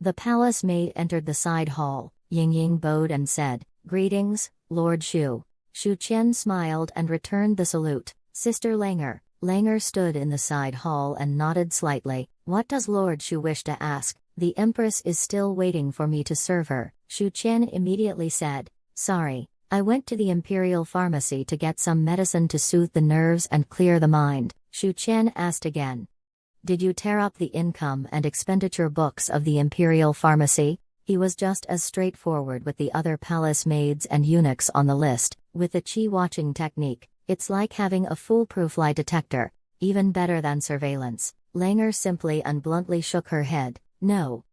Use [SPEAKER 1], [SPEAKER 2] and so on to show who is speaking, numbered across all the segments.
[SPEAKER 1] The palace maid entered the side hall. Ying bowed and said, "Greetings, Lord Shu." Shu Qian smiled and returned the salute. "Sister Langer." Langer stood in the side hall and nodded slightly. "What does Lord Shu wish to ask?" "The Empress is still waiting for me to serve her," Shu Qian immediately said. "Sorry, I went to the Imperial Pharmacy to get some medicine to soothe the nerves and clear the mind," Shu Qian asked again. "Did you tear up the income and expenditure books of the Imperial Pharmacy?" He was just as straightforward with the other palace maids and eunuchs on the list. With the Qi watching technique, it's like having a foolproof lie detector, even better than surveillance. Langer simply and bluntly shook her head. "No."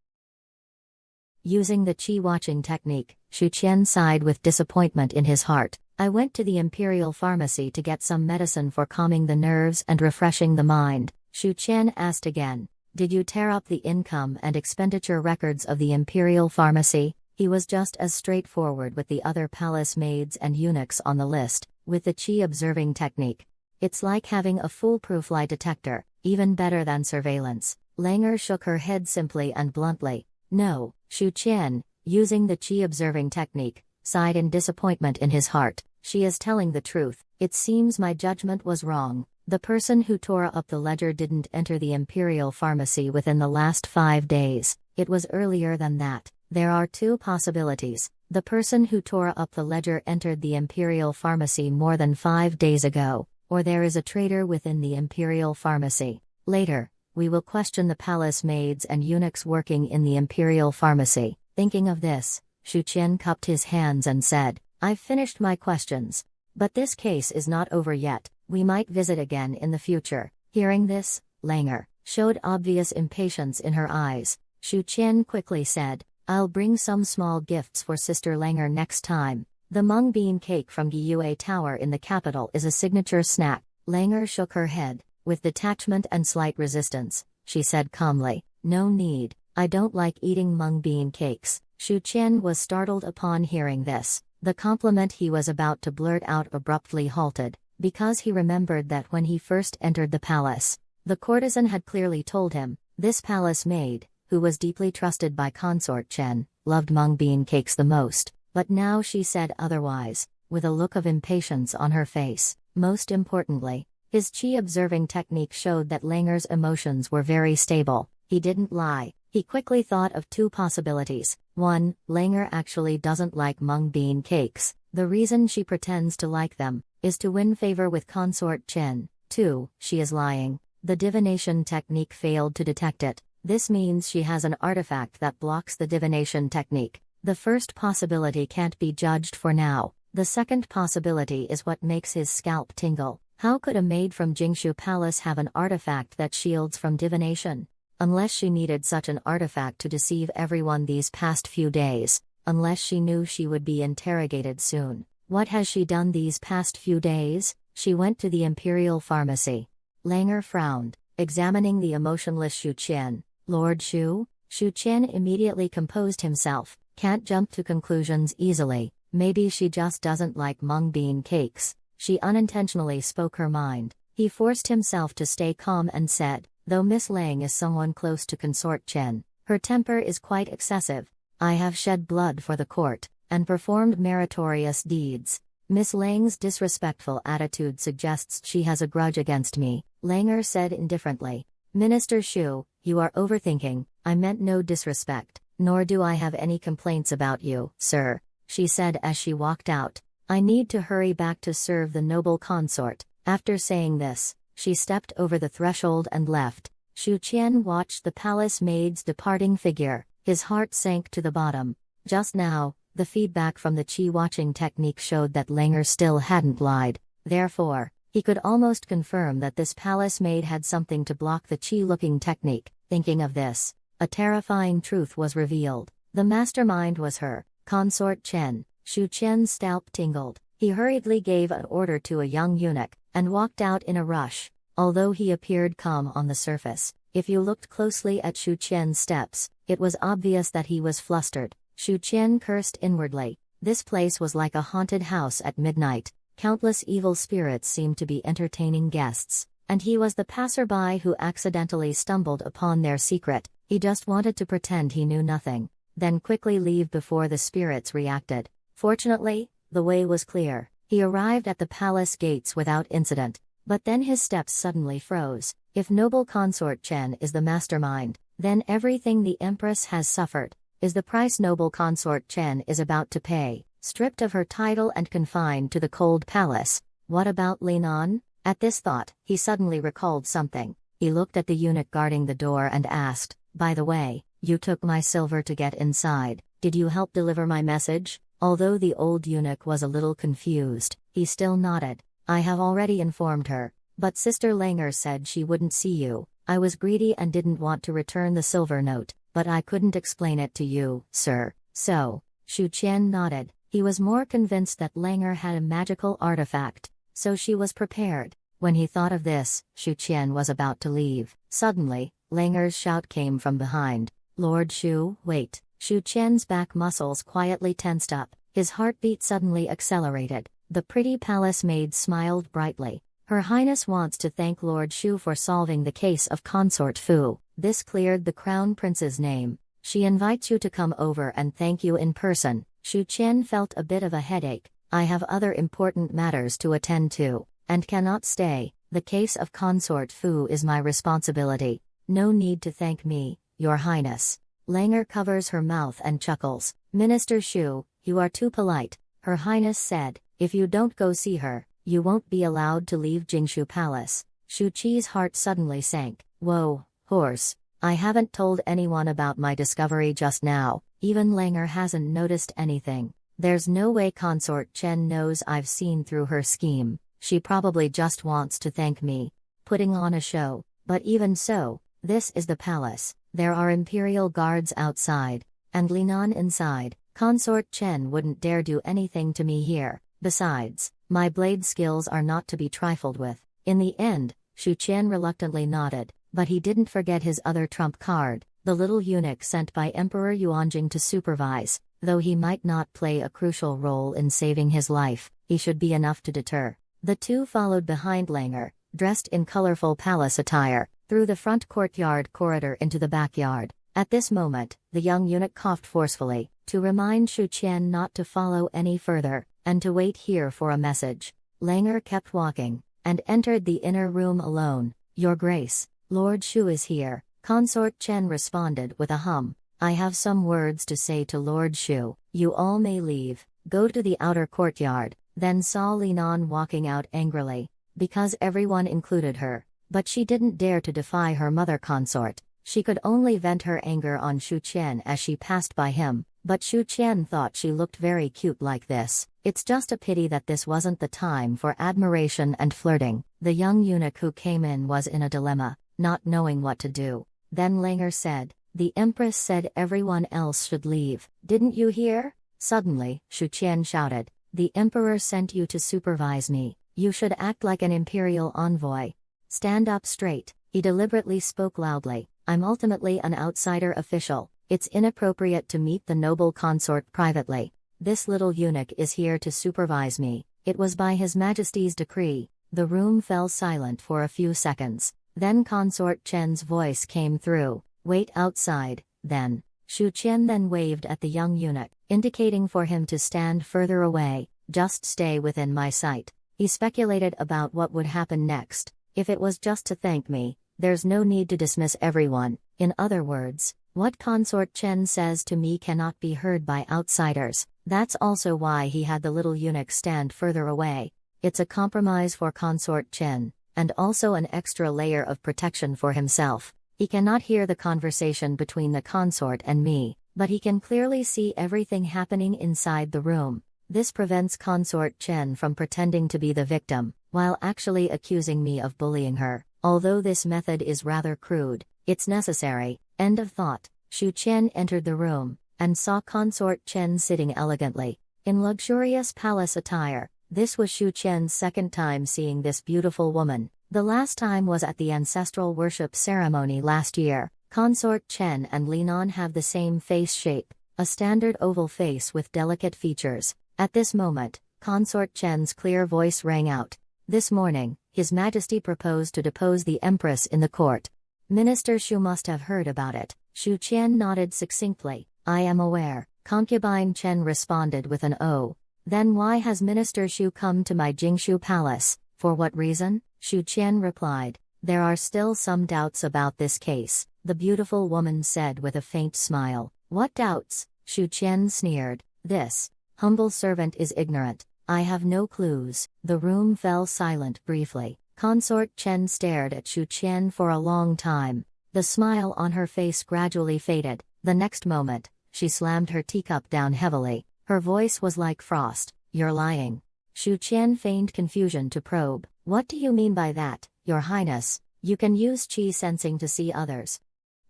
[SPEAKER 1] Using the Qi watching technique, Shu Qian sighed with disappointment in his heart. "I went to the Imperial Pharmacy to get some medicine for calming the nerves and refreshing the mind," Shu Qian asked again. "Did you tear up the income and expenditure records of the Imperial Pharmacy?" He was just as straightforward with the other palace maids and eunuchs on the list. With the Qi observing technique, it's like having a foolproof lie detector, even better than surveillance. Langer shook her head simply and bluntly. "No." Shu Qian, using the Qi observing technique, sighed in disappointment in his heart. "She is telling the truth. It seems my judgment was wrong. The person who tore up the ledger didn't enter the Imperial Pharmacy within the last 5 days. It was earlier than that. There are 2 possibilities. The person who tore up the ledger entered the Imperial Pharmacy more than 5 days ago, or there is a traitor within the Imperial Pharmacy. Later, we will question the palace maids and eunuchs working in the Imperial Pharmacy." Thinking of this, Shu Qian cupped his hands and said, "I've finished my questions. But this case is not over yet. We might visit again in the future." Hearing this, Langer showed obvious impatience in her eyes. Shu Qian quickly said, "I'll bring some small gifts for Sister Langer next time. The mung bean cake from Gyue Tower in the capital is a signature snack." Langer shook her head. With detachment and slight resistance, she said calmly, "No need, I don't like eating mung bean cakes." Shu Qian was startled upon hearing this. The compliment he was about to blurt out abruptly halted, because he remembered that when he first entered the palace, the courtesan had clearly told him, this palace maid, who was deeply trusted by Consort Chen, loved mung bean cakes the most, but now she said otherwise, with a look of impatience on her face. Most importantly, his Qi observing technique showed that Langer's emotions were very stable. He didn't lie. He quickly thought of 2 possibilities. 1. Langer actually doesn't like mung bean cakes. The reason she pretends to like them is to win favor with Consort Chen. 2. She is lying. The divination technique failed to detect it. This means she has an artifact that blocks the divination technique. The first possibility can't be judged for now. The second possibility is what makes his scalp tingle. How could a maid from Jingshu Palace have an artifact that shields from divination? Unless she needed such an artifact to deceive everyone these past few days. Unless she knew she would be interrogated soon. What has she done these past few days? She went to the Imperial Pharmacy. Langer frowned, examining the emotionless Shu Qian. "Lord Shu?" Shu Qian immediately composed himself. Can't jump to conclusions easily. Maybe she just doesn't like mung bean cakes. She unintentionally spoke her mind. He forced himself to stay calm and said, "Though Miss Lang is someone close to Consort Chen, her temper is quite excessive. I have shed blood for the court, and performed meritorious deeds. Miss Lang's disrespectful attitude suggests she has a grudge against me," Langer said indifferently. "Minister Shu, you are overthinking. I meant no disrespect, nor do I have any complaints about you, sir," she said as she walked out. "I need to hurry back to serve the noble consort." After saying this, she stepped over the threshold and left. Shu Qian watched the palace maid's departing figure. His heart sank to the bottom. Just now, the feedback from the Qi watching technique showed that Langer still hadn't lied. Therefore, he could almost confirm that this palace maid had something to block the Qi looking technique. Thinking of this, a terrifying truth was revealed. The mastermind was her, Consort Chen. Shu Qian's scalp tingled. He hurriedly gave an order to a young eunuch, and walked out in a rush. Although he appeared calm on the surface, if you looked closely at Shu Qian's steps, it was obvious that he was flustered. Shu Qian cursed inwardly. This place was like a haunted house at midnight. Countless evil spirits seemed to be entertaining guests, and he was the passerby who accidentally stumbled upon their secret. He just wanted to pretend he knew nothing, then quickly leave before the spirits reacted. Fortunately, the way was clear. He arrived at the palace gates without incident. But then his steps suddenly froze. If noble consort Chen is the mastermind, then everything the empress has suffered is the price noble consort Chen is about to pay. Stripped of her title and confined to the cold palace. What about Linan? At this thought, he suddenly recalled something. He looked at the eunuch guarding the door and asked, "By the way, you took my silver to get inside. Did you help deliver my message?" Although the old eunuch was a little confused, he still nodded. "I have already informed her, but Sister Langer said she wouldn't see you. I was greedy and didn't want to return the silver note, but I couldn't explain it to you, sir." So, Shu Qian nodded. He was more convinced that Langer had a magical artifact, so she was prepared. When he thought of this, Shu Qian was about to leave. Suddenly, Langer's shout came from behind. "Lord Shu, wait." Shu Qian's back muscles quietly tensed up. His heartbeat suddenly accelerated. The pretty palace maid smiled brightly. "Her Highness wants to thank Lord Shu for solving the case of Consort Fu." This cleared the crown prince's name. "She invites you to come over and thank you in person." Shu Qian felt a bit of a headache. "I have other important matters to attend to, and cannot stay. The case of Consort Fu is my responsibility. No need to thank me, Your Highness." Langer covers her mouth and chuckles. "Minister Shu, you are too polite," Her Highness said. "If you don't go see her, you won't be allowed to leave Jingshu Palace." Shu Qi's heart suddenly sank. "Whoa, horse. I haven't told anyone about my discovery just now. Even Langer hasn't noticed anything. There's no way Consort Chen knows I've seen through her scheme. She probably just wants to thank me. Putting on a show. But even so, this is the palace. There are imperial guards outside, and Linan inside. Consort Chen wouldn't dare do anything to me here. Besides, my blade skills are not to be trifled with." In the end, Shu Qian reluctantly nodded, but he didn't forget his other trump card, the little eunuch sent by Emperor Yuanjing to supervise. Though he might not play a crucial role in saving his life, he should be enough to deter. The two followed behind Langer, dressed in colorful palace attire, through the front courtyard corridor into the backyard. At this moment, the young eunuch coughed forcefully, to remind Shu Qian not to follow any further, and to wait here for a message. Langer kept walking, and entered the inner room alone. "Your Grace, Lord Shu is here." Consort Chen responded with a hum. "I have some words to say to Lord Shu. You all may leave. Go to the outer courtyard." Then saw Linan walking out angrily, because everyone included her. But she didn't dare to defy her mother consort. She could only vent her anger on Shu Qian as she passed by him. But Shu Qian thought she looked very cute like this. It's just a pity that this wasn't the time for admiration and flirting. The young eunuch who came in was in a dilemma, not knowing what to do. Then Langer said, "The Empress said everyone else should leave. Didn't you hear?" Suddenly, Shu Qian shouted, "The Emperor sent you to supervise me. You should act like an imperial envoy. Stand up straight." He deliberately spoke loudly. "I'm ultimately an outsider official. It's inappropriate to meet the noble consort privately. This little eunuch is here to supervise me. It was by His Majesty's decree." The room fell silent for a few seconds. Then Consort Chen's voice came through. "Wait outside, then." Shu Qian then waved at the young eunuch, indicating for him to stand further away. "Just stay within my sight." He speculated about what would happen next. If it was just to thank me, there's no need to dismiss everyone. In other words, what Consort Chen says to me cannot be heard by outsiders. That's also why he had the little eunuch stand further away. It's a compromise for Consort Chen, and also an extra layer of protection for himself. He cannot hear the conversation between the consort and me, but he can clearly see everything happening inside the room. This prevents Consort Chen from pretending to be the victim, while actually accusing me of bullying her. Although this method is rather crude, it's necessary. End of thought. Shu Qian entered the room, and saw Consort Chen sitting elegantly, in luxurious palace attire. This was Shu Qian's second time seeing this beautiful woman. The last time was at the ancestral worship ceremony last year. Consort Chen and Linan have the same face shape, a standard oval face with delicate features. At this moment, Consort Chen's clear voice rang out. "This morning, His Majesty proposed to depose the Empress in the court. Minister Shu must have heard about it." Shu Qian nodded succinctly. I am aware, concubine Chen responded with an "Oh." Then why has Minister Shu come to my Jingshu palace? For what reason? Shu Qian replied. There are still some doubts about this case, the beautiful woman said with a faint smile. What doubts? Shu Qian sneered. This humble servant is ignorant. I have no clues. The room fell silent briefly. Consort Chen stared at Shu Qian for a long time. The smile on her face gradually faded. The next moment, she slammed her teacup down heavily. Her voice was like frost. You're lying. Shu Qian feigned confusion to probe. What do you mean by that, Your Highness? You can use qi sensing to see others.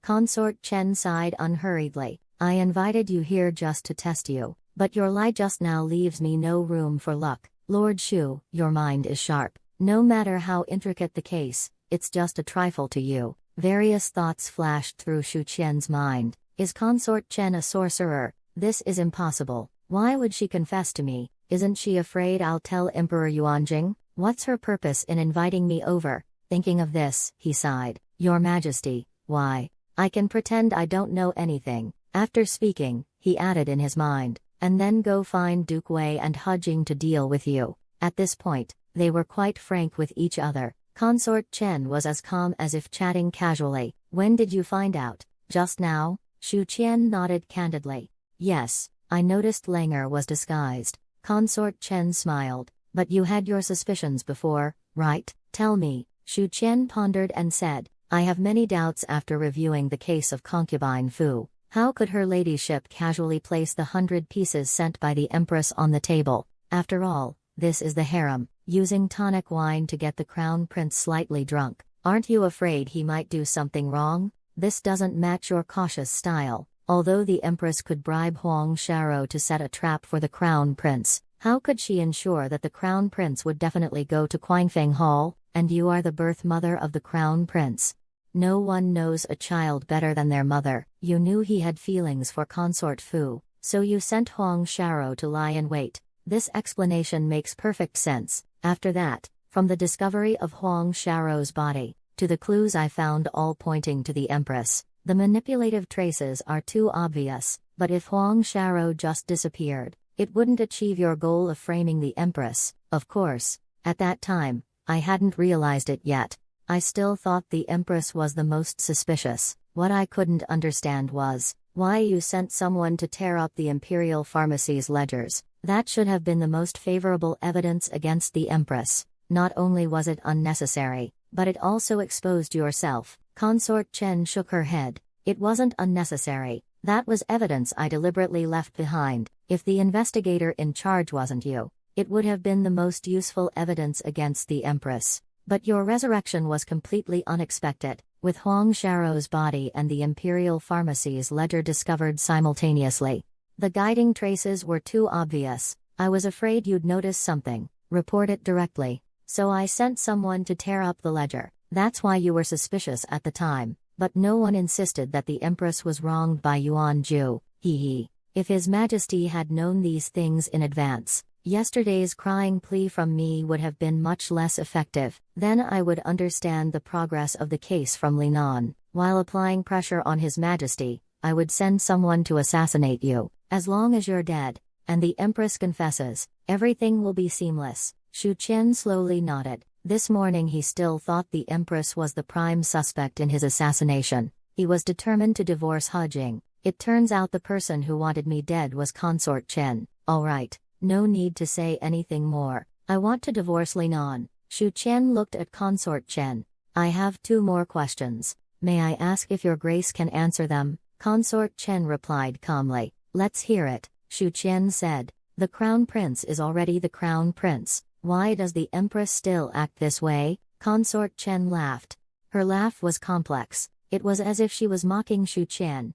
[SPEAKER 1] Consort Chen sighed unhurriedly. I invited you here just to test you, but your lie just now leaves me no room for luck. Lord Shu, your mind is sharp. No matter how intricate the case, it's just a trifle to you. Various thoughts flashed through Shu Qian's mind. Is Consort Chen a sorcerer? This is impossible. Why would she confess to me? Isn't she afraid I'll tell Emperor Yuanjing? What's her purpose in inviting me over? Thinking of this, he sighed. Your Majesty, why? I can pretend I don't know anything. After speaking, he added in his mind, and then go find Duke Wei and He Jing to deal with you. At this point, they were quite frank with each other. Consort Chen was as calm as if chatting casually. When did you find out? Just now? Shu Qian nodded candidly. Yes, I noticed Langer was disguised. Consort Chen smiled. But you had your suspicions before, right? Tell me. Shu Qian pondered and said, I have many doubts after reviewing the case of concubine Fu. How could her ladyship casually place the 100 pieces sent by the Empress on the table? After all, this is the harem, using tonic wine to get the crown prince slightly drunk. Aren't you afraid he might do something wrong? This doesn't match your cautious style. Although the Empress could bribe Huang Sharo to set a trap for the crown prince, how could she ensure that the crown prince would definitely go to Quangfeng Hall? And you are the birth mother of the crown prince. No one knows a child better than their mother. You knew he had feelings for Consort Fu, so you sent Huang Sharo to lie in wait. This explanation makes perfect sense. After that, from the discovery of Huang Sharo's body, to the clues I found all pointing to the Empress, the manipulative traces are too obvious. But if Huang Sharo just disappeared, it wouldn't achieve your goal of framing the Empress. Of course, at that time, I hadn't realized it yet. I still thought the Empress was the most suspicious. What I couldn't understand was why you sent someone to tear up the Imperial Pharmacy's ledgers. That should have been the most favorable evidence against the Empress. Not only was it unnecessary, but it also exposed yourself. Consort Chen shook her head. It wasn't unnecessary. That was evidence I deliberately left behind. If the investigator in charge wasn't you, it would have been the most useful evidence against the Empress. But your resurrection was completely unexpected, with Huang Sharo's body and the Imperial Pharmacy's ledger discovered simultaneously. The guiding traces were too obvious. I was afraid you'd notice something, report it directly. So I sent someone to tear up the ledger. That's why you were suspicious at the time. But no one insisted that the Empress was wronged by Yuan Ju. If His Majesty had known these things in advance, yesterday's crying plea from me would have been much less effective. Then I would understand the progress of the case from Linan. While applying pressure on His Majesty, I would send someone to assassinate you. As long as you're dead, and the Empress confesses, everything will be seamless. Shu Qian slowly nodded. This morning he still thought the Empress was the prime suspect in his assassination. He was determined to divorce He Jing. It turns out the person who wanted me dead was Consort Chen. All right. No need to say anything more. I want to divorce Linan. Shu Qian looked at Consort Chen. I have 2 more questions. May I ask if your grace can answer them? Consort Chen replied calmly. Let's hear it. Shu Qian said. The crown prince is already the crown prince. Why does the Empress still act this way? Consort Chen laughed. Her laugh was complex. It was as if she was mocking Shu Qian.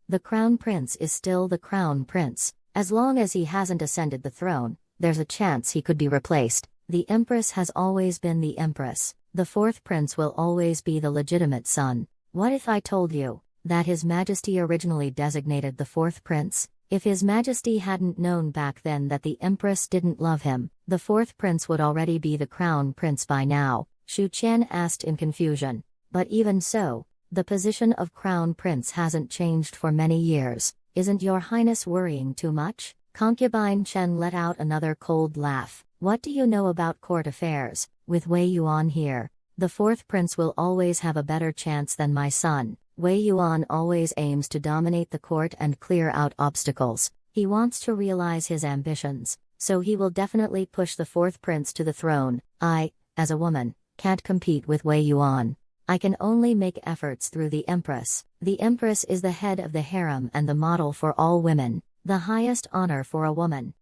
[SPEAKER 1] The crown prince is still the crown prince. As long as he hasn't ascended the throne, there's a chance he could be replaced. The Empress has always been the Empress. The 4th prince will always be the legitimate son. What if I told you that His Majesty originally designated the 4th prince? If His Majesty hadn't known back then that the Empress didn't love him, the 4th prince would already be the crown prince by now, Shu Qian asked in confusion. But even so, The position of crown prince hasn't changed for many years. Isn't your highness worrying too much? Concubine Chen let out another cold laugh. What do you know about court affairs? With Wei Yuan here, the fourth prince will always have a better chance than my son. Wei Yuan always aims to dominate the court and clear out obstacles. He wants to realize his ambitions, so he will definitely push the fourth prince to the throne. I, as a woman, can't compete with Wei Yuan. I can only make efforts through the Empress. The Empress is the head of the harem and the model for all women, the highest honor for a woman,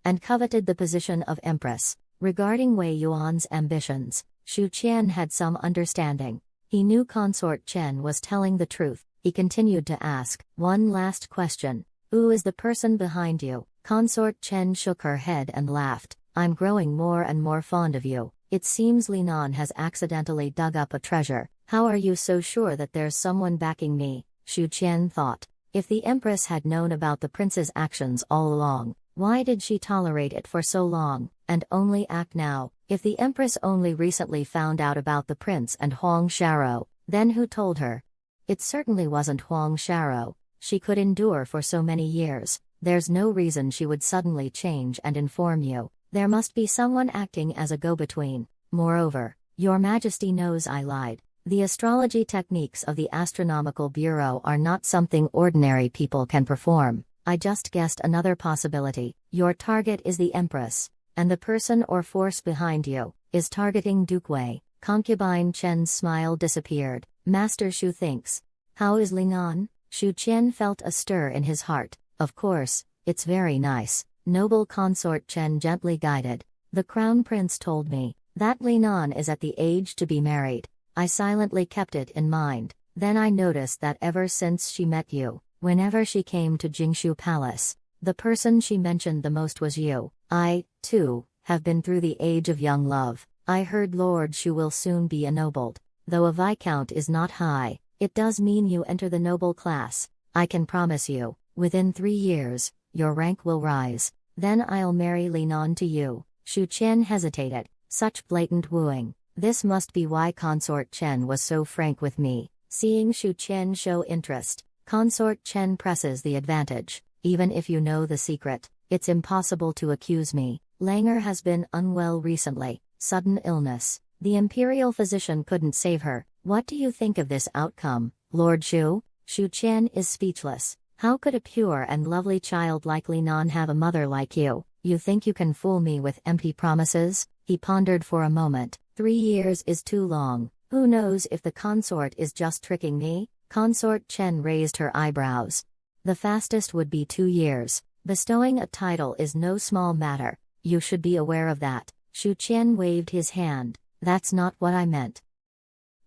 [SPEAKER 1] and coveted the position of Empress. Regarding Wei Yuan's ambitions, Shu Qian had some understanding. He knew Consort Chen was telling the truth. He continued to ask, one last question. Who is the person behind you? Consort Chen shook her head and laughed. I'm growing more and more fond of you. It seems Li Nan has accidentally dug up a treasure. How are you so sure that there's someone backing me? Shu Qian thought. If the Empress had known about the prince's actions all along, why did she tolerate it for so long, and only act now? If the Empress only recently found out about the prince and Huang Sharo, then who told her? It certainly wasn't Huang Sharo. She could endure for so many years. There's no reason she would suddenly change and inform you. There must be someone acting as a go-between. Moreover, Your Majesty knows I lied. The astrology techniques of the Astronomical Bureau are not something ordinary people can perform. I just guessed another possibility. Your target is the Empress, and the person or force behind you is targeting Duke Wei. Concubine Chen's smile disappeared. Master Shu thinks. How is Li Nan? Shu Qian felt a stir in his heart. Of course, it's very nice. Noble Consort Chen gently guided. The Crown Prince told me that Li Nan is at the age to be married. I silently kept it in mind. Then I noticed that ever since she met you, whenever she came to Jingshu Palace, the person she mentioned the most was you. I, too, have been through the age of young love. I heard Lord Shu will soon be ennobled. Though a viscount is not high, it does mean you enter the noble class. I can promise you, within 3 years, your rank will rise. Then I'll marry Li Nan to you. Shu Qian hesitated. Such blatant wooing. This must be why Consort Chen was so frank with me. Seeing Shu Qian show interest, Consort Chen presses the advantage. Even if you know the secret, it's impossible to accuse me. Langer has been unwell recently. Sudden illness. The imperial physician couldn't save her. What do you think of this outcome, Lord Shu? Shu Qian is speechless. How could a pure and lovely child like Li Nan have a mother like you? You think you can fool me with empty promises? He pondered for a moment. 3 years is too long. Who knows if the consort is just tricking me? Consort Chen raised her eyebrows. The fastest would be 2 years. Bestowing a title is no small matter. You should be aware of that. Shu Qian waved his hand. That's not what I meant.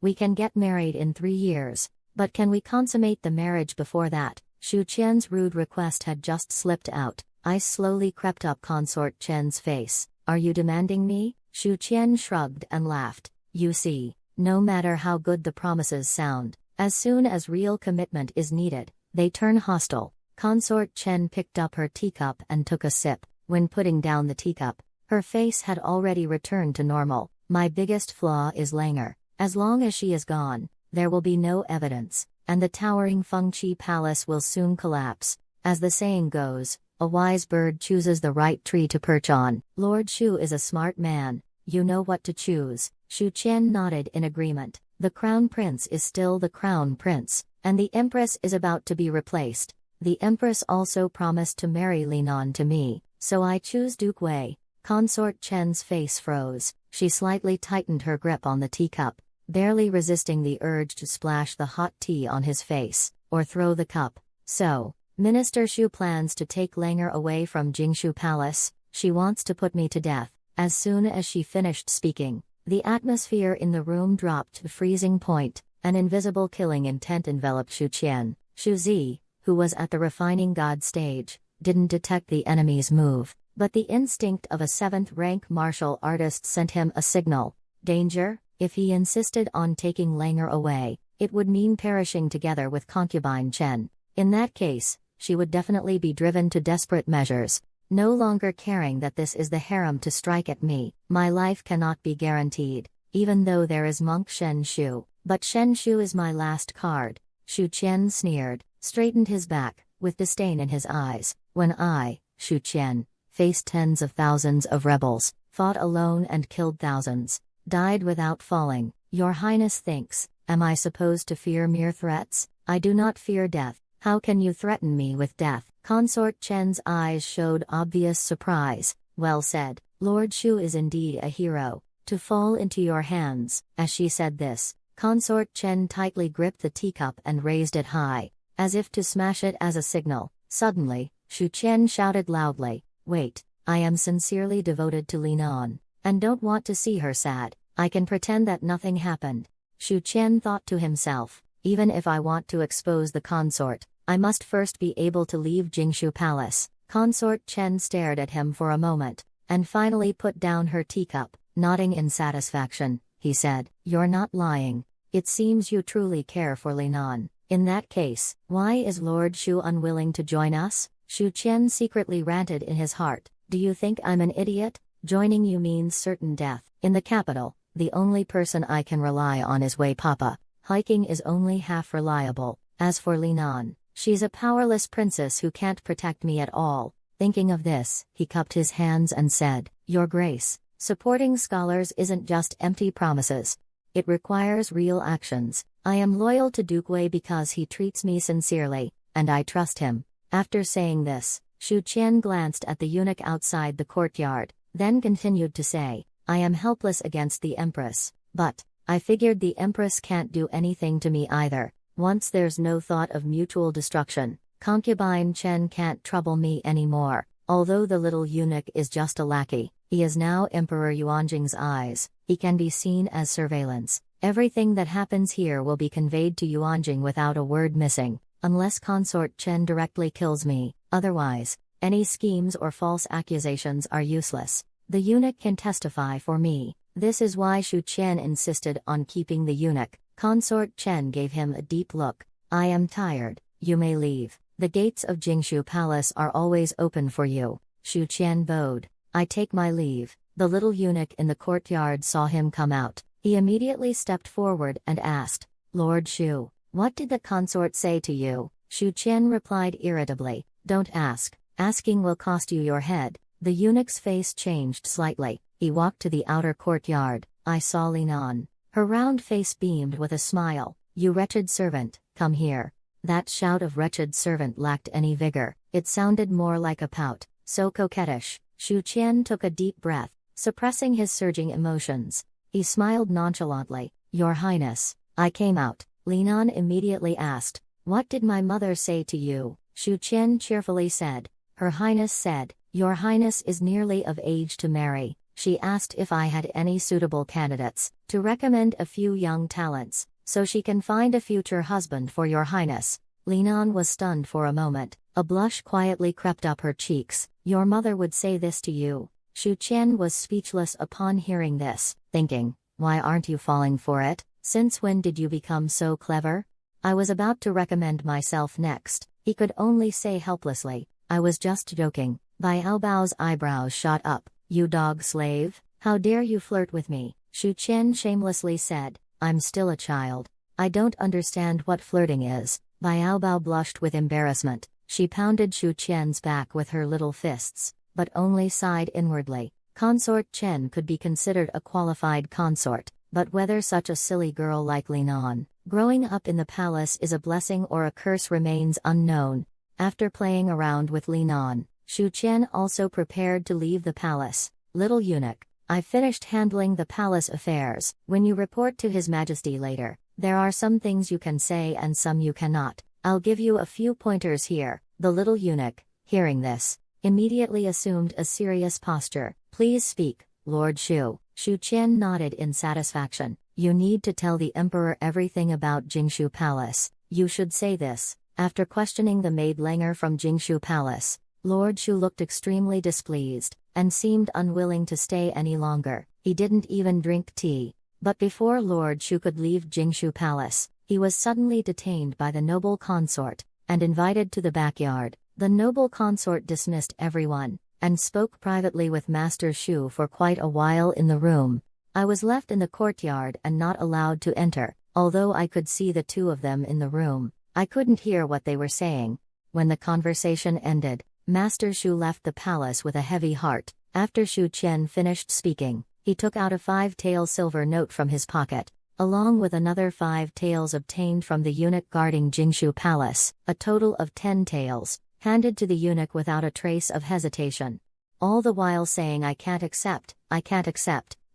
[SPEAKER 1] We can get married in 3 years, but can we consummate the marriage before that? Shu Qian's rude request had just slipped out. Ice slowly crept up Consort Chen's face. Are you demanding me? Shu Qian shrugged and laughed. You see, no matter how good the promises sound, as soon as real commitment is needed, they turn hostile. Consort Chen picked up her teacup and took a sip. When putting down the teacup, her face had already returned to normal. My biggest flaw is Langer. As long as she is gone, there will be no evidence, and the towering Fengqi Palace will soon collapse. As the saying goes, a wise bird chooses the right tree to perch on. Lord Shu is a smart man. You know what to choose. Shu Qian nodded in agreement. The Crown Prince is still the Crown Prince, and the Empress is about to be replaced. The Empress also promised to marry Li Nan to me, so I choose Duke Wei. Consort Chen's face froze. She slightly tightened her grip on the teacup, barely resisting the urge to splash the hot tea on his face, or throw the cup. So, Minister Shu plans to take Langer away from Jingshu Palace. She wants to put me to death. As soon as she finished speaking, the atmosphere in the room dropped to freezing point. An invisible killing intent enveloped Shu Qian. Shu Zi, who was at the refining god stage, didn't detect the enemy's move, but the instinct of a 7th-rank martial artist sent him a signal. Danger? If he insisted on taking Langer away, it would mean perishing together with concubine Chen. In that case, she would definitely be driven to desperate measures. No longer caring that this is the harem to strike at me, my life cannot be guaranteed. Even though there is Monk Shen Shu, But Shen Shu is my last card. Shu Qian sneered, straightened his back, with disdain in his eyes. When I, Shu Qian, faced tens of thousands of rebels, fought alone and killed thousands, died without falling, your highness thinks, am I supposed to fear mere threats? I do not fear death. How can you threaten me with death? Consort Chen's eyes showed obvious surprise. Well said, Lord Shu is indeed a hero. To fall into your hands. As she said this, Consort Chen tightly gripped the teacup and raised it high, as if to smash it as a signal. Suddenly, Shu Qian shouted loudly, wait, I am sincerely devoted to Linan, and don't want to see her sad. I can pretend that nothing happened. Shu Qian thought to himself, even if I want to expose the consort, I must first be able to leave Jingshu Palace. Consort Chen stared at him for a moment, and finally put down her teacup. Nodding in satisfaction, he said, you're not lying. It seems you truly care for Linan. In that case, why is Lord Shu unwilling to join us? Shu Qian secretly ranted in his heart. Do you think I'm an idiot? Joining you means certain death. In the capital, the only person I can rely on is Wei Papa. Hiking is only half reliable. As for Linan, she's a powerless princess who can't protect me at all. Thinking of this, he cupped his hands and said, Your Grace, supporting scholars isn't just empty promises. It requires real actions. I am loyal to Duke Wei because he treats me sincerely, and I trust him. After saying this, Shu Qian glanced at the eunuch outside the courtyard, then continued to say, I am helpless against the Empress, but I figured the Empress can't do anything to me either. Once there's no thought of mutual destruction, concubine Chen can't trouble me anymore. Although the little eunuch is just a lackey, he is now Emperor Yuanjing's eyes. He can be seen as surveillance. Everything that happens here will be conveyed to Yuanjing without a word missing, unless Consort Chen directly kills me. Otherwise, any schemes or false accusations are useless. The eunuch can testify for me. This is why Shu Qian insisted on keeping the eunuch. Consort Chen gave him a deep look. I am tired. You may leave. The gates of Jingshu Palace are always open for you. Shu Qian bowed. I take my leave. The little eunuch in the courtyard saw him come out. He immediately stepped forward and asked, Lord Shu, what did the consort say to you? Shu Qian replied irritably, Don't ask. Asking will cost you your head. The eunuch's face changed slightly. He walked to the outer courtyard. I saw Linan. Her round face beamed with a smile. You wretched servant, come here. That shout of wretched servant lacked any vigor. It sounded more like a pout. So coquettish. Shu Qian took a deep breath, suppressing his surging emotions. He smiled nonchalantly. Your Highness, I came out. Linan immediately asked, What did my mother say to you? Shu Qian cheerfully said. Her Highness said, Your Highness is nearly of age to marry. She asked if I had any suitable candidates, to recommend a few young talents, so she can find a future husband for your Highness. Linan was stunned for a moment. A blush quietly crept up her cheeks. Your mother would say this to you. Shu Qian was speechless upon hearing this, thinking, why aren't you falling for it? Since when did you become so clever? I was about to recommend myself next. He could only say helplessly, I was just joking. Biao Bao's eyebrows shot up. You dog slave, how dare you flirt with me? Shu Qian shamelessly said, I'm still a child. I don't understand what flirting is. Biao Bao blushed with embarrassment. She pounded Shu Qian's back with her little fists, but only sighed inwardly. Consort Chen could be considered a qualified consort, but whether such a silly girl like Linan, growing up in the palace is a blessing or a curse remains unknown. After playing around with Linan, Shu Qian also prepared to leave the palace. Little eunuch, I finished handling the palace affairs. When you report to His Majesty later, there are some things you can say and some you cannot. I'll give you a few pointers here. The little eunuch, hearing this, immediately assumed a serious posture. Please speak, Lord Shu. Shu Qian nodded in satisfaction. You need to tell the emperor everything about Jingshu Palace. You should say this. After questioning the maid Langer from Jingshu Palace, Lord Shu looked extremely displeased, and seemed unwilling to stay any longer. He didn't even drink tea. But before Lord Shu could leave Jingshu Palace, he was suddenly detained by the noble consort, and invited to the backyard. The noble consort dismissed everyone, and spoke privately with Master Shu for quite a while in the room. I was left in the courtyard and not allowed to enter. Although I could see the two of them in the room, I couldn't hear what they were saying. When the conversation ended, Master Shu left the palace with a heavy heart. After Shu Qian finished speaking, he took out a 5-tael silver note from his pocket, along with another 5 taels obtained from the eunuch guarding Jingshu Palace, a total of 10 taels, handed to the eunuch without a trace of hesitation. All the while saying, I can't accept,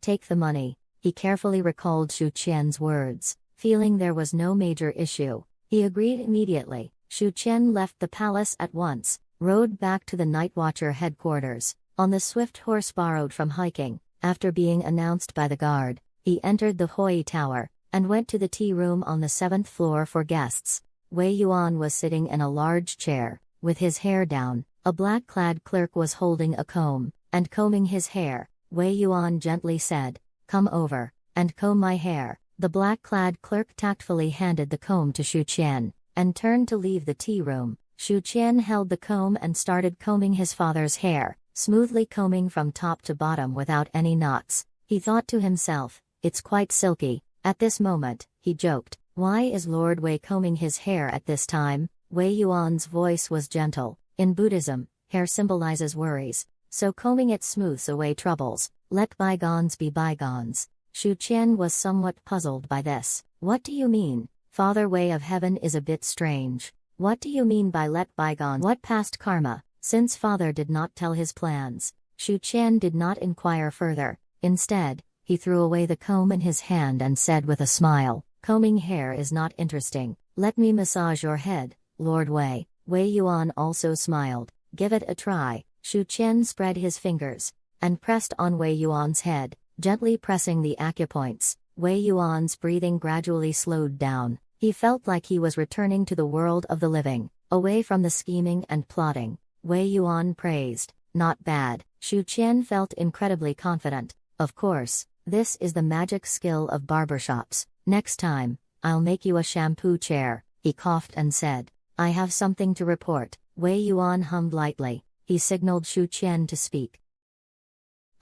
[SPEAKER 1] take the money. He carefully recalled Shu Qian's words, feeling there was no major issue. He agreed immediately. Shu Qian left the palace at once, rode back to the Night Watcher headquarters, on the swift horse borrowed from hiking. After being announced by the guard, he entered the Hui Tower, and went to the tea room on the 7th floor for guests. Wei Yuan was sitting in a large chair, with his hair down. A black-clad clerk was holding a comb, and combing his hair. Wei Yuan gently said, "Come over, and comb my hair." The black-clad clerk tactfully handed the comb to Shu Qian, and turned to leave the tea room. Shu Qian held the comb and started combing his father's hair, smoothly combing from top to bottom without any knots. He thought to himself, "It's quite silky." At this moment, he joked, "Why is Lord Wei combing his hair at this time?" Wei Yuan's voice was gentle. In Buddhism, hair symbolizes worries, so combing it smooths away troubles. Let bygones be bygones. Shu Qian was somewhat puzzled by this. "What do you mean? Father Wei of Heaven is a bit strange. What do you mean by let bygones? What past karma?" Since father did not tell his plans, Shu Qian did not inquire further. Instead, he threw away the comb in his hand and said with a smile, "Combing hair is not interesting. Let me massage your head, Lord Wei." Wei Yuan also smiled. "Give it a try." Shu Qian spread his fingers, and pressed on Wei Yuan's head, gently pressing the acupoints. Wei Yuan's breathing gradually slowed down. He felt like he was returning to the world of the living, away from the scheming and plotting. Wei Yuan praised, "Not bad." Shu Qian felt incredibly confident. "Of course, this is the magic skill of barbershops. Next time, I'll make you a shampoo chair." He coughed and said, "I have something to report." Wei Yuan hummed lightly. He signaled Shu Qian to speak.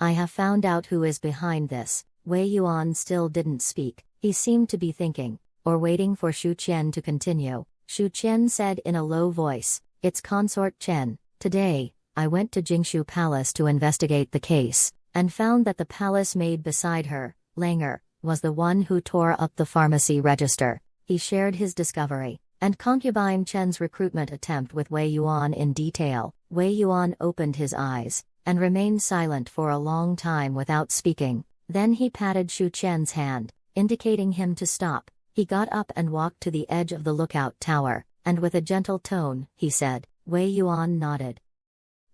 [SPEAKER 1] "I have found out who is behind this." Wei Yuan still didn't speak. He seemed to be thinking, or waiting for Shu Qian to continue. Shu Qian said in a low voice, "It's Consort Chen. Today, I went to Jingshu Palace to investigate the case, and found that the palace maid beside her, Langer, was the one who tore up the pharmacy register." He shared his discovery, and concubine Chen's recruitment attempt with Wei Yuan in detail. Wei Yuan opened his eyes, and remained silent for a long time without speaking. Then he patted Shu Qian's hand, indicating him to stop. He got up and walked to the edge of the lookout tower, and with a gentle tone, he said. Wei Yuan nodded.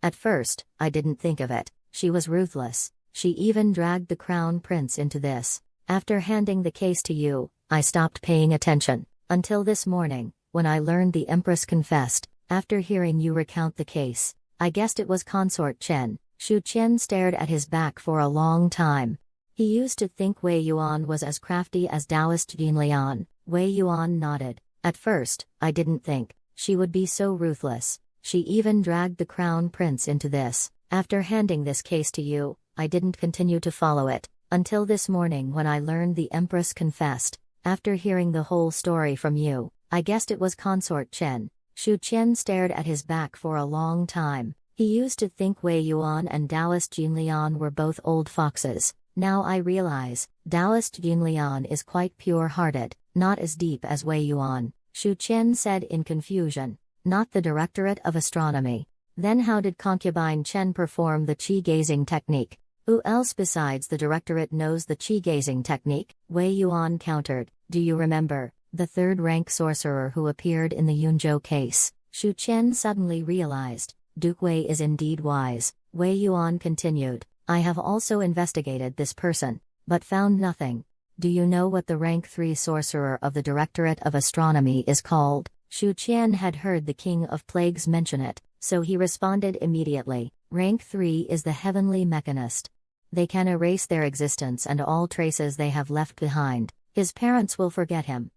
[SPEAKER 1] "At first, I didn't think of it. She was ruthless. She even dragged the crown prince into this. After handing the case to you, I stopped paying attention. Until this morning, when I learned the Empress confessed. After hearing you recount the case, I guessed it was Consort Chen." Shu Qian stared at his back for a long time. He used to think Wei Yuan was as crafty as Taoist Jin Lian. Wei Yuan nodded. "At first, I didn't think she would be so ruthless. She even dragged the crown prince into this. After handing this case to you, I didn't continue to follow it, until this morning when I learned the Empress confessed. After hearing the whole story from you, I guessed it was Consort Chen." Shu Qian stared at his back for a long time. He used to think Wei Yuan and Taoist Jin Lian were both old foxes. Now I realize, Taoist Jin Lian is quite pure-hearted, not as deep as Wei Yuan. Shu Qian said in confusion. "Not the Directorate of Astronomy. Then how did concubine Chen perform the qi-gazing technique? Who else besides the Directorate knows the qi-gazing technique?" Wei Yuan countered. "Do you remember the third-rank sorcerer who appeared in the Yunzhou case?" Shu Qian suddenly realized, Duke Wei is indeed wise. Wei Yuan continued, "I have also investigated this person, but found nothing. Do you know what the rank 3 sorcerer of the Directorate of Astronomy is called?" Shu Qian had heard the King of Plagues mention it, so he responded immediately. "Rank 3 is the Heavenly Mechanist. They can erase their existence and all traces they have left behind. His parents will forget him.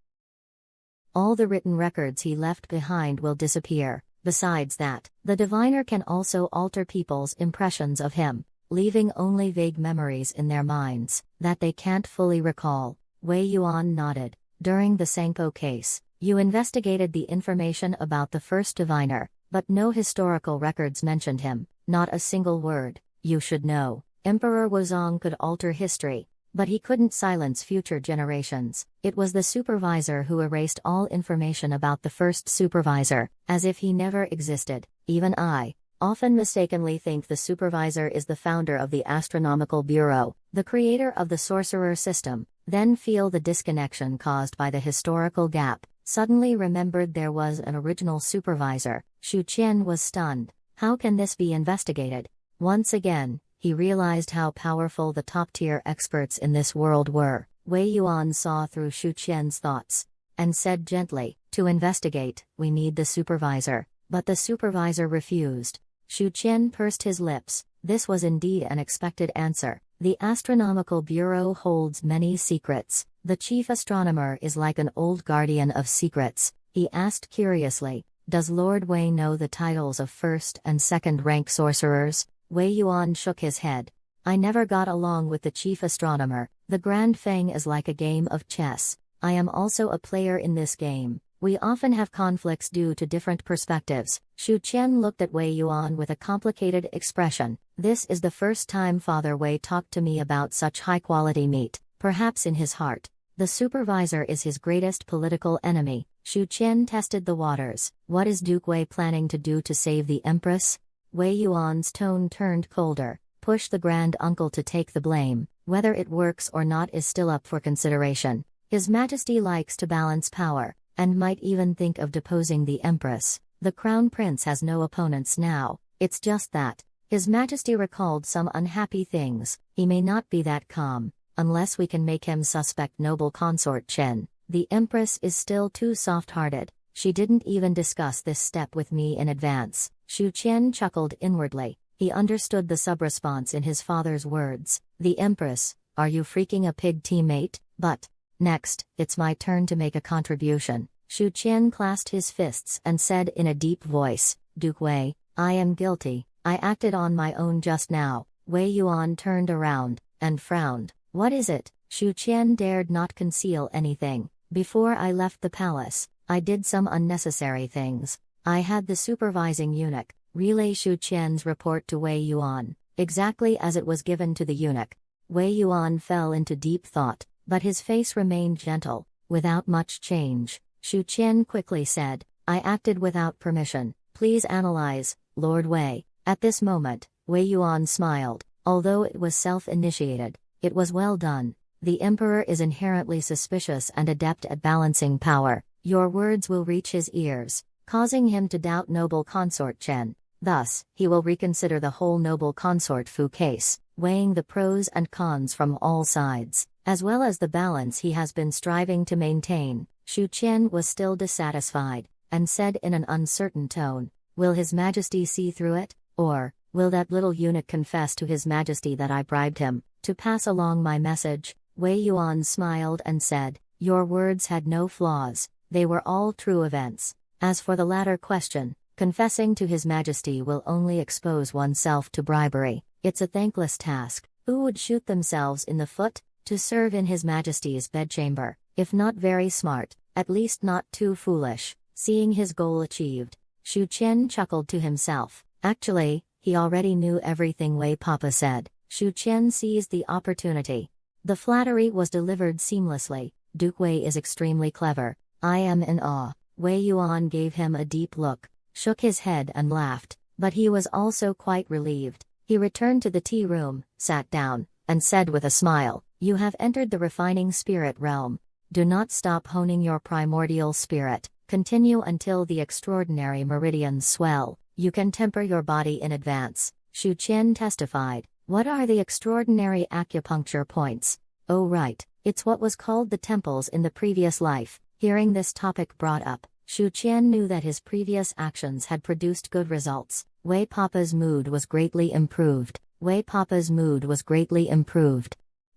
[SPEAKER 1] All the written records he left behind will disappear. Besides that, the diviner can also alter people's impressions of him, leaving only vague memories in their minds that they can't fully recall." Wei Yuan nodded. During the Sanko case, you investigated the information about the first diviner, but no historical records mentioned him, not a single word. You should know, Emperor Wuzong could alter history, but he couldn't silence future generations. It was the supervisor who erased all information about the first supervisor, as if he never existed. Even I often mistakenly think the supervisor is the founder of the Astronomical Bureau, the creator of the sorcerer system, then feel the disconnection caused by the historical gap. Suddenly remembered there was an original supervisor. Shu Qian was stunned. How can this be investigated? Once again, he realized how powerful the top-tier experts in this world were. Wei Yuan saw through Shu Qian's thoughts, and said gently, "To investigate, we need the supervisor." But the supervisor refused. Shu Qian pursed his lips. This was indeed an expected answer. The Astronomical Bureau holds many secrets. The chief astronomer is like an old guardian of secrets. He asked curiously, "Does Lord Wei know the titles of first and second rank sorcerers?" Wei Yuan shook his head. "I never got along with the chief astronomer. The Grand Feng is like a game of chess. I am also a player in this game. We often have conflicts due to different perspectives." Shu Qian looked at Wei Yuan with a complicated expression. "This is the first time Father Wei talked to me about such high-quality meat." Perhaps in his heart, the supervisor is his greatest political enemy. Shu Qian tested the waters. What is Duke Wei planning to do to save the Empress? Wei Yuan's tone turned colder. Push the Grand Uncle to take the blame. Whether it works or not is still up for consideration. His Majesty likes to balance power, and might even think of deposing the Empress. The Crown Prince has no opponents now. It's just that His Majesty recalled some unhappy things. He may not be that calm, unless we can make him suspect noble consort Chen. The Empress is still too soft-hearted. She didn't even discuss this step with me in advance. Shu Qian chuckled inwardly. He understood the sub-response in his father's words. The Empress, are you freaking a pig teammate? But next, it's my turn to make a contribution. Shu Qian clasped his fists and said in a deep voice, Duke Wei, I am guilty. I acted on my own just now. Wei Yuan turned around and frowned. What is it? Shu Qian dared not conceal anything. Before I left the palace, I did some unnecessary things. I had the supervising eunuch relay Shu Qian's report to Wei Yuan, exactly as it was given to the eunuch. Wei Yuan fell into deep thought, but his face remained gentle, without much change. Shu Qian quickly said, I acted without permission. Please analyze, Lord Wei. At this moment, Wei Yuan smiled. Although it was self-initiated, it was well done. The Emperor is inherently suspicious and adept at balancing power. Your words will reach his ears, causing him to doubt noble consort Chen. Thus, he will reconsider the whole noble consort Fu case, weighing the pros and cons from all sides, as well as the balance he has been striving to maintain. Shu Qian was still dissatisfied, and said in an uncertain tone, Will His Majesty see through it? Or, will that little eunuch confess to His Majesty that I bribed him to pass along my message? Wei Yuan smiled and said, Your words had no flaws, they were all true events. As for the latter question, confessing to His Majesty will only expose oneself to bribery. It's a thankless task. Who would shoot themselves in the foot to serve in His Majesty's bedchamber? If not very smart, at least not too foolish. Seeing his goal achieved, Shu Qian chuckled to himself. Actually, he already knew everything Wei Papa said. Shu Qian seized the opportunity. The flattery was delivered seamlessly. Duke Wei is extremely clever. I am in awe. Wei Yuan gave him a deep look, shook his head and laughed, but he was also quite relieved. He returned to the tea room, sat down, and said with a smile, You have entered the refining spirit realm. Do not stop honing your primordial spirit. Continue until the extraordinary meridians swell. You can temper your body in advance. Shu Qian testified. What are the extraordinary acupuncture points? Oh right, it's what was called the temples in the previous life. Hearing this topic brought up, Shu Qian knew that his previous actions had produced good results. Wei Papa's mood was greatly improved.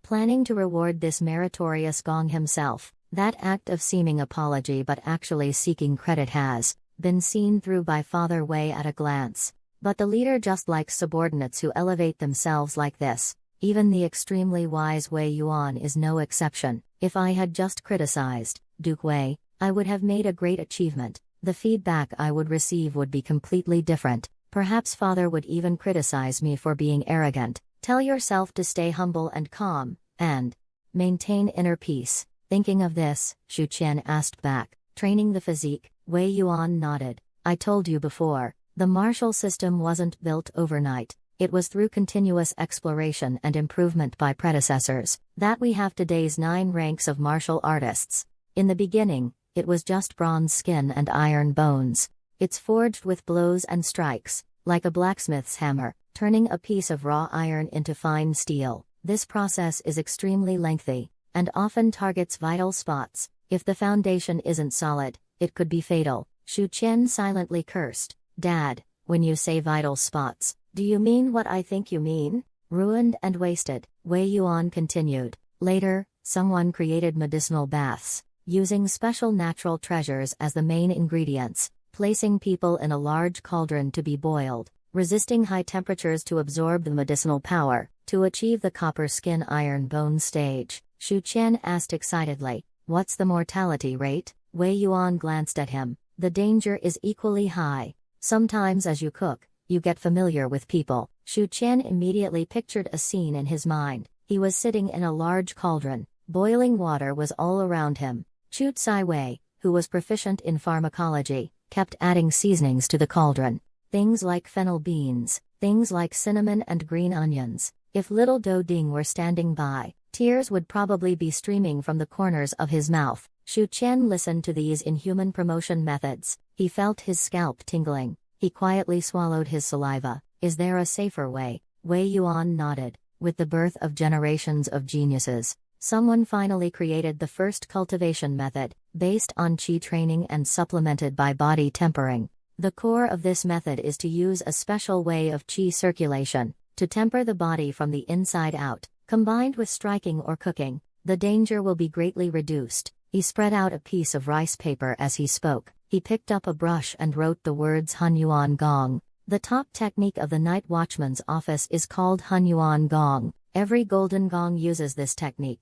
[SPEAKER 1] Planning to reward this meritorious Gong himself, that act of seeming apology but actually seeking credit has been seen through by Father Wei at a glance. But the leader just likes subordinates who elevate themselves like this. Even the extremely wise Wei Yuan is no exception. If I had just criticized, Duke Wei, I would have made a great achievement. The feedback I would receive would be completely different. Perhaps father would even criticize me for being arrogant. Tell yourself to stay humble and calm, and maintain inner peace. Thinking of this, Shu Qian asked back, training the physique. Wei Yuan nodded. I told you before, the martial system wasn't built overnight. It was through continuous exploration and improvement by predecessors that we have today's 9 ranks of martial artists. In the beginning, it was just bronze skin and iron bones. It's forged with blows and strikes, like a blacksmith's hammer, turning a piece of raw iron into fine steel. This process is extremely lengthy, and often targets vital spots. If the foundation isn't solid, it could be fatal. Shu Qian silently cursed. Dad, when you say vital spots, do you mean what I think you mean? Ruined and wasted. Wei Yuan continued. Later, someone created medicinal baths, using special natural treasures as the main ingredients, placing people in a large cauldron to be boiled, resisting high temperatures to absorb the medicinal power, to achieve the copper skin iron bone stage. Shu Qian asked excitedly, what's the mortality rate? Wei Yuan glanced at him. The danger is equally high. Sometimes as you cook, you get familiar with people. Shu Qian immediately pictured a scene in his mind. He was sitting in a large cauldron. Boiling water was all around him. Chu Tsai Wei, who was proficient in pharmacology, kept adding seasonings to the cauldron. Things like fennel beans, things like cinnamon and green onions. If little Do Ding were standing by, tears would probably be streaming from the corners of his mouth. Shu Qian listened to these inhuman promotion methods. He felt his scalp tingling. He quietly swallowed his saliva. Is there a safer way? Wei Yuan nodded. With the birth of generations of geniuses, someone finally created the first cultivation method, based on qi training and supplemented by body tempering. The core of this method is to use a special way of qi circulation, to temper the body from the inside out. Combined with striking or cooking, the danger will be greatly reduced. He spread out a piece of rice paper as he spoke. He picked up a brush and wrote the words Hun Yuan Gong. The top technique of the night watchman's office is called Hun Yuan Gong. Every golden gong uses this technique.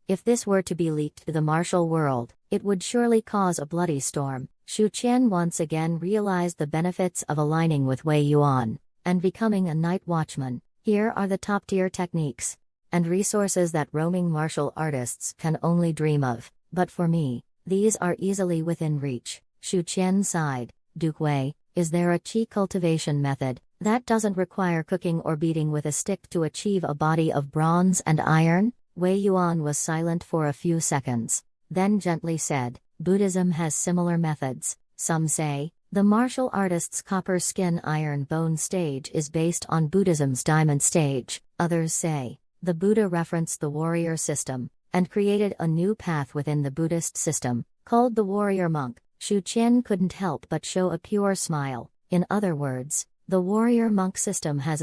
[SPEAKER 1] If this were to be leaked to the martial world, it would surely cause a bloody storm. Shu Qian once again realized the benefits of aligning with Wei Yuan and becoming a night watchman. Here are the top-tier techniques and resources that roaming martial artists can only dream of. But for me, these are easily within reach. Shu Qian sighed. Duke Wei, is there a qi cultivation method that doesn't require cooking or beating with a stick to achieve a body of bronze and iron? Wei Yuan was silent for a few seconds, then gently said, Buddhism has similar methods. Some say, the martial artist's copper skin iron bone stage is based on Buddhism's diamond stage. Others say, the Buddha referenced the warrior system and created a new path within the Buddhist system, called the warrior monk. Shu Qian couldn't help but show a pure smile. In other words, the warrior monk system has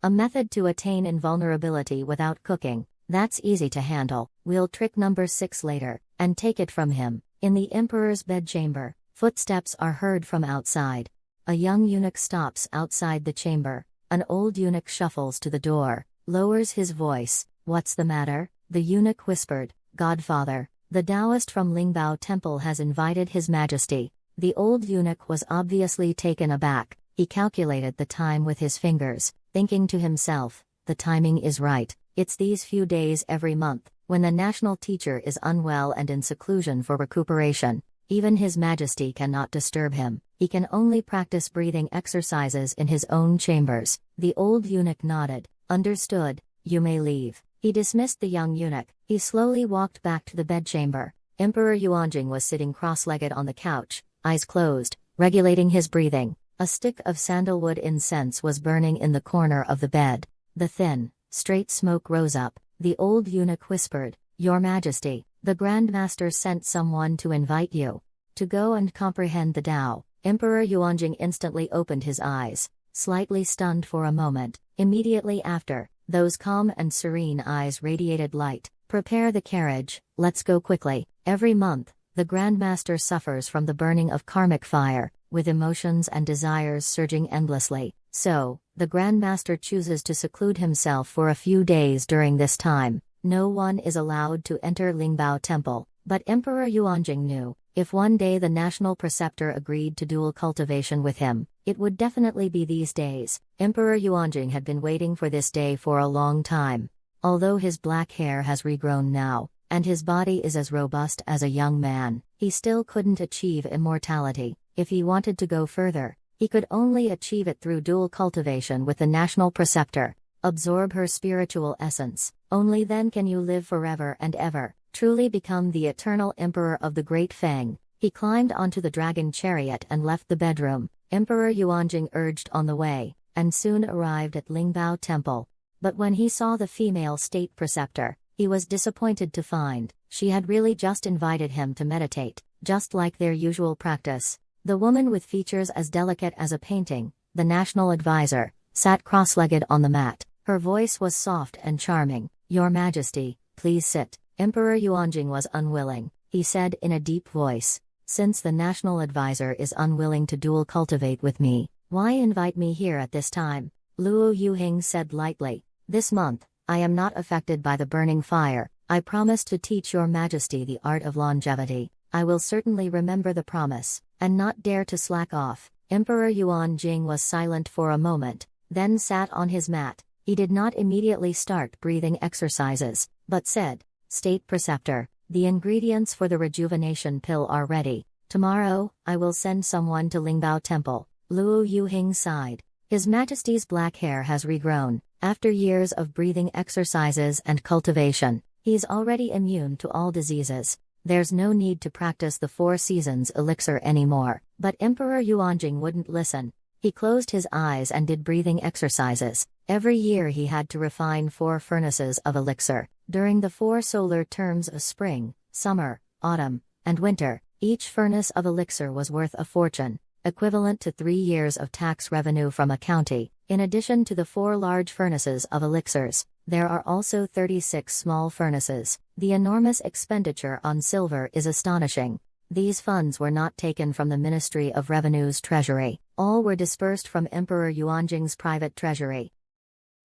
[SPEAKER 1] a method to attain invulnerability without cooking. That's easy to handle. We'll trick number 6 later, and take it from him. In the emperor's bedchamber, footsteps are heard from outside. A young eunuch stops outside the chamber. An old eunuch shuffles to the door, lowers his voice. What's the matter? The eunuch whispered, Godfather, the Taoist from Lingbao Temple has invited His Majesty. The old eunuch was obviously taken aback. He calculated the time with his fingers, thinking to himself, the timing is right. It's these few days every month, when the national teacher is unwell and in seclusion for recuperation. Even His Majesty cannot disturb him. He can only practice breathing exercises in his own chambers. The old eunuch nodded. Understood, you may leave. He dismissed the young eunuch. He slowly walked back to the bedchamber. Emperor Yuanjing was sitting cross-legged on the couch, eyes closed, regulating his breathing. A stick of sandalwood incense was burning in the corner of the bed. The thin, straight smoke rose up. The old eunuch whispered, Your Majesty, the Grand Master sent someone to invite you to go and comprehend the Tao. Emperor Yuanjing instantly opened his eyes, slightly stunned for a moment. Immediately after, those calm and serene eyes radiated light. Prepare the carriage, let's go quickly. Every month, the Grand Master suffers from the burning of karmic fire, with emotions and desires surging endlessly. So, the Grand Master chooses to seclude himself for a few days during this time. No one is allowed to enter Lingbao Temple. But Emperor Yuanjing knew, if one day the national preceptor agreed to dual cultivation with him, it would definitely be these days. Emperor Yuanjing had been waiting for this day for a long time. Although his black hair has regrown now, and his body is as robust as a young man, he still couldn't achieve immortality. If he wanted to go further, he could only achieve it through dual cultivation with the national preceptor. Absorb her spiritual essence. Only then can you live forever and ever, truly become the eternal emperor of the Great Fang. He climbed onto the dragon chariot and left the bedroom. Emperor Yuanjing urged on the way, and soon arrived at Lingbao Temple. But when he saw the female state preceptor, he was disappointed to find she had really just invited him to meditate, just like their usual practice. The woman with features as delicate as a painting, the national advisor, sat cross-legged on the mat. Her voice was soft and charming. "Your Majesty, please sit." Emperor Yuanjing was unwilling. He said in a deep voice, "Since the national advisor is unwilling to dual cultivate with me, why invite me here at this time?" Luo Yuhing said lightly, "This month, I am not affected by the burning fire. I promise to teach your Majesty the art of longevity. I will certainly remember the promise, and not dare to slack off." Emperor Yuanjing was silent for a moment, then sat on his mat. He did not immediately start breathing exercises, but said, "State preceptor, the ingredients for the rejuvenation pill are ready. Tomorrow, I will send someone to Lingbao Temple." Luo Yuhing sighed. His Majesty's black hair has regrown. After years of breathing exercises and cultivation, he's already immune to all diseases. There's no need to practice the 4 seasons elixir anymore. But Emperor Yuanjing wouldn't listen. He closed his eyes and did breathing exercises. Every year he had to refine 4 furnaces of elixir. During the 4 solar terms of spring, summer, autumn, and winter, each furnace of elixir was worth a fortune, equivalent to 3 years of tax revenue from a county. In addition to the 4 large furnaces of elixirs, there are also 36 small furnaces. The enormous expenditure on silver is astonishing. These funds were not taken from the Ministry of Revenue's treasury. All were dispersed from Emperor Yuanjing's private treasury.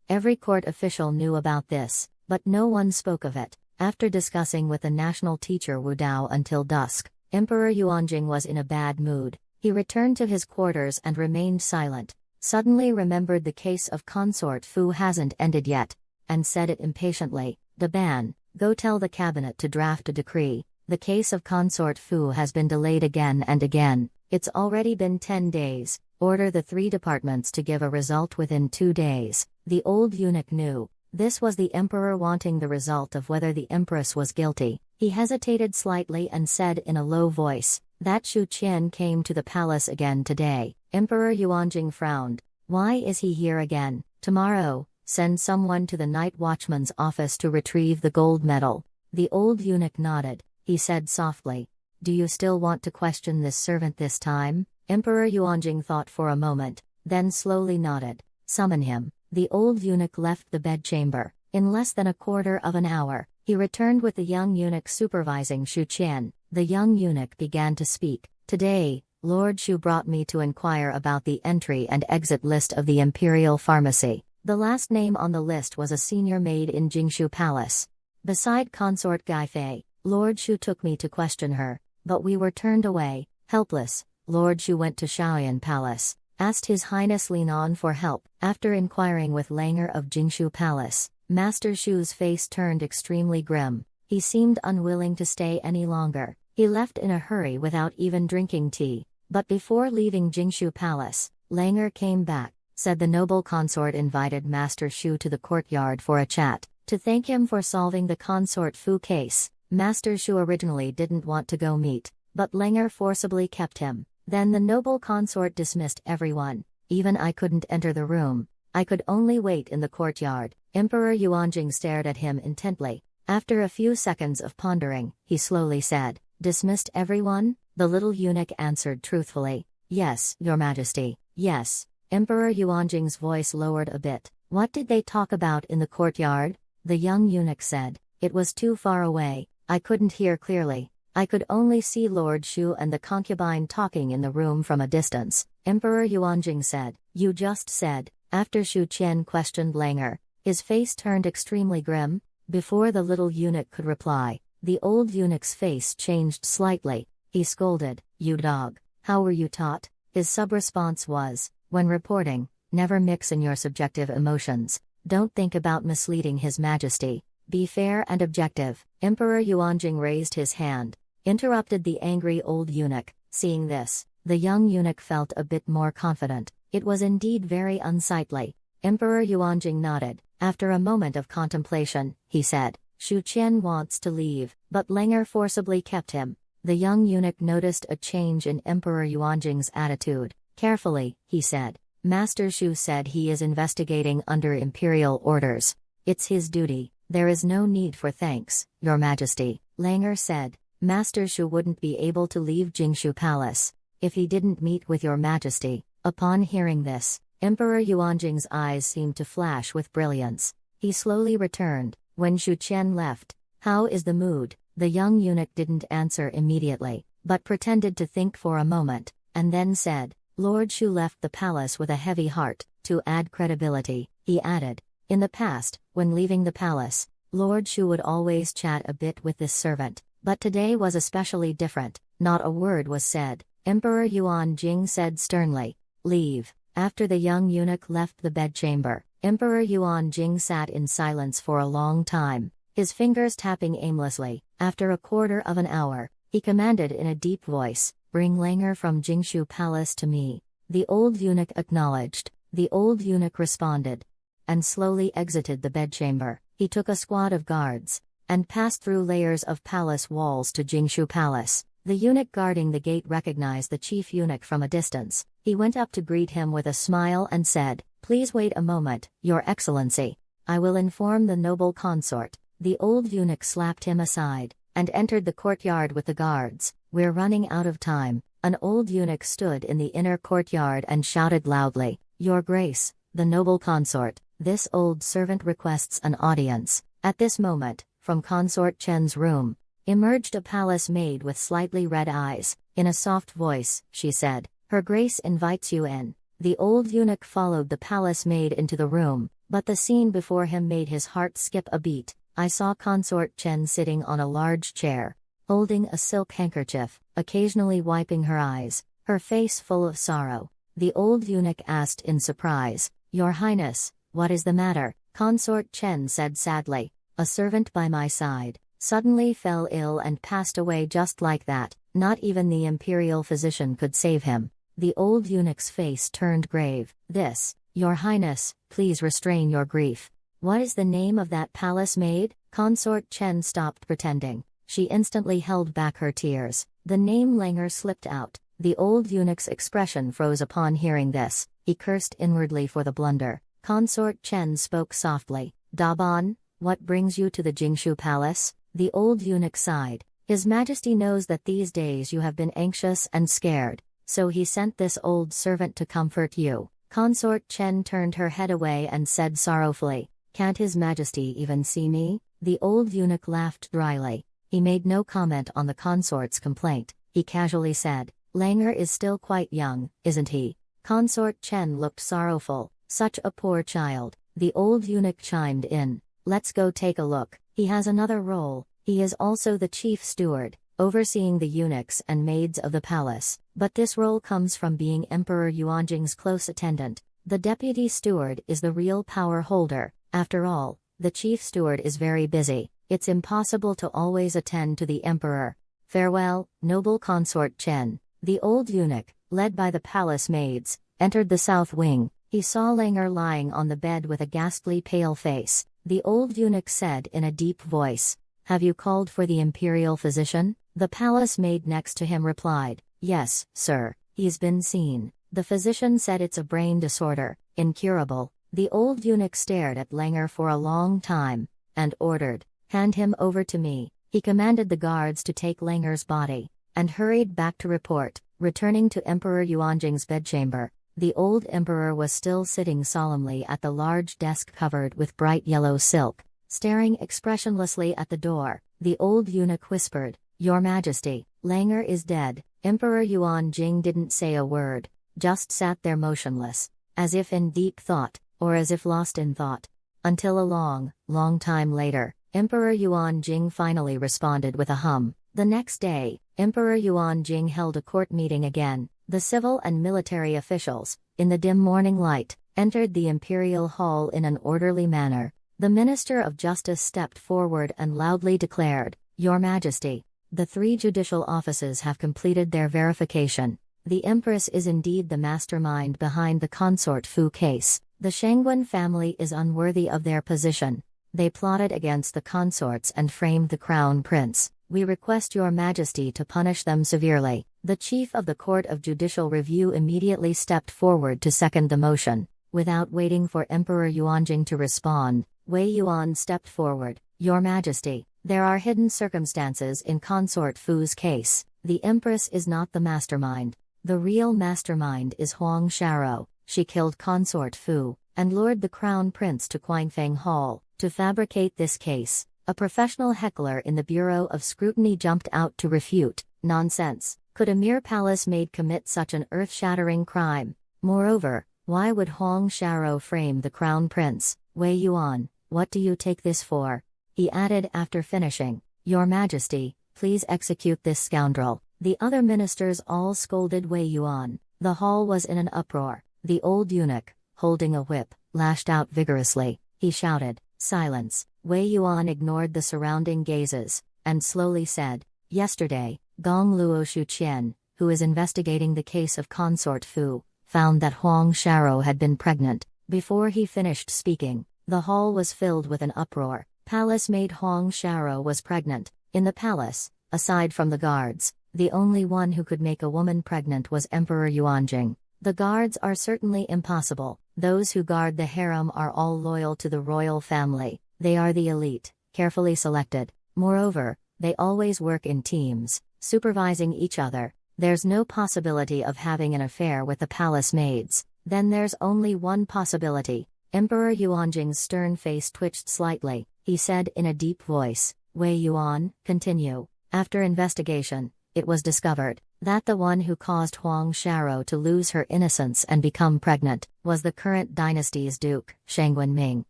[SPEAKER 1] Every court official knew about this, but no one spoke of it. After discussing with the national teacher Wu Dao until dusk, Emperor Yuanjing was in a bad mood. He returned to his quarters and remained silent. Suddenly remembered the case of Consort Fu hasn't ended yet, and said it impatiently, "Daban, go tell the cabinet to draft a decree. The case of Consort Fu has been delayed again and again. It's already been 10 days. Order the 3 departments to give a result within 2 days." The old eunuch knew. This was the emperor wanting the result of whether the empress was guilty. He hesitated slightly and said in a low voice, "That Shu Qian came to the palace again today." Emperor Yuanjing frowned. "Why is he here again?" "Tomorrow, send someone to the night watchman's office to retrieve the gold medal." The old eunuch nodded. He said softly, "Do you still want to question this servant this time?" Emperor Yuanjing thought for a moment, then slowly nodded. "Summon him." The old eunuch left the bedchamber. In less than a quarter of an hour, he returned with the young eunuch supervising Shu Qian. The young eunuch began to speak. "Today, Lord Shu brought me to inquire about the entry and exit list of the Imperial Pharmacy. The last name on the list was a senior maid in Jingshu Palace. Beside consort Gaifei, Lord Shu took me to question her, but we were turned away, helpless. Lord Shu went to Shaoyan Palace, asked His Highness Linan for help. After inquiring with Langer of Jingshu Palace, Master Shu's face turned extremely grim. He seemed unwilling to stay any longer. He left in a hurry without even drinking tea. But before leaving Jingshu Palace, Langer came back, said the noble consort invited Master Shu to the courtyard for a chat, to thank him for solving the consort Fu case. Master Shu originally didn't want to go meet, but Langer forcibly kept him. Then the noble consort dismissed everyone. Even I couldn't enter the room. I could only wait in the courtyard. Emperor Yuanjing stared at him intently. After a few seconds of pondering, he slowly said, "Dismissed everyone?" The little eunuch answered truthfully, "Yes, Your Majesty, yes." Emperor Yuanjing's voice lowered a bit. "What did they talk about in the courtyard?" The young eunuch said, "It was too far away. I couldn't hear clearly. I could only see Lord Shu and the concubine talking in the room from a distance." Emperor Yuanjing said, "You just said." After Shu Qian questioned Langer, his face turned extremely grim. Before the little eunuch could reply, The old eunuch's face changed slightly. He scolded, "You dog, how were you taught?" His sub-response was, "When reporting, never mix in your subjective emotions. Don't think about misleading His Majesty. Be fair and objective." Emperor Yuanjing raised his hand, interrupted the angry old eunuch. Seeing this, the young eunuch felt a bit more confident. It was indeed very unsightly. Emperor Yuanjing nodded. After a moment of contemplation, he said, "Shu Qian wants to leave," but Langer forcibly kept him. The young eunuch noticed a change in Emperor Yuanjing's attitude. Carefully, he said, "Master Shu said he is investigating under imperial orders. It's his duty. There is no need for thanks, Your Majesty." Langer said, "Master Shu wouldn't be able to leave Jingshu Palace if he didn't meet with Your Majesty." Upon hearing this, Emperor Yuanjing's eyes seemed to flash with brilliance. He slowly returned. When Shu Qian left, "How is the mood?" The young eunuch didn't answer immediately, but pretended to think for a moment, and then said, "Lord Shu left the palace with a heavy heart." To add credibility, he added, "In the past, when leaving the palace, Lord Shu would always chat a bit with this servant, but today was especially different." Not a word was said. Emperor Yuanjing said sternly, "Leave." After the young eunuch left the bedchamber, Emperor Yuanjing sat in silence for a long time, his fingers tapping aimlessly. After a quarter of an hour, he commanded in a deep voice, "Bring Langer from Jingshu Palace to me." The old eunuch acknowledged. The old eunuch responded, and slowly exited the bedchamber. He took a squad of guards, and passed through layers of palace walls to Jingshu Palace. The eunuch guarding the gate recognized the chief eunuch from a distance. He went up to greet him with a smile and said, "Please wait a moment, Your Excellency. I will inform the noble consort." The old eunuch slapped him aside, and entered the courtyard with the guards. "We're running out of time." An old eunuch stood in the inner courtyard and shouted loudly, "Your Grace, the noble consort, this old servant requests an audience." At this moment, from Consort Chen's room, emerged a palace maid with slightly red eyes. In a soft voice, she said, "Her Grace invites you in." The old eunuch followed the palace maid into the room, but the scene before him made his heart skip a beat. I saw Consort Chen sitting on a large chair, holding a silk handkerchief, occasionally wiping her eyes, her face full of sorrow. The old eunuch asked in surprise, "Your Highness, what is the matter?" Consort Chen said sadly, "A servant by my side suddenly fell ill and passed away just like that. Not even the imperial physician could save him." The old eunuch's face turned grave. "This, Your Highness, please restrain your grief. What is the name of that palace maid?" Consort Chen stopped pretending. She instantly held back her tears. The name Langer slipped out. The old eunuch's expression froze upon hearing this. He cursed inwardly for the blunder. Consort Chen spoke softly, "Daban, what brings you to the Jingshu Palace?" The old eunuch sighed. "His Majesty knows that these days you have been anxious and scared, so he sent this old servant to comfort you." Consort Chen turned her head away and said sorrowfully, "Can't His Majesty even see me?" The old eunuch laughed dryly. He made no comment on the consort's complaint. He casually said, "Langer is still quite young, isn't he?" Consort Chen looked sorrowful. "Such a poor child." The old eunuch chimed in, "Let's go take a look." He has another role. He is also the chief steward, overseeing the eunuchs and maids of the palace, but this role comes from being Emperor Yuanjing's close attendant. The deputy steward is the real power holder. After all, the chief steward is very busy. It's impossible to always attend to the emperor. "Farewell, noble consort Chen." The old eunuch, led by the palace maids, entered the south wing. He saw Langer lying on the bed with a ghastly pale face. The old eunuch said in a deep voice, "Have you called for the imperial physician?" The palace maid next to him replied, "Yes, sir, he's been seen." The physician said it's a brain disorder, incurable. The old eunuch stared at Langer for a long time, and ordered, "Hand him over to me." He commanded the guards to take Langer's body, and hurried back to report. Returning to Emperor Yuanjing's bedchamber, the old emperor was still sitting solemnly at the large desk covered with bright yellow silk, staring expressionlessly at the door. The old eunuch whispered, "Your Majesty, Langer is dead." Emperor Yuanjing didn't say a word, just sat there motionless, as if in deep thought, or as if lost in thought. Until a long, long time later, Emperor Yuanjing finally responded with a hum. The next day, Emperor Yuanjing held a court meeting again. The civil and military officials, in the dim morning light, entered the imperial hall in an orderly manner. The Minister of Justice stepped forward and loudly declared, "Your Majesty, the 3 judicial offices have completed their verification. The Empress is indeed the mastermind behind the consort Fu case. The Shangguan family is unworthy of their position. They plotted against the consorts and framed the crown prince. We request Your Majesty to punish them severely." The chief of the Court of Judicial Review immediately stepped forward to second the motion. Without waiting for Emperor Yuanjing to respond, Wei Yuan stepped forward. "Your Majesty, there are hidden circumstances in Consort Fu's case. The Empress is not the mastermind. The real mastermind is Huang Sharo. She killed Consort Fu, and lured the Crown Prince to Quanfeng Hall, to fabricate this case." A professional heckler in the Bureau of Scrutiny jumped out to refute. "Nonsense. Could a mere palace maid commit such an earth-shattering crime? Moreover, why would Huang Sharo frame the Crown Prince? Wei Yuan, what do you take this for?" He added after finishing, "Your Majesty, please execute this scoundrel." The other ministers all scolded Wei Yuan. The hall was in an uproar. The old eunuch, holding a whip, lashed out vigorously. He shouted, "Silence!" Wei Yuan ignored the surrounding gazes, and slowly said, "Yesterday, Gong Luo Shuqian, who is investigating the case of Consort Fu, found that Huang Sharo had been pregnant." Before he finished speaking, the hall was filled with an uproar. Palace maid Huang Sharo was pregnant. In the palace, aside from the guards, the only one who could make a woman pregnant was Emperor Yuanjing. The guards are certainly impossible. Those who guard the harem are all loyal to the royal family. They are the elite, carefully selected. Moreover, they always work in teams, supervising each other. There's no possibility of having an affair with the palace maids. Then there's only one possibility. Emperor Yuanjing's stern face twitched slightly. He said in a deep voice, "Wei Yuan, continue." After investigation, it was discovered that the one who caused Huang Sharo to lose her innocence and become pregnant was the current dynasty's duke, Shangguan Ming.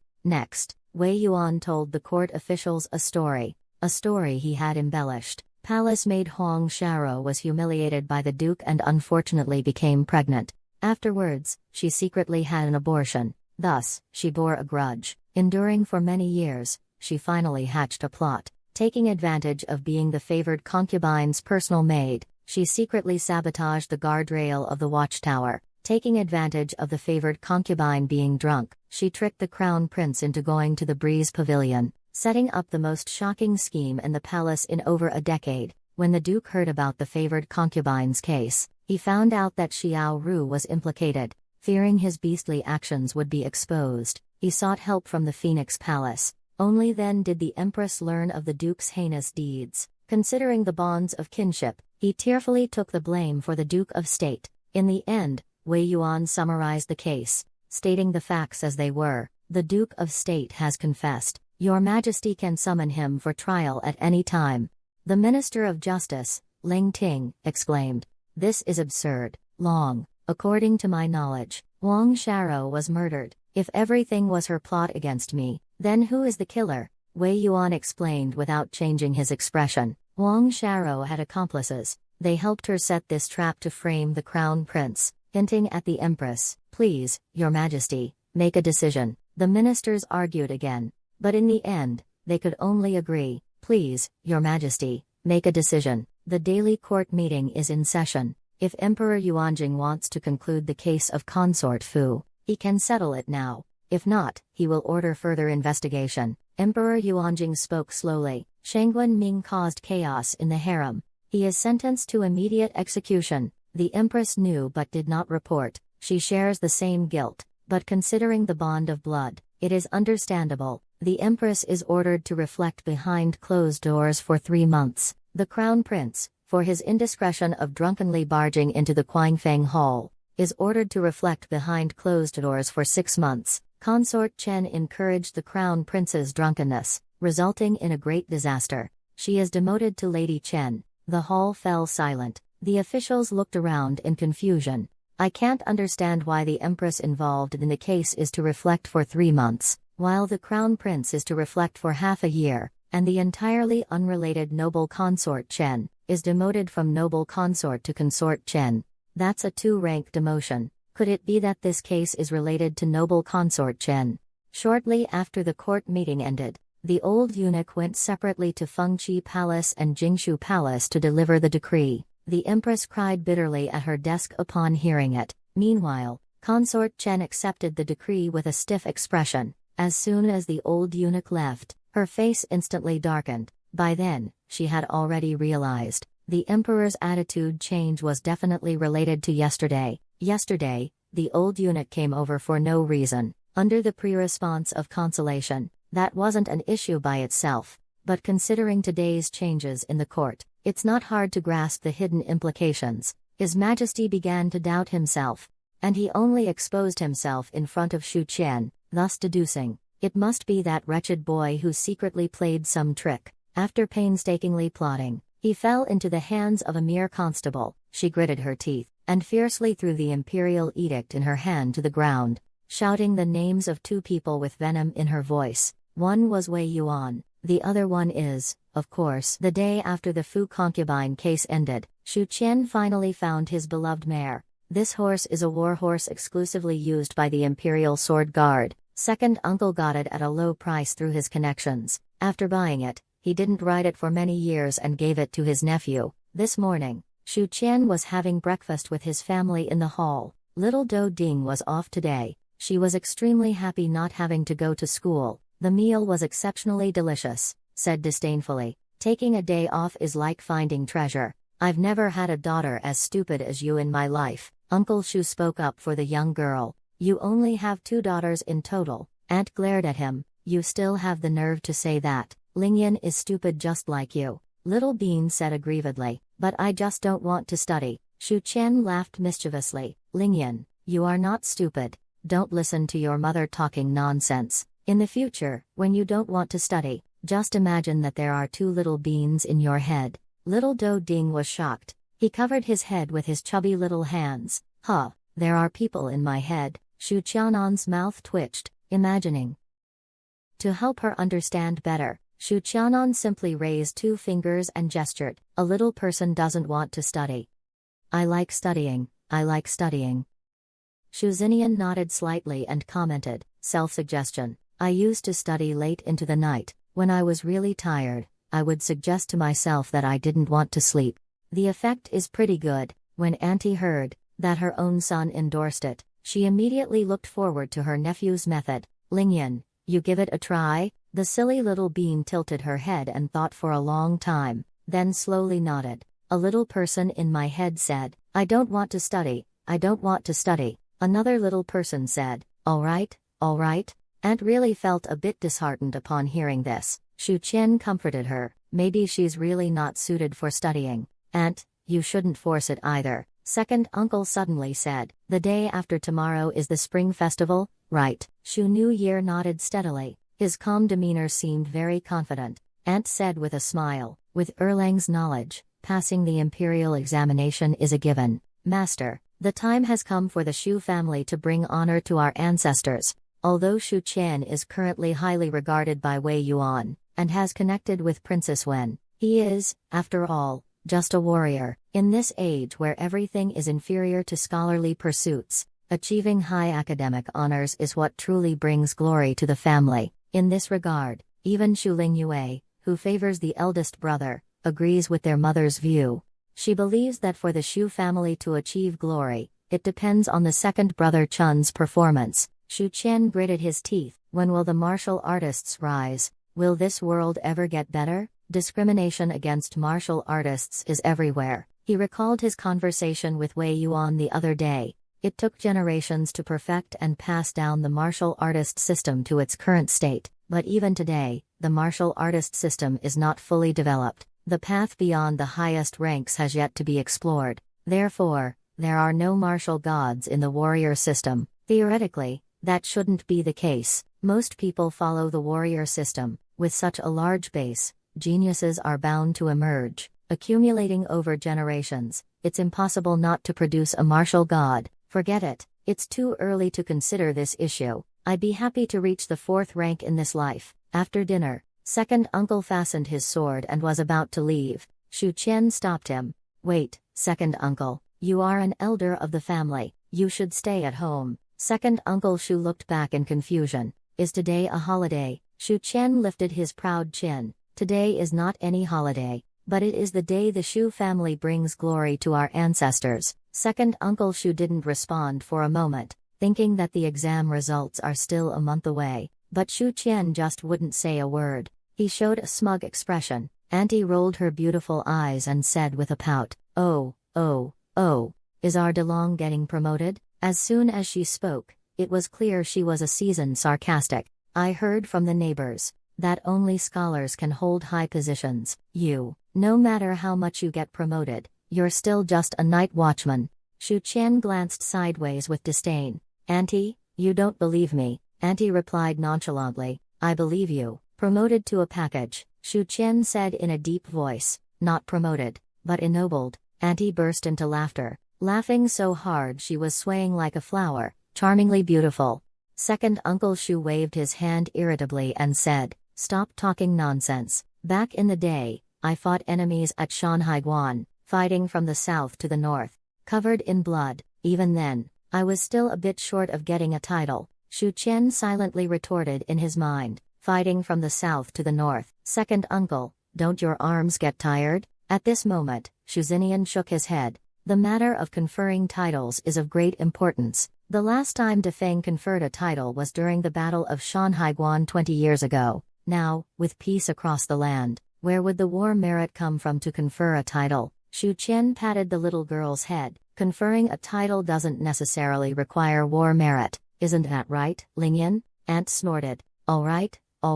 [SPEAKER 1] Next, Wei Yuan told the court officials a story he had embellished. Palace maid Huang Sharo was humiliated by the duke and unfortunately became pregnant. Afterwards, she secretly had an abortion. Thus, she bore a grudge. Enduring for many years, she finally hatched a plot. Taking advantage of being the favored concubine's personal maid, she secretly sabotaged the guardrail of the watchtower. Taking advantage of the favored concubine being drunk, she tricked the crown prince into going to the Breeze Pavilion, setting up the most shocking scheme in the palace in over a decade. When the duke heard about the favored concubine's case, he found out that Xiao Ru was implicated. Fearing his beastly actions would be exposed, he sought help from the Phoenix Palace. Only then did the Empress learn of the Duke's heinous deeds. Considering the bonds of kinship, he tearfully took the blame for the Duke of State. In the end, Wei Yuan summarized the case, stating the facts as they were. "The Duke of State has confessed. Your Majesty can summon him for trial at any time." The Minister of Justice, Ling Ting, exclaimed, "This is absurd. Long, according to my knowledge, Huang Sharo was murdered. If everything was her plot against me, then who is the killer?" Wei Yuan explained without changing his expression. Huang Sharo had accomplices. They helped her set this trap to frame the crown prince, hinting at the Empress. "Please, Your Majesty, make a decision." The ministers argued again. But in the end, they could only agree. "Please, Your Majesty, make a decision." The daily court meeting is in session. If Emperor Yuanjing wants to conclude the case of Consort Fu, he can settle it now. If not, he will order further investigation. Emperor Yuanjing spoke slowly. Shangguan Ming caused chaos in the harem. He is sentenced to immediate execution. The Empress knew but did not report. She shares the same guilt, but considering the bond of blood, it is understandable. The Empress is ordered to reflect behind closed doors for 3 months. The Crown Prince, for his indiscretion of drunkenly barging into the Quanfeng Hall, is ordered to reflect behind closed doors for 6 months. Consort Chen encouraged the Crown Prince's drunkenness, resulting in a great disaster. She is demoted to Lady Chen. The hall fell silent. The officials looked around in confusion. "I can't understand why the Empress involved in the case is to reflect for 3 months. while the crown prince is to reflect for half a year, and the entirely unrelated noble consort Chen is demoted from noble consort to consort Chen. That's a 2-rank demotion. Could it be that this case is related to noble consort Chen? Shortly after the court meeting ended, the old eunuch went separately to Fengqi Palace and Jingshu Palace to deliver the decree. The empress cried bitterly at her desk upon hearing it. Meanwhile, consort Chen accepted the decree with a stiff expression. As soon as the old eunuch left, her face instantly darkened. By then, she had already realized the emperor's attitude change was definitely related to yesterday. Yesterday, the old eunuch came over for no reason, under the pre-response of consolation. That wasn't an issue by itself, but considering today's changes in the court, it's not hard to grasp the hidden implications. His Majesty began to doubt himself, and he only exposed himself in front of Shu Qian, thus deducing, it must be that wretched boy who secretly played some trick. After painstakingly plotting, he fell into the hands of a mere constable. She gritted her teeth, and fiercely threw the imperial edict in her hand to the ground, shouting the names of 2 people with venom in her voice. One was Wei Yuan, the other one is, of course. The day after the Fu concubine case ended, Shu Qian finally found his beloved mare. This horse is a war horse exclusively used by the Imperial Sword Guard. Second uncle got it at a low price through his connections. After buying it, he didn't ride it for many years and gave it to his nephew. This morning, Shu Qian was having breakfast with his family in the hall. Little Do Ding was off today. She was extremely happy not having to go to school. The meal was exceptionally delicious, said disdainfully. Taking a day off is like finding treasure. I've never had a daughter as stupid as you in my life. Uncle Shu spoke up for the young girl. You only have 2 daughters in total. Aunt glared at him. You still have the nerve to say that. Lingyan is stupid just like you. Little Bean said aggrievedly. But I just don't want to study. Shu Qian laughed mischievously. Lingyan, you are not stupid. Don't listen to your mother talking nonsense. In the future, when you don't want to study, just imagine that there are 2 little beans in your head. Little Do Ding was shocked. He covered his head with his chubby little hands. Huh, there are people in my head. Shu Qianan's mouth twitched, imagining. To help her understand better, Shu Qianan simply raised 2 fingers and gestured. A little person doesn't want to study. I like studying, I like studying. Shu Xinian nodded slightly and commented, self-suggestion. I used to study late into the night. When I was really tired, I would suggest to myself that I didn't want to sleep. The effect is pretty good. When Auntie heard that her own son endorsed it, she immediately looked forward to her nephew's method. Lingyan, you give it a try? The silly little bean tilted her head and thought for a long time, then slowly nodded. A little person in my head said, I don't want to study, I don't want to study. Another little person said, all right, all right. Aunt really felt a bit disheartened upon hearing this. Shu Qian comforted her. Maybe she's really not suited for studying. Aunt, you shouldn't force it either. Second uncle suddenly said, the day after tomorrow is the spring festival, right? Shu New Year nodded steadily. His calm demeanor seemed very confident. Aunt said with a smile, with Erlang's knowledge, passing the imperial examination is a given. Master, the time has come for the Shu family to bring honor to our ancestors. Although Shu Qian is currently highly regarded by Wei Yuan, and has connected with Princess Wen, he is, after all, just a warrior. In this age where everything is inferior to scholarly pursuits, achieving high academic honors is what truly brings glory to the family. In this regard, even Shu Lingyue, who favors the eldest brother, agrees with their mother's view. She believes that for the Shu family to achieve glory, it depends on the second brother Chun's performance. Shu Qian gritted his teeth. When will the martial artists rise? Will this world ever get better? Discrimination against martial artists is everywhere. He recalled his conversation with Wei Yuan the other day. It took generations to perfect and pass down the martial artist system to its current state, but even today, the martial artist system is not fully developed. The path beyond the highest ranks has yet to be explored. Therefore, there are no martial gods in the warrior system. Theoretically, that shouldn't be the case. Most people follow the warrior system. With such a large base, geniuses are bound to emerge, accumulating over generations. It's impossible not to produce a martial god. Forget it. It's too early to consider this issue. I'd be happy to reach the 4th rank in this life. After dinner, second uncle fastened his sword and was about to leave. Shu Qian stopped him. Wait, second uncle, you are an elder of the family, you should stay at home. Second uncle Shu looked back in confusion. Is today a holiday? Shu Qian lifted his proud chin. Today is not any holiday, but it is the day the Shu family brings glory to our ancestors. Second uncle Shu didn't respond for a moment, thinking that the exam results are still a month away, but Shu Qian just wouldn't say a word. He showed a smug expression. Auntie rolled her beautiful eyes and said with a pout, "Oh, is our DeLong getting promoted?" As soon as she spoke, it was clear she was a seasoned sarcastic. I heard from the neighbors that only scholars can hold high positions. No matter how much you get promoted, you're still just a night watchman. Shu Qian glanced sideways with disdain. Auntie, you don't believe me, Auntie replied nonchalantly. I believe you. Promoted to a package, Shu Qian said in a deep voice. Not promoted, but ennobled. Auntie burst into laughter, laughing so hard she was swaying like a flower, charmingly beautiful. Second uncle Shu waved his hand irritably and said, stop talking nonsense. Back in the day, I fought enemies at Shanhaiguan, fighting from the south to the north, covered in blood. Even then, I was still a bit short of getting a title, Shu Qian silently retorted in his mind. Fighting from the south to the north. Second uncle, don't your arms get tired? At this moment, Shu Zinian shook his head. The matter of conferring titles is of great importance. The last time Dafeng conferred a title was during the Battle of Shanhaiguan 20 years ago. Now, with peace across the land, where would the war merit come from to confer a title? Shu Qian patted the little girl's head. Conferring a title doesn't necessarily require war merit, isn't that right, Lingyan? Aunt snorted. All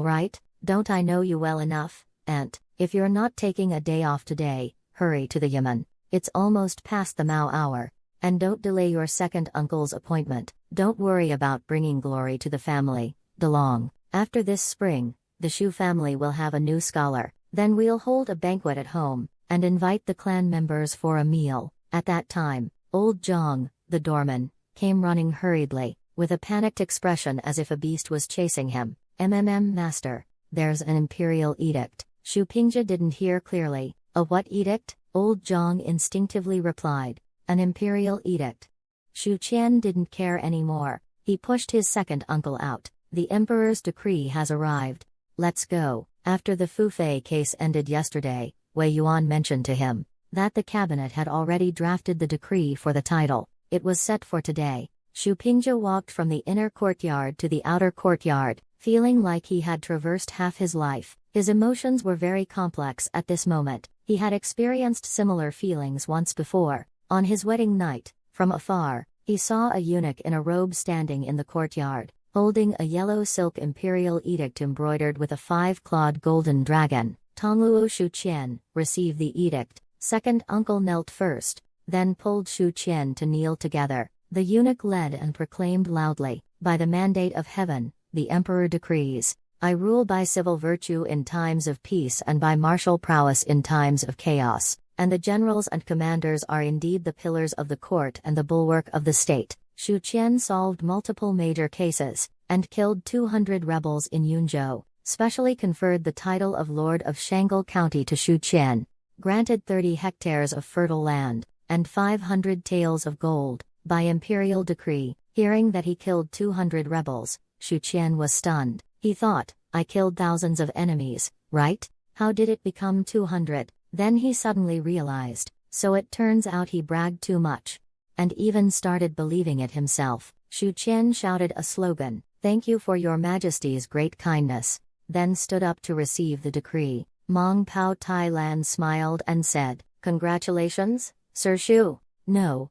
[SPEAKER 1] right, don't I know you well enough, Aunt? If you're not taking a day off today, hurry to the Yamen. It's almost past the Mao hour. And don't delay your second uncle's appointment. Don't worry about bringing glory to the family, DeLong. After this spring, the Shu family will have a new scholar. Then we'll hold a banquet at home, and invite the clan members for a meal. At that time, old Zhang, the doorman, came running hurriedly, with a panicked expression as if a beast was chasing him. Master, there's an imperial edict. Shu Pingja didn't hear clearly. A what edict? Old Zhang instinctively replied. An imperial edict. Shu Qian didn't care anymore. He pushed his second uncle out. The emperor's decree has arrived. Let's go. After the Fu Fei case ended yesterday, Wei Yuan mentioned to him that the cabinet had already drafted the decree for the title. It was set for today. Shu Pingja walked from the inner courtyard to the outer courtyard, feeling like he had traversed half his life. His emotions were very complex at this moment. He had experienced similar feelings once before. On his wedding night, from afar, he saw a eunuch in a robe standing in the courtyard, holding a yellow silk imperial edict embroidered with a 5-clawed golden dragon. Tongluo Shu Qian, receive the edict. Second uncle knelt first, then pulled Shu Qian to kneel together. The eunuch led and proclaimed loudly, by the mandate of heaven, the emperor decrees, I rule by civil virtue in times of peace and by martial prowess in times of chaos, and the generals and commanders are indeed the pillars of the court and the bulwark of the state. Shu Qian solved multiple major cases, and killed 200 rebels in Yunzhou, specially conferred the title of Lord of Shangle County to Shu Qian, granted 30 hectares of fertile land, and 500 taels of gold, by imperial decree. Hearing that he killed 200 rebels, Shu Qian was stunned. He thought, I killed thousands of enemies, right? How did it become 200? Then he suddenly realized, so it turns out he bragged too much. And even started believing it himself. Shu Qian shouted a slogan, thank you for your majesty's great kindness, then stood up to receive the decree. Mong Pao Thailand smiled and said, congratulations, Sir Shu. No,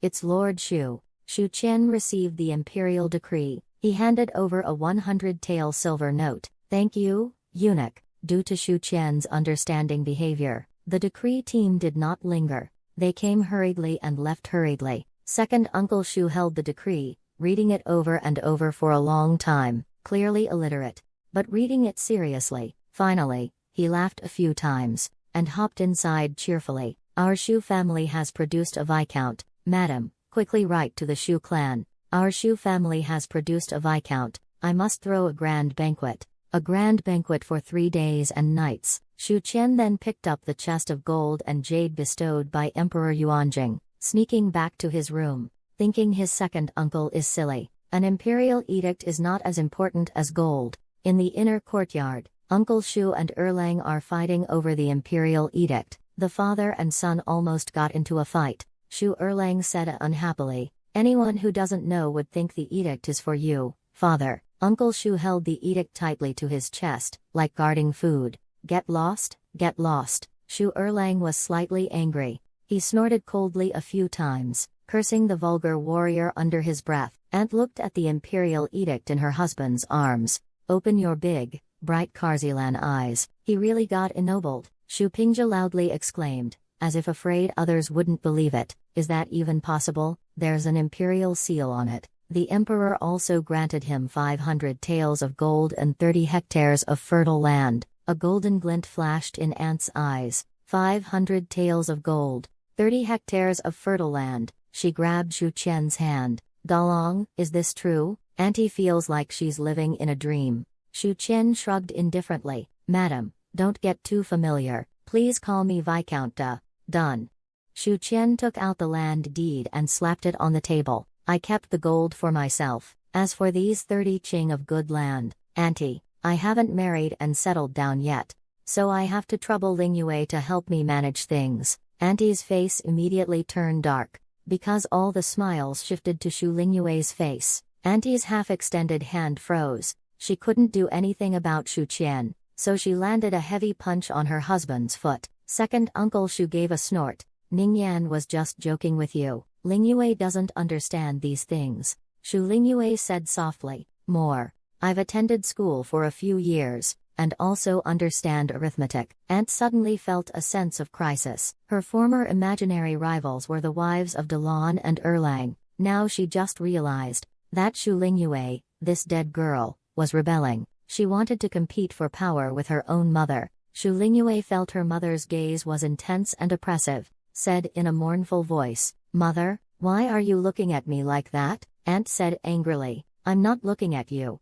[SPEAKER 1] it's Lord Shu. Shu Qian received the imperial decree. He handed over a 100-tael silver note. Thank you, eunuch. Due to Shu Qian's understanding behavior, the decree team did not linger. They came hurriedly and left hurriedly. Second uncle Shu held the decree, reading it over and over for a long time, clearly illiterate, but reading it seriously. Finally, he laughed a few times, and hopped inside cheerfully. Our Shu family has produced a viscount, madam. Quickly write to the Shu clan. Our Shu family has produced a viscount. I must throw a grand banquet. A grand banquet for 3 days and nights. Shu Qian then picked up the chest of gold and jade bestowed by Emperor Yuanjing, sneaking back to his room, thinking his second uncle is silly. An imperial edict is not as important as gold. In the inner courtyard, Uncle Shu and Erlang are fighting over the imperial edict. The father and son almost got into a fight. Shu Erlang said unhappily, "Anyone who doesn't know would think the edict is for you, father." Uncle Shu held the edict tightly to his chest, like guarding food. Get lost, get lost." Shu Erlang was slightly angry. He snorted coldly a few times, cursing the vulgar warrior under his breath, and looked at the imperial edict in her husband's arms. "Open your big, bright Karzilan eyes." He really got ennobled, Shu Pingja loudly exclaimed, as if afraid others wouldn't believe it. "Is that even possible? There's an imperial seal on it." The emperor also granted him 500 taels of gold and 30 hectares of fertile land. A golden glint flashed in Ant's eyes. 500 taels of gold, 30 hectares of fertile land. She grabbed Shu Qian's hand. "Dalong, is this true?" Auntie feels like she's living in a dream. Shu Qian shrugged indifferently. "Madam, don't get too familiar. Please call me Viscount Da. Done." Shu Qian took out the land deed and slapped it on the table. "I kept the gold for myself. As for these 30 ching of good land, Auntie, I haven't married and settled down yet. So I have to trouble Ling Yue to help me manage things." Auntie's face immediately turned dark, because all the smiles shifted to Shu Ling Yue's face. Auntie's half-extended hand froze. She couldn't do anything about Shu Qian, so she landed a heavy punch on her husband's foot. Second Uncle Shu gave a snort. "Ningyan was just joking with you. Ling Yue doesn't understand these things." Shu Ling Yue said softly, "More. I've attended school for a few years, and also understand arithmetic." Aunt suddenly felt a sense of crisis. Her former imaginary rivals were the wives of Dalon and Erlang. Now she just realized that Shu Ling Yue, this dead girl, was rebelling. She wanted to compete for power with her own mother. Shu Ling Yue felt her mother's gaze was intense and oppressive, said in a mournful voice, "Mother, why are you looking at me like that?" Aunt said angrily, "I'm not looking at you."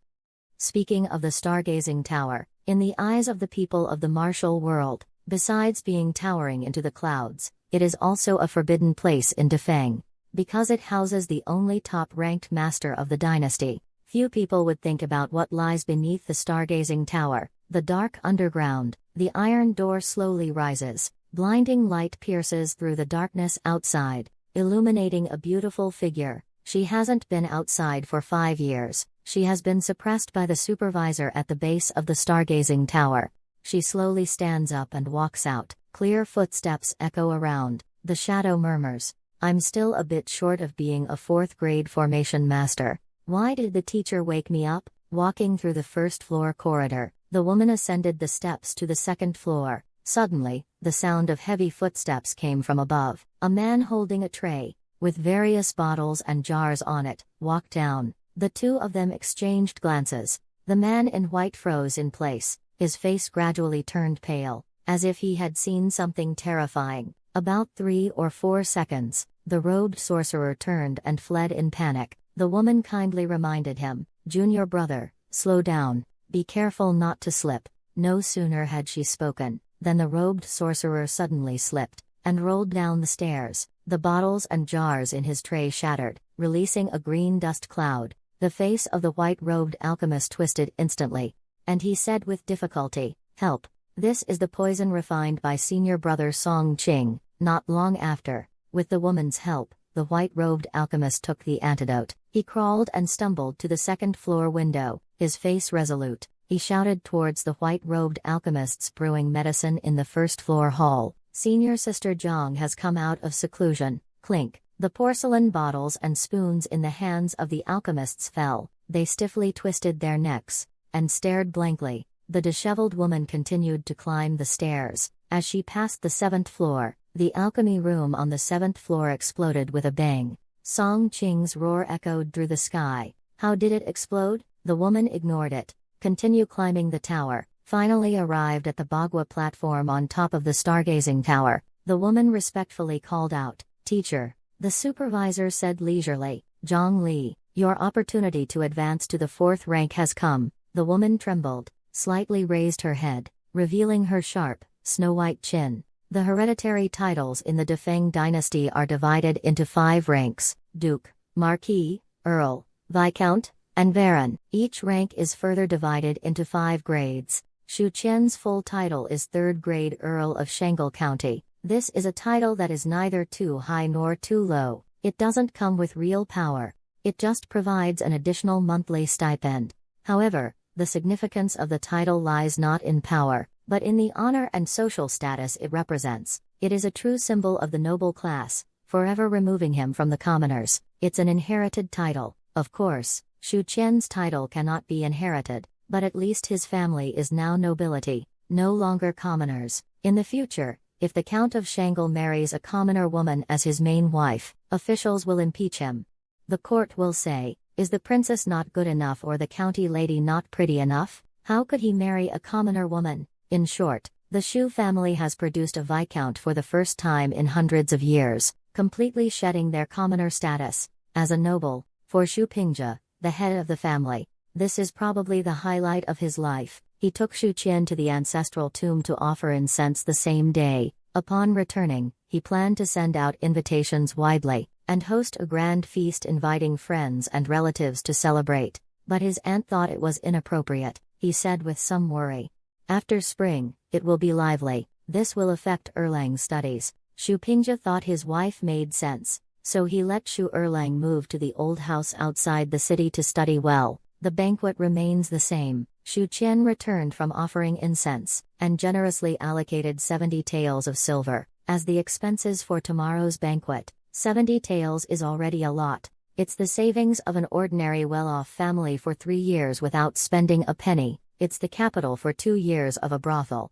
[SPEAKER 1] Speaking of the stargazing tower, in the eyes of the people of the martial world, besides being towering into the clouds, it is also a forbidden place in Dafeng. Because it houses the only top-ranked master of the dynasty, few people would think about what lies beneath the stargazing tower. The dark underground, the iron door slowly rises, blinding light pierces through the darkness outside, illuminating a beautiful figure. She hasn't been outside for 5 years. She has been suppressed by the supervisor at the base of the stargazing tower. She slowly stands up and walks out. Clear footsteps echo around. The shadow murmurs, "I'm still a bit short of being a 4th grade formation master. Why did the teacher wake me up?" Walking through the first floor corridor, the woman ascended the steps to the 2nd floor. Suddenly, the sound of heavy footsteps came from above. A man holding a tray, with various bottles and jars on it, walked down. The two of them exchanged glances. The man in white froze in place, his face gradually turned pale, as if he had seen something terrifying. About 3 or 4 seconds, the robed sorcerer turned and fled in panic. The woman kindly reminded him, "Junior brother, slow down, be careful not to slip." No sooner had she spoken, than the robed sorcerer suddenly slipped, and rolled down the stairs. The bottles and jars in his tray shattered, releasing a green dust cloud. The face of the white-robed alchemist twisted instantly, and he said with difficulty, "Help. This is the poison refined by senior brother Song Qing." Not long after, with the woman's help, the white-robed alchemist took the antidote. He crawled and stumbled to the 2nd floor window, his face resolute. He shouted towards the white-robed alchemists brewing medicine in the 1st floor hall, "Senior Sister Zhang has come out of seclusion." Clink. The porcelain bottles and spoons in the hands of the alchemists fell. They stiffly twisted their necks, and stared blankly. The disheveled woman continued to climb the stairs. As she passed the 7th floor, the alchemy room on the 7th floor exploded with a bang. Song Qing's roar echoed through the sky. How did it explode? The woman ignored it. Continue climbing the tower. Finally arrived at the Bagua platform on top of the stargazing tower. The woman respectfully called out, "Teacher." The supervisor said leisurely, "Zhang Li, Your opportunity to advance to the 4th rank has come. The woman trembled, slightly raised her head, revealing her sharp, snow-white chin. The hereditary titles in the Dafeng dynasty are divided into 5 ranks: Duke, Marquis, Earl, Viscount, and Baron. Each rank is further divided into 5 grades. Shu Qian's full title is 3rd grade Earl of Shangle County. This is a title that is neither too high nor too low. It doesn't come with real power. It just provides an additional monthly stipend. However, the significance of the title lies not in power, but in the honor and social status it represents. It is a true symbol of the noble class, forever removing him from the commoners. It's an inherited title. Of course, Shu Qian's title cannot be inherited, but at least his family is now nobility, no longer commoners. In the future, if the Count of Shangle marries a commoner woman as his main wife, officials will impeach him. The court will say, is the princess not good enough or the county lady not pretty enough? How could he marry a commoner woman? In short, the Shu family has produced a viscount for the first time in hundreds of years, completely shedding their commoner status. As a noble, for Shu Pingja, the head of the family, this is probably the highlight of his life. He took Shu Qian to the ancestral tomb to offer incense the same day. Upon returning, he planned to send out invitations widely, and host a grand feast inviting friends and relatives to celebrate. But his aunt thought it was inappropriate, he said with some worry. After spring, it will be lively. This will affect Erlang's studies. Shu Pingja thought his wife made sense, so he let Shu Erlang move to the old house outside the city to study well. The banquet remains the same. Shu Qian returned from offering incense, and generously allocated 70 taels of silver as the expenses for tomorrow's banquet. 70 taels is already a lot. It's the savings of an ordinary well-off family for 3 years without spending a penny. It's the capital for 2 years of a brothel.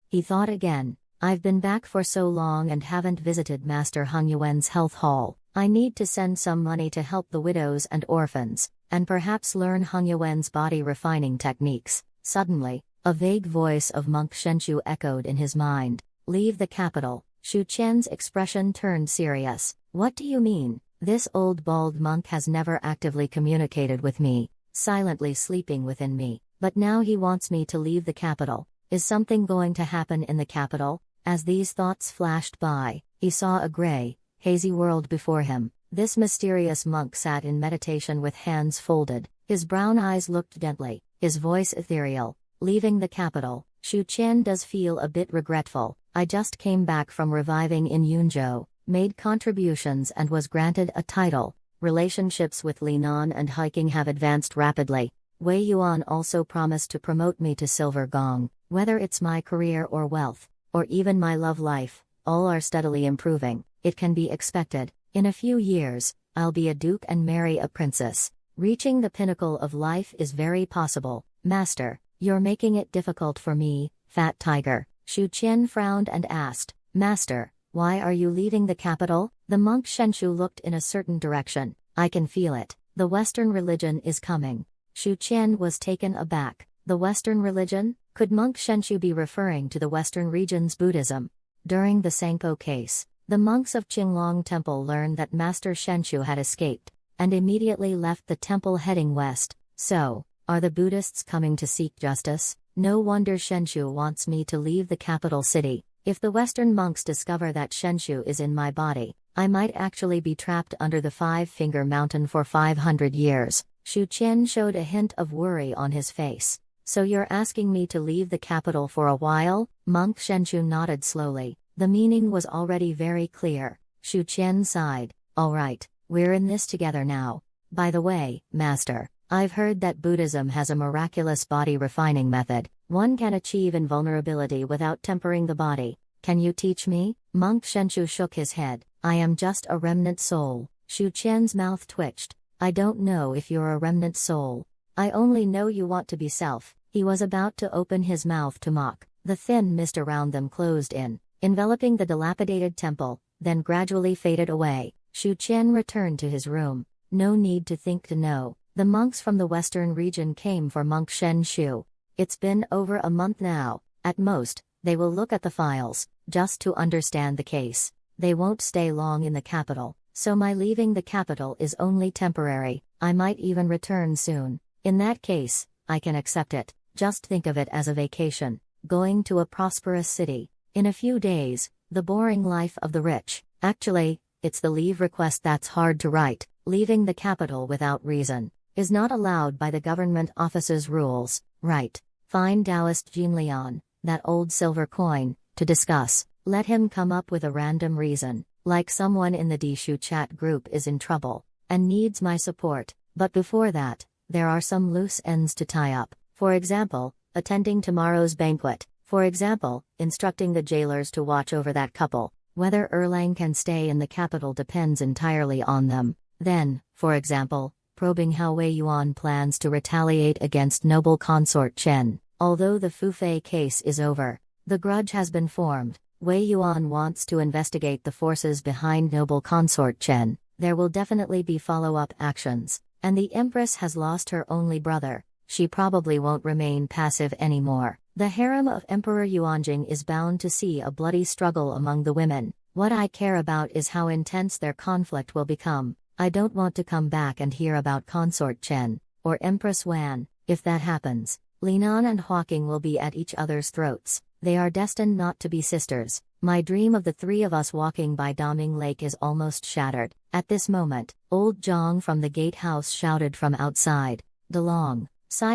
[SPEAKER 1] He thought again, I've been back for so long and haven't visited Master Hung Yuan's health hall. I need to send some money to help the widows and orphans, and perhaps learn Hung Yuan's body refining techniques. Suddenly, a vague voice of Monk Shenshu echoed in his mind. Leave the capital. Shu Qian's expression turned serious. What do you mean? This old bald monk has never actively communicated with me, silently sleeping within me. But now he wants me to leave the capital. Is something going to happen in the capital? As these thoughts flashed by, he saw a gray, hazy world before him. This mysterious monk sat in meditation with hands folded. His brown eyes looked deadly, his voice ethereal. Leaving the capital, Shu Qian does feel a bit regretful. I just came back from reviving in Yunzhou, made contributions and was granted a title. Relationships with Li Nan and hiking have advanced rapidly. Wei Yuan also promised to promote me to Silver Gong. Whether it's my career or wealth, or even my love life, all are steadily improving. It can be expected. In a few years, I'll be a duke and marry a princess. Reaching the pinnacle of life is very possible. Master, you're making it difficult for me, fat tiger. Shu Qian frowned and asked, Master, why are you leaving the capital? The monk Shenshu looked in a certain direction. I can feel it. The Western religion is coming. Shu Qian was taken aback. The Western religion? Could monk Shenshu be referring to the Western region's Buddhism? During the Sanko case, the monks of Qinglong Temple learned that Master Shenshu had escaped, and immediately left the temple heading west. So, are the Buddhists coming to seek justice? No wonder Shenshu wants me to leave the capital city. If the Western monks discover that Shenshu is in my body, I might actually be trapped under the 5-finger mountain for 500 years. Shu Qian showed a hint of worry on his face. So you're asking me to leave the capital for a while? Monk Shenshu nodded slowly. The meaning was already very clear. Shu Qian sighed. All right, we're in this together now. By the way, Master, I've heard that Buddhism has a miraculous body refining method. One can achieve invulnerability without tempering the body. Can you teach me? Monk Shenshu shook his head. I am just a remnant soul. Shu Qian's mouth twitched. I don't know if you're a remnant soul. I only know you want to be self. He was about to open his mouth to mock. The thin mist around them closed in, enveloping the dilapidated temple, then gradually faded away. Shu Qian returned to his room. No need to think to know. The monks from the western region came for monk Shenshu. It's been over a month now. At most, they will look at the files, just to understand the case. They won't stay long in the capital, So my leaving the capital is only temporary, I might even return soon. In that case, I can accept it. Just think of it as a vacation, going to a prosperous city. In a few days, the boring life of the rich. Actually, it's the leave request that's hard to write. Leaving the capital without reason is not allowed by the government office's rules. Right. Find Taoist Jinlian, that old silver coin, to discuss. Let him come up with a random reason, like someone in the Dishu chat group is in trouble and needs my support. But before that, there are some loose ends to tie up. For example, attending tomorrow's banquet. For example, instructing the jailers to watch over that couple. Whether Erlang can stay in the capital depends entirely on them. Then, for example, probing how Wei Yuan plans to retaliate against noble consort Chen. Although the Fufei case is over, the grudge has been formed. Wei Yuan wants to investigate the forces behind noble consort Chen. There will definitely be follow-up actions. And the Empress has lost her only brother. She probably won't remain passive anymore. The harem of Emperor Yuanjing is bound to see a bloody struggle among the women. What I care about is how intense their conflict will become. I don't want to come back and hear about Consort Chen, or Empress Wan. If that happens, Linan and Hawking will be at each other's throats. They are destined not to be sisters. My dream of the three of us walking by Daming Lake is almost shattered. At this moment, old Zhang from the gatehouse shouted from outside. DeLong.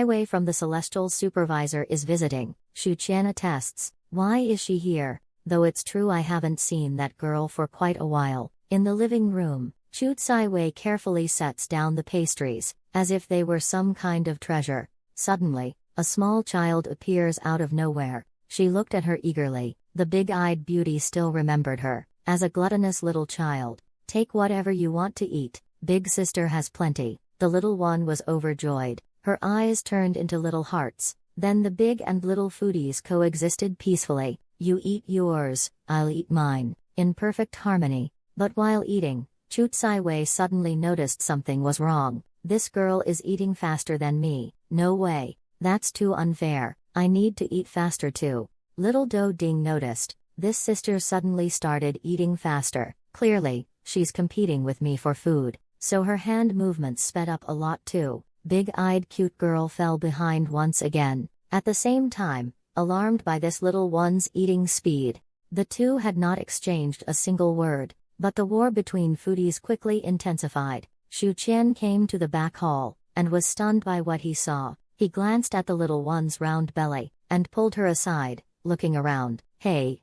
[SPEAKER 1] Wei from the Celestial Supervisor is visiting. Shu Qian attests. Why is she here? Though it's true I haven't seen that girl for quite a while. In the living room, Chu Wei carefully sets down the pastries, as if they were some kind of treasure. Suddenly, a small child appears out of nowhere. She looked at her eagerly. The big-eyed beauty still remembered her, as a gluttonous little child. Take whatever you want to eat. Big sister has plenty. The little one was overjoyed. Her eyes turned into little hearts. Then the big and little foodies coexisted peacefully. You eat yours, I'll eat mine, in perfect harmony. But while eating, Chu Wei suddenly noticed something was wrong. This girl is eating faster than me. No way. That's too unfair. I need to eat faster too. Little Do Ding noticed. This sister suddenly started eating faster. Clearly, she's competing with me for food. So her hand movements sped up a lot too. Big-eyed cute girl fell behind once again. At the same time, alarmed by this little one's eating speed, the two had not exchanged a single word. But the war between foodies quickly intensified. Shu Qian came to the back hall, and was stunned by what he saw. He glanced at the little one's round belly, and pulled her aside, looking around. Hey,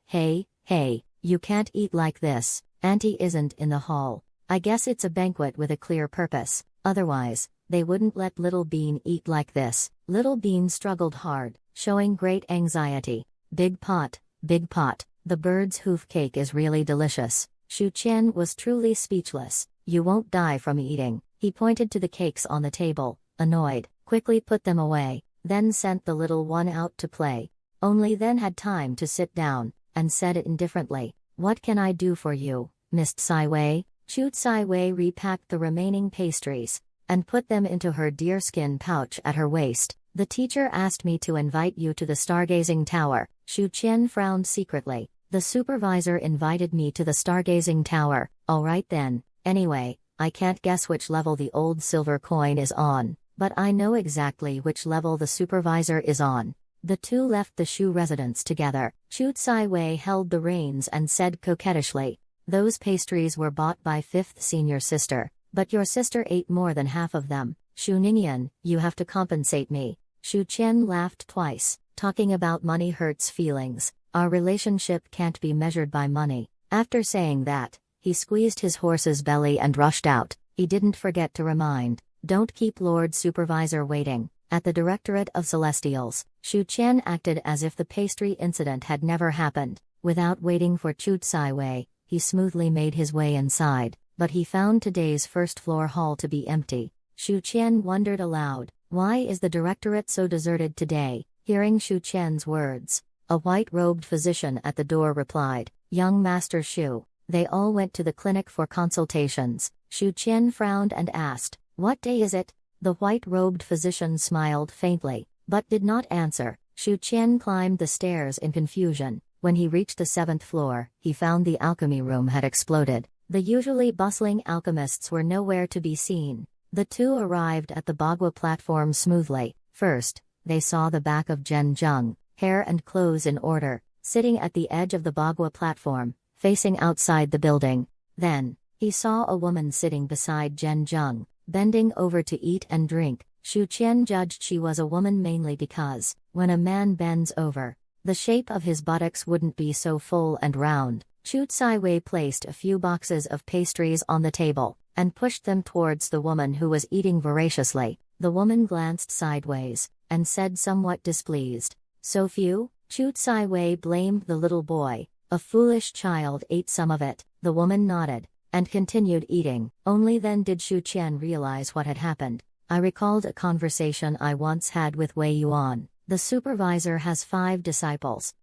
[SPEAKER 1] you can't eat like this. Auntie isn't in the hall. I guess it's a banquet with a clear purpose. Otherwise, they wouldn't let Little Bean eat like this. Little Bean struggled hard, showing great anxiety. Big pot. The bird's hoof cake is really delicious. Shu Qian was truly speechless. You won't die from eating. He pointed to the cakes on the table, annoyed, quickly put them away, then sent the little one out to play. Only then had time to sit down, and said it indifferently. What can I do for you, Miss Wei? Chu Wei repacked the remaining pastries, and put them into her deerskin pouch at her waist. The teacher asked me to invite you to the stargazing tower. Shu Qian frowned secretly. The supervisor invited me to the stargazing tower. Alright then. Anyway, I can't guess which level the old silver coin is on, but I know exactly which level the supervisor is on. The two left the Shu residence together. Chu Wei held the reins and said coquettishly, those pastries were bought by fifth senior sister, but your sister ate more than half of them. Shu Ningyan, you have to compensate me. Shu Qian laughed twice. Talking about money hurts feelings. Our relationship can't be measured by money. After saying that, he squeezed his horse's belly and rushed out. He didn't forget to remind, don't keep Lord Supervisor waiting. At the Directorate of Celestials, Shu Qian acted as if the pastry incident had never happened. Without waiting for Chu Wei, he smoothly made his way inside, but he found today's first-floor hall to be empty. Shu Qian wondered aloud, why is the Directorate so deserted today? Hearing Shu Qian's words, a white-robed physician at the door replied, young Master Shu. They all went to the clinic for consultations. Shu Qian frowned and asked, what day is it? The white-robed physician smiled faintly, but did not answer. Shu Qian climbed the stairs in confusion. When he reached the 7th floor, he found the alchemy room had exploded. The usually bustling alchemists were nowhere to be seen. The two arrived at the Bagua platform smoothly. First, they saw the back of Zhen Zheng, hair and clothes in order, sitting at the edge of the Bagua platform, facing outside the building. Then, he saw a woman sitting beside Zhen Zheng, bending over to eat and drink. Shu Qian judged she was a woman mainly because, when a man bends over, the shape of his buttocks wouldn't be so full and round. Chu Wei placed a few boxes of pastries on the table, and pushed them towards the woman who was eating voraciously. The woman glanced sideways, and said somewhat displeased, "So few?" Chu Wei blamed the little boy. "A foolish child ate some of it." The woman nodded, and continued eating. Only then did Shu Qian realize what had happened. "I recalled a conversation I once had with Wei Yuan. The supervisor has 5 disciples.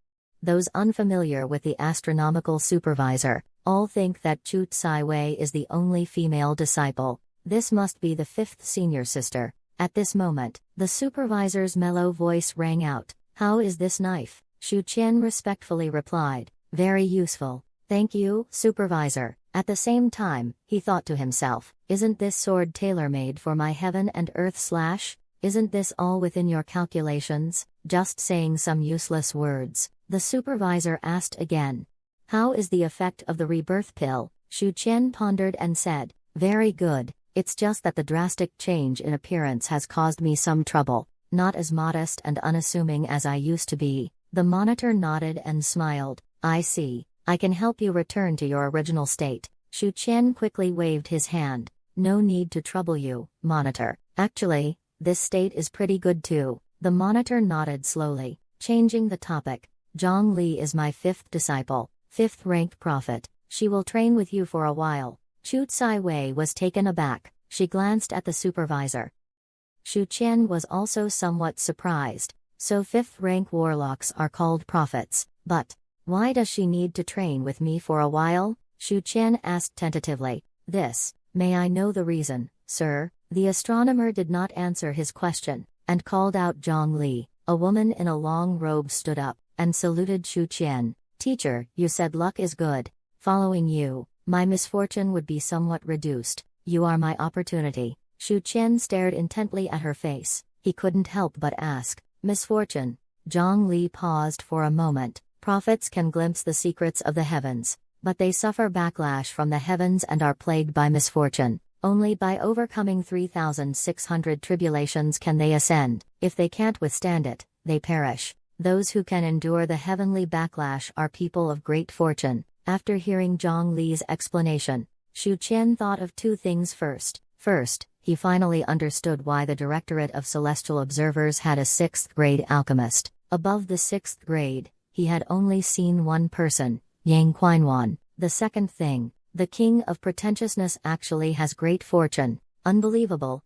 [SPEAKER 1] Those unfamiliar with the astronomical supervisor all think that Chu Wei is the only female disciple. This must be the 5th senior sister." At this moment, the supervisor's mellow voice rang out. "How is this knife?" Shu Qian respectfully replied, "Very useful. Thank you, supervisor." At the same time, he thought to himself, "Isn't this sword tailor-made for my heaven and earth slash? Isn't this all within your calculations? Just saying some useless words." The supervisor asked again, "How is the effect of the rebirth pill?" Shu Qian pondered and said, "Very good. It's just that the drastic change in appearance has caused me some trouble. Not as modest and unassuming as I used to be." The monitor nodded and smiled. "I see. I can help you return to your original state." Shu Qian quickly waved his hand. "No need to trouble you, monitor. Actually, this state is pretty good too." The monitor nodded slowly, changing the topic. "Zhang Li is my 5th disciple, 5th rank prophet. She will train with you for a while." Chu Wei was taken aback. She glanced at the supervisor. Shu Qian was also somewhat surprised. So 5th rank warlocks are called prophets, but why does she need to train with me for a while? Shu Qian asked tentatively. May I know the reason, sir?" The astronomer did not answer his question, and called out Zhang Li. A woman in a long robe stood up, and saluted Shu Qian. "Teacher, you said luck is good. Following you, my misfortune would be somewhat reduced. You are my opportunity." Shu Qian stared intently at her face. He couldn't help but ask, "Misfortune?" Zhang Li paused for a moment. "Prophets can glimpse the secrets of the heavens, but they suffer backlash from the heavens and are plagued by misfortune. Only by overcoming 3,600 tribulations can they ascend. If they can't withstand it, they perish. Those who can endure the heavenly backlash are people of great fortune." After hearing Zhang Li's explanation, Shu Qian thought of 2 things first. First, he finally understood why the Directorate of Celestial Observers had a 6th grade alchemist. Above the 6th grade, he had only seen one person, Yang Qianwan. The second thing, the King of Pretentiousness actually has great fortune. Unbelievable.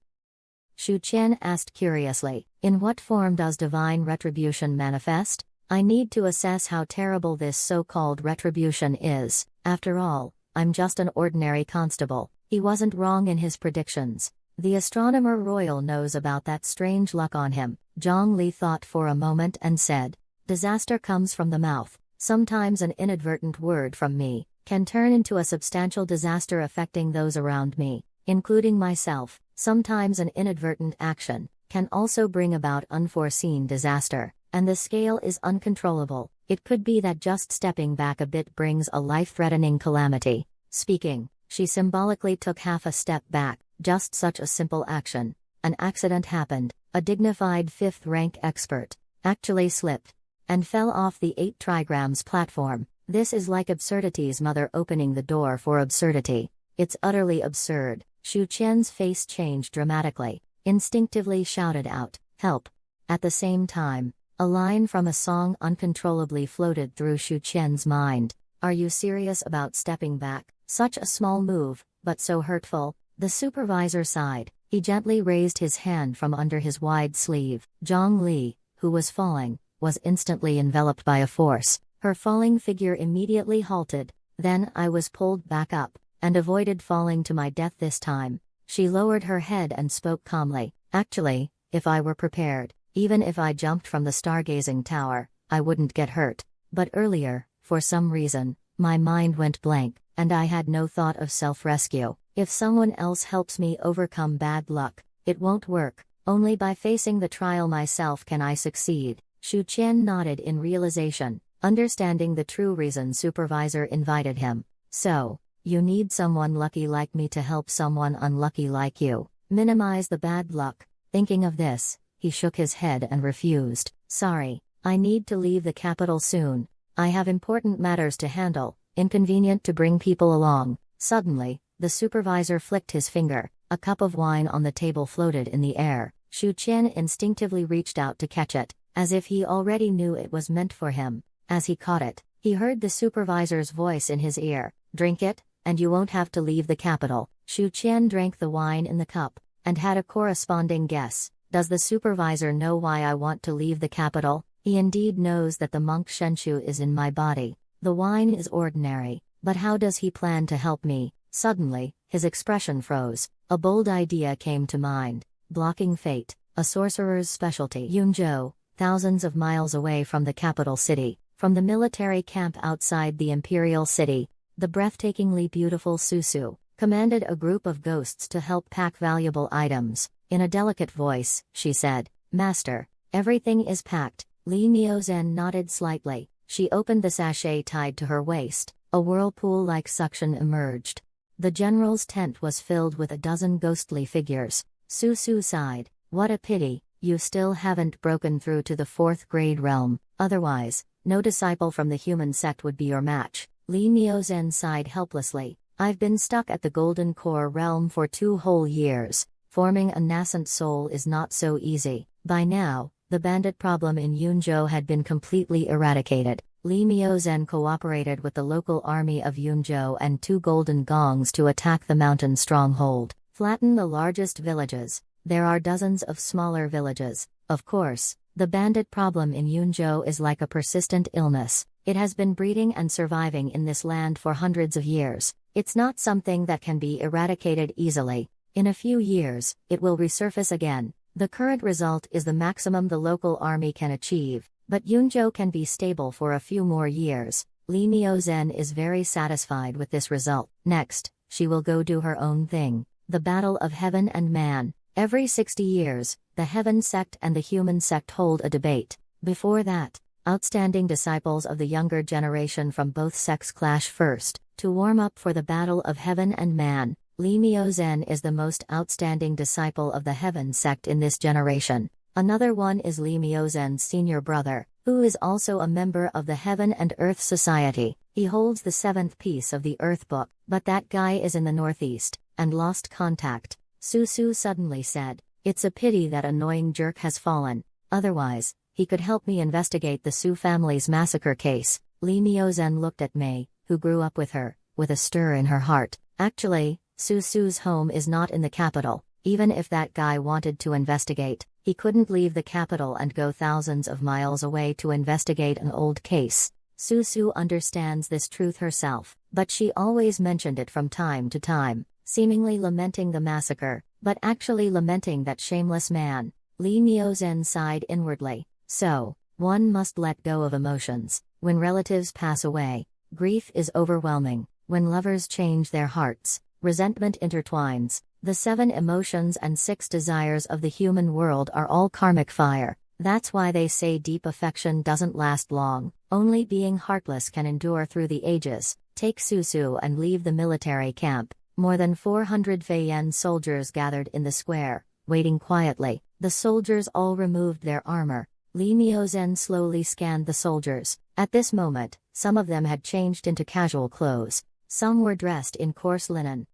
[SPEAKER 1] Shu Qian asked curiously, "In what form does divine retribution manifest? I need to assess how terrible this so-called retribution is. After all, I'm just an ordinary constable." He wasn't wrong in his predictions. The astronomer royal knows about that strange luck on him. Zhang Li thought for a moment and said, "Disaster comes from the mouth. Sometimes an inadvertent word from me can turn into a substantial disaster affecting those around me, including myself. Sometimes an inadvertent action can also bring about unforeseen disaster, and the scale is uncontrollable. It could be that just stepping back a bit brings a life-threatening calamity." Speaking, she symbolically took half a step back. Just such a simple action. An accident happened. A dignified 5th rank expert actually slipped and fell off the 8 trigrams platform. This is like absurdity's mother opening the door for absurdity. It's utterly absurd. Shu Qian's face changed dramatically, instinctively shouted out, "Help!" At the same time, a line from a song uncontrollably floated through Shu Qian's mind. "Are you serious about stepping back? Such a small move, but so hurtful." The supervisor sighed. He gently raised his hand from under his wide sleeve. Zhang Li, who was falling, was instantly enveloped by a force. Her falling figure immediately halted. Then I was pulled back up, and avoided falling to my death this time. She lowered her head and spoke calmly. "Actually, if I were prepared, even if I jumped from the stargazing tower, I wouldn't get hurt. But earlier, for some reason, my mind went blank, and I had no thought of self-rescue. If someone else helps me overcome bad luck, it won't work. Only by facing the trial myself can I succeed. Shu Qian nodded in realization, understanding the true reason supervisor invited him. So, you need someone lucky like me to help someone unlucky like you. Minimize the bad luck. Thinking of this, he shook his head and refused. Sorry, I need to leave the capital soon. I have important matters to handle. Inconvenient to bring people along. Suddenly, the supervisor flicked his finger. A cup of wine on the table floated in the air. Shu Qian instinctively reached out to catch it, as if he already knew it was meant for him. As he caught it, he heard the supervisor's voice in his ear. Drink it, and you won't have to leave the capital. Shu Qian drank the wine in the cup, and had a corresponding guess. Does the supervisor know why I want to leave the capital? He indeed knows that the monk Shenshu is in my body. The wine is ordinary, but how does he plan to help me? Suddenly, his expression froze. A bold idea came to mind. Blocking fate, a sorcerer's specialty. Yunzhou, thousands of miles away from the capital city, from the military camp outside the imperial city, the breathtakingly beautiful Susu commanded a group of ghosts to help pack valuable items. In a delicate voice, she said, "Master, everything is packed." Li Miaozhen nodded slightly. She opened the sachet tied to her waist. A whirlpool-like suction emerged. The general's tent was filled with a dozen ghostly figures. Susu sighed. What a pity, you still haven't broken through to the 4th grade realm. Otherwise, no disciple from the human sect would be your match. Li Miaozhen sighed helplessly. I've been stuck at the Golden Core realm for 2 whole years. Forming a nascent soul is not so easy. By now, the bandit problem in Yunzhou had been completely eradicated. Li Miaozhen cooperated with the local army of Yunzhou and 2 golden gongs to attack the mountain stronghold. Flatten the largest villages. There are dozens of smaller villages. Of course, the bandit problem in Yunzhou is like a persistent illness. It has been breeding and surviving in this land for hundreds of years. It's not something that can be eradicated easily. In a few years, it will resurface again. The current result is the maximum the local army can achieve, but Yunzhou can be stable for a few more years. Li Miaozhen is very satisfied with this result. Next, she will go do her own thing. The battle of heaven and man. Every 60 years, the heaven sect and the human sect hold a debate. Before that, outstanding disciples of the younger generation from both sects clash first. To warm up for the battle of heaven and man, Li Miaozhen is the most outstanding disciple of the heaven sect in this generation. Another one is Li Miaozhen's senior brother, who is also a member of the Heaven and Earth Society. He holds the 7th piece of the Earth Book, but that guy is in the northeast, and lost contact. Susu suddenly said, "It's a pity that annoying jerk has fallen. Otherwise, he could help me investigate the Su family's massacre case." Li Miaozhen looked at Mei, who grew up with her, with a stir in her heart. Actually, Susu's home is not in the capital. Even if that guy wanted to investigate, he couldn't leave the capital and go thousands of miles away to investigate an old case. Susu understands this truth herself, but she always mentioned it from time to time, seemingly lamenting the massacre, but actually lamenting that shameless man. Li Miaozhen sighed inwardly. So, one must let go of emotions. When relatives pass away, grief is overwhelming. When lovers change their hearts, resentment intertwines. The 7 emotions and 6 desires of the human world are all karmic fire. That's why they say deep affection doesn't last long. Only being heartless can endure through the ages. Take Susu and leave the military camp. More than 400 Feiyan soldiers gathered in the square, waiting quietly. The soldiers all removed their armor. Li Miaozhen slowly scanned the soldiers. At this moment, some of them had changed into casual clothes. Some were dressed in coarse linen,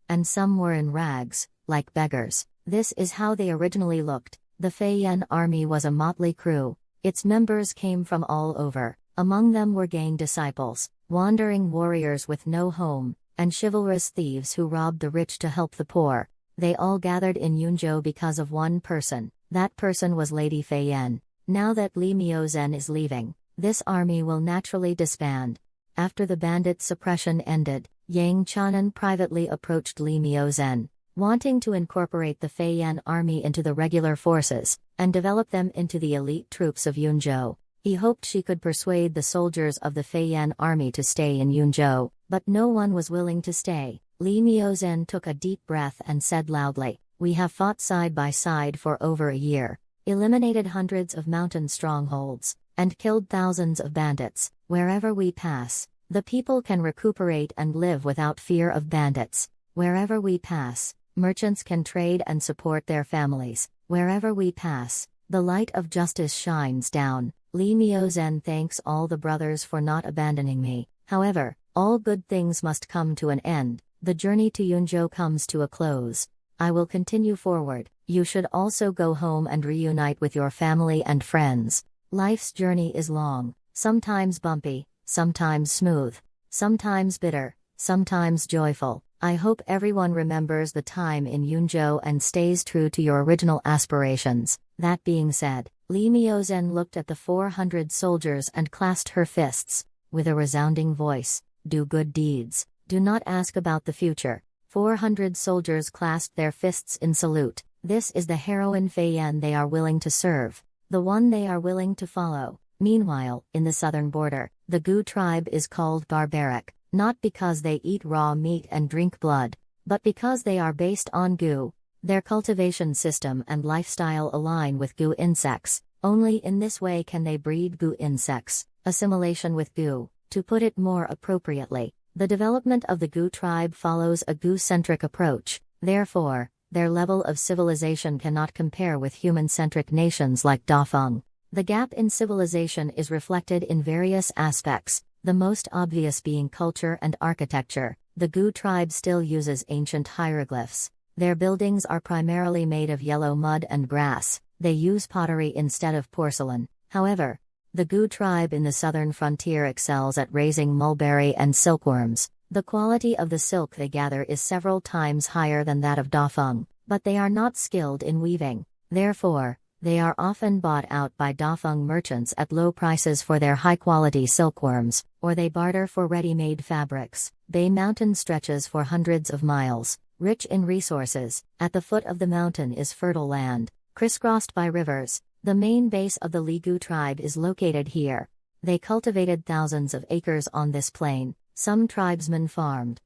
[SPEAKER 1] and some were in rags, like beggars. This is how they originally looked. The Feiyan army was a motley crew. Its members came from all over. Among them were gang disciples, wandering warriors with no home, and chivalrous thieves who robbed the rich to help the poor. They all gathered in Yunzhou because of one person. That person was Lady Feiyan. Now that Li Miaozhen is leaving, this army will naturally disband. After the bandit suppression ended, Yang Chanan privately approached Li Miaozhen, wanting to incorporate the Feiyan army into the regular forces, and develop them into the elite troops of Yunzhou. He hoped she could persuade the soldiers of the Feiyan army to stay in Yunzhou, but no one was willing to stay. Li Miozhen took a deep breath and said loudly, "We have fought side by side for over a year, eliminated hundreds of mountain strongholds, and killed thousands of bandits. Wherever we pass, the people can recuperate and live without fear of bandits. Wherever we pass, merchants can trade and support their families. Wherever we pass, the light of justice shines down. Li Miozhen thanks all the brothers for not abandoning me. However, all good things must come to an end. The journey to Yunzhou comes to a close. I will continue forward. You should also go home and reunite with your family and friends. Life's journey is long, sometimes bumpy, sometimes smooth, sometimes bitter, sometimes joyful. I hope everyone remembers the time in Yunzhou and stays true to your original aspirations." That being said, Li Miozhen looked at the 400 soldiers and clasped her fists. With a resounding voice, "Do good deeds, do not ask about the future." 400 soldiers clasped their fists in salute. This is the heroine Fei Yan they are willing to serve, the one they are willing to follow. Meanwhile, in the southern border, the Gu tribe is called barbaric, not because they eat raw meat and drink blood, but because they are based on Gu. Their cultivation system and lifestyle align with Gu insects. Only in this way can they breed Gu insects. Assimilation with Gu. To put it more appropriately, the development of the Gu tribe follows a Gu-centric approach. Therefore, their level of civilization cannot compare with human-centric nations like Dafeng. The gap in civilization is reflected in various aspects, the most obvious being culture and architecture. The Gu tribe still uses ancient hieroglyphs. Their buildings are primarily made of yellow mud and grass. They use pottery instead of porcelain. However, the Gu tribe in the southern frontier excels at raising mulberry and silkworms. The quality of the silk they gather is several times higher than that of Dafeng, but they are not skilled in weaving. Therefore, they are often bought out by Dafeng merchants at low prices for their high-quality silkworms, or they barter for ready-made fabrics. Bay Mountain stretches for hundreds of miles, rich in resources. At the foot of the mountain is fertile land, crisscrossed by rivers. The main base of the Li Gu tribe is located here. They cultivated thousands of acres on this plain. Some tribesmen farmed,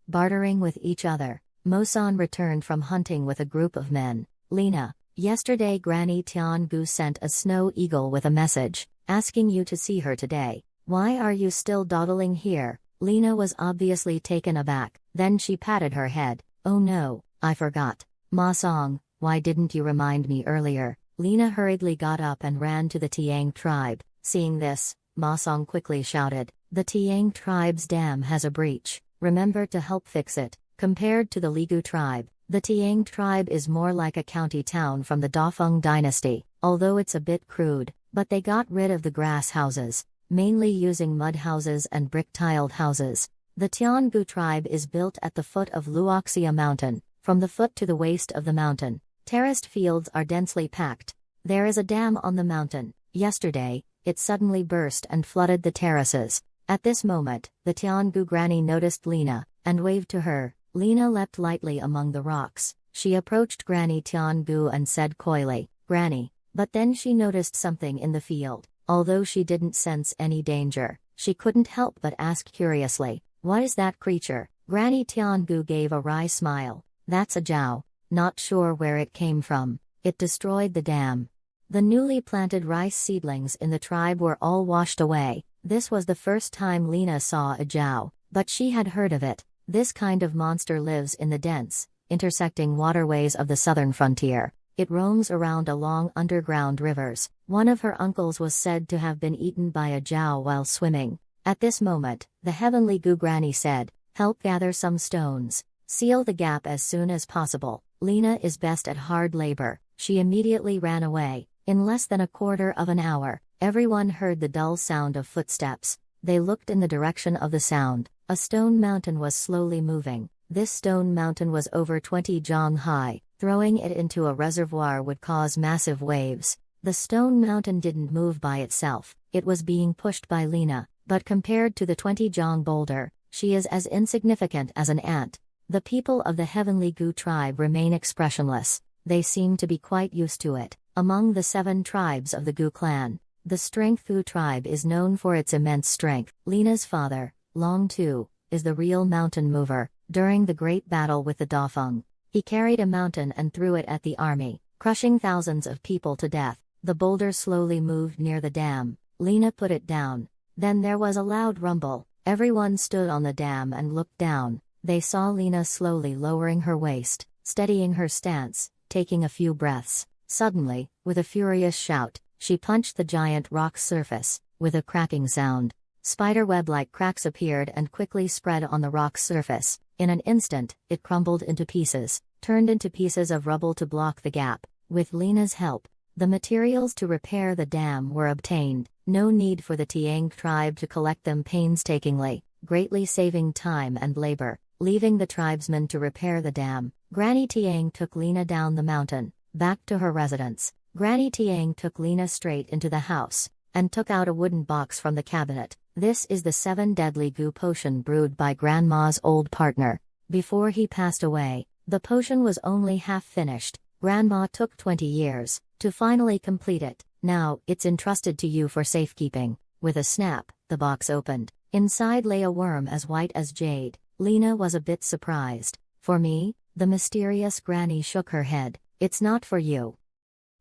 [SPEAKER 1] bartering with each other. Mosan returned from hunting with a group of men. "Lena, yesterday Granny Tian Gu sent a snow eagle with a message, asking you to see her today. Why are you still dawdling here?" Lena was obviously taken aback. Then she patted her head. "Oh no, I forgot. Ma Song, why didn't you remind me earlier?" Lena hurriedly got up and ran to the Tiang tribe. Seeing this, Ma Song quickly shouted, "The Tiang tribe's dam has a breach. Remember to help fix it." Compared to the Li Gu tribe, the Tiang tribe is more like a county town from the Dafeng dynasty, although it's a bit crude, but they got rid of the grass houses, mainly using mud houses and brick-tiled houses. The Tian Gu tribe is built at the foot of Luoxia mountain. From the foot to the waist of the mountain, terraced fields are densely packed. There is a dam on the mountain. Yesterday, it suddenly burst and flooded the terraces. At this moment, the Tian Gu granny noticed Lena, and waved to her. Lena leapt lightly among the rocks. She approached Granny Tian Gu and said coyly, "Granny." But then she noticed something in the field. Although she didn't sense any danger, she couldn't help but ask curiously, "What is that creature?" Granny Tian Gu gave a wry smile. "That's a Zhao. Not sure where it came from. It destroyed the dam." The newly planted rice seedlings in the tribe were all washed away. This was the first time Lena saw a Zhao, but she had heard of it. This kind of monster lives in the dense, intersecting waterways of the southern frontier. It roams around along underground rivers. One of her uncles was said to have been eaten by a Zhao while swimming. At this moment, the heavenly Gu granny said, "Help gather some stones. Seal the gap as soon as possible." Lena is best at hard labor. She immediately ran away. In less than a quarter of an hour, everyone heard the dull sound of footsteps. They looked in the direction of the sound. A stone mountain was slowly moving. This stone mountain was over 20 zhang high. Throwing it into a reservoir would cause massive waves. The stone mountain didn't move by itself. It was being pushed by Lena, but compared to the 20 zhang boulder, she is as insignificant as an ant. The people of the heavenly Gu tribe remain expressionless. They seem to be quite used to it. Among the 7 tribes of the Gu clan, the Strength Gu tribe is known for its immense strength. Lena's father, Long Tu, is the real mountain mover. During the great battle with the Dafeng, he carried a mountain and threw it at the army, crushing thousands of people to death. The boulder slowly moved near the dam. Lena put it down. Then there was a loud rumble. Everyone stood on the dam and looked down. They saw Lena slowly lowering her waist, steadying her stance, taking a few breaths. Suddenly, with a furious shout, she punched the giant rock's surface. With a cracking sound, spiderweb-like cracks appeared and quickly spread on the rock's surface. In an instant, it crumbled into pieces, turned into pieces of rubble to block the gap. With Lena's help, the materials to repair the dam were obtained. No need for the Tiang tribe to collect them painstakingly, greatly saving time and labor. Leaving the tribesmen to repair the dam, Granny Tiang took Lena down the mountain, back to her residence. Granny Tiang took Lena straight into the house, and took out a wooden box from the cabinet. This is the 7 deadly goo potion brewed by Grandma's old partner. Before he passed away, the potion was only half finished. Grandma took 20 years to finally complete it. Now, it's entrusted to you for safekeeping. With a snap, the box opened. Inside lay a worm as white as jade. Lena was a bit surprised. For me? The mysterious granny shook her head. It's not for you.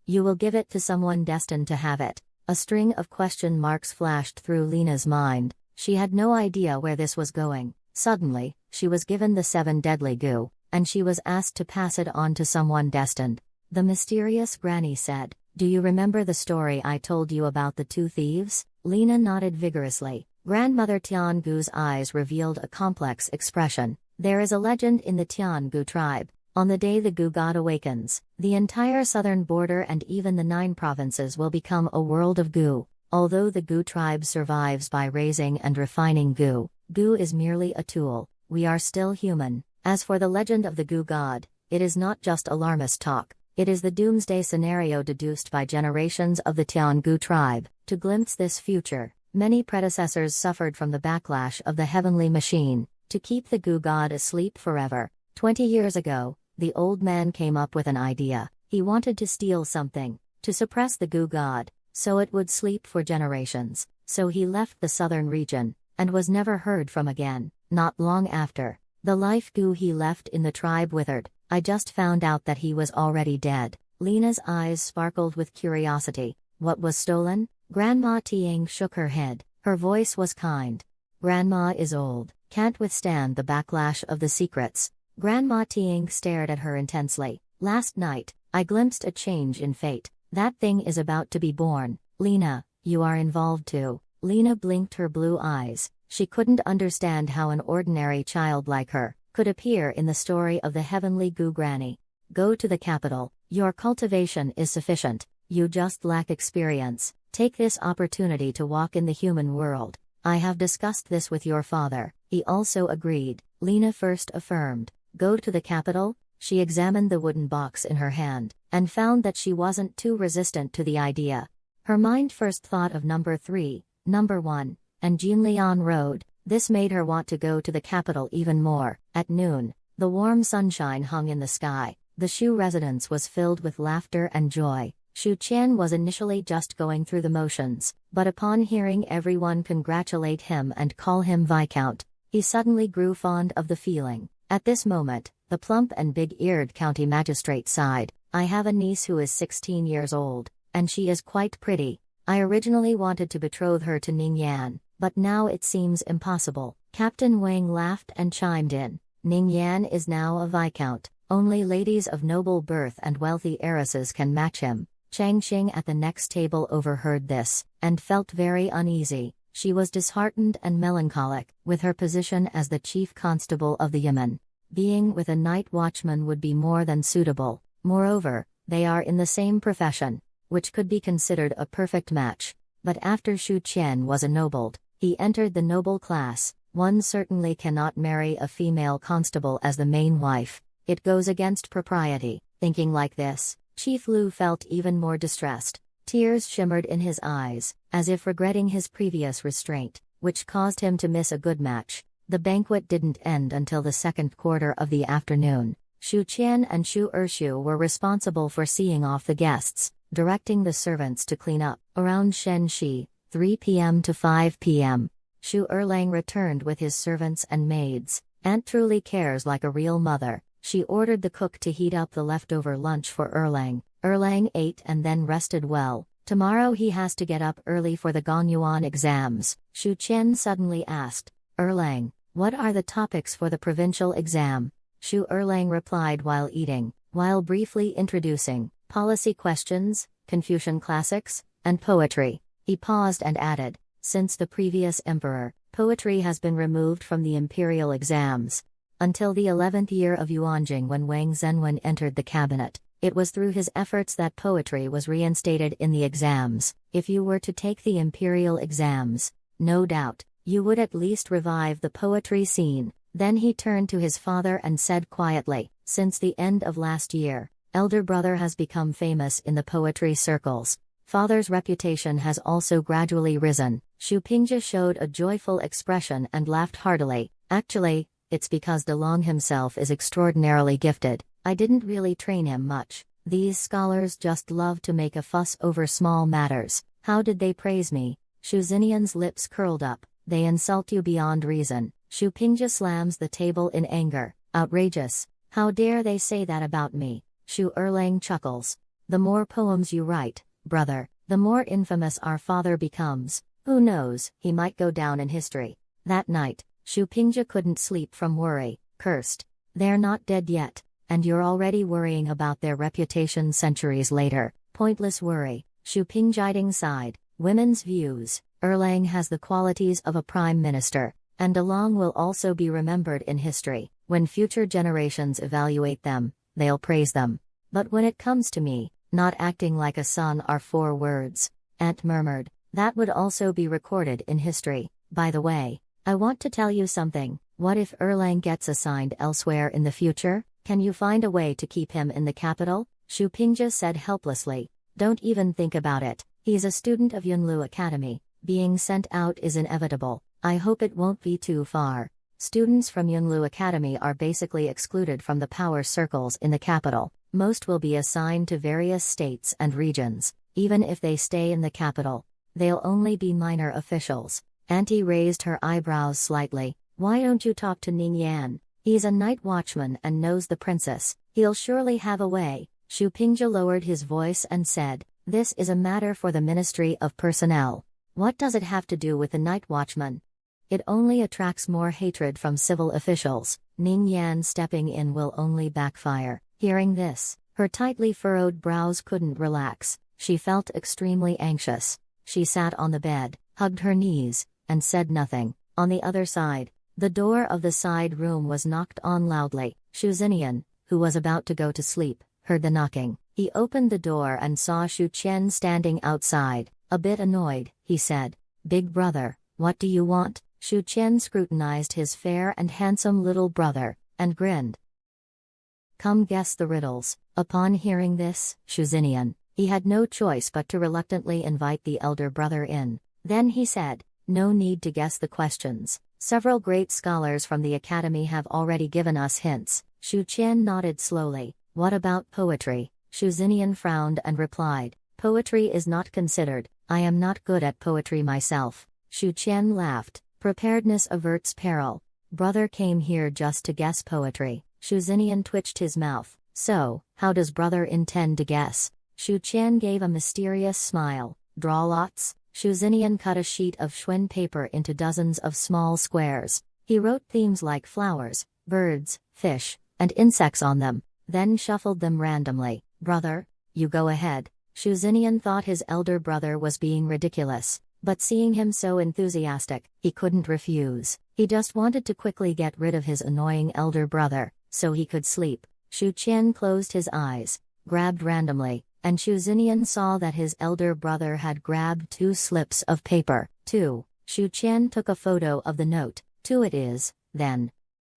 [SPEAKER 1] You will give it to someone destined to have it. A string of question marks flashed through Lena's mind. She had no idea where this was going. Suddenly, she was given the 7 deadly goo, and she was asked to pass it on to someone destined. The mysterious granny said, "Do you remember the story I told you about the 2 thieves?" Lena nodded vigorously. Grandmother Tiangu's eyes revealed a complex expression. There is a legend in the Tiangu tribe. On the day the goo god awakens, the entire southern border and even the 9 provinces will become a world of goo. Although the goo tribe survives by raising and refining goo, goo is merely a tool. We are still human. As for the legend of the goo god, it is not just alarmist talk. It is the doomsday scenario deduced by generations of the Tiangu tribe. To glimpse this future, many predecessors suffered from the backlash of the heavenly machine, to keep the goo god asleep forever. 20 years ago, the old man came up with an idea. He wanted to steal something, to suppress the goo god, so it would sleep for generations. So he left the southern region, and was never heard from again. Not long after, the life goo he left in the tribe withered. I just found out that he was already dead. Lena's eyes sparkled with curiosity. What was stolen? Grandma Tiang shook her head. Her voice was kind. Grandma is old, can't withstand the backlash of the secrets. Grandma Tiang stared at her intensely. Last night, I glimpsed a change in fate. That thing is about to be born. Lena, you are involved too. Lena blinked her blue eyes. She couldn't understand how an ordinary child like her could appear in the story of the heavenly goo granny. Go to the capital. Your cultivation is sufficient. You just lack experience. Take this opportunity to walk in the human world. I have discussed this with your father. He also agreed. Lena first affirmed. Go to the capital? She examined the wooden box in her hand, and found that she wasn't too resistant to the idea. Her mind first thought of number 3, number 1, and Jinlian Road. This made her want to go to the capital even more. At noon, the warm sunshine hung in the sky. The Shu residence was filled with laughter and joy. Shu Qian was initially just going through the motions, but upon hearing everyone congratulate him and call him Viscount, he suddenly grew fond of the feeling. At this moment, the plump and big-eared county magistrate sighed. I have a niece who is 16 years old, and she is quite pretty. I originally wanted to betroth her to Ning Yan, but now it seems impossible. Captain Wang laughed and chimed in. Ning Yan is now a viscount. Only ladies of noble birth and wealthy heiresses can match him. Chang Xing at the next table overheard this, and felt very uneasy. She was disheartened and melancholic. With her position as the chief constable of the Yamen, being with a night watchman would be more than suitable. Moreover, they are in the same profession, which could be considered a perfect match. But after Shu Qian was ennobled, he entered the noble class. One certainly cannot marry a female constable as the main wife. It goes against propriety. Thinking like this, Chief Lu felt even more distressed. Tears shimmered in his eyes, as if regretting his previous restraint, which caused him to miss a good match. The banquet didn't end until the second quarter of the afternoon. Shu Qian and Shu Ershu were responsible for seeing off the guests, directing the servants to clean up. Around Shenxi, 3 p.m. to 5 p.m., Shu Erlang returned with his servants and maids. Aunt truly cares like a real mother. She ordered the cook to heat up the leftover lunch for Erlang. Erlang ate and then rested well. Tomorrow he has to get up early for the Gonyuan exams. Shu Qian suddenly asked, Erlang, what are the topics for the provincial exam? Shu Erlang replied while eating, while briefly introducing policy questions, Confucian classics, and poetry. He paused and added, since the previous emperor, poetry has been removed from the imperial exams. Until the 11th year of Yuanjing when Wang Zhenwen entered the cabinet, it was through his efforts that poetry was reinstated in the exams. If you were to take the imperial exams, no doubt, you would at least revive the poetry scene. Then he turned to his father and said quietly, since the end of last year, elder brother has become famous in the poetry circles. Father's reputation has also gradually risen. Xu Pingzhi showed a joyful expression and laughed heartily. Actually, it's because DeLong himself is extraordinarily gifted. I didn't really train him much. These scholars just love to make a fuss over small matters. How did they praise me? Xu Xinian's lips curled up. They insult you beyond reason. Xu Pingzhi slams the table in anger. Outrageous. How dare they say that about me? Xu Erlang chuckles. The more poems you write, brother, the more infamous our father becomes. Who knows, he might go down in history. That night, Xu Pingzhi couldn't sleep from worry. Cursed. They're not dead yet, and you're already worrying about their reputation centuries later. Pointless worry. Xu Pingzhi sighed. Women's views. Erlang has the qualities of a prime minister, and DeLong will also be remembered in history. When future generations evaluate them, they'll praise them. But when it comes to me, not acting like a son are 4 words. Aunt murmured. That would also be recorded in history. By the way, I want to tell you something. What if Erlang gets assigned elsewhere in the future? Can you find a way to keep him in the capital? Xu Pingzhi said helplessly. Don't even think about it. He's a student of Yunlu Academy. Being sent out is inevitable. I hope it won't be too far. Students from Yunlu Academy are basically excluded from the power circles in the capital. Most will be assigned to various states and regions. Even if they stay in the capital, they'll only be minor officials. Auntie raised her eyebrows slightly. Why don't you talk to Ning Yan? He's a night watchman and knows the princess. He'll surely have a way. Xu Pingzhi lowered his voice and said, this is a matter for the Ministry of Personnel. What does it have to do with the night watchman? It only attracts more hatred from civil officials. Ning Yan stepping in will only backfire. Hearing this, her tightly furrowed brows couldn't relax. She felt extremely anxious. She sat on the bed, hugged her knees, and said nothing. On the other side, the door of the side room was knocked on loudly. Xu Xinian, who was about to go to sleep, heard the knocking. He opened the door and saw Xu Qian standing outside. A bit annoyed, he said, Big brother, what do you want? Xu Qian scrutinized his fair and handsome little brother, and grinned. Come guess the riddles. Upon hearing this, Xu Xinian, he had no choice but to reluctantly invite the elder brother in. Then he said, no need to guess the questions. Several great scholars from the academy have already given us hints. Xu Qian nodded slowly. What about poetry? Xu Xinian frowned and replied, poetry is not considered. I am not good at poetry myself. Xu Qian laughed. Preparedness averts peril. Brother came here just to guess poetry. Xu Xinian twitched his mouth. So, how does brother intend to guess? Xu Qian gave a mysterious smile. Draw lots? Xu Xinian cut a sheet of Schwinn paper into dozens of small squares. He wrote themes like flowers, birds, fish, and insects on them, then shuffled them randomly. Brother, you go ahead. Xu Xinian thought his elder brother was being ridiculous, but seeing him so enthusiastic, he couldn't refuse. He just wanted to quickly get rid of his annoying elder brother, so he could sleep. Xu Qian closed his eyes, grabbed randomly, and Xu Xinian saw that his elder brother had grabbed 2 slips of paper. 2. Xu Qian took a photo of the note. 2 it is, then,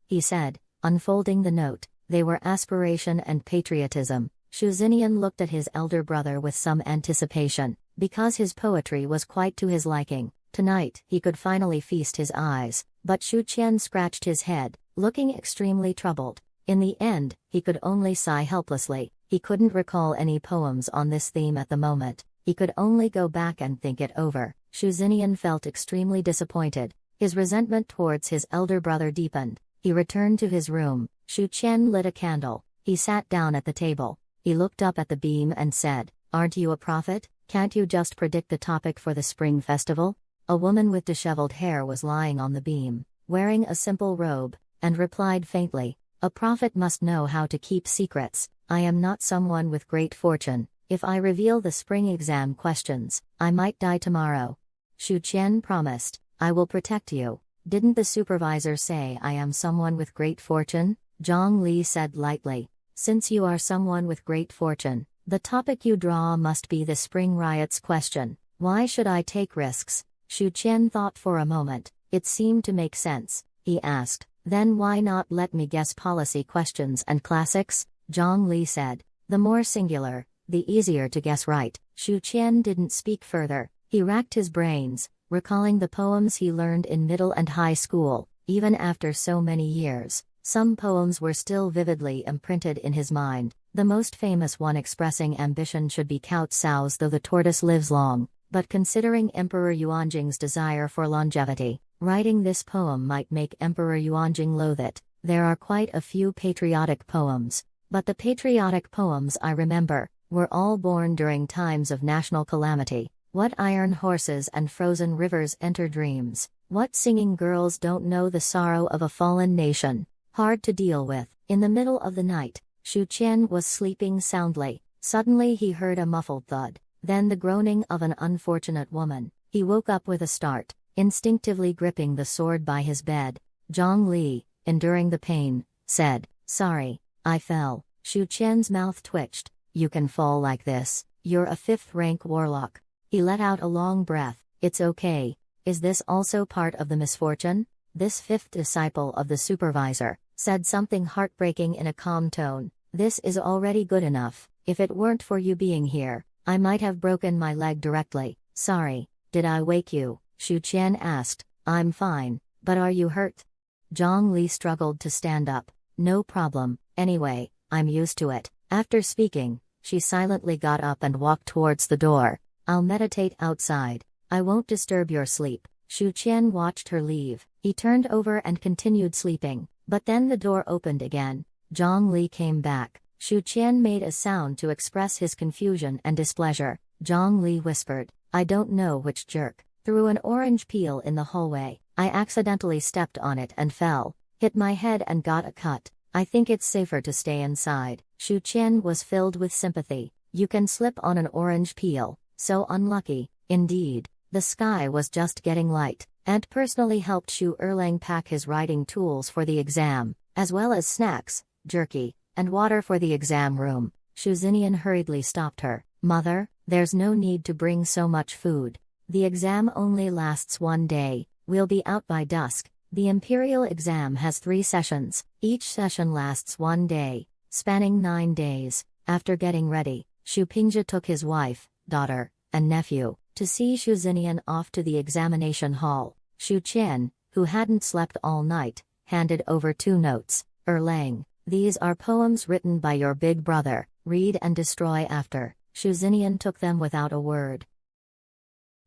[SPEAKER 1] he said, unfolding the note. They were aspiration and patriotism. Xu Xinian looked at his elder brother with some anticipation, because his poetry was quite to his liking. Tonight he could finally feast his eyes, but Xu Qian scratched his head, looking extremely troubled. In the end, he could only sigh helplessly. He couldn't recall any poems on this theme at the moment. He could only go back and think it over. Xu Xinian felt extremely disappointed. His resentment towards his elder brother deepened. He returned to his room. Shu Qian lit a candle. He sat down at the table. He looked up at the beam and said, "Aren't you a prophet? Can't you just predict the topic for the spring festival?" A woman with disheveled hair was lying on the beam, wearing a simple robe, and replied faintly, "A prophet must know how to keep secrets. I am not someone with great fortune. If I reveal the spring exam questions, I might die tomorrow." Shu Qian promised, "I will protect you." "Didn't the supervisor say I am someone with great fortune?" Zhang Li said lightly. "Since you are someone with great fortune, the topic you draw must be the spring riots question. Why should I take risks?" Shu Qian thought for a moment. It seemed to make sense. He asked, "Then why not let me guess policy questions and classics?" Zhang Li said, "The more singular, the easier to guess right." Shu Qian didn't speak further. He racked his brains, recalling the poems he learned in middle and high school. Even after so many years, some poems were still vividly imprinted in his mind. The most famous one expressing ambition should be Cao Cao's "Though the tortoise lives long." But considering Emperor Yuanjing's desire for longevity, writing this poem might make Emperor Yuanjing loathe it. There are quite a few patriotic poems, but the patriotic poems I remember were all born during times of national calamity. What iron horses and frozen rivers enter dreams? What singing girls don't know the sorrow of a fallen nation? Hard to deal with. In the middle of the night, Shu Qian was sleeping soundly. Suddenly he heard a muffled thud, then the groaning of an unfortunate woman. He woke up with a start, instinctively gripping the sword by his bed. Zhang Li, enduring the pain, said, "Sorry, I fell." Shu Qian's mouth twitched. "You can fall like this? You're a fifth-rank warlock." He let out a long breath. "It's okay. Is this also part of the misfortune?" This fifth disciple of the supervisor said something heartbreaking in a calm tone. "This is already good enough. If it weren't for you being here, I might have broken my leg directly." "Sorry, did I wake you?" Shu Qian asked. "I'm fine, but are you hurt?" Zhang Li struggled to stand up. "No problem, anyway, I'm used to it." After speaking, she silently got up and walked towards the door. "I'll meditate outside. I won't disturb your sleep." Shu Qian watched her leave. He turned over and continued sleeping, but then the door opened again. Zhang Li came back. Shu Qian made a sound to express his confusion and displeasure. Zhang Li whispered, "I don't know which jerk threw an orange peel in the hallway. I accidentally stepped on it and fell, hit my head and got a cut. I think it's safer to stay inside." Shu Qian was filled with sympathy. "You can slip on an orange peel. So unlucky." Indeed, the sky was just getting light. Ant personally helped Shu Erlang pack his writing tools for the exam, as well as snacks, jerky, and water for the exam room. Shu Xinian hurriedly stopped her. "Mother, there's no need to bring so much food. The exam only lasts 1 day. We'll be out by dusk." The imperial exam has 3 sessions. Each session lasts 1 day, spanning 9 days. After getting ready, Shu Pingzhi took his wife, daughter, and nephew to see Shu Xinian off to the examination hall. Shu Qian, who hadn't slept all night, handed over 2 notes. "Erlang, these are poems written by your big brother. Read and destroy after." Shu Xinian took them without a word,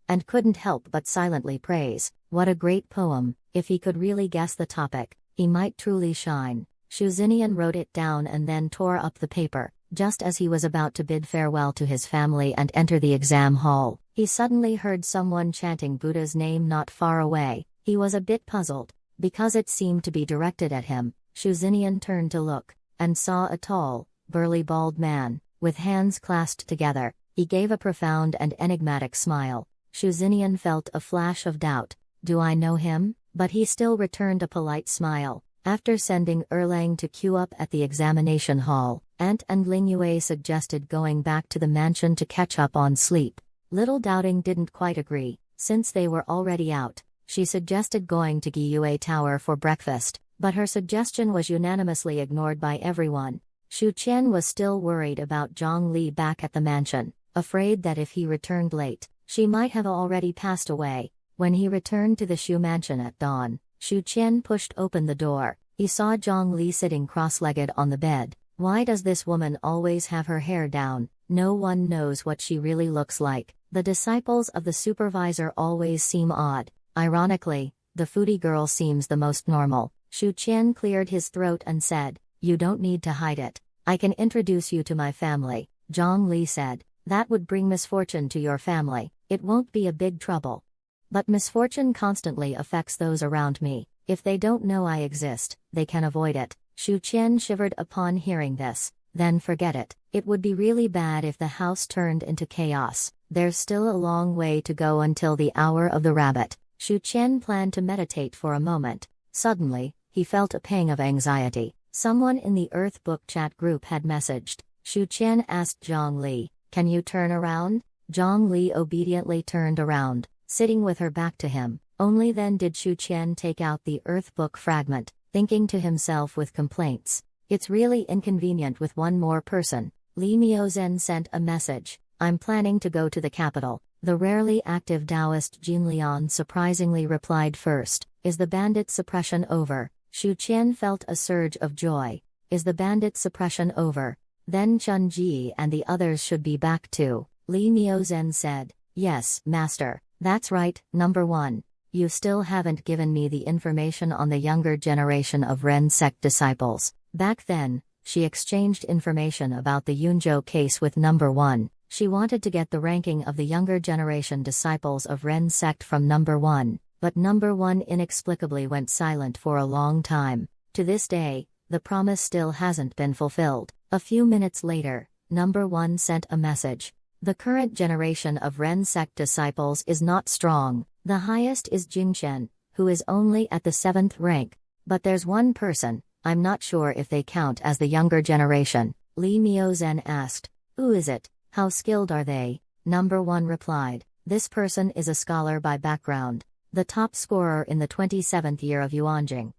[SPEAKER 1] and couldn't help but silently praise. What a great poem! If he could really guess the topic, he might truly shine. Shu Xinian wrote it down and then tore up the paper. Just as he was about to bid farewell to his family and enter the exam hall, he suddenly heard someone chanting Buddha's name not far away. He was a bit puzzled, because it seemed to be directed at him. Shu Xinian turned to look, and saw a tall, burly bald man, with hands clasped together. He gave a profound and enigmatic smile. Shu Xinian felt a flash of doubt. "Do I know him?" But he still returned a polite smile. After sending Erlang to queue up at the examination hall, Ant and Lingyue suggested going back to the mansion to catch up on sleep. Little Doubting didn't quite agree. Since they were already out, she suggested going to Giyue Tower for breakfast, but her suggestion was unanimously ignored by everyone. Shu Qian was still worried about Zhang Li back at the mansion, afraid that if he returned late, she might have already passed away. When he returned to the Shu mansion at dawn, Shu Qian pushed open the door. He saw Zhang Li sitting cross-legged on the bed. Why does this woman always have her hair down? No one knows what she really looks like. The disciples of the supervisor always seem odd. Ironically, The foodie girl seems the most normal. Shu Qian cleared his throat and said, "You don't need to hide it. I can introduce you to my family." Zhang Li said, "That would bring misfortune to your family. It won't be a big trouble. But misfortune constantly affects those around me. If they don't know I exist, they can avoid it." Shu Qian shivered upon hearing this. "Then forget it. It would be really bad if the house turned into chaos. There's still a long way to go until the hour of the rabbit." Shu Qian planned to meditate for a moment. Suddenly, he felt a pang of anxiety. Someone in the Earth Book chat group had messaged. Shu Qian asked Zhang Li, "Can you turn around?" Zhang Li obediently turned around, sitting with her back to him. Only then did Shu Qian take out the Earth Book fragment, thinking to himself with complaints, "It's really inconvenient with one more person." Li Miaozhen sent a message, "I'm planning to go to the capital." The rarely active Taoist Jin Lian surprisingly replied first, "Is the bandit suppression over?" Shu Qian felt a surge of joy. "Is the bandit suppression over? Then Chun Ji and the others should be back too." Li Miaozhen said, "Yes, master, that's right. Number 1. You still haven't given me the information on the younger generation of Ren sect disciples." Back then, she exchanged information about the Yunzhou case with Number 1. She wanted to get the ranking of the younger generation disciples of Ren sect from Number 1, but Number 1 inexplicably went silent for a long time. To this day, the promise still hasn't been fulfilled. A few minutes later, Number 1 sent a message. "The current generation of Ren sect disciples is not strong. The highest is Jingchen, who is only at the 7th rank. But there's one person, I'm not sure if they count as the younger generation." Li Miaozhen asked, "Who is it? How skilled are they?" Number 1 replied, "This person is a scholar by background, the top scorer in the 27th year of Yuanjing.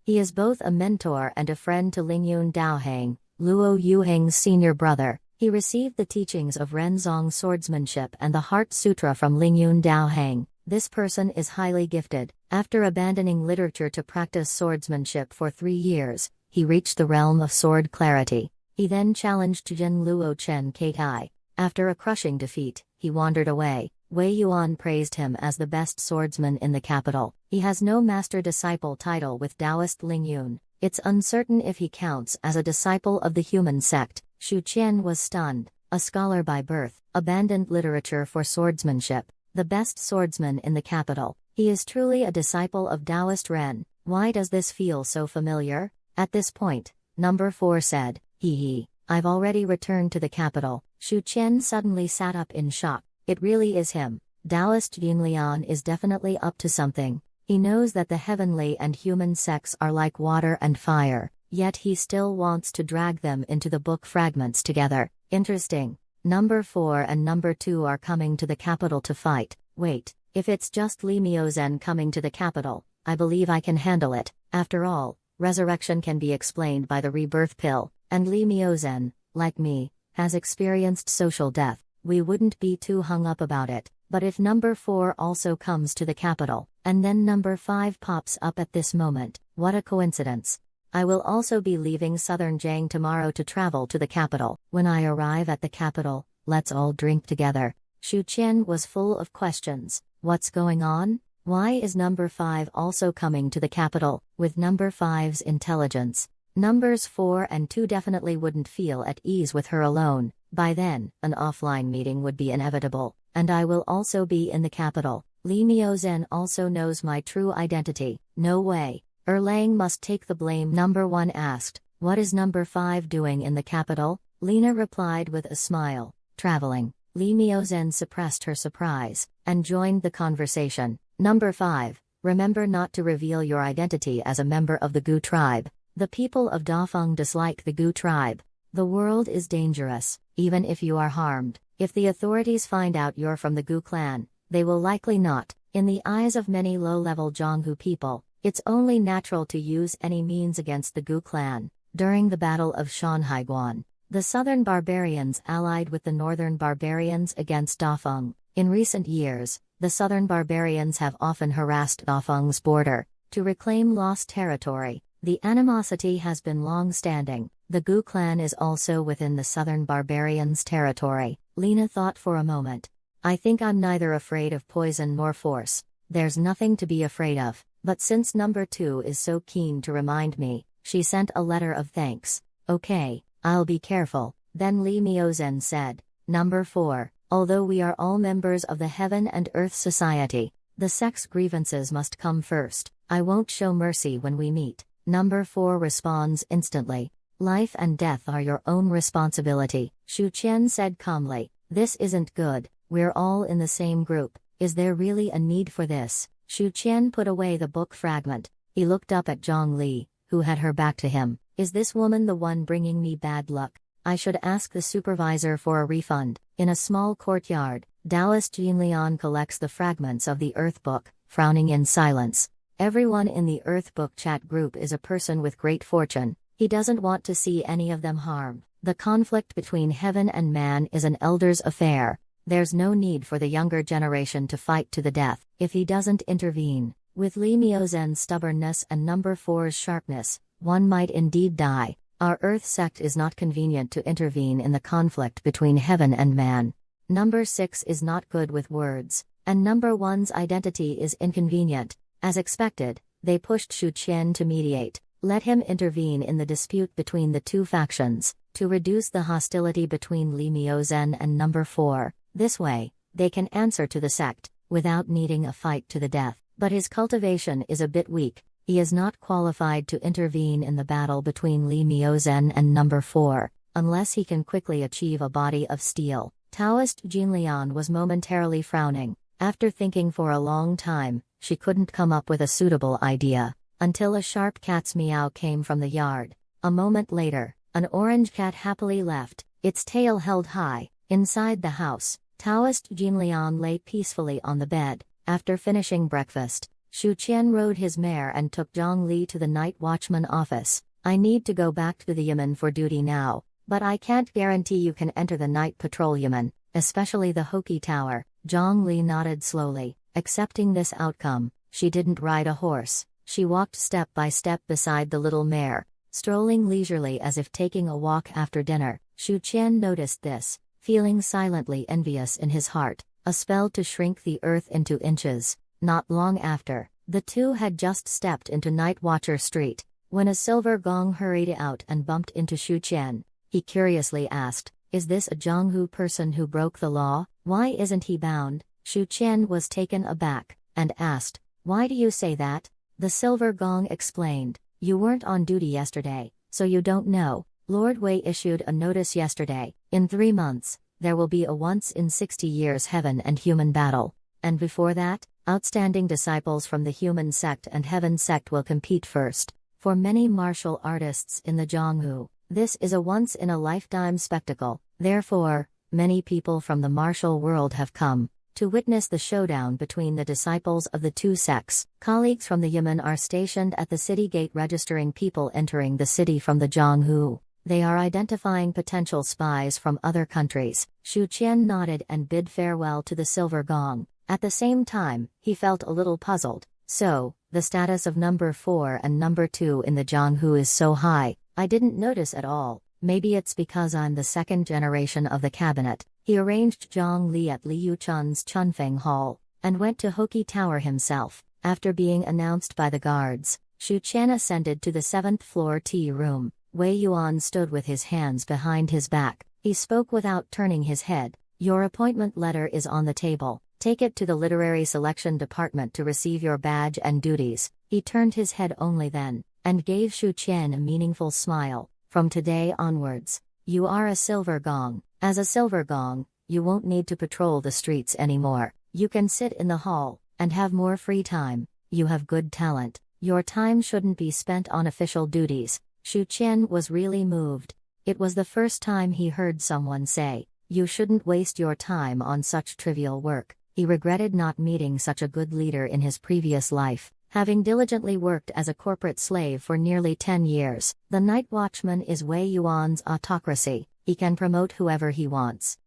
[SPEAKER 1] He is both a mentor and a friend to Lingyun Daoheng, Luo Yuheng's senior brother. He received the teachings of Renzong swordsmanship and the Heart Sutra from Lingyun Daoheng. This person is highly gifted. After abandoning literature to practice swordsmanship for 3 years, he reached the realm of sword clarity. He then challenged Jin Luo Chen Kaitai. After a crushing defeat, he wandered away. Wei Yuan praised him as the best swordsman in the capital. He has no master-disciple title with Taoist Lingyun. It's uncertain if he counts as a disciple of the human sect." Shu Qian was stunned. A scholar by birth, abandoned literature for swordsmanship, the best swordsman in the capital. He is truly a disciple of Taoist Ren. Why does this feel so familiar? At this point, Number 4 said, Hee, I've already returned to the capital." Shu Qian suddenly sat up in shock. It really is him. Taoist Yinlian is definitely up to something. He knows that the heavenly and human sects are like water and fire, yet he still wants to drag them into the book fragments together. Interesting. Number 4 and Number 2 are coming to the capital to fight. Wait, if it's just Li Miaozhen coming to the capital, I believe I can handle it. After all, resurrection can be explained by the rebirth pill, and Li Miaozhen, like me, has experienced social death. We wouldn't be too hung up about it. But if Number 4 also comes to the capital, and then Number 5 pops up at this moment, what a coincidence. I will also be leaving southern Jiang tomorrow to travel to the capital. When I arrive at the capital, let's all drink together. Shu Qian was full of questions. What's going on? Why is Number 5 also coming to the capital? With Number 5's intelligence, Numbers 4 and 2 definitely wouldn't feel at ease with her alone. By then, an offline meeting would be inevitable, and I will also be in the capital. Li Miaozhen also knows my true identity. No way. Erlang must take the blame. Number 1 asked, "What is Number 5 doing in the capital?" Lena replied with a smile, "Traveling." Li Miaozhen suppressed her surprise, and joined the conversation. Number 5, remember not to reveal your identity as a member of the Gu tribe. The people of Dafeng dislike the Gu tribe. The world is dangerous, even if you are harmed. If the authorities find out you're from the Gu clan, they will likely not. In the eyes of many low-level Zhonghu people, it's only natural to use any means against the Gu clan. During the Battle of Shanhaiguan, the southern barbarians allied with the northern barbarians against Dafeng. In recent years, the southern barbarians have often harassed Dafeng's border to reclaim lost territory. The animosity has been long-standing. The Gu clan is also within the southern barbarians' territory. Lena thought for a moment. I think I'm neither afraid of poison nor force. there's nothing to be afraid of, but since number 2 is so keen to remind me, she sent a letter of thanks. Okay, I'll be careful. Then Li Miozhen said, Number 4, although we are all members of the Heaven and Earth Society, the sex grievances must come first. I won't show mercy when we meet. Number 4 responds instantly. Life and death are your own responsibility, Shu Qian said calmly. This isn't good, we're all in the same group. Is there really a need for this? Shu Qian put away the book fragment. He looked up at Zhang Li, who had her back to him. Is this woman the one bringing me bad luck? I should ask the supervisor for a refund. In a small courtyard, Taoist Jinlian collects the fragments of the Earth Book, frowning in silence. Everyone in the Earth Book chat group is a person with great fortune. He doesn't want to see any of them harmed. The conflict between heaven and man is an elder's affair. There's no need for the younger generation to fight to the death, if he doesn't intervene. With Li Miozhen's stubbornness and number 4's sharpness, one might indeed die. Our Earth sect is not convenient to intervene in the conflict between heaven and man. Number 6 is not good with words, and number 1's identity is inconvenient. As expected, they pushed Shu Qian to mediate. Let him intervene in the dispute between the two factions, to reduce the hostility between Li Miozhen and number 4. This way, they can answer to the sect, without needing a fight to the death. But his cultivation is a bit weak. He is not qualified to intervene in the battle between Li Miozhen and number 4, unless he can quickly achieve a body of steel. Taoist Jinlian was momentarily frowning. After thinking for a long time, she couldn't come up with a suitable idea, until a sharp cat's meow came from the yard. A moment later, an orange cat happily left, its tail held high. Inside the house, Taoist Jinlian lay peacefully on the bed. After finishing breakfast, Shu Qian rode his mare and took Zhang Li to the night watchman office. I need to go back to the Yamen for duty now, but I can't guarantee you can enter the night patrol Yamen, especially the Hoki Tower. Zhang Li nodded slowly, accepting this outcome. She didn't ride a horse. She walked step by step beside the little mare, strolling leisurely as if taking a walk after dinner. Shu Qian noticed this, feeling silently envious in his heart. A spell to shrink the earth into inches. Not long after, the two had just stepped into Night Watcher Street, when a silver gong hurried out and bumped into Shu Qian. He curiously asked, Is this a Zhonghu person who broke the law? Why isn't he bound? Shu Qian was taken aback, and asked, Why do you say that? The silver gong explained, You weren't on duty yesterday, so you don't know. Lord Wei issued a notice yesterday. In 3 months, there will be a once-in-60 years heaven and human battle. And before that, outstanding disciples from the human sect and heaven sect will compete first. For many martial artists in the Zhonghu, this is a once-in-a-lifetime spectacle. Therefore, many people from the martial world have come to witness the showdown between the disciples of the two sects. Colleagues from the Yamen are stationed at the city gate registering people entering the city from the Zhonghu. They are identifying potential spies from other countries. Shu Qian nodded and bid farewell to the silver gong. At the same time, he felt a little puzzled. So, the status of number 4 and number 2 in the Zhonghu is so high, I didn't notice at all. Maybe it's because I'm the second generation of the cabinet. He arranged Zhang Li at Liu Chun's Chunfeng Hall, and went to Hoki Tower himself. After being announced by the guards, Shu Qian ascended to the 7th floor tea room. Wei Yuan stood with his hands behind his back. He spoke without turning his head. Your appointment letter is on the table. Take it to the literary selection department to receive your badge and duties. He turned his head only then, and gave Shu Qian a meaningful smile. From today onwards, you are a silver gong. As a silver gong, you won't need to patrol the streets anymore. You can sit in the hall, and have more free time. You have good talent. Your time shouldn't be spent on official duties. Shu Qian was really moved. It was the first time he heard someone say, You shouldn't waste your time on such trivial work. He regretted not meeting such a good leader in his previous life, having diligently worked as a corporate slave for nearly 10 years. The night watchman is Wei Yuan's autocracy. He can promote whoever he wants.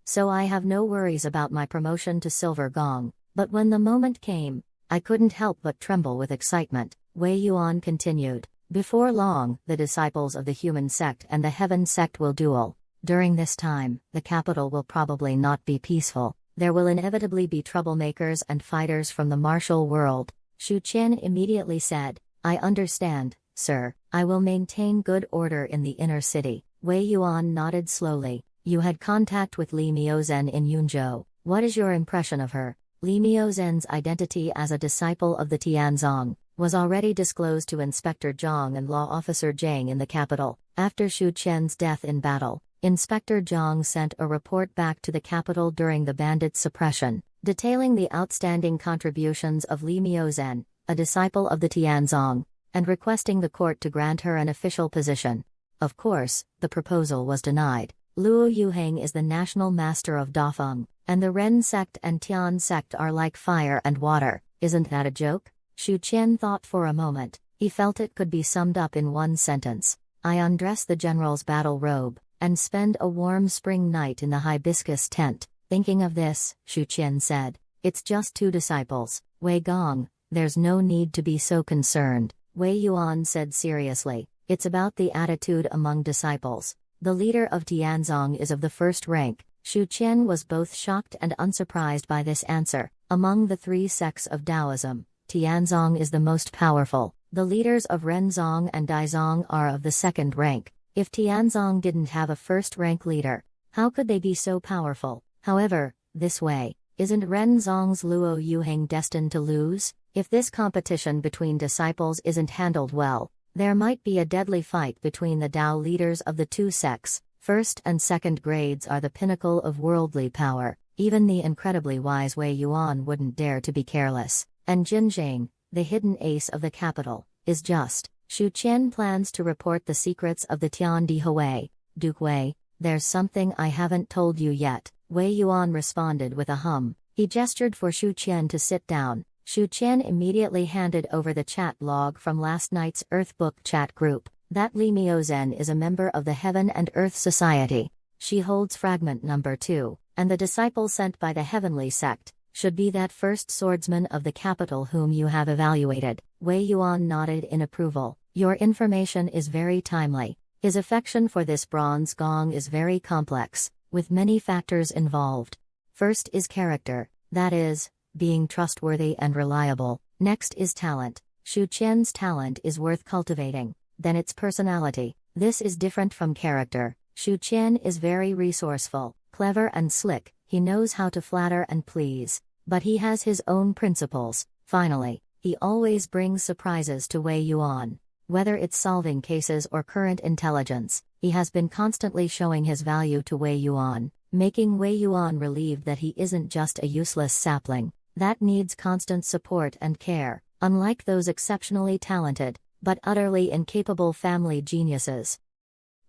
[SPEAKER 1] So I have no worries about my promotion to silver gong. But when the moment came, I couldn't help but tremble with excitement. Wei Yuan continued. Before long, the disciples of the human sect and the heaven sect will duel. During this time, the capital will probably not be peaceful. There will inevitably be troublemakers and fighters from the martial world. Shu Qian immediately said, I understand, sir. I will maintain good order in the inner city. Wei Yuan nodded slowly. You had contact with Li Miozhen in Yunzhou. What is your impression of her? Li Miozhen's identity as a disciple of the Tianzong was already disclosed to Inspector Zhang and Law Officer Zhang in the capital. After Shu Qian's death in battle, Inspector Zhang sent a report back to the capital during the bandit suppression, detailing the outstanding contributions of Li Miozhen, a disciple of the Tianzong, and requesting the court to grant her an official position. Of course, the proposal was denied. Luo Yuheng is the national master of Dafeng, and the Ren sect and Tian sect are like fire and water. Isn't that a joke? Shu Qian thought for a moment. He felt it could be summed up in one sentence. I undress the general's battle robe, and spend a warm spring night in the hibiscus tent. Thinking of this, Shu Qian said, it's just 2 disciples. Wei Gong, there's no need to be so concerned. Wei Yuan said seriously, it's about the attitude among disciples. The leader of Tianzong is of the first rank. Shu Qian was both shocked and unsurprised by this answer. Among the 3 sects of Taoism, Tianzong is the most powerful. The leaders of Renzong and Daizong are of the second rank. If Tianzong didn't have a first-rank leader, how could they be so powerful? However, this way, isn't Renzong's Luo Yuheng destined to lose? If this competition between disciples isn't handled well, there might be a deadly fight between the Dao leaders of the 2 sects. First and second grades are the pinnacle of worldly power. Even the incredibly wise Wei Yuan wouldn't dare to be careless. And Jinjiang, the hidden ace of the capital, is just. Shu Qian plans to report the secrets of the Tian Di Hui. Duke Wei, there's something I haven't told you yet. Wei Yuan responded with a hum. He gestured for Shu Qian to sit down. Shu Qian immediately handed over the chat log from last night's Earth Book chat group. That Li Miozhen is a member of the Heaven and Earth Society. She holds fragment number 2, and the disciple sent by the Heavenly Sect should be that first swordsman of the capital whom you have evaluated. Wei Yuan nodded in approval. Your information is very timely. His affection for this bronze gong is very complex, with many factors involved. First is character, that is, being trustworthy and reliable. Next is talent. Shu Qian's talent is worth cultivating. Then it's personality. This is different from character. Shu Qian is very resourceful, clever and slick. He knows how to flatter and please. But he has his own principles. Finally, he always brings surprises to Wei Yuan. Whether it's solving cases or current intelligence, he has been constantly showing his value to Wei Yuan, making Wei Yuan relieved that he isn't just a useless sapling that needs constant support and care, unlike those exceptionally talented, but utterly incapable family geniuses.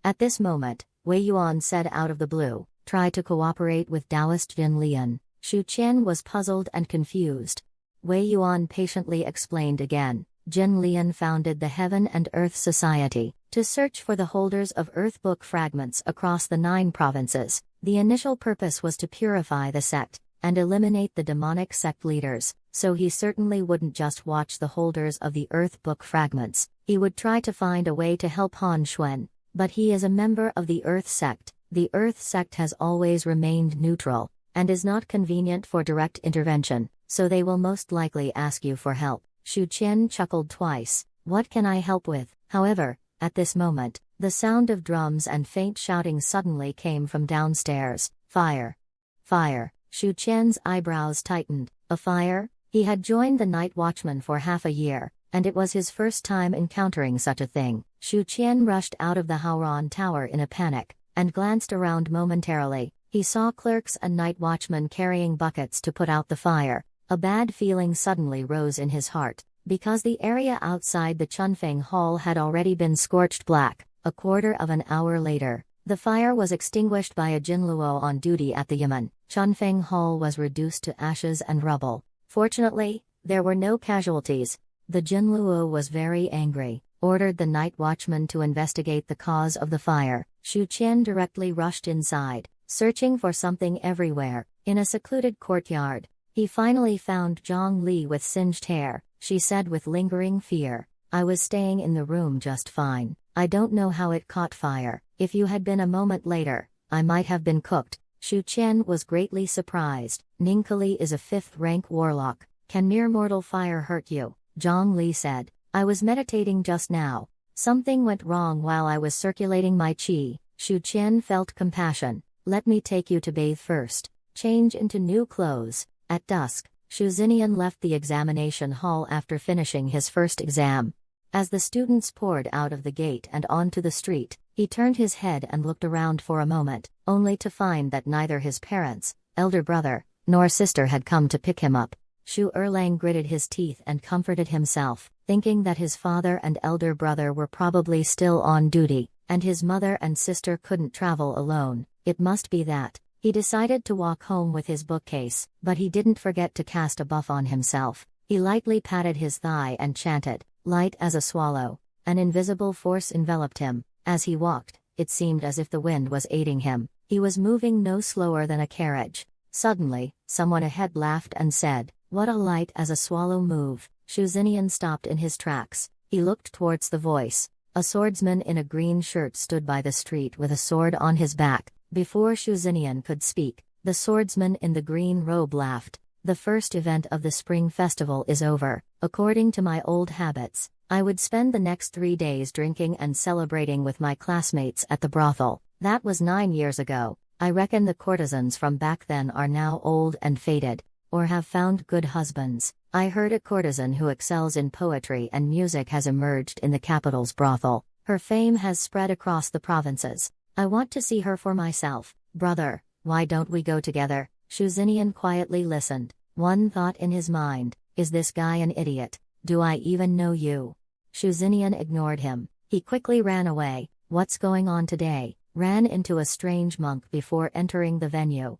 [SPEAKER 1] At this moment, Wei Yuan said out of the blue, try to cooperate with Taoist Jin Lian. Shu Qian was puzzled and confused. Wei Yuan patiently explained again. Jin Lian founded the Heaven and Earth Society to search for the holders of Earth Book fragments across the 9 provinces. The initial purpose was to purify the sect and eliminate the demonic sect leaders, so he certainly wouldn't just watch the holders of the Earth Book fragments. He would try to find a way to help Han Xuan. But he is a member of the Earth sect. The Earth sect has always remained neutral, and is not convenient for direct intervention, so they will most likely ask you for help. Shu Qian chuckled twice. What can I help with? However, at this moment, the sound of drums and faint shouting suddenly came from downstairs. Fire! Fire! Shu Qian's eyebrows tightened. A fire? He had joined the night watchman for half a year, and it was his first time encountering such a thing. Shu Qian rushed out of the Haoran Tower in a panic, and glanced around momentarily. He saw clerks and night watchmen carrying buckets to put out the fire. A bad feeling suddenly rose in his heart, because the area outside the Chunfeng Hall had already been scorched black. A quarter of an hour later, the fire was extinguished by a Jinluo on duty at the Yamen. Chunfeng Hall was reduced to ashes and rubble. Fortunately, there were no casualties. The Jinluo was very angry, ordered the night watchman to investigate the cause of the fire. Shu Qian directly rushed inside, searching for something everywhere. In a secluded courtyard, he finally found Zhang Li with singed hair. She said with lingering fear, I was staying in the room just fine. I don't know how it caught fire. If you had been a moment later, I might have been cooked. Shu Qian was greatly surprised. Ninkali is a 5th rank warlock. Can mere mortal fire hurt you? Zhang Li said. I was meditating just now. Something went wrong while I was circulating my qi. Shu Qian felt compassion. Let me take you to bathe first. Change into new clothes. At dusk, Shu Xinian left the examination hall after finishing his first exam. As the students poured out of the gate and onto the street, he turned his head and looked around for a moment, only to find that neither his parents, elder brother, nor sister had come to pick him up. Shu Erlang gritted his teeth and comforted himself, thinking that his father and elder brother were probably still on duty, and his mother and sister couldn't travel alone. It must be that. He decided to walk home with his bookcase, but he didn't forget to cast a buff on himself. He lightly patted his thigh and chanted, light as a swallow. An invisible force enveloped him. As he walked, it seemed as if the wind was aiding him. He was moving no slower than a carriage. Suddenly, someone ahead laughed and said, what a light as a swallow move. Shu Xinian stopped in his tracks. He looked towards the voice. A swordsman in a green shirt stood by the street with a sword on his back. Before Shu Xinian could speak, the swordsman in the green robe laughed. The first event of the spring festival is over. According to my old habits, I would spend the next 3 days drinking and celebrating with my classmates at the brothel. That was 9 years ago. I reckon the courtesans from back then are now old and faded, or have found good husbands. I heard a courtesan who excels in poetry and music has emerged in the capital's brothel. Her fame has spread across the provinces. I want to see her for myself. Brother, why don't we go together? Shu Xinian quietly listened. One thought in his mind, is this guy an idiot? Do I even know you? Shu Xinian ignored him. He quickly ran away. What's going on today? Ran into a strange monk before entering the venue.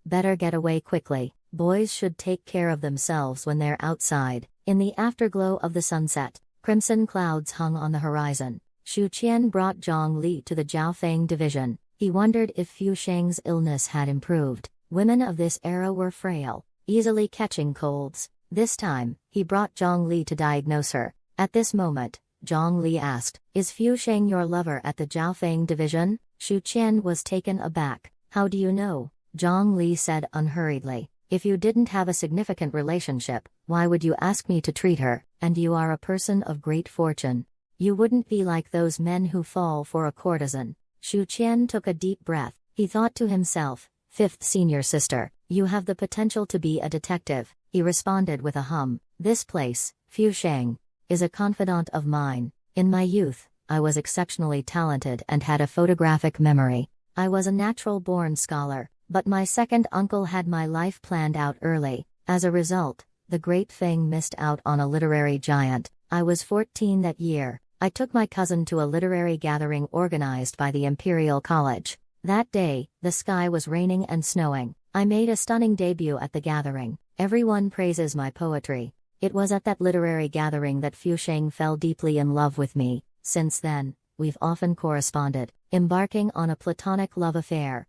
[SPEAKER 1] Better get away quickly. Boys should take care of themselves when they're outside. In the afterglow of the sunset, crimson clouds hung on the horizon. Shu Qian brought Zhang Li to the Dafeng division. He wondered if Fu Sheng's illness had improved. Women of this era were frail, easily catching colds. This time, he brought Zhang Li to diagnose her. At this moment, Zhang Li asked, is Fu Sheng your lover at the Dafeng division? Shu Qian was taken aback. How do you know? Zhang Li said unhurriedly. If you didn't have a significant relationship, why would you ask me to treat her? And you are a person of great fortune. You wouldn't be like those men who fall for a courtesan. Shu Qian took a deep breath. He thought to himself, 5th senior sister, you have the potential to be a detective. He responded with a hum. This place, Fu Sheng, is a confidant of mine. In my youth, I was exceptionally talented and had a photographic memory. I was a natural-born scholar, but my second uncle had my life planned out early. As a result, the great Feng missed out on a literary giant. I was 14 that year. I took my cousin to a literary gathering organized by the Imperial College. That day, the sky was raining and snowing. I made a stunning debut at the gathering. Everyone praises my poetry. It was at that literary gathering that Fu Sheng fell deeply in love with me. Since then, we've often corresponded, embarking on a platonic love affair.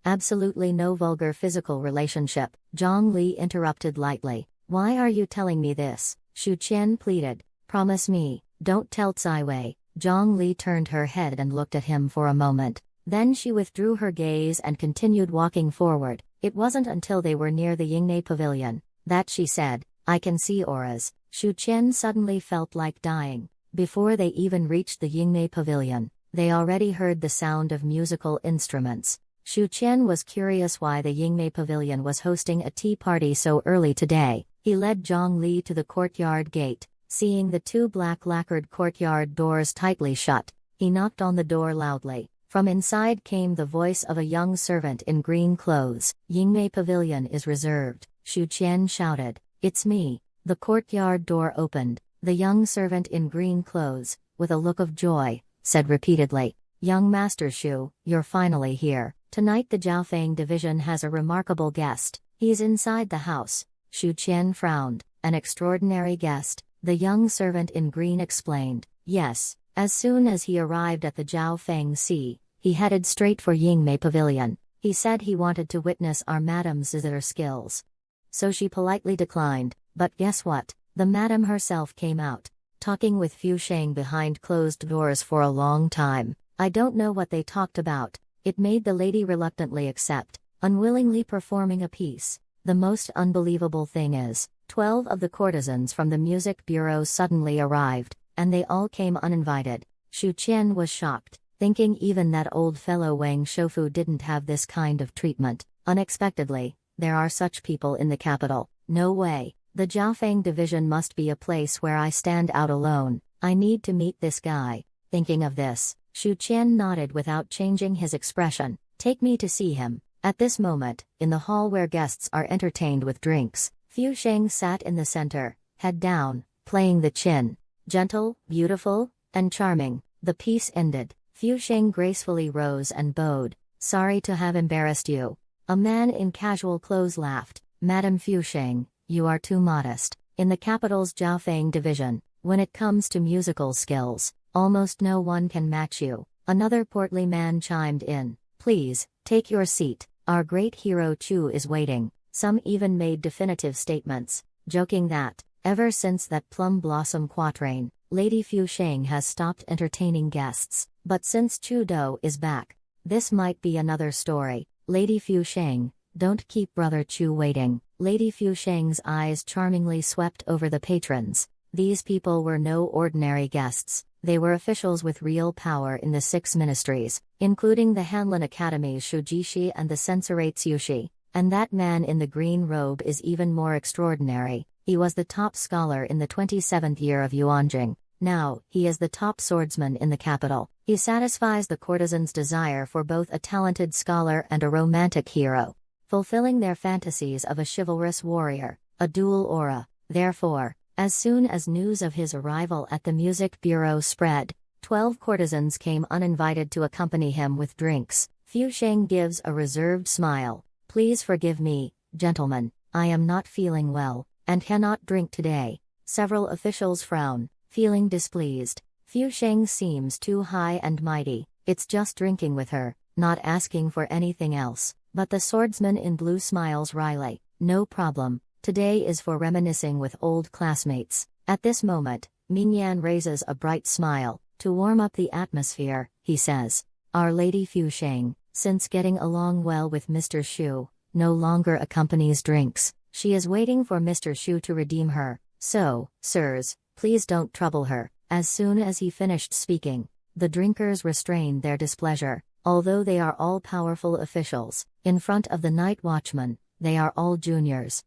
[SPEAKER 1] Absolutely no vulgar physical relationship, Zhang Li interrupted lightly. Why are you telling me this? Shu Qian pleaded. Promise me, don't tell Tsai Wei. Zhang Li turned her head and looked at him for a moment. Then she withdrew her gaze and continued walking forward. It wasn't until they were near the Yingmei Pavilion that she said, I can see auras. Shu Qian suddenly felt like dying. Before they even reached the Yingmei Pavilion, they already heard the sound of musical instruments. Shu Qian was curious why the Yingmei Pavilion was hosting a tea party so early today. He led Zhang Li to the courtyard gate. Seeing the 2 black lacquered courtyard doors tightly shut, he knocked on the door loudly. From inside came the voice of a young servant in green clothes. Yingmei Pavilion is reserved, Shu Qian shouted. It's me. The courtyard door opened. The young servant in green clothes, with a look of joy, said repeatedly, Young Master Shu, you're finally here. Tonight the Dafeng division has a remarkable guest. He's inside the house. Shu Qian frowned. An extraordinary guest. The young servant in green explained. Yes, as soon as he arrived at the Dafeng Sea, he headed straight for Yingmei Pavilion. He said he wanted to witness our madam's zither skills. So she politely declined, but guess what? The madam herself came out, talking with Fu Sheng behind closed doors for a long time. I don't know what they talked about, It made the lady reluctantly accept, unwillingly performing a piece. The most unbelievable thing is, 12 of the courtesans from the music bureau suddenly arrived, and they all came uninvited. Shu Qian was shocked, thinking even that old fellow Wang Shoufu didn't have this kind of treatment. Unexpectedly, there are such people in the capital. No way. The Dafeng division must be a place where I stand out alone. I need to meet this guy. Thinking of this, Shu Qian nodded without changing his expression. Take me to see him. At this moment, in the hall where guests are entertained with drinks, Fu Sheng sat in the center, head down, playing the chin. Gentle, beautiful, and charming. The piece ended. Fu Sheng gracefully rose and bowed. Sorry to have embarrassed you. A man in casual clothes laughed. Madam Fu Sheng, you are too modest. In the capital's Jiaofeng division, when it comes to musical skills, almost no one can match you. Another portly man chimed in. Please, take your seat. Our great hero Chu is waiting. Some even made definitive statements, joking that, ever since that Plum Blossom quatrain, Lady Fu Sheng has stopped entertaining guests. But since Chu Do is back, this might be another story. Lady Fu Sheng, don't keep Brother Chu waiting. Lady Fu Sheng's eyes charmingly swept over the patrons. These people were no ordinary guests. They were officials with real power in the 6 ministries, including the Hanlin Academy's Shujishi and the Censorate's Yushi. And that man in the green robe is even more extraordinary. He was the top scholar in the 27th year of Yuanjing. Now, he is the top swordsman in the capital. He satisfies the courtesan's desire for both a talented scholar and a romantic hero, fulfilling their fantasies of a chivalrous warrior, a dual aura. Therefore, as soon as news of his arrival at the music bureau spread, 12 courtesans came uninvited to accompany him with drinks. Fu Sheng gives a reserved smile. Please forgive me, gentlemen, I am not feeling well, and cannot drink today. Several officials frown, feeling displeased. Fu Sheng seems too high and mighty. It's just drinking with her, not asking for anything else. But the swordsman in blue smiles wryly. No problem. Today is for reminiscing with old classmates. At this moment, Mingyan raises a bright smile. To warm up the atmosphere, he says, Our Lady Fu Sheng, since getting along well with Mr. Shu, no longer accompanies drinks. She is waiting for Mr. Shu to redeem her. So, sirs, please don't trouble her. As soon as he finished speaking, the drinkers restrained their displeasure. Although they are all powerful officials, in front of the night watchman, they are all juniors.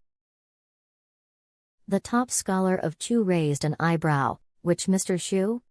[SPEAKER 1] The top scholar of Chu raised an eyebrow. Which Mr. Shu?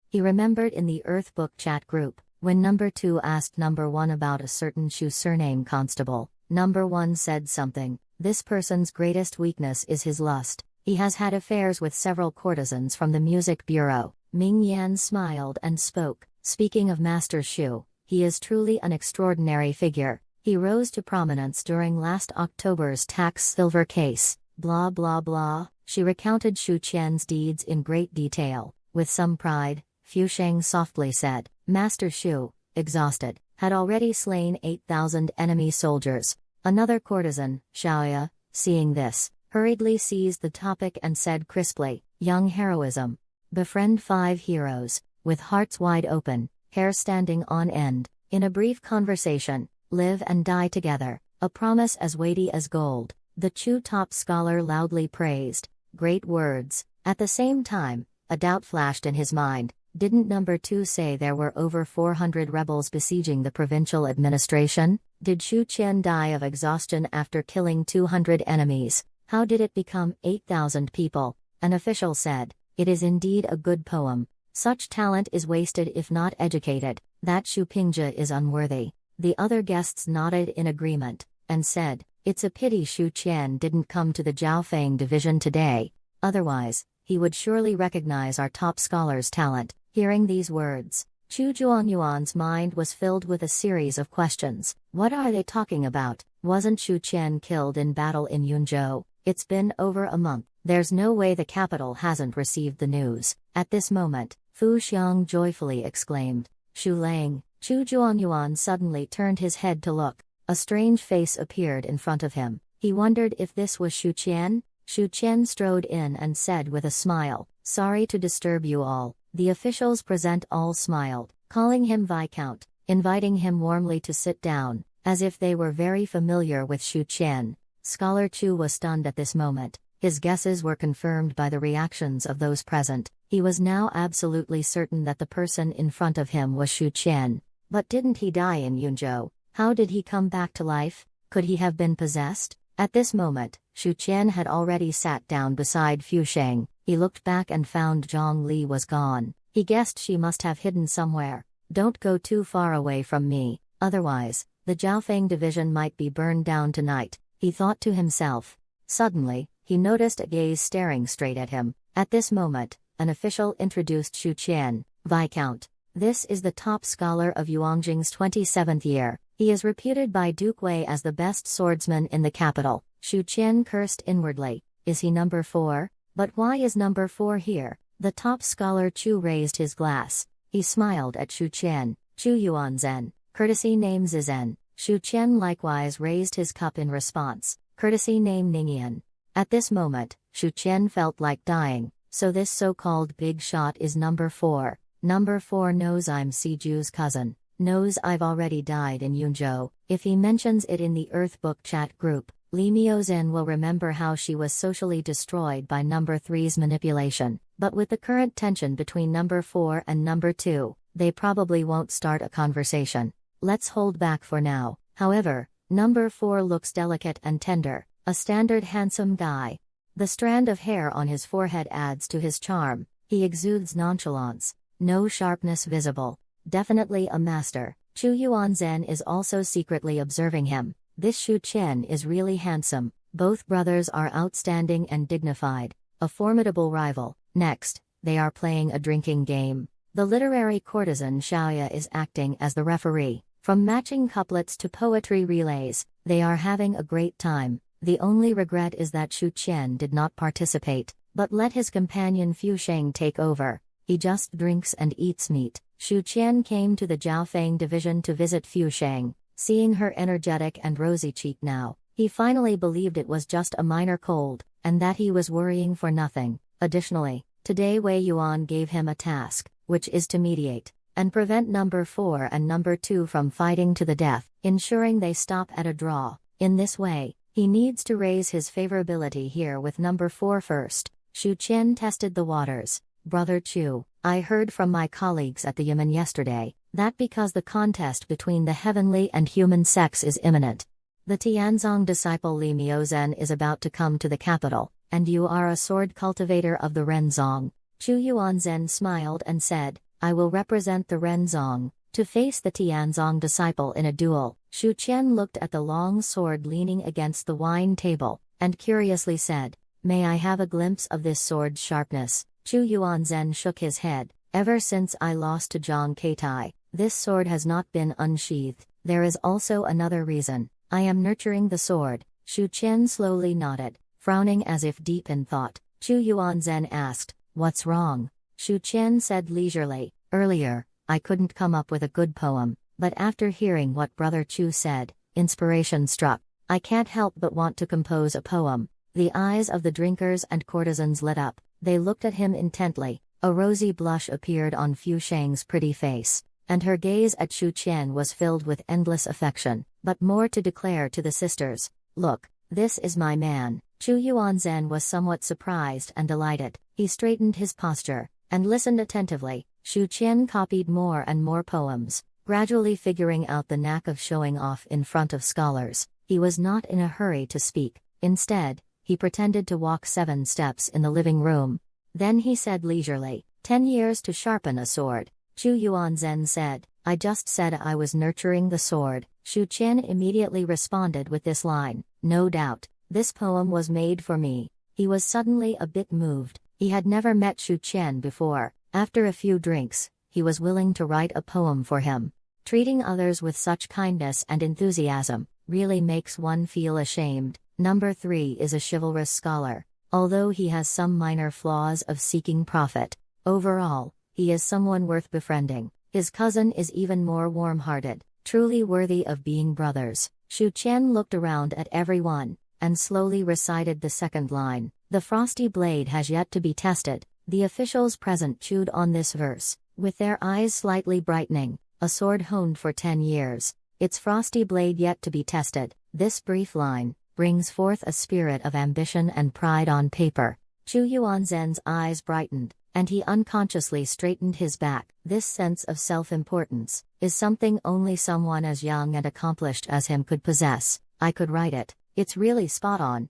[SPEAKER 1] He remembered in the Earth Book chat group, when number 2 asked number 1 about a certain Shu surname constable, number 1 said something. This person's greatest weakness is his lust. He has had affairs with several courtesans from the music bureau. Ming Yan smiled and spoke. Speaking of Master Shu, he is truly an extraordinary figure. He rose to prominence during last October's tax silver case. Blah blah blah. She recounted Shu Qian's deeds in great detail. With some pride, Fu Sheng softly said, Master Shu, exhausted, had already slain 8,000 enemy soldiers. Another courtesan, Xiaoya, seeing this, hurriedly seized the topic and said crisply, Young heroism. Befriend 5 heroes, with hearts wide open, hair standing on end, in a brief conversation, live and die together, a promise as weighty as gold. The Chu top scholar loudly praised. Great words. At the same time, a doubt flashed in his mind. Didn't number 2 say there were over 400 rebels besieging the provincial administration? Did Shu Qian die of exhaustion after killing 200 enemies? How did it become 8,000 people? An official said, It is indeed a good poem. Such talent is wasted if not educated. That Shu Pingja is unworthy. The other guests nodded in agreement, and said, It's a pity Shu Qian didn't come to the Jiaofeng division today. Otherwise, he would surely recognize our top scholar's talent. Hearing these words, Chu Zhuangyuan's mind was filled with a series of questions. What are they talking about? Wasn't Shu Qian killed in battle in Yunzhou? It's been over a month. There's no way the capital hasn't received the news. At this moment, Fu Xiang joyfully exclaimed, Shu Lang. Chu Zhuangyuan suddenly turned his head to look. A strange face appeared in front of him. He wondered if this was Shu Qian. Shu Qian strode in and said with a smile, Sorry to disturb you all. The officials present all smiled, calling him Viscount. inviting him warmly to sit down, as if they were very familiar with Shu Qian. Scholar Chu was stunned at this moment. His guesses were confirmed by the reactions of those present. He was now absolutely certain that the person in front of him was Shu Qian. But didn't he die in Yunzhou? How did he come back to life? Could he have been possessed? At this moment, Shu Qian had already sat down beside Fu Sheng. He looked back and found Zhang Li was gone. He guessed she must have hidden somewhere. Don't go too far away from me, otherwise, the Dafeng division might be burned down tonight, he thought to himself. Suddenly, he noticed a gaze staring straight at him. At this moment, an official introduced Shu Qian, Viscount. This is the top scholar of Yuanjing's 27th year. He is reputed by Duke Wei as the best swordsman in the capital. Shu Qian cursed inwardly. Is he number 4? But why is number 4 here? The top scholar Chu raised his glass. He smiled at Shu Qian. Chu Yuanzhen, courtesy name Zizhen. Shu Qian likewise raised his cup in response. Courtesy name Ningyan. At this moment, Shu Qian felt like dying. So this so-called big shot is number 4. Number 4 knows I'm Siju's cousin. Knows I've already died in Yunzhou. If he mentions it in the Earthbook chat group, Li Miozhen will remember how she was socially destroyed by number 3's manipulation. But with the current tension between number 4 and number 2, they probably won't start a conversation. Let's hold back for now. However, number 4 looks delicate and tender, a standard handsome guy. The strand of hair on his forehead adds to his charm. He exudes nonchalance. No sharpness visible. Definitely a master. Chu Yuanzhen is also secretly observing him. This Shu Qian is really handsome. Both brothers are outstanding and dignified. A formidable rival. Next, they are playing a drinking game. The literary courtesan Xiaoya is acting as the referee. From matching couplets to poetry relays, they are having a great time. The only regret is that Shu Qian did not participate, but let his companion Fu Sheng take over. He just drinks and eats meat. Shu Qian came to the Jiaofeng division to visit Fu Sheng. Seeing her energetic and rosy-cheeked now, he finally believed it was just a minor cold, and that he was worrying for nothing. Additionally, today Wei Yuan gave him a task, which is to mediate and prevent number 4 and number 2 from fighting to the death, ensuring they stop at a draw. In this way, he needs to raise his favorability here with number 4 first. Shu Qian tested the waters. Brother Chu, I heard from my colleagues at the Yamen yesterday, that because the contest between the heavenly and human sex is imminent, the Tianzong disciple Li Miozhen is about to come to the capital, and you are a sword cultivator of the Renzong. Chu Yuanzhen smiled and said, I will represent the Renzong, to face the Tianzong disciple in a duel. Shu Qian looked at the long sword leaning against the wine table, and curiously said, May I have a glimpse of this sword's sharpness? Chu Yuanzhen shook his head. Ever since I lost to Zhang Keitai, this sword has not been unsheathed. There is also another reason. I am nurturing the sword. Shu Qian slowly nodded, frowning as if deep in thought. Chu Yuanzhen asked, What's wrong? Shu Qian said leisurely, Earlier, I couldn't come up with a good poem, but after hearing what Brother Chu said, inspiration struck. I can't help but want to compose a poem. The eyes of the drinkers and courtesans lit up. They looked at him intently. A rosy blush appeared on Fu Sheng's pretty face, and her gaze at Shu Qian was filled with endless affection, but more to declare to the sisters. Look, this is my man. Chu Yuanzhen was somewhat surprised and delighted. He straightened his posture, and listened attentively. Shu Qian copied more and more poems, gradually figuring out the knack of showing off in front of scholars. He was not in a hurry to speak. Instead, he pretended to walk 7 steps in the living room. Then he said leisurely, 10 years to sharpen a sword. Chu Yuanzhen said, I just said I was nurturing the sword. Shu Qian immediately responded with this line, No doubt, this poem was made for me. He was suddenly a bit moved. He had never met Shu Qian before. After a few drinks, he was willing to write a poem for him. Treating others with such kindness and enthusiasm really makes one feel ashamed. Number 3 is a chivalrous scholar. Although he has some minor flaws of seeking profit, overall, he is someone worth befriending. His cousin is even more warm-hearted, truly worthy of being brothers. Shu Qian looked around at everyone, and slowly recited the second line. The frosty blade has yet to be tested. The officials present chewed on this verse, with their eyes slightly brightening. a sword honed for 10 years, its frosty blade yet to be tested. This brief line brings forth a spirit of ambition and pride on paper. Chu Yuanzhen's eyes brightened, and he unconsciously straightened his back. This sense of self-importance is something only someone as young and accomplished as him could possess. I could write it. It's really spot on.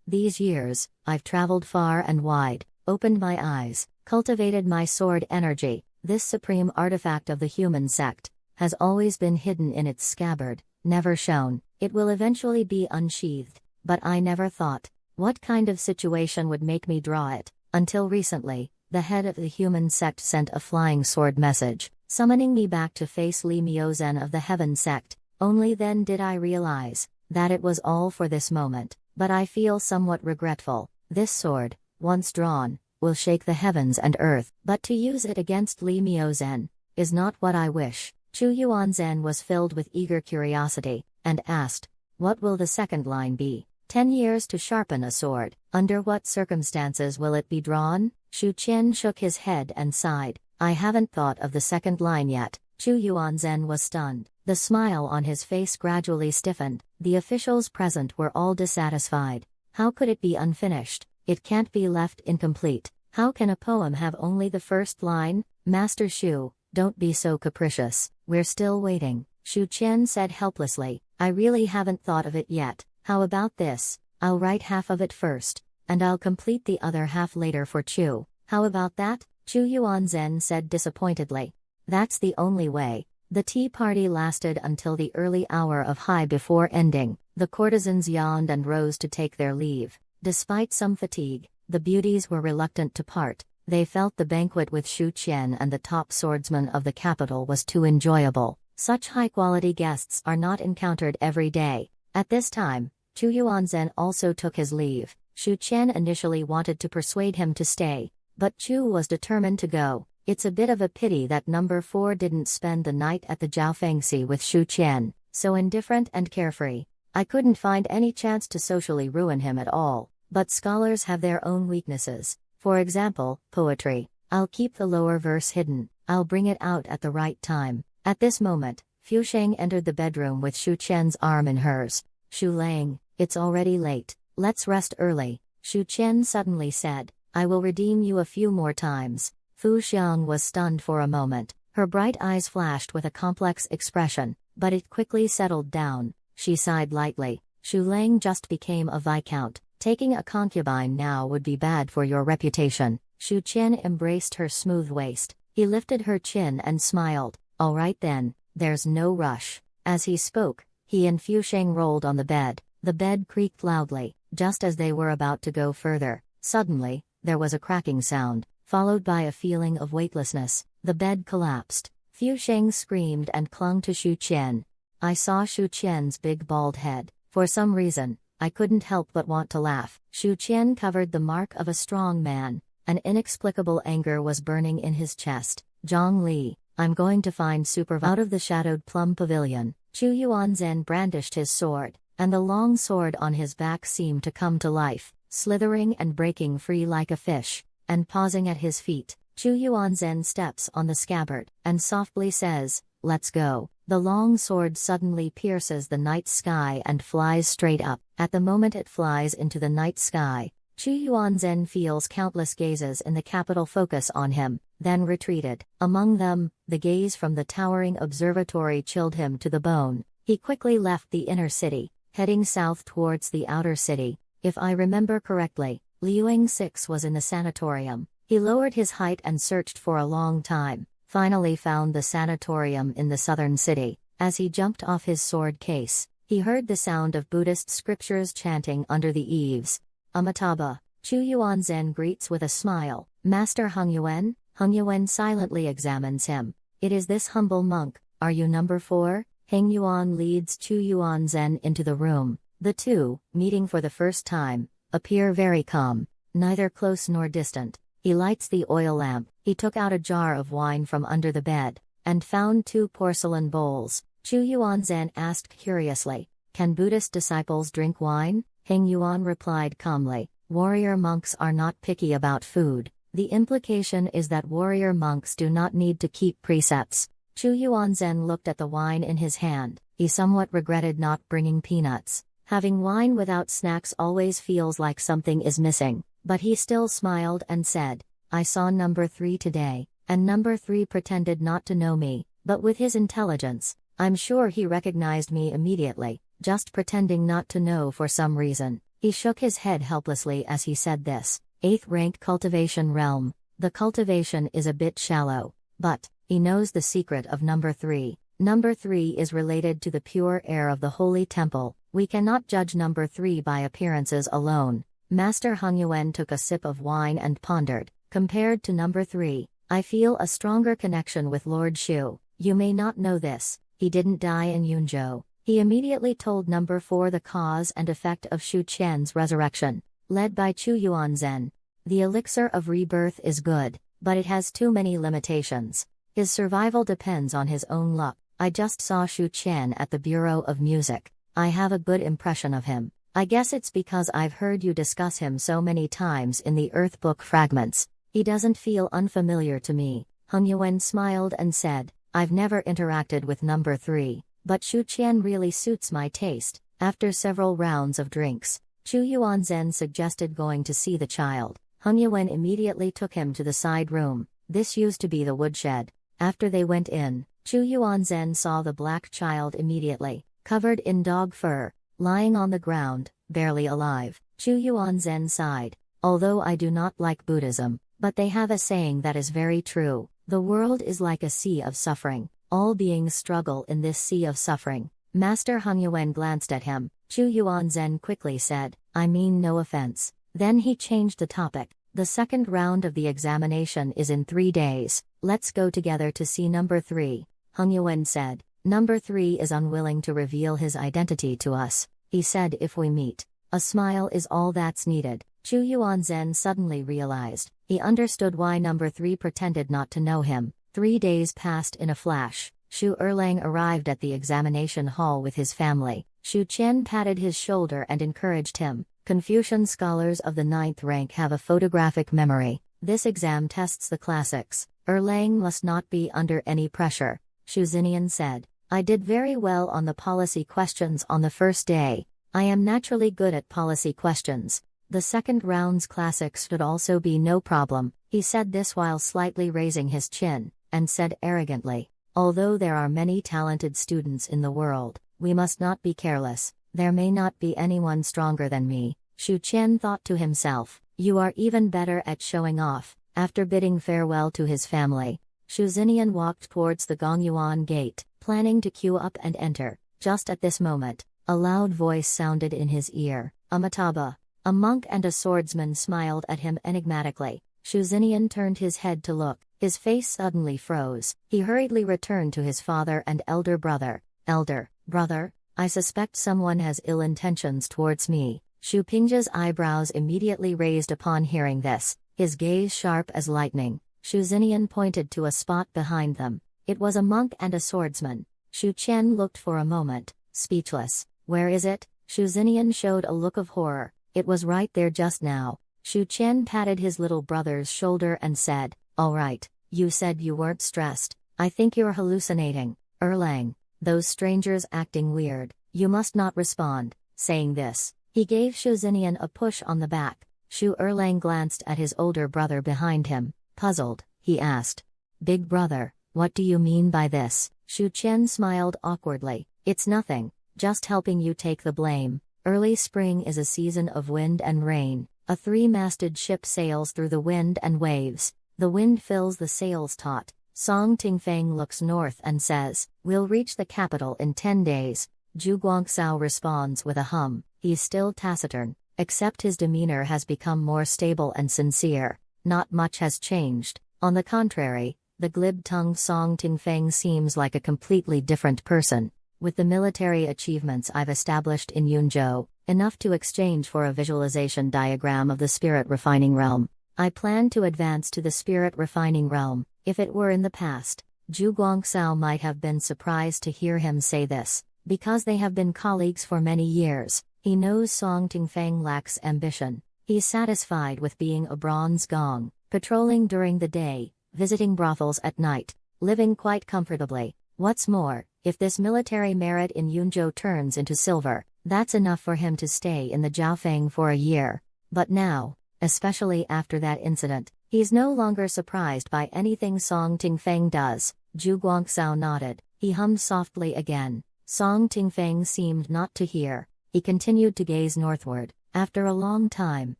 [SPEAKER 1] These years, I've traveled far and wide, opened my eyes, cultivated my sword energy. This supreme artifact of the human sect has always been hidden in its scabbard, never shown. It will eventually be unsheathed, but I never thought what kind of situation would make me draw it. Until recently, the head of the human sect sent a flying sword message, summoning me back to face Li Miozhen of the Heaven sect. Only then did I realize that it was all for this moment, but I feel somewhat regretful. This sword, once drawn, will shake the heavens and earth, but to use it against Li Miozhen is not what I wish. Chu Yuanzhen was filled with eager curiosity, and asked, what will the second line be? 10 years to sharpen a sword. Under what circumstances will it be drawn? Shu Qian shook his head and sighed. I haven't thought of the second line yet. Chu Yuanzhen was stunned. The smile on his face gradually stiffened. The officials present were all dissatisfied. How could it be unfinished? It can't be left incomplete. How can a poem have only the first line? Master Shu, don't be so capricious. We're still waiting, Shu Qian said helplessly. I really haven't thought of it yet. How about this? I'll write half of it first, and I'll complete the other half later for Chu. How about that? Chu Yuanzhen said disappointedly. That's the only way. The tea party lasted until the early hour of high before ending. The courtesans yawned and rose to take their leave. Despite some fatigue, the beauties were reluctant to part. They felt the banquet with Shu Qian and the top swordsman of the capital was too enjoyable. Such high-quality guests are not encountered every day. At this time, Chu Yuanzhen also took his leave. Shu Qian initially wanted to persuade him to stay, but Chu was determined to go. It's a bit of a pity that number 4 didn't spend the night at the Jiaofengxi with Shu Qian, so indifferent and carefree. I couldn't find any chance to socially ruin him at all, but scholars have their own weaknesses. For example, poetry. I'll keep the lower verse hidden. I'll bring it out at the right time. At this moment, Fu Sheng entered the bedroom with Shu Qian's arm in hers. Shu Lang, it's already late. Let's rest early, Shu Qian suddenly said. I will redeem you a few more times. Fu Xiang was stunned for a moment. Her bright eyes flashed with a complex expression, but it quickly settled down. She sighed lightly. Shu Lang just became a viscount. Taking a concubine now would be bad for your reputation. Shu Qian embraced her smooth waist. He lifted her chin and smiled. All right then, there's no rush. As he spoke, he and Fu Sheng rolled on the bed. The bed creaked loudly. Just as they were about to go further, suddenly, there was a cracking sound, followed by a feeling of weightlessness. The bed collapsed. Fu Sheng screamed and clung to Shu Qian. I saw Shu Qian's big bald head. For some reason, I couldn't help but want to laugh. Shu Qian covered the mark of a strong man. An inexplicable anger was burning in his chest. Zhang Li, I'm going to find supervisor out of the shadowed plum pavilion. Chu Yuanzhen brandished his sword, and the long sword on his back seemed to come to life, slithering and breaking free like a fish. And pausing at his feet, Chu Yuanzhen steps on the scabbard, and softly says, let's go. The long sword suddenly pierces the night sky and flies straight up. At the moment it flies into the night sky, Chu Yuanzhen feels countless gazes in the capital focus on him, then retreated. Among them, the gaze from the towering observatory chilled him to the bone. He quickly left the inner city, heading south towards the outer city. If I remember correctly, Liuing 6 was in the sanatorium. He lowered his height and searched for a long time, finally found the sanatorium in the southern city. As he jumped off his sword case, he heard the sound of Buddhist scriptures chanting under the eaves. Amitabha, Chu Yuanzhen greets with a smile. Master Heng Yuan? Heng Yuan silently examines him. It is this humble monk. Are you number 4? Heng Yuan leads Chu Yuanzhen into the room. The two, meeting for the first time, appear very calm, neither close nor distant. He lights the oil lamp. He took out a jar of wine from under the bed, and found 2 porcelain bowls. Chu Yuanzhen asked curiously, can Buddhist disciples drink wine? Heng Yuan replied calmly, warrior monks are not picky about food. The implication is that warrior monks do not need to keep precepts. Chu Yuanzhen looked at the wine in his hand. He somewhat regretted not bringing peanuts. Having wine without snacks always feels like something is missing, but he still smiled and said, I saw number 3 today, and number 3 pretended not to know me, but with his intelligence, I'm sure he recognized me immediately, just pretending not to know for some reason. He shook his head helplessly as he said this. 8th rank cultivation realm. The cultivation is a bit shallow, but he knows the secret of number 3. Number 3 is related to the pure air of the holy temple. We cannot judge number 3 by appearances alone. Master Hung Yuan took a sip of wine and pondered. Compared to number 3, I feel a stronger connection with Lord Shu. You may not know this, he didn't die in Yunzhou. He immediately told number 4 the cause and effect of Shu Qian's resurrection. Led by Chu Yuanzhen. The elixir of rebirth is good, but it has too many limitations. His survival depends on his own luck. I just saw Shu Qian at the Bureau of Music. I have a good impression of him. I guess it's because I've heard you discuss him so many times in the Earth Book fragments. He doesn't feel unfamiliar to me. Hung Yuan smiled and said, I've never interacted with number 3, but Shu Qian really suits my taste. After several rounds of drinks, Chu Yuanzhen suggested going to see the child. Hung Yuan immediately took him to the side room. This used to be the woodshed. After they went in, Chu Yuanzhen saw the black child immediately, covered in dog fur, lying on the ground, barely alive. Chu Yuanzhen sighed. Although I do not like Buddhism, but they have a saying that is very true. The world is like a sea of suffering. All beings struggle in this sea of suffering. Master Hung Yuan glanced at him. Chu Yuanzhen quickly said, I mean no offense. Then he changed the topic. The second round of the examination is in 3 days. Let's go together to see number 3. Hung Yuan said. Number 3 is unwilling to reveal his identity to us. He said if we meet, a smile is all that's needed. Chu Yuanzhen suddenly realized. He understood why number 3 pretended not to know him. 3 days passed in a flash. Shu Erlang arrived at the examination hall with his family. Shu Qian patted his shoulder and encouraged him. Confucian scholars of the 9th rank have a photographic memory. This exam tests the classics. Erlang must not be under any pressure. Shu Xinian said, I did very well on the policy questions on the first day. I am naturally good at policy questions. The second round's classics should also be no problem. He said this while slightly raising his chin, and said arrogantly, although there are many talented students in the world, we must not be careless. There may not be anyone stronger than me. Shu Qian thought to himself, you are even better at showing off. After bidding farewell to his family, Shu Xinian walked towards the Gongyuan gate, planning to queue up and enter. Just at this moment, a loud voice sounded in his ear. Amitabha. A monk and a swordsman smiled at him enigmatically. Shu Xinian turned his head to look. His face suddenly froze. He hurriedly returned to his father and elder brother. Elder brother, I suspect someone has ill intentions towards me. Shu Pingzha's eyebrows immediately raised upon hearing this, his gaze sharp as lightning. Shu Xinian pointed to a spot behind them. It was a monk and a swordsman. Shu Qian looked for a moment, speechless. Where is it? Shu Xinian showed a look of horror. It was right there just now. Shu Qian patted his little brother's shoulder and said, all right, you said you weren't stressed. I think you're hallucinating. Erlang. Those strangers acting weird. You must not respond. Saying this, he gave Shu Xinian a push on the back. Shu Erlang glanced at his older brother behind him. Puzzled, he asked, Big brother, what do you mean by this? Shu Qian smiled awkwardly. It's nothing, just helping you take the blame. Early spring is a season of wind and rain. A 3-masted ship sails through the wind and waves. The wind fills the sails taut. Song Tingfeng looks north and says, we'll reach the capital in 10 days. Zhu Guangxiao responds with a hum. He's still taciturn, except his demeanor has become more stable and sincere. Not much has changed. On the contrary, the glib-tongued Song Tingfeng seems like a completely different person. With the military achievements I've established in Yunzhou, enough to exchange for a visualization diagram of the spirit refining realm. I plan to advance to the spirit refining realm. If it were in the past, Zhu Guangxiao might have been surprised to hear him say this. Because they have been colleagues for many years, he knows Song Tingfeng lacks ambition. He's satisfied with being a bronze gong, patrolling during the day, visiting brothels at night. living quite comfortably. What's more, if this military merit in Yunzhou turns into silver, that's enough for him to stay in the Dafeng for a year. But now, especially after that incident, he's no longer surprised by anything Song Tingfeng does. Zhu Guangxiao nodded. He hummed softly again. Song Tingfeng seemed not to hear. He continued to gaze northward. After a long time,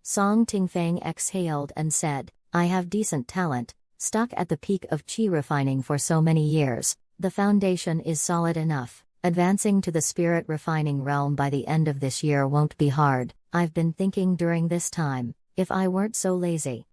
[SPEAKER 1] Song Tingfeng exhaled and said, I have decent talent, stuck at the peak of qi refining for so many years. The foundation is solid enough. Advancing to the spirit refining realm by the end of this year won't be hard. I've been thinking during this time, if I weren't so lazy.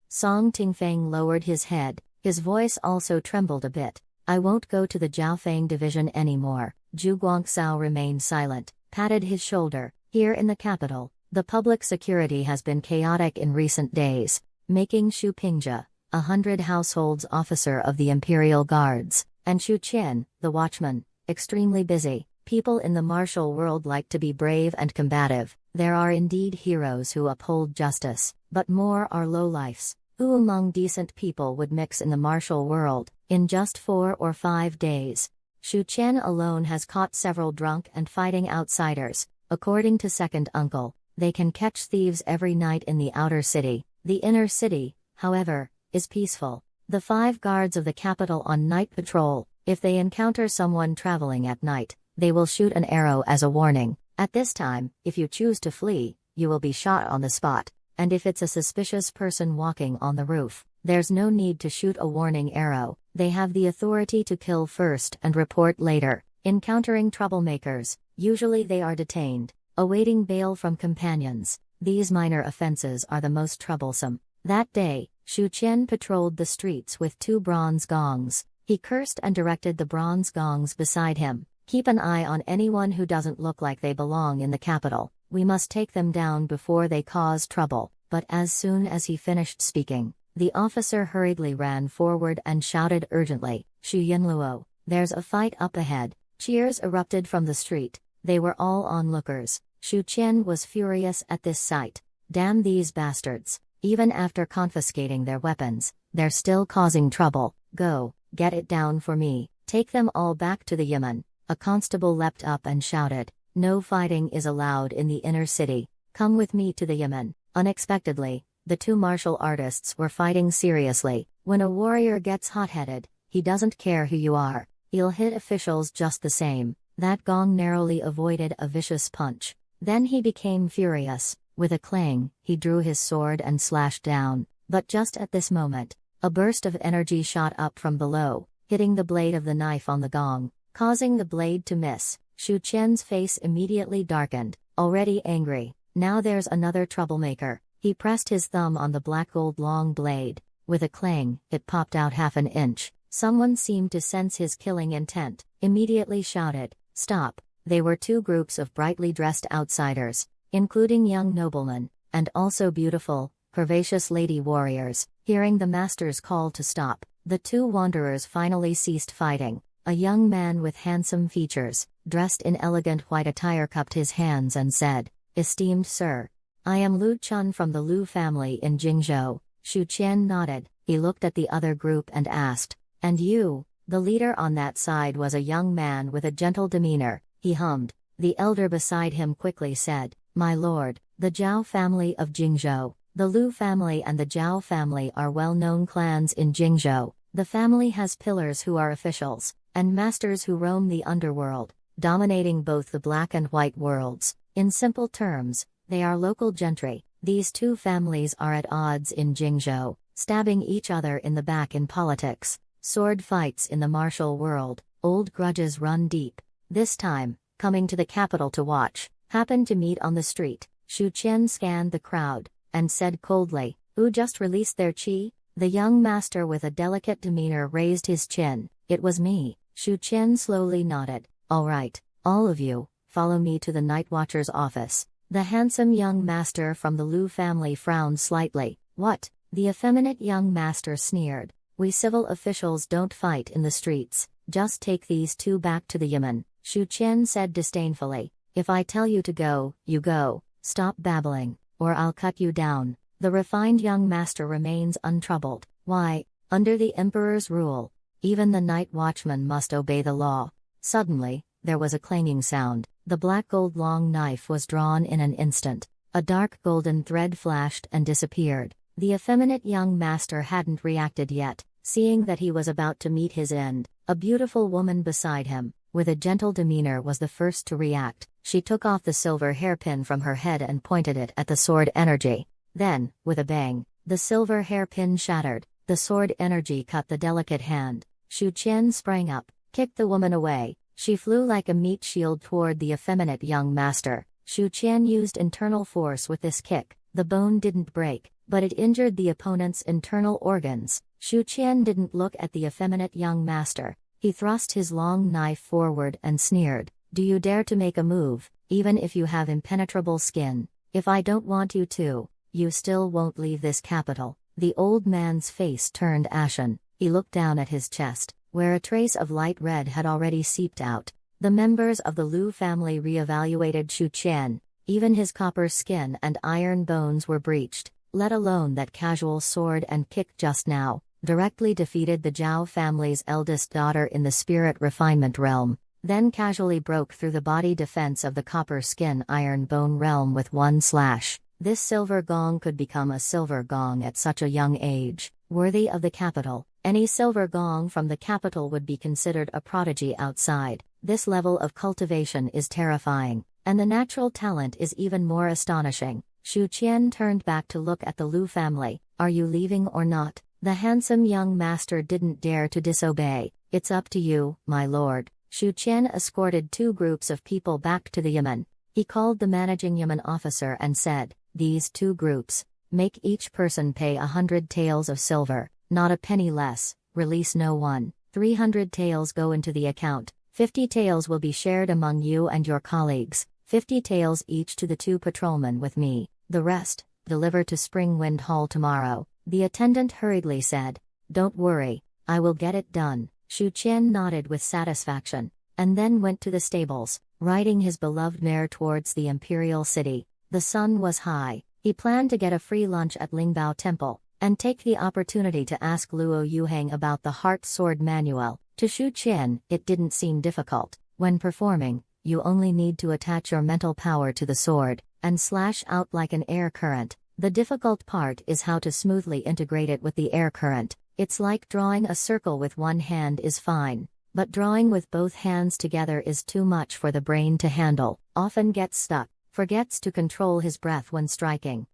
[SPEAKER 1] Song Tingfeng lowered his head. His voice also trembled a bit. I won't go to the Jiaofeng division anymore. Zhu Guangxiao remained silent, patted his shoulder. Here in the capital, the public security has been chaotic in recent days, making Xu Pingjia, 100 households officer of the Imperial Guards, and Xu Qian, the watchman, extremely busy. People in the martial world like to be brave and combative. There are indeed heroes who uphold justice, but more are lowlifes. Who among decent people would mix in the martial world? In just 4 or 5 days, Xu Qian alone has caught several drunk and fighting outsiders. According to second uncle, they can catch thieves every night in the outer city. The inner city, however, is peaceful. The 5 guards of the capital on night patrol, if they encounter someone traveling at night, they will shoot an arrow as a warning. At this time, if you choose to flee, you will be shot on the spot. And if it's a suspicious person walking on the roof, there's no need to shoot a warning arrow. They have the authority to kill first and report later. Encountering troublemakers, usually they are detained, awaiting bail from companions. These minor offenses are the most troublesome. That day, Xu Qian patrolled the streets with 2 bronze gongs. He cursed and directed the bronze gongs beside him. Keep an eye on anyone who doesn't look like they belong in the capital. We must take them down before they cause trouble. But as soon as he finished speaking, the officer hurriedly ran forward and shouted urgently, Xu Yinluo, there's a fight up ahead. Cheers erupted from the street. They were all onlookers. Xu Qian was furious at this sight. Damn these bastards. Even after confiscating their weapons, they're still causing trouble. Go, get it down for me. Take them all back to the Yamen. A constable leapt up and shouted, no fighting is allowed in the inner city. Come with me to the Yamen. Unexpectedly, the 2 martial artists were fighting seriously. When a warrior gets hot-headed, he doesn't care who you are. He'll hit officials just the same. That gong narrowly avoided a vicious punch. Then he became furious. With a clang, he drew his sword and slashed down. But just at this moment, a burst of energy shot up from below, hitting the blade of the knife on the gong, causing the blade to miss. Xu Qian's face immediately darkened, already angry. Now there's another troublemaker. He pressed his thumb on the black gold long blade. With a clang, it popped out half an inch. Someone seemed to sense his killing intent, immediately shouted, stop. They were 2 groups of brightly dressed outsiders, including young noblemen, and also beautiful, curvaceous lady warriors. Hearing the master's call to stop, the 2 wanderers finally ceased fighting. A young man with handsome features, dressed in elegant white attire cupped his hands and said, esteemed sir, I am Lu Chun from the Lu family in Jingzhou. Xu Qian nodded. He looked at the other group and asked, and you? The leader on that side was a young man with a gentle demeanor. He hummed. The elder beside him quickly said, my lord, the Zhao family of Jingzhou. The Lu family and the Zhao family are well-known clans in Jingzhou. The family has pillars who are officials, and masters who roam the underworld, dominating both the black and white worlds. In simple terms, they are local gentry. These 2 families are at odds in Jingzhou, stabbing each other in the back in politics. Sword fights in the martial world, old grudges run deep. This time, coming to the capital to watch, happened to meet on the street. Xu Qian scanned the crowd, and said coldly, who just released their qi? The young master with a delicate demeanor raised his chin. It was me. Xu Qian slowly nodded. All right, all of you, follow me to the night watcher's office. The handsome young master from the Lu family frowned slightly. What? The effeminate young master sneered. We civil officials don't fight in the streets. Just take these 2 back to the Yamen. Xu Qian said disdainfully. If I tell you to go, you go. Stop babbling, or I'll cut you down. The refined young master remains untroubled. Why, under the emperor's rule, even the night watchman must obey the law. Suddenly, there was a clanging sound. The black gold long knife was drawn in an instant. A dark golden thread flashed and disappeared. The effeminate young master hadn't reacted yet, seeing that he was about to meet his end. A beautiful woman beside him, with a gentle demeanor, was the first to react. She took off the silver hairpin from her head and pointed it at the sword energy. Then, with a bang, the silver hairpin shattered. The sword energy cut the delicate hand. Shu Qian sprang up, kicked the woman away. She flew like a meat shield toward the effeminate young master. Shu Qian used internal force with this kick. The bone didn't break, but it injured the opponent's internal organs. Shu Qian didn't look at the effeminate young master. He thrust his long knife forward and sneered, "Do you dare to make a move, even if you have impenetrable skin? If I don't want you to, you still won't leave this capital." The old man's face turned ashen. He looked down at his chest, where a trace of light red had already seeped out. The members of the Liu family re-evaluated Shu Qian. Even his copper skin and iron bones were breached, let alone that casual sword and kick just now. Directly defeated the Zhao family's eldest daughter in the spirit refinement realm, then casually broke through the body defense of the copper skin iron bone realm with one slash. This silver gong could become a silver gong at such a young age, worthy of the capital. Any silver gong from the capital would be considered a prodigy outside. This level of cultivation is terrifying, and the natural talent is even more astonishing. Shu Qian turned back to look at the Liu family. "Are you leaving or not?" The handsome young master didn't dare to disobey. "It's up to you, my lord." Shu Qian escorted two groups of people back to the yamen. He called the managing yamen officer and said, "These two groups, make each person pay 100 taels of silver, not a penny less, release no one. 300 taels go into the account, 50 taels will be shared among you and your colleagues, 50 taels each to the two patrolmen with me, the rest, deliver to Spring Wind Hall tomorrow." The attendant hurriedly said, "Don't worry, I will get it done." Shu Qian nodded with satisfaction, and then went to the stables, riding his beloved mare towards the imperial city. The sun was high. He planned to get a free lunch at Lingbao Temple, and take the opportunity to ask Luo Yuheng about the Heart Sword Manual. To Shu Qian, it didn't seem difficult. When performing, you only need to attach your mental power to the sword, and slash out like an air current. The difficult part is how to smoothly integrate it with the air current. It's like drawing a circle with one hand is fine, but drawing with both hands together is too much for the brain to handle, often gets stuck, forgets to control his breath when striking.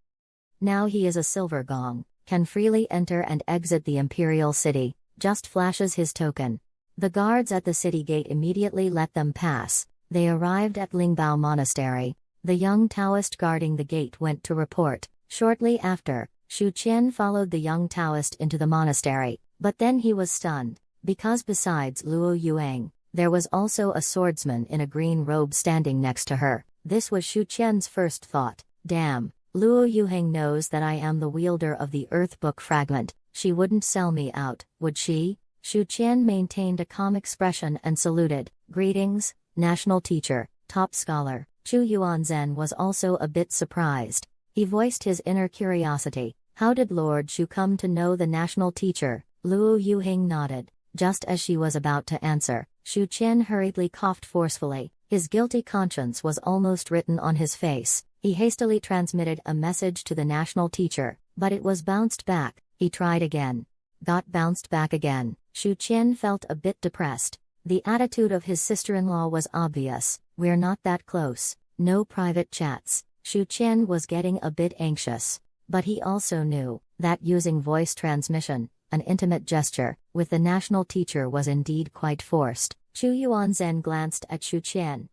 [SPEAKER 1] Now he is a silver gong, can freely enter and exit the imperial city, just flashes his token. The guards at the city gate immediately let them pass. They arrived at Lingbao Monastery. The young Taoist guarding the gate went to report. Shortly after, Shu Qian followed the young Taoist into the monastery, but then he was stunned, because besides Luo Yuang, there was also a swordsman in a green robe standing next to her. This was Shu Qian's first thought. Damn, Luo Yuheng knows that I am the wielder of the Earth Book fragment. She wouldn't sell me out, would she? Shu Qian maintained a calm expression and saluted. "Greetings, national teacher, top scholar." Chu Yuanzhen was also a bit surprised. He voiced his inner curiosity. How did Lord Shu come to know the national teacher? Luo Yuheng nodded. Just as she was about to answer, Shu Qian hurriedly coughed forcefully. His guilty conscience was almost written on his face. He hastily transmitted a message to the national teacher, but it was bounced back. He tried again. Got bounced back again. Shu Qian felt a bit depressed. The attitude of his sister-in-law was obvious. "We're not that close. No private chats." Shu Qian was getting a bit anxious. But he also knew that using voice transmission, an intimate gesture, with the national teacher was indeed quite forced. Chu Yuanzhen glanced at Shu Qian.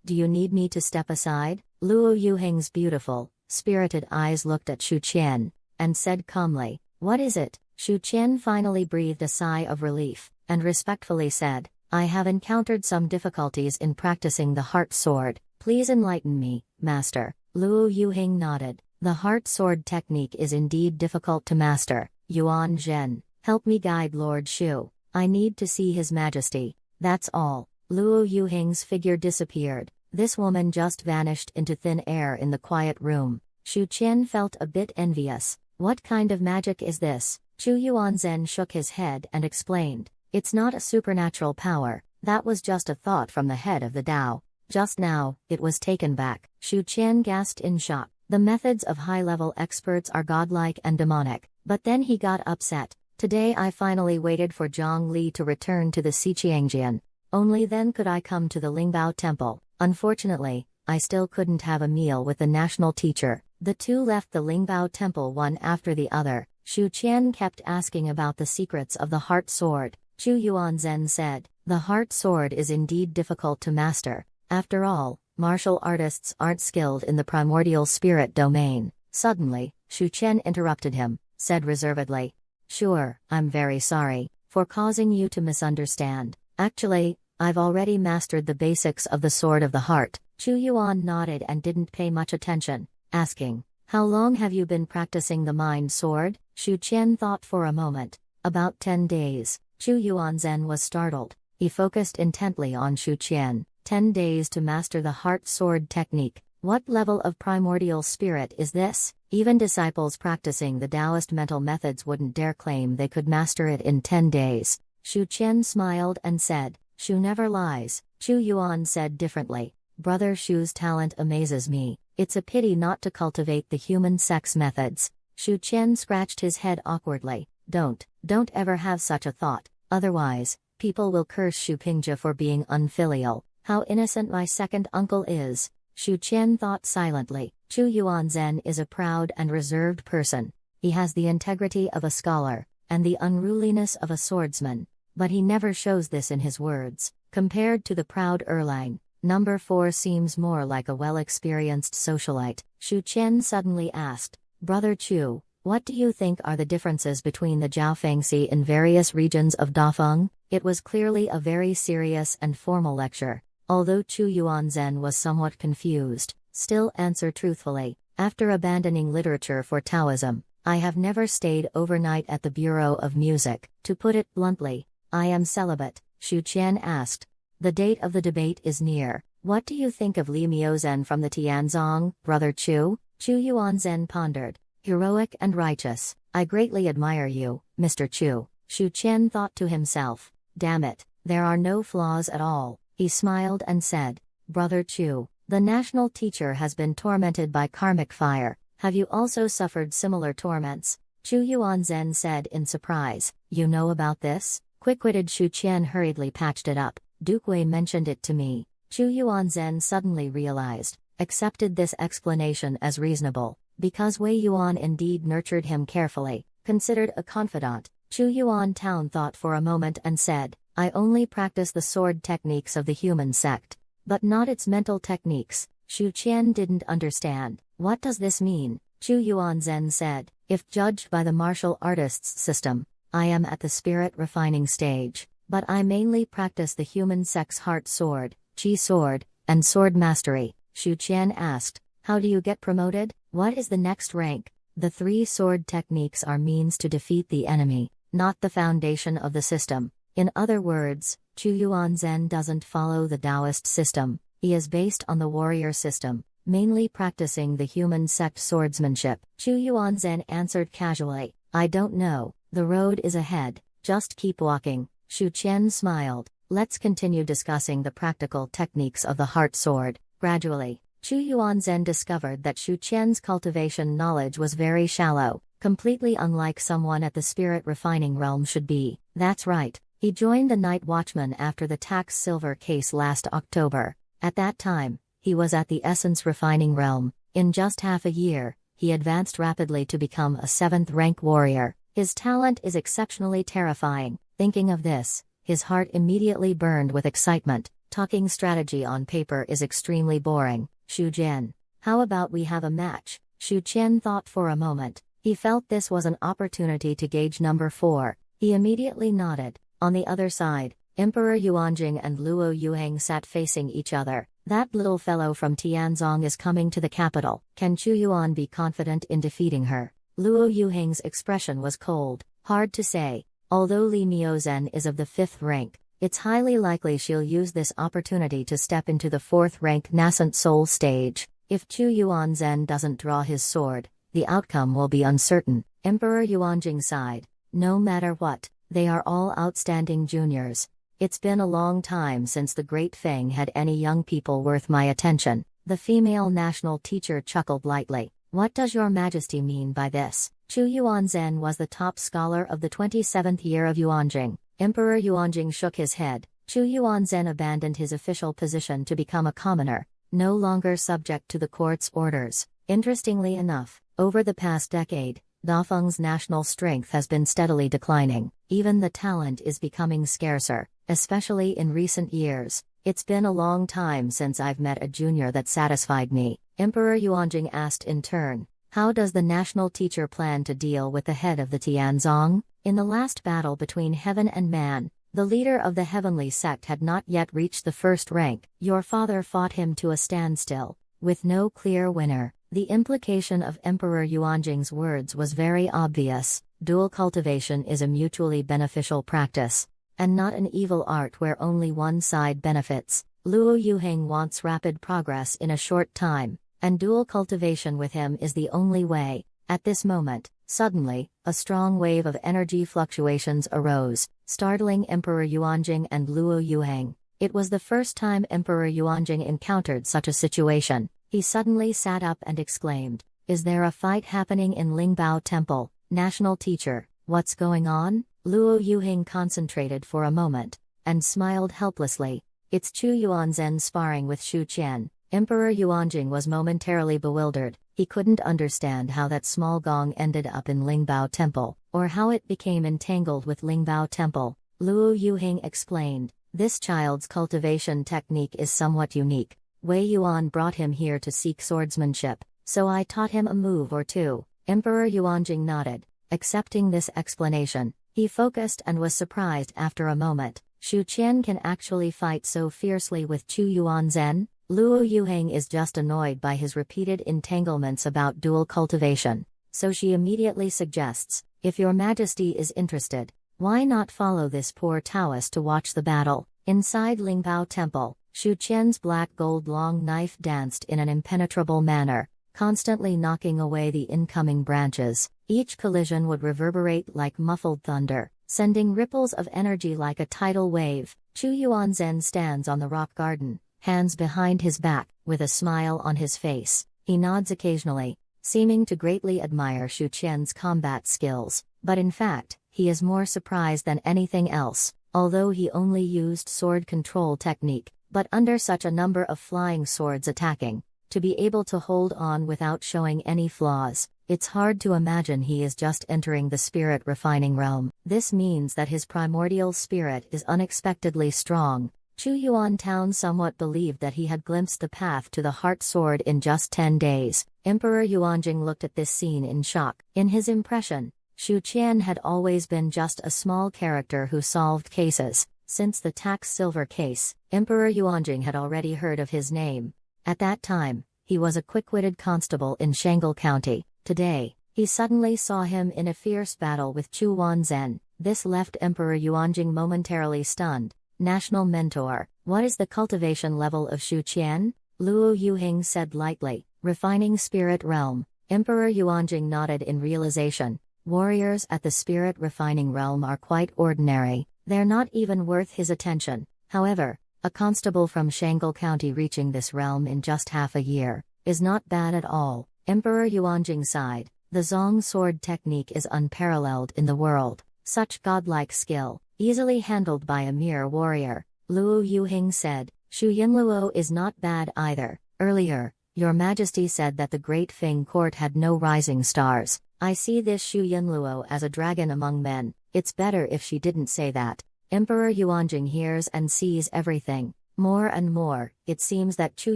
[SPEAKER 1] "Do you need me to step aside?" Luo Yuheng's beautiful, spirited eyes looked at Shu Qian, and said calmly, "What is it?" Shu Qian finally breathed a sigh of relief, and respectfully said, "I have encountered some difficulties in practicing the heart sword. Please enlighten me, master." Luo Yuheng nodded. "The heart sword technique is indeed difficult to master. Yuan Zhen, help me guide Lord Shu. I need to see His Majesty." That's all. Luo Yuheng's figure disappeared. This woman just vanished into thin air in the quiet room. Shu Qian felt a bit envious. What kind of magic is this? Chu Yuanzhen shook his head and explained, "It's not a supernatural power, that was just a thought from the head of the Tao. Just now, it was taken back." Shu Qian gasped in shock. The methods of high-level experts are godlike and demonic, but then he got upset. "Today I finally waited for Zhang Li to return to the Xiqiangjian. Only then could I come to the Lingbao Temple. Unfortunately, I still couldn't have a meal with the national teacher." The two left the Lingbao Temple one after the other. Shu Qian kept asking about the secrets of the heart sword. Chu Yuanzhen said, "The heart sword is indeed difficult to master. After all, martial artists aren't skilled in the primordial spirit domain." Suddenly, Shu Qian interrupted him, said reservedly, "Sure, I'm very sorry for causing you to misunderstand. Actually, I've already mastered the basics of the Sword of the Heart." Chu Yuan nodded and didn't pay much attention, asking, "How long have you been practicing the mind sword?" Shu Qian thought for a moment. "About 10 days. Chu Yuanzhen was startled. He focused intently on Shu Qian. 10 days to master the heart sword technique. What level of primordial spirit is this? Even disciples practicing the Taoist mental methods wouldn't dare claim they could master it in 10 days. Shu Qian smiled and said, "Shu never lies." Chu Yuan said differently, "Brother Shu's talent amazes me. It's a pity not to cultivate the human sex methods." Shu Qian scratched his head awkwardly. Don't ever have such a thought, otherwise, people will curse Shu Pingja for being unfilial. How innocent my second uncle is." Shu Qian thought silently. Chu Yuanzhen is a proud and reserved person. He has the integrity of a scholar, and the unruliness of a swordsman. But he never shows this in his words. Compared to the proud Erlang, number 4 seems more like a well-experienced socialite. Shu Qian suddenly asked, "Brother Chu, what do you think are the differences between the Jiaofengxi in various regions of Dafeng?" It was clearly a very serious and formal lecture. Although Chu Yuanzhen was somewhat confused, still answered truthfully, "After abandoning literature for Taoism, I have never stayed overnight at the Bureau of Music. To put it bluntly, I am celibate." Shu Qian asked, "The date of the debate is near. What do you think of Li Miozhen from the Tianzong, Brother Chu?" Chu Yuanzhen pondered. "Heroic and righteous. I greatly admire you, Mr. Chu." Shu Qian thought to himself, "Damn it, there are no flaws at all." He smiled and said, "Brother Chu, the national teacher has been tormented by karmic fire. Have you also suffered similar torments?" Chu Yuanzhen said in surprise, "You know about this?" Quick-witted Shu Qian hurriedly patched it up. "Duke Wei mentioned it to me." Chu Yuanzhen suddenly realized, accepted this explanation as reasonable, because Wei Yuan indeed nurtured him carefully, considered a confidant. Chu Yuan Town thought for a moment and said, "I only practice the sword techniques of the human sect, but not its mental techniques." Shu Qian didn't understand. "What does this mean?" Chu Yuanzhen said, "If judged by the martial artists system, I am at the spirit refining stage, but I mainly practice the human sex heart sword, chi sword, and sword mastery." Shu Qian asked, "How do you get promoted? What is the next rank?" "The 3 sword techniques are means to defeat the enemy, not the foundation of the system." In other words, Chu Yuanzhen doesn't follow the Taoist system. He is based on the warrior system, mainly practicing the human sect swordsmanship. Chu Yuanzhen answered casually, "I don't know. The road is ahead. Just keep walking." Shu Qian smiled. "Let's continue discussing the practical techniques of the heart sword." Gradually, Chu Yuanzhen discovered that Shu Qian's cultivation knowledge was very shallow, completely unlike someone at the spirit refining realm should be. That's right. He joined the Night Watchman after the tax silver case last October. At that time, he was at the essence refining realm. In just half a year, he advanced rapidly to become a 7th rank warrior. His talent is exceptionally terrifying. Thinking of this, his heart immediately burned with excitement. Talking strategy on paper is extremely boring. Shu Jian, how about we have a match? Shu Qian thought for a moment. He felt this was an opportunity to gauge number 4. He immediately nodded. On the other side, Emperor Yuanjing and Luo Yuheng sat facing each other. "That little fellow from Tianzong is coming to the capital. Can Chu Yuan be confident in defeating her?" Luo Yuheng's expression was cold. "Hard to say. Although Li Miozhen is of the 5th rank, it's highly likely she'll use this opportunity to step into the 4th rank nascent soul stage. If Chu Yuanzhen doesn't draw his sword, the outcome will be uncertain." Emperor Yuanjing sighed. No matter what, they are all outstanding juniors. It's been a long time since the Great Feng had any young people worth my attention. The female national teacher chuckled lightly. What does your majesty mean by this? Chu Yuanzhen was the top scholar of the 27th year of Yuanjing. Emperor Yuanjing shook his head. Chu Yuanzhen abandoned his official position to become a commoner, no longer subject to the court's orders. Interestingly enough, over the past decade, Dafeng's national strength has been steadily declining. Even the talent is becoming scarcer, especially in recent years. It's been a long time since I've met a junior that satisfied me. Emperor Yuanjing asked in turn, how does the national teacher plan to deal with the head of the Tianzong? In the last battle between heaven and man, the leader of the heavenly sect had not yet reached the first rank. Your father fought him to a standstill, with no clear winner. The implication of Emperor Yuanjing's words was very obvious. Dual cultivation is a mutually beneficial practice, and not an evil art where only one side benefits. Luo Yuheng wants rapid progress in a short time, and dual cultivation with him is the only way. At this moment, suddenly, a strong wave of energy fluctuations arose, startling Emperor Yuanjing and Luo Yuheng. It was the first time Emperor Yuanjing encountered such a situation. He suddenly sat up and exclaimed, "Is there a fight happening in Lingbao Temple? National teacher, what's going on?" Luo Yuheng concentrated for a moment, and smiled helplessly. It's Chu Yuanzhen sparring with Xu Qian. Emperor Yuanjing was momentarily bewildered. He couldn't understand how that small gong ended up in Lingbao Temple, or how it became entangled with Lingbao Temple. Luo Yuheng explained, "This child's cultivation technique is somewhat unique. Wei Yuan brought him here to seek swordsmanship, so I taught him a move or two." Emperor Yuanjing nodded, accepting this explanation. He focused and was surprised after a moment. Xu Qian can actually fight so fiercely with Chu Yuanzhen? Luo Yuheng is just annoyed by his repeated entanglements about dual cultivation, so she immediately suggests, "If your majesty is interested, why not follow this poor Taoist to watch the battle?" Inside Lingbao Temple, Xu Qian's black gold long knife danced in an impenetrable manner, constantly knocking away the incoming branches. Each collision would reverberate like muffled thunder, sending ripples of energy like a tidal wave. Chu Yuanzhen stands on the rock garden, hands behind his back, with a smile on his face. He nods occasionally, seeming to greatly admire Xu Qian's combat skills, but in fact, he is more surprised than anything else. Although he only used sword control technique, but under such a number of flying swords attacking, to be able to hold on without showing any flaws, it's hard to imagine he is just entering the spirit refining realm. This means that his primordial spirit is unexpectedly strong. Chu Yuan Town somewhat believed that he had glimpsed the path to the heart sword in just 10 days. Emperor Yuanjing looked at this scene in shock. In his impression, Xu Qian had always been just a small character who solved cases. Since the tax silver case, Emperor Yuanjing had already heard of his name. At that time, he was a quick-witted constable in Shangle County. Today, he suddenly saw him in a fierce battle with Chu Yuanzhen. This left Emperor Yuanjing momentarily stunned. "National mentor, what is the cultivation level of Xu Qian?" Luo Yuheng said lightly. "Refining spirit realm." Emperor Yuanjing nodded in realization. Warriors at the spirit refining realm are quite ordinary. They're not even worth his attention. However, a constable from Shangle County reaching this realm in just half a year is not bad at all. Emperor Yuanjing sighed. The Zong sword technique is unparalleled in the world. Such godlike skill, easily handled by a mere warrior. Luo Yuheng said, "Shu Yinluo is not bad either. Earlier, Your Majesty said that the Great Feng Court had no rising stars. I see this Shu Yinluo as a dragon among men. It's better if she didn't say that." Emperor Yuanjing hears and sees everything. More and more, it seems that Chu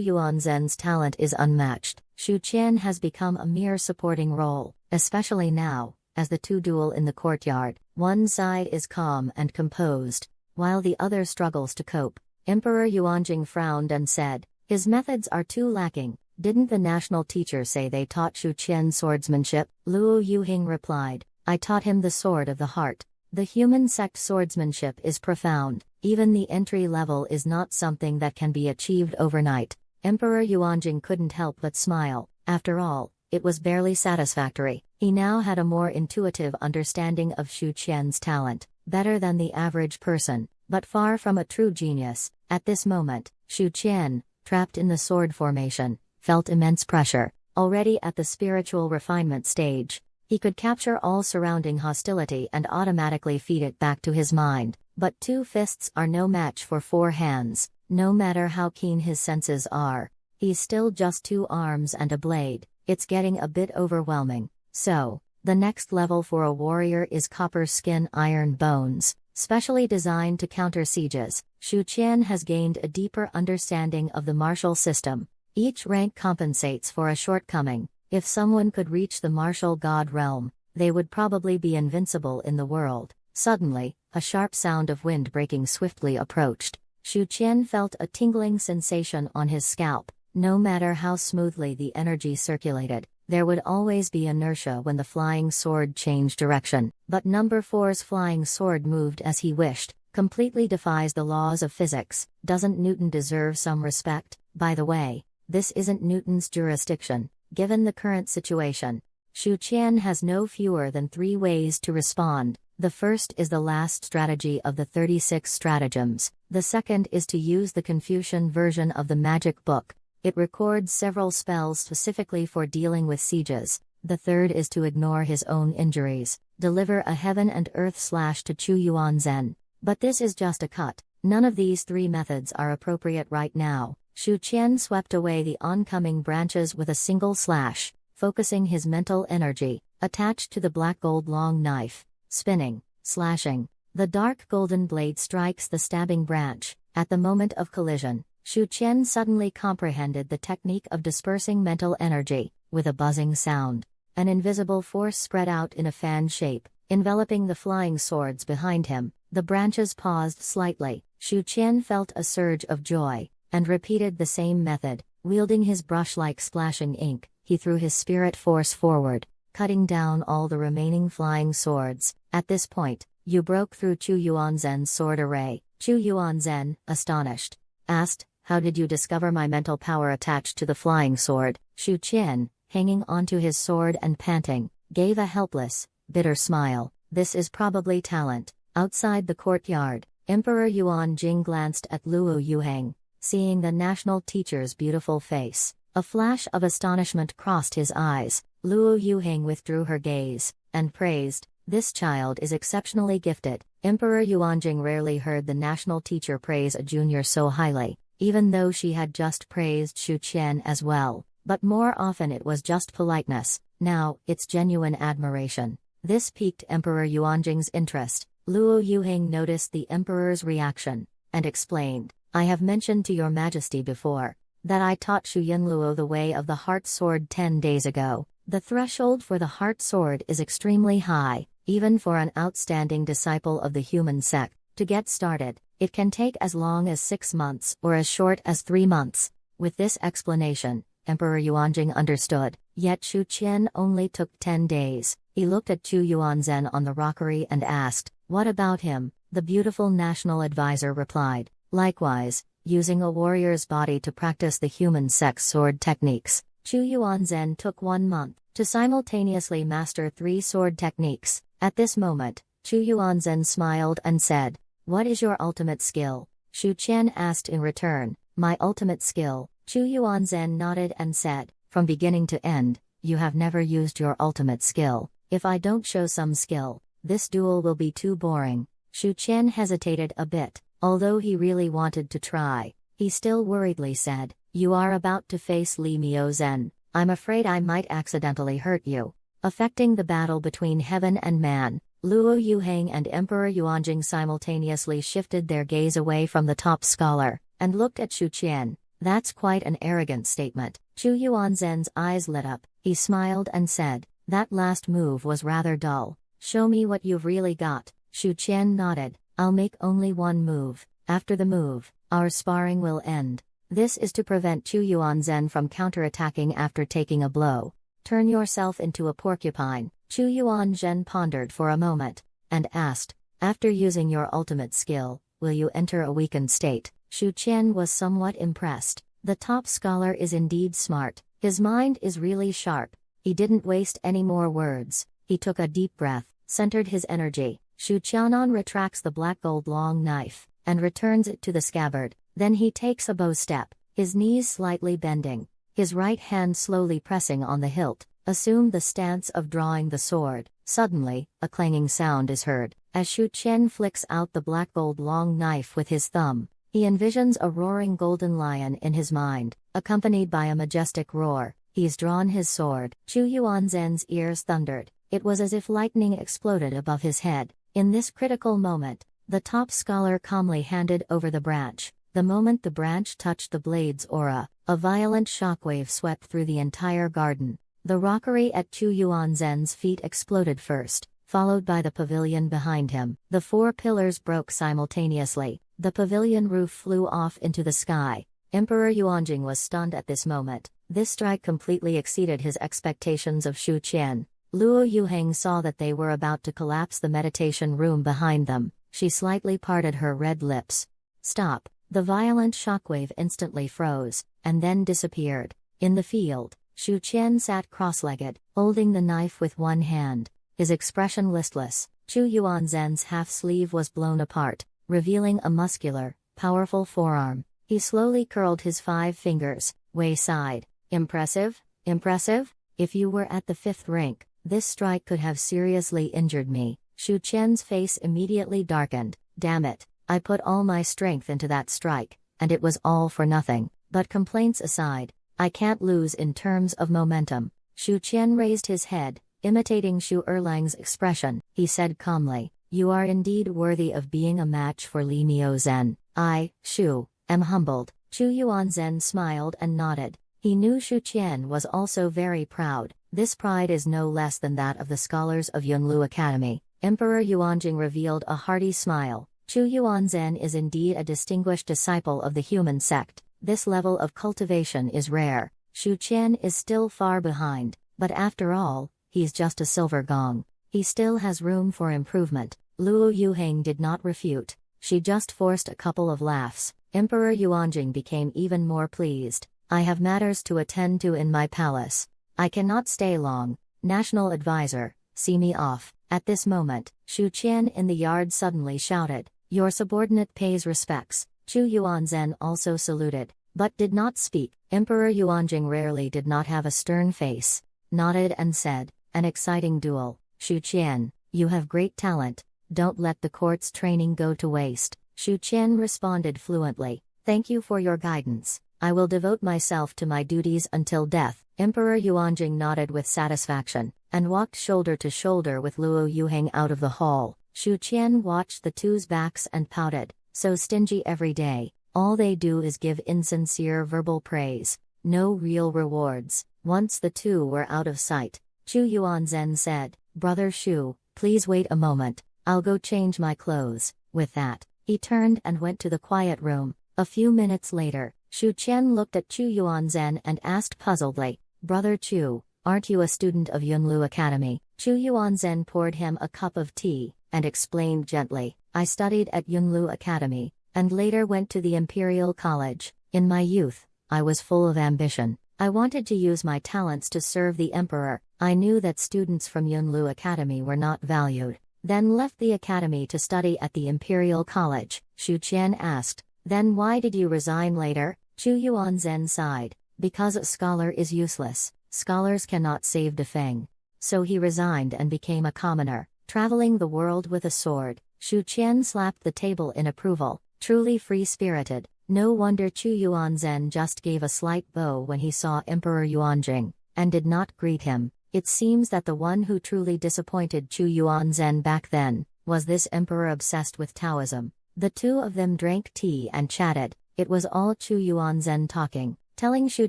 [SPEAKER 1] Yuanzhen's talent is unmatched. Xu Qian has become a mere supporting role, especially now, as the two duel in the courtyard. One side is calm and composed, while the other struggles to cope. Emperor Yuanjing frowned and said, "His methods are too lacking. Didn't the national teacher say they taught Xu Qian swordsmanship?" Luo Yuheng replied, "I taught him the sword of the heart. The human sect swordsmanship is profound. Even the entry level is not something that can be achieved overnight." Emperor Yuanjing couldn't help but smile. After all, it was barely satisfactory. He now had a more intuitive understanding of Shu Qian's talent, better than the average person, but far from a true genius. At this moment, Shu Qian, trapped in the sword formation, felt immense pressure. Already at the spiritual refinement stage, he could capture all surrounding hostility and automatically feed it back to his mind. But 2 fists are no match for 4 hands, no matter how keen his senses are. He's still just 2 arms and a blade. It's getting a bit overwhelming. So, the next level for a warrior is copper skin iron bones, specially designed to counter sieges. Shu Qian has gained a deeper understanding of the martial system. Each rank compensates for a shortcoming. If someone could reach the martial god realm, they would probably be invincible in the world. Suddenly, a sharp sound of wind breaking swiftly approached. Shu Qian felt a tingling sensation on his scalp. No matter how smoothly the energy circulated, there would always be inertia when the flying sword changed direction. But number 4's flying sword moved as he wished, completely defies the laws of physics. Doesn't Newton deserve some respect? By the way, this isn't Newton's jurisdiction, given the current situation. Shu Qian has no fewer than 3 ways to respond. The first is the last strategy of the 36 stratagems. The second is to use the Confucian version of the magic book. It records several spells specifically for dealing with sieges. The third is to ignore his own injuries, deliver a heaven and earth slash to Chu Yuanzhen. But this is just a cut. None of these 3 methods are appropriate right now. Shu Qian swept away the oncoming branches with a single slash, focusing his mental energy, attached to the black gold long knife, spinning, slashing. The dark golden blade strikes the stabbing branch. At the moment of collision, Shu Qian suddenly comprehended the technique of dispersing mental energy. With a buzzing sound, an invisible force spread out in a fan shape, enveloping the flying swords behind him. The branches paused slightly. Shu Qian felt a surge of joy, and repeated the same method. Wielding his brush like splashing ink, he threw his spirit force forward, cutting down all the remaining flying swords. At this point, Yu broke through Chu Yuanzhen's sword array. Chu Yuanzhen, astonished, asked, "How did you discover my mental power attached to the flying sword?" Shu Qian, hanging onto his sword and panting, gave a helpless, bitter smile. "This is probably talent." Outside the courtyard, Emperor Yuan Jing glanced at Luo Yuheng. Seeing the national teacher's beautiful face, a flash of astonishment crossed his eyes. Luo Yuheng withdrew her gaze, and praised, "This child is exceptionally gifted." Emperor Yuanjing rarely heard the national teacher praise a junior so highly, even though she had just praised Shu Qian as well, but more often it was just politeness. Now, it's genuine admiration. This piqued Emperor Yuanjing's interest. Luo Yuheng noticed the emperor's reaction, and explained, "I have mentioned to your majesty before, that I taught Shu Yinluo the way of the heart sword 10 days ago. The threshold for the heart sword is extremely high, even for an outstanding disciple of the human sect. To get started, it can take as long as 6 months or as short as 3 months. With this explanation, Emperor Yuanjing understood, yet Shu Qian only took 10 days. He looked at Chu Yuanzhen on the rockery and asked, "What about him?" The beautiful national advisor replied, "Likewise, using a warrior's body to practice the human sex sword techniques." Chu Yuanzhen took 1 month to simultaneously master 3 sword techniques. At this moment, Chu Yuanzhen smiled and said, "What is your ultimate skill?" Shu Qian asked in return, "My ultimate skill." Chu Yuanzhen nodded and said, "From beginning to end, you have never used your ultimate skill. If I don't show some skill, this duel will be too boring." Shu Qian hesitated a bit. Although he really wanted to try, he still worriedly said, "You are about to face Li Miozhen. I'm afraid I might accidentally hurt you." Affecting the battle between heaven and man, Luo Yuheng and Emperor Yuanjing simultaneously shifted their gaze away from the top scholar, and looked at Shu Qian. "That's quite an arrogant statement." Chu Yuanzhen's eyes lit up. He smiled and said, "That last move was rather dull. Show me what you've really got." Shu Qian nodded. "I'll make only 1 move. After the move, our sparring will end. This is to prevent Chu Yuanzhen from counterattacking after taking a blow. Turn yourself into a porcupine." Chu Yuanzhen pondered for a moment, and asked, "After using your ultimate skill, will you enter a weakened state?" Shu Qian was somewhat impressed. The top scholar is indeed smart. His mind is really sharp. He didn't waste any more words. He took a deep breath, centered his energy. Shu Qianan retracts the black gold long knife, and returns it to the scabbard. Then he takes a bow step, his knees slightly bending, his right hand slowly pressing on the hilt, assumed the stance of drawing the sword. Suddenly, a clanging sound is heard. As Shu Qian flicks out the black gold long knife with his thumb, he envisions a roaring golden lion in his mind, accompanied by a majestic roar. He's drawn his sword. Chu Yuanzhen's ears thundered. It was as if lightning exploded above his head. In this critical moment, the top scholar calmly handed over the branch. The moment the branch touched the blade's aura, a violent shockwave swept through the entire garden. The rockery at Chu Yuanzhen's feet exploded first, followed by the pavilion behind him. The 4 pillars broke simultaneously. The pavilion roof flew off into the sky. Emperor Yuanjing was stunned at this moment. This strike completely exceeded his expectations of Shu Qian. Luo Yuheng saw that they were about to collapse the meditation room behind them. She slightly parted her red lips. Stop! The violent shockwave instantly froze, and then disappeared. In the field, Shu Qian sat cross-legged, holding the knife with one hand, his expression listless. Chu Yuanzhen's half-sleeve was blown apart, revealing a muscular, powerful forearm. He slowly curled his 5 fingers. Wei sighed. Impressive? Impressive? If you were at the 5th rank, this strike could have seriously injured me. Shu Qian's face immediately darkened. Damn it, I put all my strength into that strike, and it was all for nothing. But complaints aside, I can't lose in terms of momentum. Shu Qian raised his head, imitating Shu Erlang's expression. He said calmly, you are indeed worthy of being a match for Li Miozhen. I, Shu, am humbled. Chu Yuanzhen smiled and nodded. He knew Shu Qian was also very proud. This pride is no less than that of the scholars of Yunlu Academy. Emperor Yuanjing revealed a hearty smile. Chu Yuanzhen is indeed a distinguished disciple of the human sect. This level of cultivation is rare. Shu Qian is still far behind, but after all, he's just a silver gong. He still has room for improvement. Luo Yuheng did not refute. She just forced a couple of laughs. Emperor Yuanjing became even more pleased. I have matters to attend to in my palace. I cannot stay long. National advisor, see me off. At this moment, Shu Qian in the yard suddenly shouted, your subordinate pays respects. Chu Yuanzhen also saluted, but did not speak. Emperor Yuanjing rarely did not have a stern face. Nodded and said, an exciting duel. Shu Qian, you have great talent. Don't let the court's training go to waste. Shu Qian responded fluently, thank you for your guidance. I will devote myself to my duties until death. Emperor Yuanjing nodded with satisfaction, and walked shoulder to shoulder with Luo Yuheng out of the hall. Shu Qian watched the two's backs and pouted, so stingy every day. All they do is give insincere verbal praise. No real rewards. Once the two were out of sight, Chu Yuanzhen said, Brother Shu, please wait a moment. I'll go change my clothes. With that, he turned and went to the quiet room. A few minutes later, Shu Qian looked at Chu Yuanzhen and asked puzzledly, Brother Chu, aren't you a student of Yunlu Academy? Chu Yuanzhen poured him a cup of tea, and explained gently, I studied at Yunlu Academy, and later went to the Imperial College. In my youth, I was full of ambition. I wanted to use my talents to serve the emperor. I knew that students from Yunlu Academy were not valued. Then left the academy to study at the Imperial College. Shu Qian asked, then why did you resign later? Chu Yuanzhen sighed, because a scholar is useless. Scholars cannot save Dafeng. So he resigned and became a commoner, traveling the world with a sword. Shu Qian slapped the table in approval. Truly free-spirited. No wonder Chu Yuanzhen just gave a slight bow when he saw Emperor Yuanjing, and did not greet him. It seems that the one who truly disappointed Chu Yuanzhen back then, was this emperor obsessed with Taoism. The two of them drank tea and chatted. It was all Chu Yuanzhen talking, telling Shu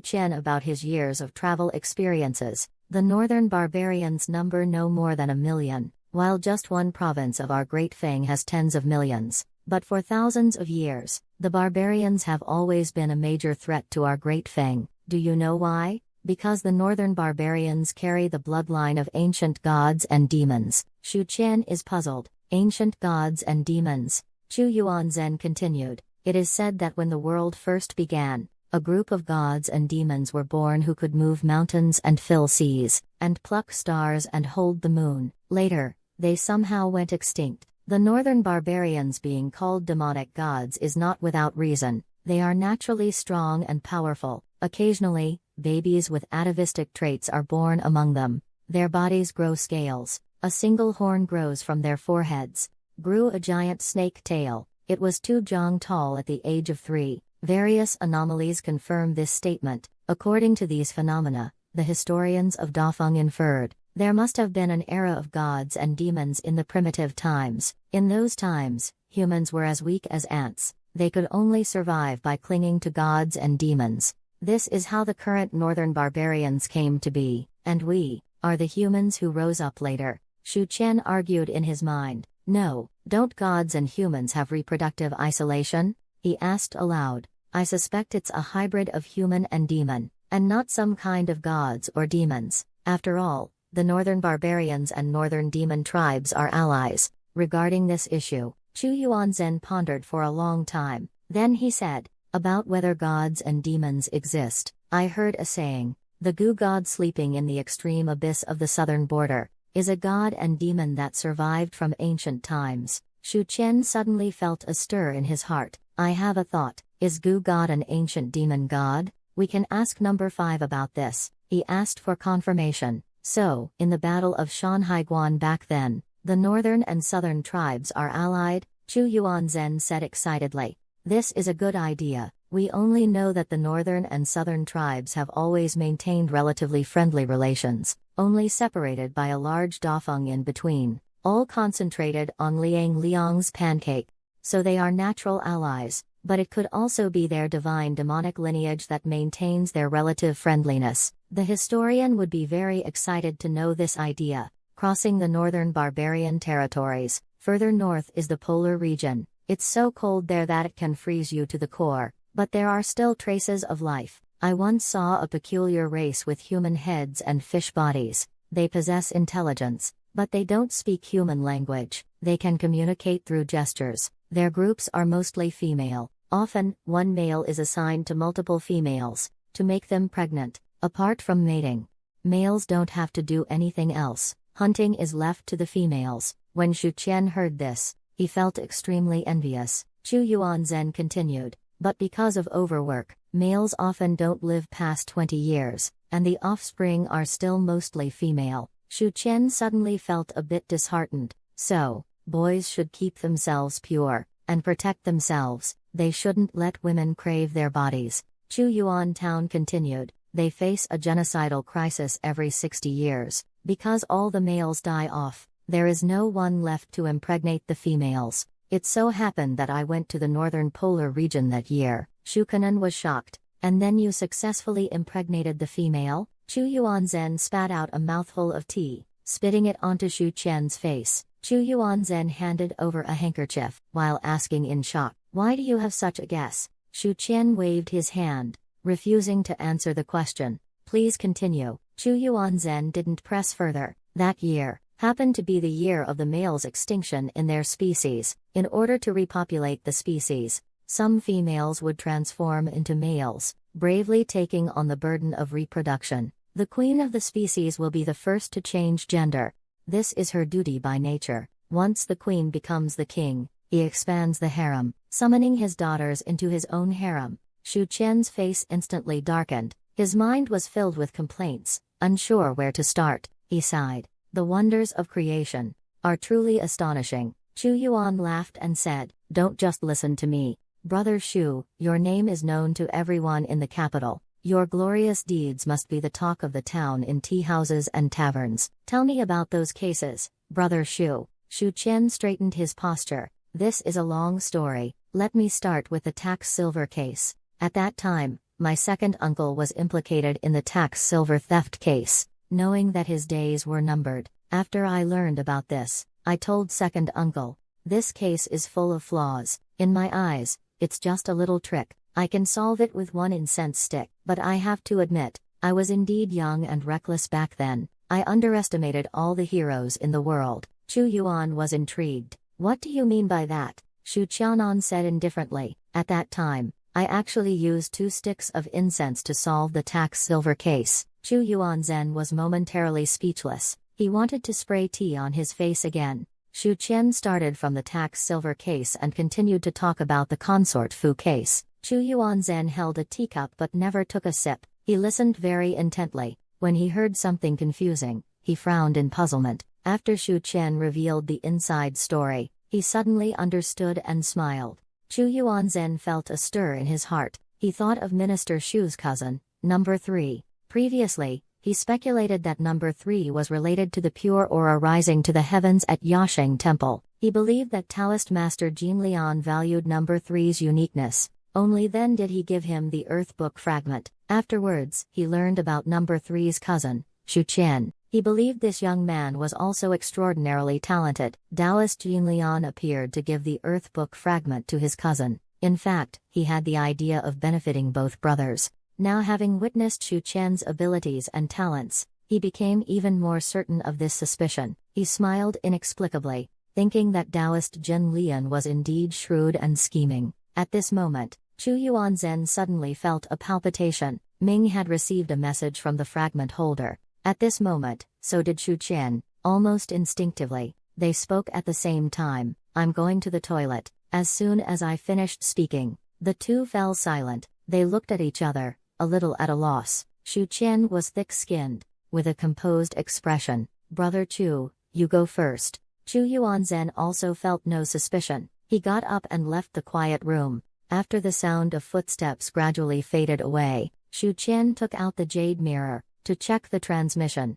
[SPEAKER 1] Qian about his years of travel experiences. The northern barbarians number no more than 1 million, while just one province of our Great Feng has tens of millions. But for thousands of years, the barbarians have always been a major threat to our Great Feng. Do you know why? Because the northern barbarians carry the bloodline of ancient gods and demons. Shu Qian is puzzled. Ancient gods and demons. Chu Yuanzhen continued. It is said that when the world first began, a group of gods and demons were born who could move mountains and fill seas, and pluck stars and hold the moon. Later, they somehow went extinct. The northern barbarians being called demonic gods is not without reason. They are naturally strong and powerful. Occasionally, babies with atavistic traits are born among them. Their bodies grow scales. A single horn grows from their foreheads. Grew a giant snake tail. It was 2 jong tall at the age of 3. Various anomalies confirm this statement. According to these phenomena, the historians of Dafeng inferred, there must have been an era of gods and demons in the primitive times. In those times, humans were as weak as ants. They could only survive by clinging to gods and demons. This is how the current northern barbarians came to be, and we are the humans who rose up later. Shu Qian argued in his mind. No, don't gods and humans have reproductive isolation? He asked aloud. I suspect it's a hybrid of human and demon, and not some kind of gods or demons. After all, the northern barbarians and northern demon tribes are allies. Regarding this issue, Chu Yuanzhen pondered for a long time. Then he said, about whether gods and demons exist, I heard a saying. The Gu god sleeping in the extreme abyss of the southern border is a god and demon that survived from ancient times. Shu Qian suddenly felt a stir in his heart. I have a thought. Is Gu god an ancient demon god? We can ask number 5 about this. He asked for confirmation. So, in the Battle of Shanhaiguan back then, the northern and southern tribes are allied? Chu Yuanzhen said excitedly. This is a good idea. We only know that the northern and southern tribes have always maintained relatively friendly relations, only separated by a large dafeng in between, all concentrated on Liang Liang's pancake. So they are natural allies, but it could also be their divine demonic lineage that maintains their relative friendliness. The historian would be very excited to know this idea. Crossing the northern barbarian territories, further north is the polar region. It's so cold there that it can freeze you to the core, but there are still traces of life. I once saw a peculiar race with human heads and fish bodies. They possess intelligence, but they don't speak human language. They can communicate through gestures. Their groups are mostly female. Often, one male is assigned to multiple females, to make them pregnant. Apart from mating, males don't have to do anything else. Hunting is left to the females. When Shu Qian heard this, he felt extremely envious. Chu Yuanzhen continued, but because of overwork, males often don't live past 20 years, and the offspring are still mostly female. Shu Qian suddenly felt a bit disheartened. So, boys should keep themselves pure, and protect themselves. They shouldn't let women crave their bodies. Chu Yuan Town continued, they face a genocidal crisis every 60 years. Because all the males die off, there is no one left to impregnate the females. It so happened that I went to the northern polar region that year. Shu Kanan was shocked. And then you successfully impregnated the female? Chu Yuanzhen spat out a mouthful of tea, spitting it onto Shu Qian's face. Chu Yuanzhen handed over a handkerchief, while asking in shock, why do you have such a guess? Shu Qian waved his hand, refusing to answer the question. Please continue. Chu Yuanzhen didn't press further. That year happened to be the year of the males' extinction in their species. In order to repopulate the species, some females would transform into males, bravely taking on the burden of reproduction. The queen of the species will be the first to change gender. This is her duty by nature. Once the queen becomes the king, he expands the harem, summoning his daughters into his own harem. Shu Qian's face instantly darkened. His mind was filled with complaints. Unsure where to start, he sighed. The wonders of creation are truly astonishing. Chu Yuan laughed and said, don't just listen to me. Brother Shu, your name is known to everyone in the capital. Your glorious deeds must be the talk of the town in tea houses and taverns. Tell me about those cases, Brother Shu. Shu Qian straightened his posture. This is a long story. Let me start with the tax silver case. At that time, my second uncle was implicated in the tax silver theft case. Knowing that his days were numbered, after I learned about this, I told second uncle, this case is full of flaws. In my eyes, it's just a little trick. I can solve it with one incense stick. But I have to admit, I was indeed young and reckless back then. I underestimated all the heroes in the world. Chu Yuan was intrigued. What do you mean by that? Shu Qianan said indifferently. At that time, I actually used 2 sticks of incense to solve the tax silver case. Chu Yuanzhen was momentarily speechless. He wanted to spray tea on his face again. Shu Qian started from the tax silver case and continued to talk about the consort fu case. Chu Yuanzhen held a teacup but never took a sip. He listened very intently. When he heard something confusing, he frowned in puzzlement. After Shu Qian revealed the inside story, he suddenly understood and smiled. Chu Yuanzhen felt a stir in his heart. He thought of Minister Shu's cousin, number 3. Previously, he speculated that number 3 was related to the pure aura rising to the heavens at Yasheng Temple. He believed that Taoist master Jin Lian valued number 3's uniqueness. Only then did he give him the Earth Book fragment. Afterwards, he learned about number 3's cousin, Shu Qian. He believed this young man was also extraordinarily talented. Taoist Jin Lian appeared to give the Earth Book fragment to his cousin. In fact, he had the idea of benefiting both brothers. Now having witnessed Shu Qian's abilities and talents, he became even more certain of this suspicion. He smiled inexplicably, thinking that Taoist Jin Lian was indeed shrewd and scheming. At this moment, Chu Yuanzhen suddenly felt a palpitation. Ming had received a message from the fragment holder. At this moment, so did Shu Qian. Almost instinctively, they spoke at the same time. I'm going to the toilet. As soon as I finished speaking, the two fell silent. They looked at each other, a little at a loss. Shu Qian was thick-skinned, with a composed expression. Brother Chu, you go first. Chu Yuanzhen also felt no suspicion. He got up and left the quiet room. After the sound of footsteps gradually faded away, Shu Qian took out the jade mirror to check the transmission.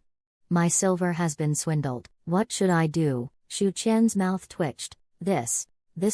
[SPEAKER 1] My silver has been swindled. What should I do? Shu Qian's mouth twitched. This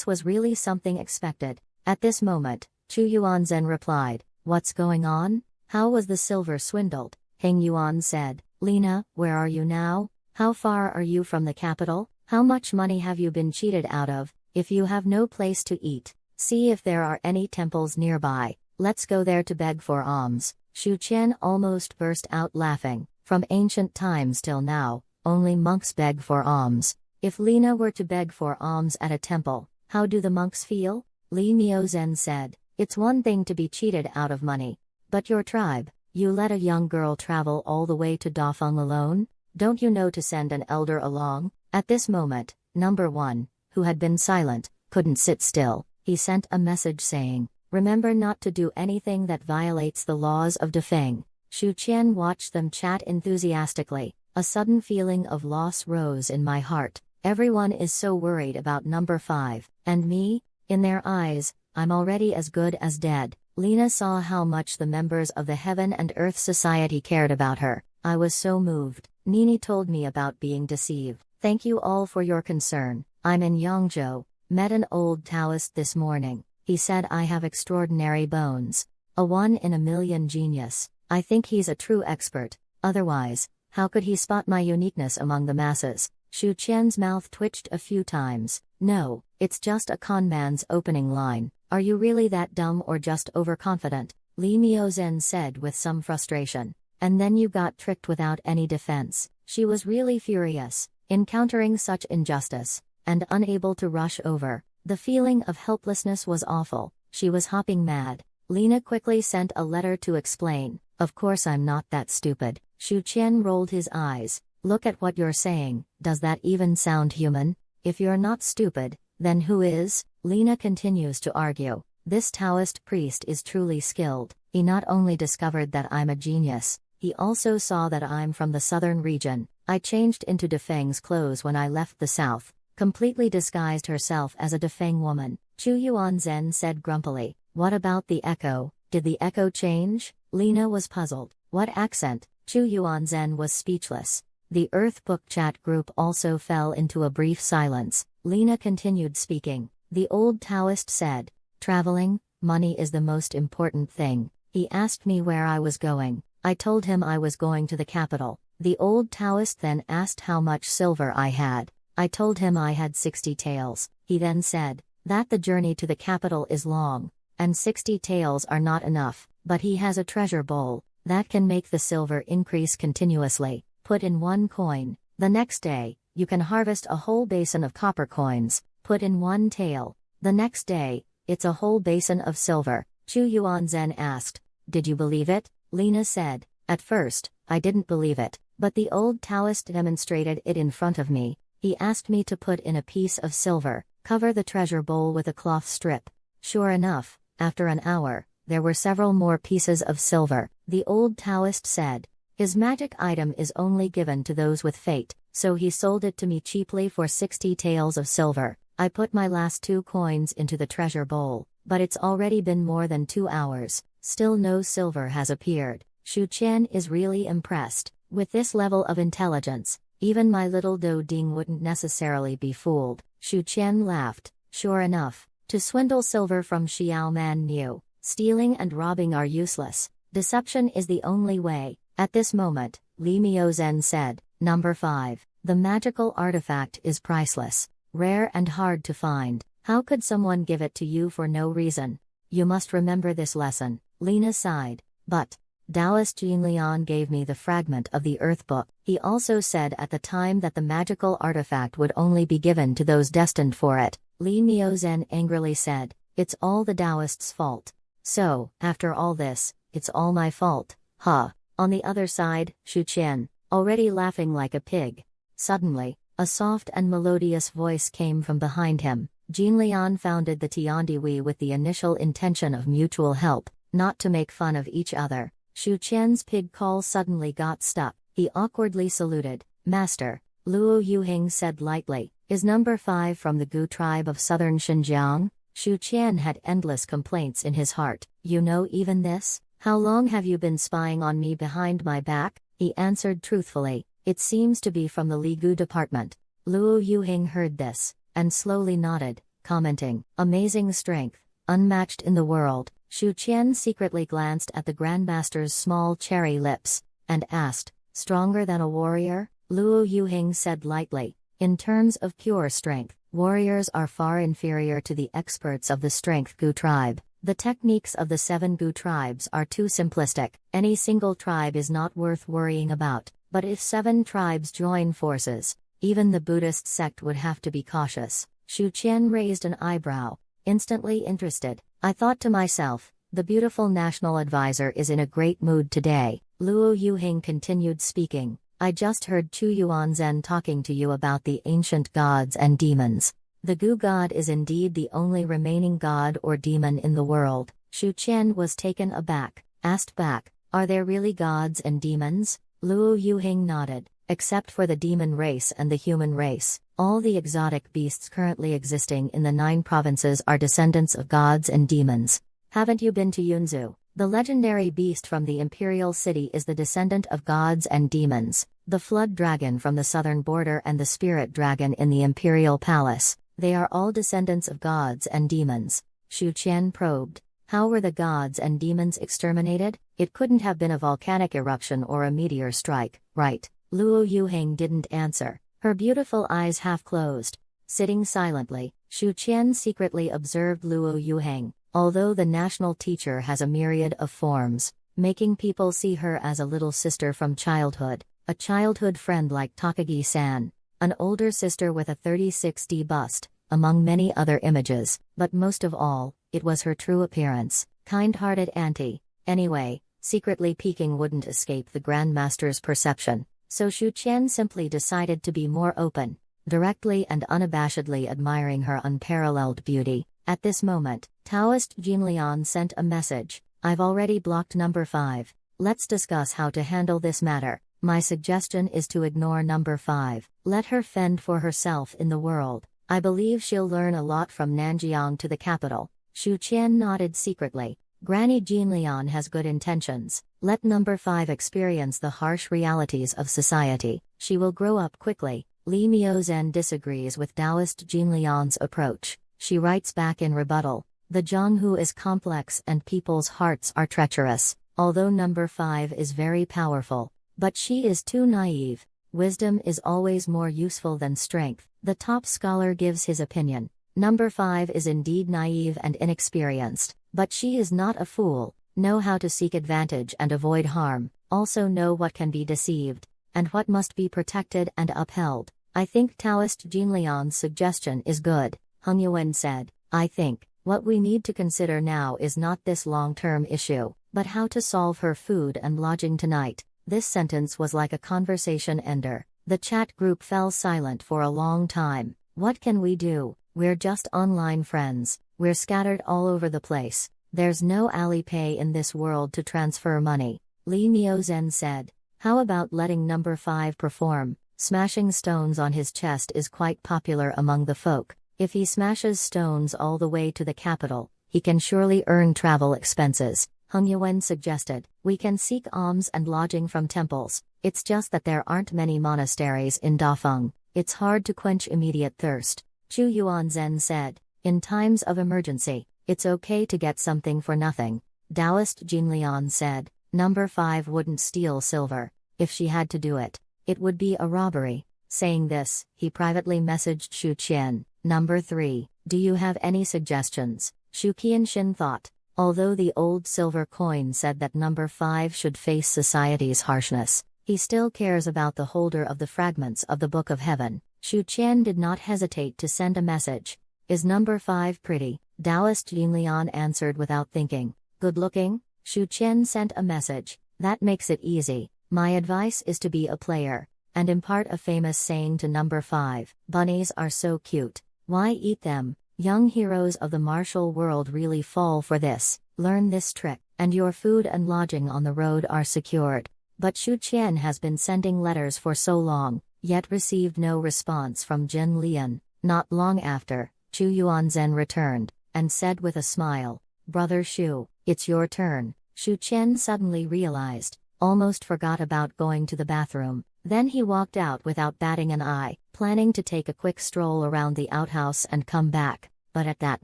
[SPEAKER 1] was really something expected. At this moment, Chu Yuanzhen replied, what's going on? How was the silver swindled? Heng Yuan said, Lina, where are you now? How far are you from the capital? How much money have you been cheated out of? If you have no place to eat, see if there are any temples nearby. Let's go there to beg for alms. Shu Qian almost burst out laughing. From ancient times till now, only monks beg for alms. If Lina were to beg for alms at a temple, how do the monks feel? Li Miaozhen said, it's one thing to be cheated out of money. But your tribe, you let a young girl travel all the way to Dafeng alone? Don't you know to send an elder along? At this moment, number 1, who had been silent, couldn't sit still. He sent a message saying, remember not to do anything that violates the laws of Dafeng. Shu Qian watched them chat enthusiastically. A sudden feeling of loss rose in my heart. Everyone is so worried about number 5, and me? In their eyes, I'm already as good as dead. Lina saw how much the members of the Heaven and Earth Society cared about her. I was so moved. Nini told me about being deceived. Thank you all for your concern. I'm in Yangzhou. Met an old Taoist this morning. He said I have extraordinary bones. A 1 in a million genius. I think he's a true expert. Otherwise, how could he spot my uniqueness among the masses? Shu Qian's mouth twitched a few times. No, it's just a con man's opening line. Are you really that dumb or just overconfident? Li Miaozhen said with some frustration. And then you got tricked without any defense. She was really furious, encountering such injustice, and unable to rush over. The feeling of helplessness was awful. She was hopping mad. Lina quickly sent a letter to explain. Of course I'm not that stupid. Shu Qian rolled his eyes. Look at what you're saying. Does that even sound human? If you're not stupid, then who is? Lina continues to argue. This Taoist priest is truly skilled. He not only discovered that I'm a genius, he also saw that I'm from the southern region. I changed into Dafeng's clothes when I left the south, completely disguised herself as a Dafeng woman. Chu Yuanzhen said grumpily, what about the echo? Did the echo change? Lina was puzzled. What accent? Chu Yuanzhen was speechless. The Earth Book chat group also fell into a brief silence. Lina continued speaking. The old Taoist said, traveling, money is the most important thing. He asked me where I was going. I told him I was going to the capital. The old Taoist then asked how much silver I had. I told him I had 60 taels. He then said that the journey to the capital is long, and 60 taels are not enough, but he has a treasure bowl that can make the silver increase continuously. Put in 1 coin. The next day, you can harvest a whole basin of copper coins. Put in 1 tael. The next day, it's a whole basin of silver. Chu Yuanzhen asked. Did you believe it? Lena said. At first, I didn't believe it, but the old Taoist demonstrated it in front of me. He asked me to put in a piece of silver, cover the treasure bowl with a cloth strip. Sure enough, after an hour, there were several more pieces of silver, the old Taoist said. His magic item is only given to those with fate, so he sold it to me cheaply for 60 taels of silver. I put my last 2 coins into the treasure bowl, but it's already been more than 2 hours, still no silver has appeared. Shu Qian is really impressed. With this level of intelligence, even my little Do Ding wouldn't necessarily be fooled. Shu Qian laughed. Sure enough, to swindle silver from Xiao Man knew, stealing and robbing are useless. Deception is the only way. At this moment, Li Miaozhen said, Number 5. The magical artifact is priceless, rare and hard to find. How could someone give it to you for no reason? You must remember this lesson. Lena sighed. But Taoist Jinlian gave me the fragment of the Earth Book. He also said at the time that the magical artifact would only be given to those destined for it. Li Miaozhen angrily said, It's all the Taoist's fault. So, after all this, it's all my fault, huh? On the other side, Shu Qian, already laughing like a pig. Suddenly, a soft and melodious voice came from behind him. Jinlian founded the Tiandihui with the initial intention of mutual help, not to make fun of each other. Shu Qian's pig call suddenly got stuck. He awkwardly saluted. Master, Luo Yuhing said lightly, is number 5 from the Gu tribe of southern Xinjiang? Shu Qian had endless complaints in his heart. You know even this? How long have you been spying on me behind my back? He answered truthfully. It seems to be from the Li Gu department. Luo Yuhing heard this, and slowly nodded, commenting, Amazing strength, unmatched in the world. Shu Qian secretly glanced at the Grandmaster's small cherry lips, and asked, Stronger than a warrior? Luo Yuhing said lightly, In terms of pure strength, warriors are far inferior to the experts of the Strength Gu tribe. The techniques of the 7 Gu tribes are too simplistic. Any single tribe is not worth worrying about, but if 7 tribes join forces, even the Buddhist sect would have to be cautious. Shu Qian raised an eyebrow, instantly interested. I thought to myself, the beautiful national advisor is in a great mood today. Luo Yuhing continued speaking. I just heard Chu Yuanzhen talking to you about the ancient gods and demons. The Gu god is indeed the only remaining god or demon in the world. Shu Qian was taken aback, asked back, Are there really gods and demons? Luo Yuhing nodded. Except for the demon race and the human race, all the exotic beasts currently existing in the 9 provinces are descendants of gods and demons. Haven't you been to Yunzu? The legendary beast from the imperial city is the descendant of gods and demons. The flood dragon from the southern border and the spirit dragon in the imperial palace. They are all descendants of gods and demons. Shu Qian probed. How were the gods and demons exterminated? It couldn't have been a volcanic eruption or a meteor strike, right? Luo Yuhing didn't answer, her beautiful eyes half closed. Sitting silently, Shu Qian secretly observed Luo Yuhing. Although the national teacher has a myriad of forms, making people see her as a little sister from childhood, a childhood friend like Takagi-san, an older sister with a 36D bust, among many other images, but most of all, it was her true appearance, kind-hearted auntie. Anyway, secretly peeking wouldn't escape the Grandmaster's perception, so Shu Qian simply decided to be more open, directly and unabashedly admiring her unparalleled beauty. At this moment, Taoist Jinlian sent a message. I've already blocked number 5. Let's discuss how to handle this matter. My suggestion is to ignore number 5. Let her fend for herself in the world. I believe she'll learn a lot from Nanjiang to the capital. Shu Qian nodded secretly. Granny Jinlian has good intentions. Let number 5 experience the harsh realities of society. She will grow up quickly. Li Miaozhen disagrees with Taoist Jinlian's approach. She writes back in rebuttal. The Zhonghu is complex and people's hearts are treacherous, although number 5 is very powerful. But she is too naive. Wisdom is always more useful than strength. The top scholar gives his opinion. Number 5 is indeed naive and inexperienced, but she is not a fool, know how to seek advantage and avoid harm, also know what can be deceived, and what must be protected and upheld. I think Taoist Jinlian's suggestion is good, Heng Yuan said. I think, What we need to consider now is not this long-term issue, but how to solve her food and lodging tonight. This sentence was like a conversation ender. The chat group fell silent for a long time. What can we do? We're just online friends. We're scattered all over the place. There's no Alipay in this world to transfer money. Li Miaozhen said. How about letting number 5 perform? Smashing stones on his chest is quite popular among the folk. If he smashes stones all the way to the capital, he can surely earn travel expenses. Heng Yuan suggested. We can seek alms and lodging from temples. It's just that there aren't many monasteries in Dafeng. It's hard to quench immediate thirst. Chu Yuanzhen said. In times of emergency, it's okay to get something for nothing. Taoist Jinlian said. Number 5 wouldn't steal silver. If she had to do it, it would be a robbery. Saying this, he privately messaged Shu Qian. Number 3, do you have any suggestions? Shu Qianxin thought. Although the old silver coin said that number 5 should face society's harshness, he still cares about the holder of the fragments of the Book of Heaven. Shu Qian did not hesitate to send a message. Is number 5 pretty? Taoist Yinlian answered without thinking. Good looking? Shu Qian sent a message. That makes it easy. My advice is to be a player, and impart a famous saying to number 5. Bunnies are so cute. Why eat them? Young heroes of the martial world really fall for this. Learn this trick, and your food and lodging on the road are secured. But Shu Qian has been sending letters for so long, yet received no response from Jin Lian. Not long after, Chu Yuanzhen returned, and said with a smile, Brother Shu, it's your turn. Shu Qian suddenly realized, almost forgot about going to the bathroom. Then he walked out without batting an eye, planning to take a quick stroll around the outhouse and come back. But at that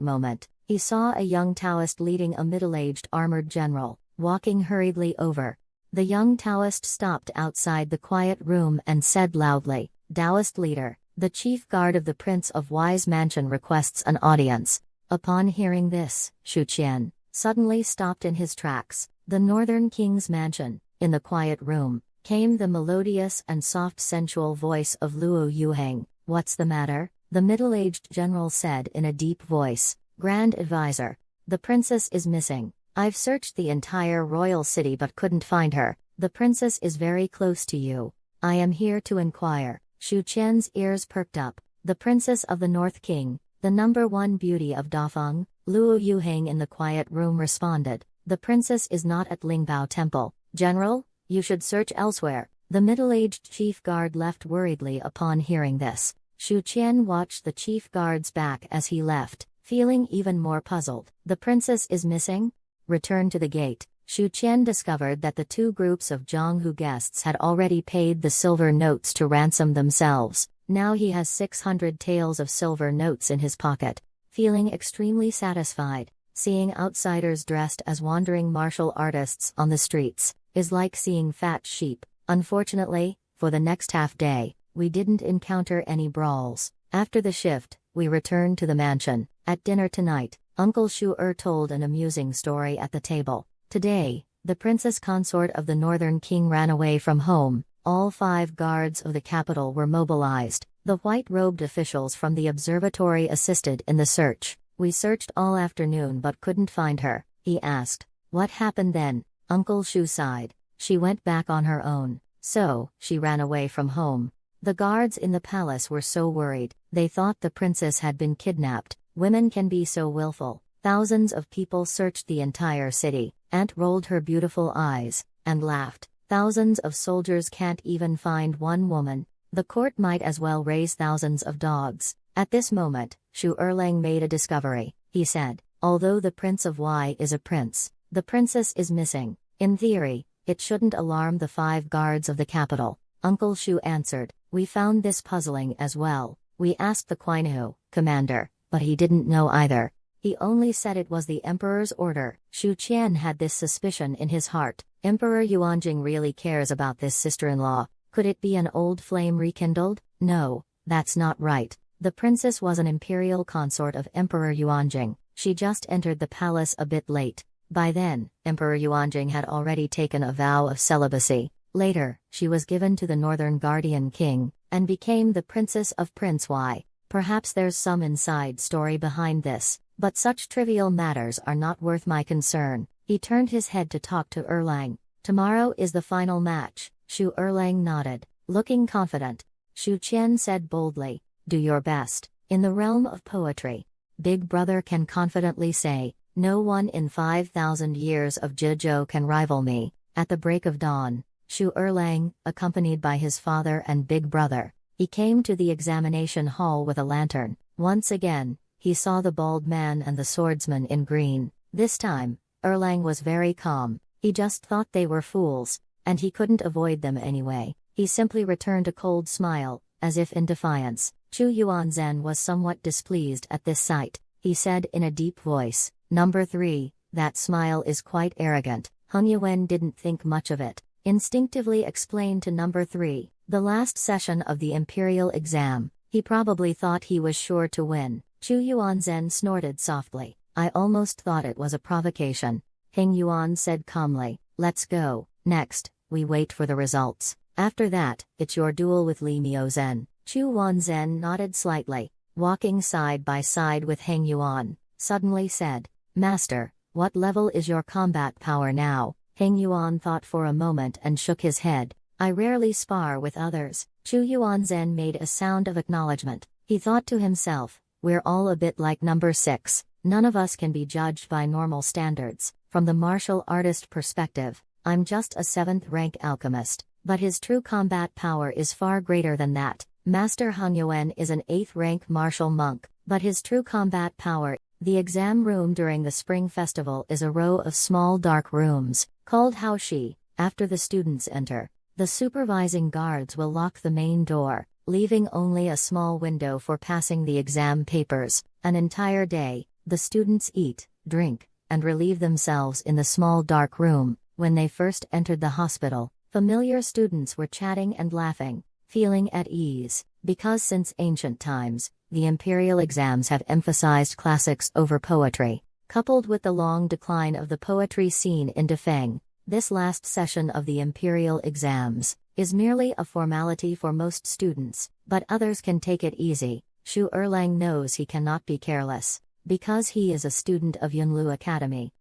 [SPEAKER 1] moment, he saw a young Taoist leading a middle-aged armored general, walking hurriedly over. The young Taoist stopped outside the quiet room and said loudly, Taoist leader, the chief guard of the Prince of Wise Mansion requests an audience. Upon hearing this, Shu Qian suddenly stopped in his tracks. The Northern King's mansion. In the quiet room, came the melodious and soft sensual voice of Luo Yuheng. What's the matter? The middle-aged general said in a deep voice. Grand advisor. The princess is missing. I've searched the entire royal city but couldn't find her. The princess is very close to you. I am here to inquire. Shu Qian's ears perked up. The princess of the North King, the number 1 beauty of Dafeng. Luo Yuheng in the quiet room responded. The princess is not at Lingbao Temple. General, you should search elsewhere. The middle-aged chief guard left worriedly upon hearing this. Shu Qian watched the chief guard's back as he left, feeling even more puzzled. The princess is missing? Returned to the gate, Shu Qian discovered that the 2 groups of Zhonghu guests had already paid the silver notes to ransom themselves. Now he has 600 taels of silver notes in his pocket. Feeling extremely satisfied, seeing outsiders dressed as wandering martial artists on the streets is like seeing fat sheep. Unfortunately, for the next half day, we didn't encounter any brawls. After the shift, we returned to the mansion. At dinner tonight, Uncle Shu told an amusing story at the table. Today, the princess consort of the Northern King ran away from home. All 5 guards of the capital were mobilized. The white-robed officials from the observatory assisted in the search. We searched all afternoon but couldn't find her. He asked. What happened then? Uncle Shu sighed. She went back on her own. So, she ran away from home. The guards in the palace were so worried. They thought the princess had been kidnapped. Women can be so willful. Thousands of people searched the entire city. Aunt rolled her beautiful eyes and laughed. Thousands of soldiers can't even find one woman. The court might as well raise thousands of dogs. At this moment, Shu Erlang made a discovery. He said, although the Prince of Y is a prince, the princess is missing. In theory, it shouldn't alarm the 5 guards of the capital. Uncle Shu answered, we found this puzzling as well. We asked the Quinhu commander, but he didn't know either. He only said it was the emperor's order. Shu Qian had this suspicion in his heart. Emperor Yuanjing really cares about this sister-in-law. Could it be an old flame rekindled? No, that's not right. The princess was an imperial consort of Emperor Yuanjing. She just entered the palace a bit late. By then, Emperor Yuanjing had already taken a vow of celibacy. Later, she was given to the Northern Guardian King, and became the princess of Prince Y. Perhaps there's some inside story behind this, but such trivial matters are not worth my concern. He turned his head to talk to Erlang. Tomorrow is the final match. Shu Erlang nodded, looking confident. Shu Qian said boldly, do your best. In the realm of poetry, Big Brother can confidently say, no one in 5,000 years of Zhizhou can rival me. At the break of dawn, Shu Erlang, accompanied by his father and Big Brother, he came to the examination hall with a lantern. Once again, he saw the bald man and the swordsman in green. This time, Erlang was very calm. He just thought they were fools, and he couldn't avoid them anyway. He simply returned a cold smile, as if in defiance. Chu Yuanzhen was somewhat displeased at this sight. He said in a deep voice, Number 3, that smile is quite arrogant. Hung Yuan didn't think much of it. Instinctively explained to Number 3, the last session of the imperial exam. He probably thought he was sure to win. Chu Yuanzhen snorted softly. I almost thought it was a provocation. Heng Yuan said calmly, let's go. Next, we wait for the results. After that, it's your duel with Li Miozhen. Chu Wanzhen nodded slightly, walking side by side with Heng Yuan, suddenly said, Master, what level is your combat power now? Heng Yuan thought for a moment and shook his head. I rarely spar with others. Chu Yuanzhen made a sound of acknowledgement. He thought to himself, we're all a bit like Number 6. None of us can be judged by normal standards. From the martial artist perspective, I'm just a 7th rank alchemist, but his true combat power is far greater than that. Master Hung Yuan is an 8th rank martial monk, but his true combat power. The exam room during the Spring Festival is a row of small dark rooms, called Haoshi. After the students enter, the supervising guards will lock the main door, leaving only a small window for passing the exam papers. An entire day, the students eat, drink, and relieve themselves in the small dark room. When they first entered the hospital, familiar students were chatting and laughing, feeling at ease, because since ancient times, the imperial exams have emphasized classics over poetry. Coupled with the long decline of the poetry scene in Dafeng, this last session of the imperial exams is merely a formality for most students, but others can take it easy. Shu Erlang knows he cannot be careless, because he is a student of Yunlu Academy.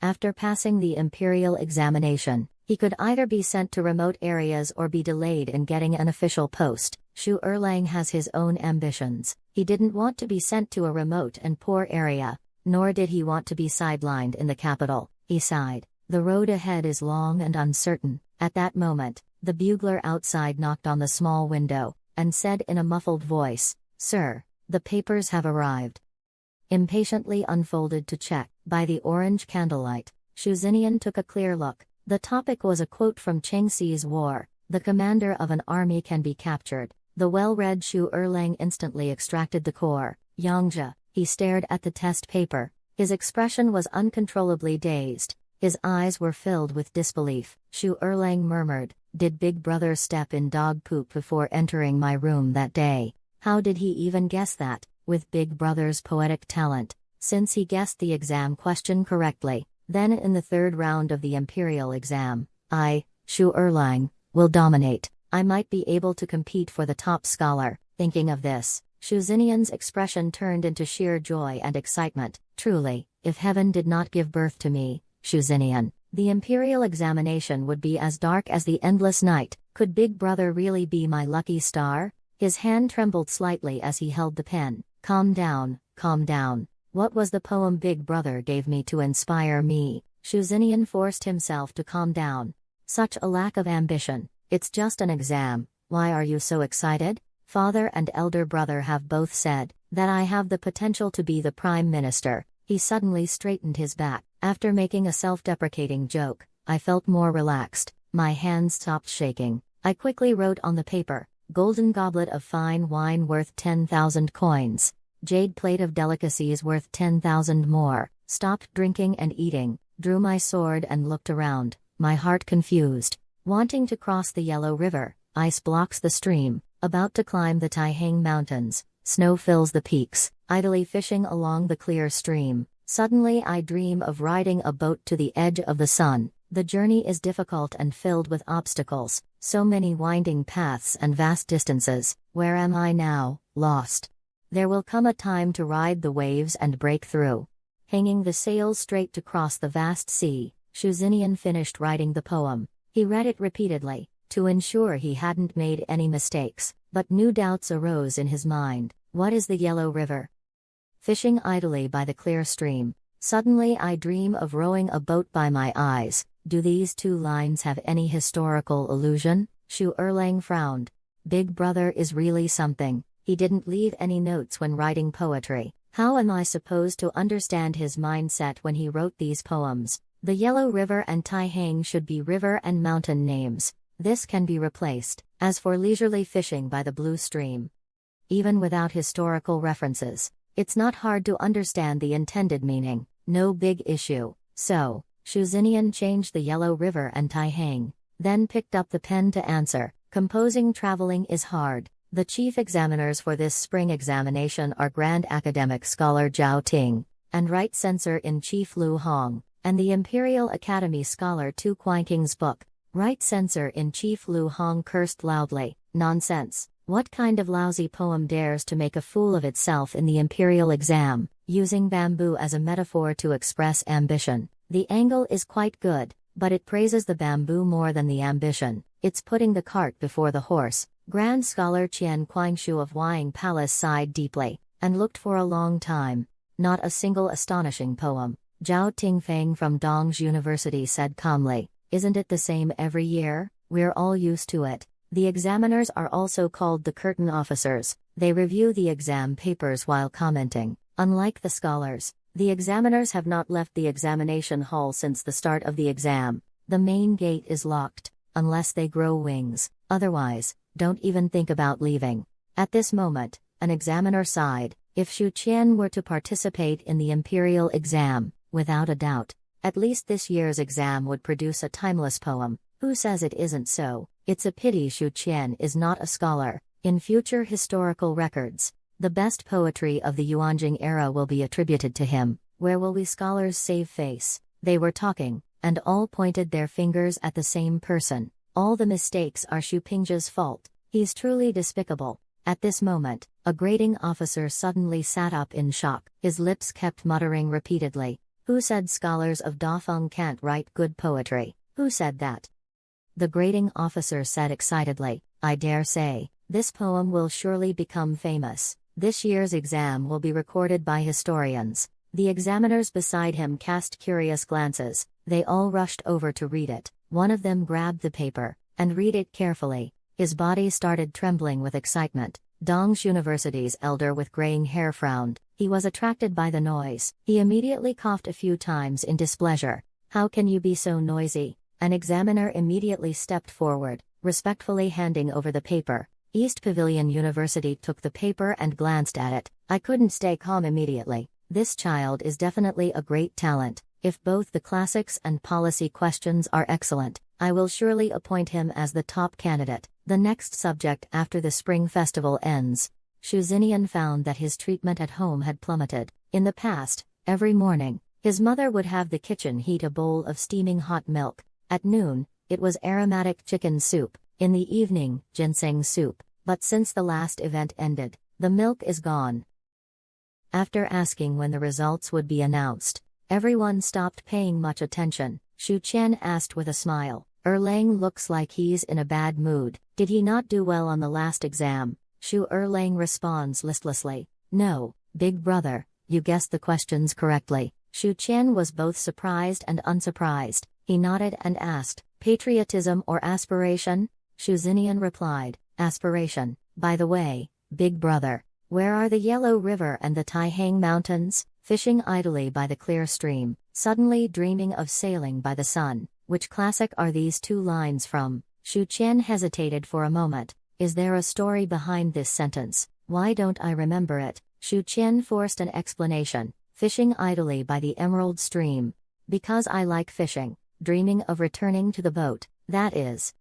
[SPEAKER 1] After passing the imperial examination, he could either be sent to remote areas or be delayed in getting an official post. Shu Erlang has his own ambitions. He didn't want to be sent to a remote and poor area, nor did he want to be sidelined in the capital. He sighed. The road ahead is long and uncertain. At that moment, the bugler outside knocked on the small window, and said in a muffled voice, Sir, the papers have arrived. Impatiently unfolded to check. By the orange candlelight, Shu Xinian took a clear look. The topic was a quote from Chengxi's War. The commander of an army can be captured. The well-read Shu Erlang instantly extracted the core. Yangzhe. He stared at the test paper. His expression was uncontrollably dazed. His eyes were filled with disbelief. Shu Erlang murmured, Did Big Brother step in dog poop before entering my room that day? How did he even guess that? With Big Brother's poetic talent, since he guessed the exam question correctly, then in the third round of the imperial exam, I, Shu Erlang, will dominate. I might be able to compete for the top scholar. Thinking of this, Shu Xinian's expression turned into sheer joy and excitement. Truly, if heaven did not give birth to me, Shu Xinian, the imperial examination would be as dark as the endless night. Could Big Brother really be my lucky star? His hand trembled slightly as he held the pen. Calm down, calm down. What was the poem Big Brother gave me to inspire me? Shu Xinian forced himself to calm down. Such a lack of ambition. It's just an exam. Why are you so excited? Father and elder brother have both said that I have the potential to be the prime minister. He suddenly straightened his back. After making a self-deprecating joke, I felt more relaxed. My hands stopped shaking. I quickly wrote on the paper, Golden goblet of fine wine worth 10,000 coins. Jade plate of delicacies worth 10,000 more. Stopped drinking and eating, drew my sword and looked around, my heart confused. Wanting to cross the Yellow River, ice blocks the stream. About to climb the Taihang Mountains, snow fills the peaks. Idly fishing along the clear stream. Suddenly I dream of riding a boat to the edge of the sun. The journey is difficult and filled with obstacles, so many winding paths and vast distances. Where am I now? Lost. There will come a time to ride the waves and break through. Hanging the sails straight to cross the vast sea, Shu Xinian finished writing the poem. He read it repeatedly, to ensure he hadn't made any mistakes, but new doubts arose in his mind. What is the Yellow River? Fishing idly by the clear stream, suddenly I dream of rowing a boat by my eyes. Do these two lines have any historical allusion? Shu Erlang frowned. Big Brother is really something. He didn't leave any notes when writing poetry. How am I supposed to understand his mindset when he wrote these poems? The Yellow River and Taihang should be river and mountain names. This can be replaced. As for leisurely fishing by the blue stream, even without historical references, it's not hard to understand the intended meaning. No big issue. So, Shu Xinian changed the Yellow River and Taihang, then picked up the pen to answer. Composing traveling is hard. The chief examiners for this spring examination are Grand Academic Scholar Zhao Ting, and Right Censor-in-Chief Lu Hong, and the Imperial Academy Scholar Tu Quanking's book. Right Censor-in-Chief Lu Hong cursed loudly. Nonsense. What kind of lousy poem dares to make a fool of itself in the imperial exam, using bamboo as a metaphor to express ambition? The angle is quite good, but it praises the bamboo more than the ambition. It's putting the cart before the horse. Grand Scholar Qian Quangshu of Wying Palace sighed deeply, and looked for a long time. Not a single astonishing poem. Zhao Tingfeng from Dong's University said calmly, "Isn't it the same every year? We're all used to it." The examiners are also called the curtain officers. They review the exam papers while commenting. Unlike the scholars, the examiners have not left the examination hall since the start of the exam. The main gate is locked, unless they grow wings. Otherwise, don't even think about leaving. At this moment, an examiner sighed. If Shu Qian were to participate in the imperial exam, without a doubt, at least this year's exam would produce a timeless poem. Who says it isn't so? It's a pity Shu Qian is not a scholar. In future historical records, the best poetry of the Yuanjing era will be attributed to him. Where will we scholars save face? They were talking, and all pointed their fingers at the same person. All the mistakes are Xu Pingzhe's fault. He's truly despicable. At this moment, a grading officer suddenly sat up in shock. His lips kept muttering repeatedly. Who said scholars of Dafeng can't write good poetry? Who said that? The grading officer said excitedly, "I dare say, this poem will surely become famous. This year's exam will be recorded by historians." The examiners beside him cast curious glances. They all rushed over to read it. One of them grabbed the paper, and read it carefully. His body started trembling with excitement. Dong's University's elder with graying hair frowned. He was attracted by the noise. He immediately coughed a few times in displeasure. "How can you be so noisy?" An examiner immediately stepped forward, respectfully handing over the paper. East Pavilion University took the paper and glanced at it. "I couldn't stay calm immediately. This child is definitely a great talent. If both the classics and policy questions are excellent, I will surely appoint him as the top candidate. The next subject after the spring festival ends." Shu Xinian found that his treatment at home had plummeted. In the past, every morning, his mother would have the kitchen heat a bowl of steaming hot milk. At noon, it was aromatic chicken soup. In the evening, ginseng soup. But since the last event ended, the milk is gone. After asking when the results would be announced, everyone stopped paying much attention. Shu Qian asked with a smile, "Erlang looks like he's in a bad mood. Did he not do well on the last exam?" Shu Erlang responds listlessly, "No, big brother, you guessed the questions correctly." Shu Qian was both surprised and unsurprised. He nodded and asked, "Patriotism or aspiration?" Shu Xinian replied, "Aspiration. By the way, big brother, where are the Yellow River and the Taihang Mountains?" Fishing idly by the clear stream, suddenly dreaming of sailing by the sun. Which classic are these two lines from? Shu Qian hesitated for a moment. Is there a story behind this sentence? Why don't I remember it? Shu Qian forced an explanation. Fishing idly by the emerald stream. Because I like fishing, dreaming of returning to the boat, that is.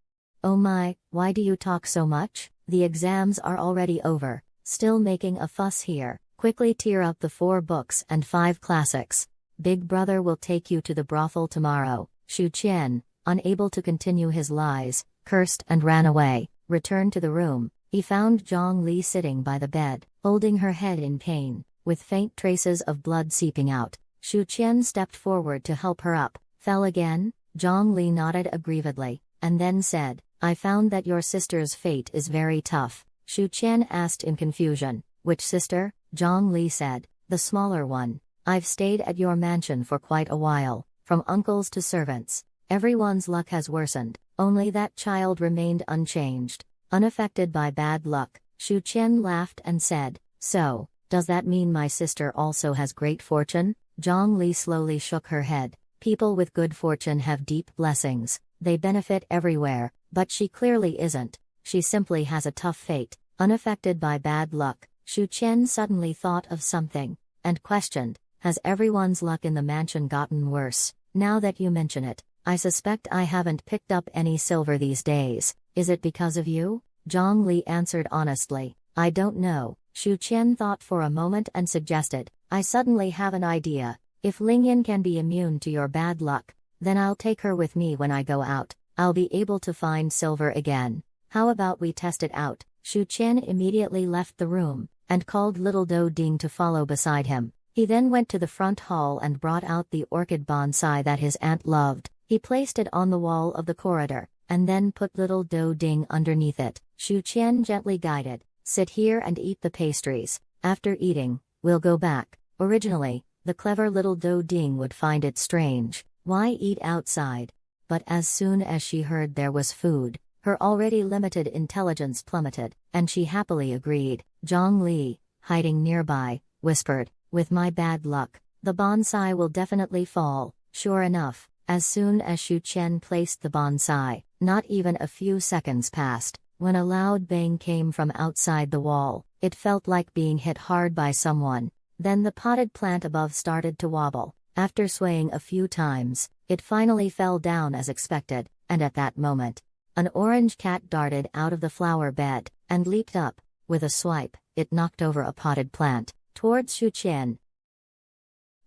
[SPEAKER 1] Oh my, why do you talk so much? The exams are already over. Still making a fuss here. Quickly tear up the 4 books and 5 classics. Big brother will take you to the brothel tomorrow. Shu Qian, unable to continue his lies, cursed and ran away. Returned to the room, he found Zhang Li sitting by the bed, holding her head in pain, with faint traces of blood seeping out. Shu Qian stepped forward to help her up. Fell again? Zhang Li nodded aggrievedly, and then said, I found that your sister's fate is very tough. Shu Qian asked in confusion, which sister? Zhang Li said, the smaller one. I've stayed at your mansion for quite a while, from uncles to servants. Everyone's luck has worsened, only that child remained unchanged, unaffected by bad luck. Shu Qian laughed and said, so, does that mean my sister also has great fortune? Zhang Li slowly shook her head. People with good fortune have deep blessings, they benefit everywhere, but she clearly isn't. She simply has a tough fate, unaffected by bad luck. Shu Qian suddenly thought of something, and questioned, has everyone's luck in the mansion gotten worse? Now that you mention it, I suspect I haven't picked up any silver these days. Is it because of you? Zhang Li answered honestly, I don't know. Shu Qian thought for a moment and suggested, I suddenly have an idea. If Lingyan can be immune to your bad luck, then I'll take her with me when I go out. I'll be able to find silver again. How about we test it out? Shu Qian immediately left the room, and called little Do Ding to follow beside him. He then went to the front hall and brought out the orchid bonsai that his aunt loved. He placed it on the wall of the corridor, and then put little Do Ding underneath it. Shu Qian gently guided, sit here and eat the pastries. After eating, we'll go back. Originally, the clever little Do Ding would find it strange. Why eat outside? But as soon as she heard there was food, her already limited intelligence plummeted, and she happily agreed. Zhang Li, hiding nearby, whispered, with my bad luck, the bonsai will definitely fall. Sure enough, as soon as Shu Qian placed the bonsai, not even a few seconds passed, when a loud bang came from outside the wall. It felt like being hit hard by someone. Then the potted plant above started to wobble. After swaying a few times, it finally fell down as expected, and at that moment, an orange cat darted out of the flower bed, and leaped up. With a swipe, it knocked over a potted plant, towards Shu Qian.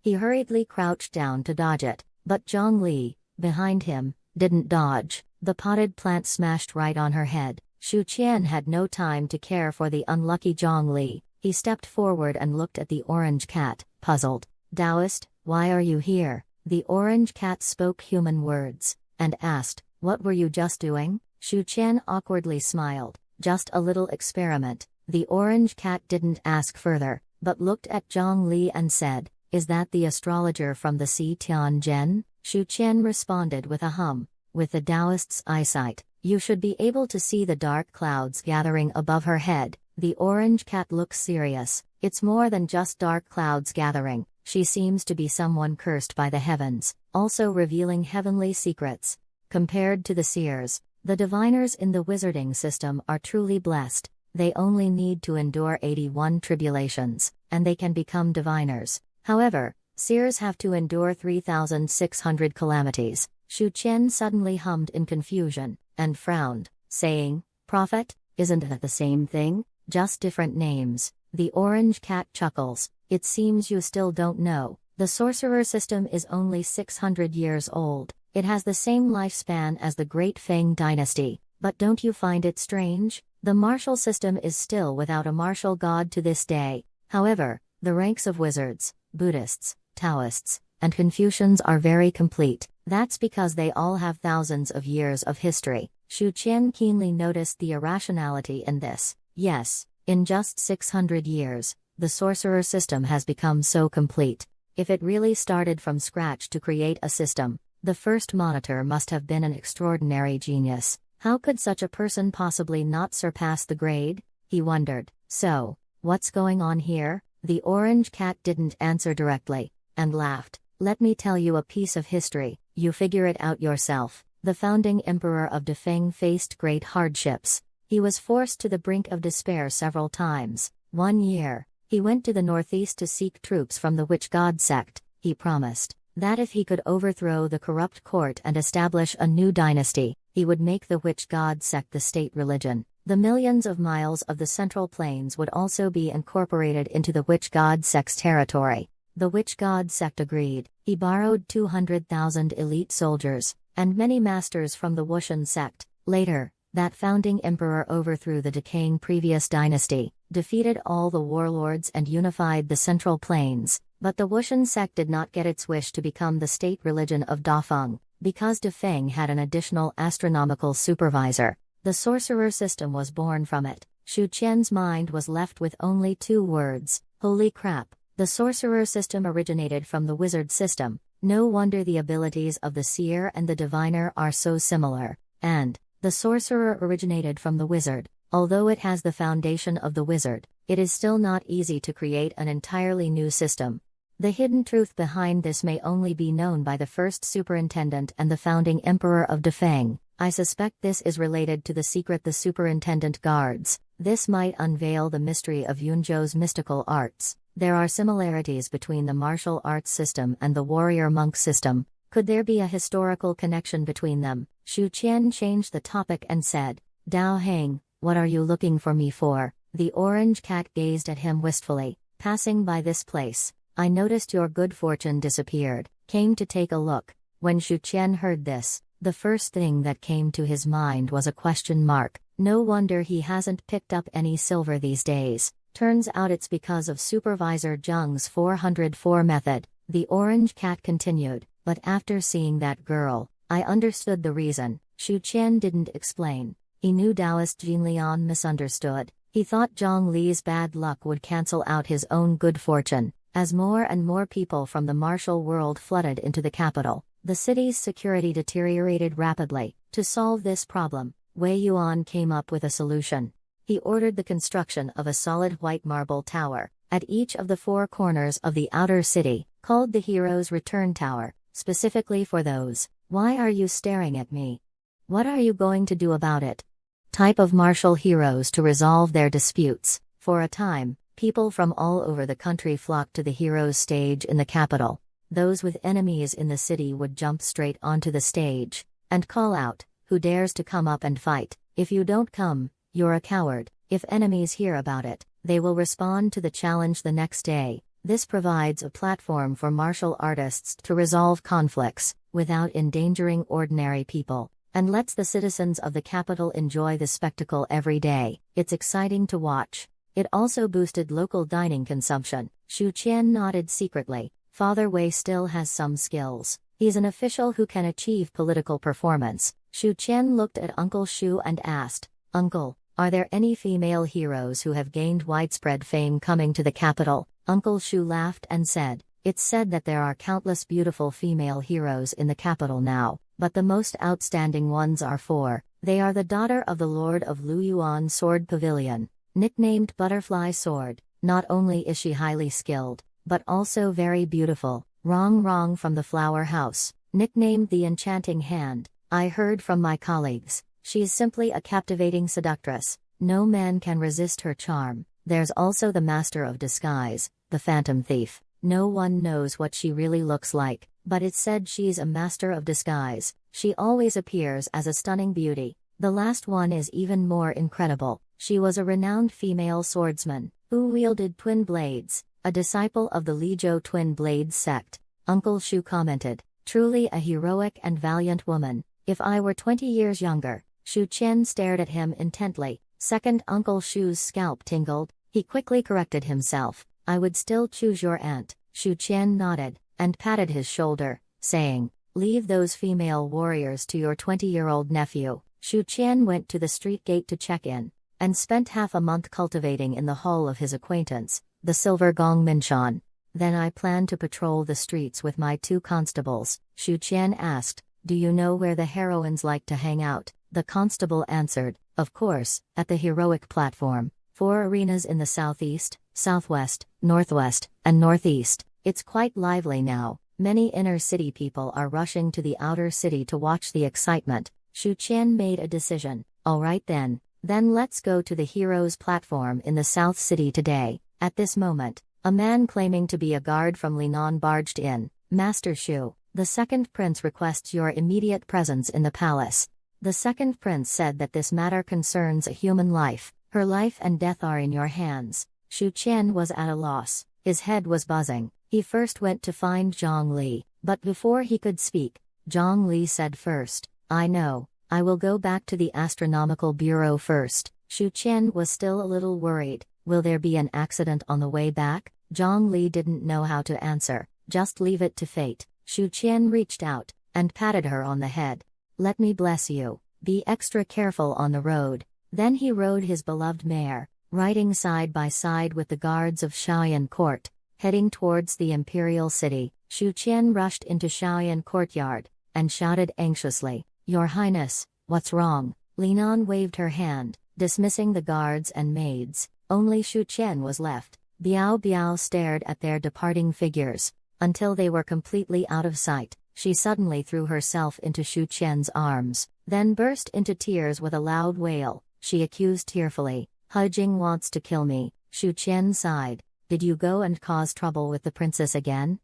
[SPEAKER 1] He hurriedly crouched down to dodge it, but Zhang Li, behind him, didn't dodge. The potted plant smashed right on her head. Shu Qian had no time to care for the unlucky Zhang Li. He stepped forward and looked at the orange cat, puzzled. Taoist, why are you here? The orange cat spoke human words, and asked, what were you just doing? Shu Qian awkwardly smiled, just a little experiment. The orange cat didn't ask further, but looked at Zhang Li and said, is that the astrologer from the Si Tian Zhen? Shu Qian responded with a hum. With the Taoist's eyesight, you should be able to see the dark clouds gathering above her head. The orange cat looks serious. It's more than just dark clouds gathering. She seems to be someone cursed by the heavens, also revealing heavenly secrets. Compared to the seers, the diviners in the wizarding system are truly blessed. They only need to endure 81 tribulations, and they can become diviners. However, seers have to endure 3,600 calamities. Shu Qian suddenly hummed in confusion, and frowned, saying, Prophet, isn't that the same thing? Just different names. The orange cat chuckles, it seems you still don't know. The sorcerer system is only 600 years old. It has the same lifespan as the Great Feng dynasty, but don't you find it strange? The martial system is still without a martial god to this day. However, the ranks of wizards, Buddhists, Taoists, and Confucians are very complete. That's because they all have thousands of years of history. Shu Qian keenly noticed the irrationality in this. Yes, in just 600 years, the sorcerer system has become so complete. If it really started from scratch to create a system, the first monitor must have been an extraordinary genius. How could such a person possibly not surpass the grade? He wondered. So, what's going on here? The orange cat didn't answer directly, and laughed. Let me tell you a piece of history, you figure it out yourself. The founding emperor of Dafeng faced great hardships. He was forced to the brink of despair several times. One year, he went to the northeast to seek troops from the witch god sect. He promised that if he could overthrow the corrupt court and establish a new dynasty, he would make the witch god sect the state religion. The millions of miles of the Central Plains would also be incorporated into the witch god sect's territory. The witch god sect agreed. He borrowed 200,000 elite soldiers and many masters from the Wushan sect. Later, that founding emperor overthrew the decaying previous dynasty, defeated all the warlords and unified the Central Plains, but the Wushan sect did not get its wish to become the state religion of Dafeng, because Dafeng had an additional astronomical supervisor. The sorcerer system was born from it. Shu Qian's mind was left with only 2 words: holy crap. The sorcerer system originated from the wizard system. No wonder the abilities of the seer and the diviner are so similar. And the sorcerer originated from the wizard. Although it has the foundation of the wizard, it is still not easy to create an entirely new system. The hidden truth behind this may only be known by the first superintendent and the founding emperor of Dafeng. I suspect this is related to the secret the superintendent guards. This might unveil the mystery of Yunzhou's mystical arts. There are similarities between the martial arts system and the warrior-monk system. Could there be a historical connection between them? Shu Qian changed the topic and said, Dafeng, what are you looking for me for? The orange cat gazed at him wistfully. Passing by this place, I noticed your good fortune disappeared. Came to take a look. When Shu Qian heard this, the first thing that came to his mind was a question mark. No wonder he hasn't picked up any silver these days. Turns out it's because of Supervisor Zheng's 404 method. The orange cat continued, but after seeing that girl, I understood the reason. Shu Qian didn't explain. He knew Taoist Jinlian misunderstood. He thought Zhang Li's bad luck would cancel out his own good fortune. As more and more people from the martial world flooded into the capital, the city's security deteriorated rapidly. To solve this problem, Wei Yuan came up with a solution. He ordered the construction of a solid white marble tower at each of the 4 corners of the outer city, called the Hero's Return Tower, specifically for those. Why are you staring at me? What are you going to do about it? Type of martial heroes to resolve their disputes. For a time, people from all over the country flocked to the heroes stage in the capital. Those with enemies in the city would jump straight onto the stage and call out, "Who dares to come up and fight? If you don't come, you're a coward." If enemies hear about it, they will respond to the challenge the next day. This provides a platform for martial artists to resolve conflicts without endangering ordinary people, and lets the citizens of the capital enjoy the spectacle every day. It's exciting to watch. It also boosted local dining consumption. Shu Qian nodded secretly. Father Wei still has some skills. He's an official who can achieve political performance. Shu Qian looked at Uncle Shu and asked, "Uncle, are there any female heroes who have gained widespread fame coming to the capital?" Uncle Shu laughed and said, "It's said that there are countless beautiful female heroes in the capital now, but the most outstanding ones are 4. They are the daughter of the Lord of Luyuan Sword Pavilion, nicknamed Butterfly Sword. Not only is she highly skilled, but also very beautiful. Wrong from the Flower House, nicknamed the Enchanting Hand. I heard from my colleagues, she's simply a captivating seductress. No man can resist her charm. There's also the Master of Disguise, the Phantom Thief. No one knows what she really looks like, but it's said she's a master of disguise. She always appears as a stunning beauty. The last one is even more incredible. She was a renowned female swordsman, who wielded twin blades, a disciple of the Lizhou Twin Blades sect." Uncle Shu commented, "Truly a heroic and valiant woman. If I were 20 years younger." Shu Qian stared at him intently. Second Uncle Shu's scalp tingled. He quickly corrected himself. "I would still choose your aunt." Shu Qian nodded, and patted his shoulder, saying, "Leave those female warriors to your 20-year-old nephew." Shu Qian went to the street gate to check in, and spent half a month cultivating in the hall of his acquaintance, the Silver Gong Minshan. "Then I plan to patrol the streets with my 2 constables." Shu Qian asked, "Do you know where the heroines like to hang out?" The constable answered, "Of course, at the heroic platform. 4 arenas in the southeast, southwest, northwest, and northeast. It's quite lively now. Many inner city people are rushing to the outer city to watch the excitement." Shu Qian made a decision. "All right then let's go to the heroes platform in the South City today." At this moment, a man claiming to be a guard from Linan barged in. "Master Shu, the second prince requests your immediate presence in the palace." The second prince said that this matter concerns a human life. "Her life and death are in your hands." Shu Qian was at a loss. His head was buzzing. He first went to find Zhang Li, but before he could speak, Zhang Li said first, I know, I will go back to the Astronomical Bureau first. Shu Qian was still a little worried. Will there be an accident on the way back? Zhang Li didn't know how to answer. Just leave it to fate. Shu Qian reached out and patted her on the head. Let me bless you. Be extra careful on the road. Then he rode his beloved mare, riding side by side with the guards of Shaoyan Court, heading towards the imperial city. Shu Qian rushed into Shaoyan Courtyard and shouted anxiously, Your Highness, what's wrong? Linan waved her hand, dismissing the guards and maids. Only Shu Qian was left. Biao Biao stared at their departing figures until they were completely out of sight. She suddenly threw herself into Shu Qian's arms, then burst into tears with a loud wail. She accused tearfully, He Jing wants to kill me. Shu Qian sighed. Did you go and cause trouble with the princess again?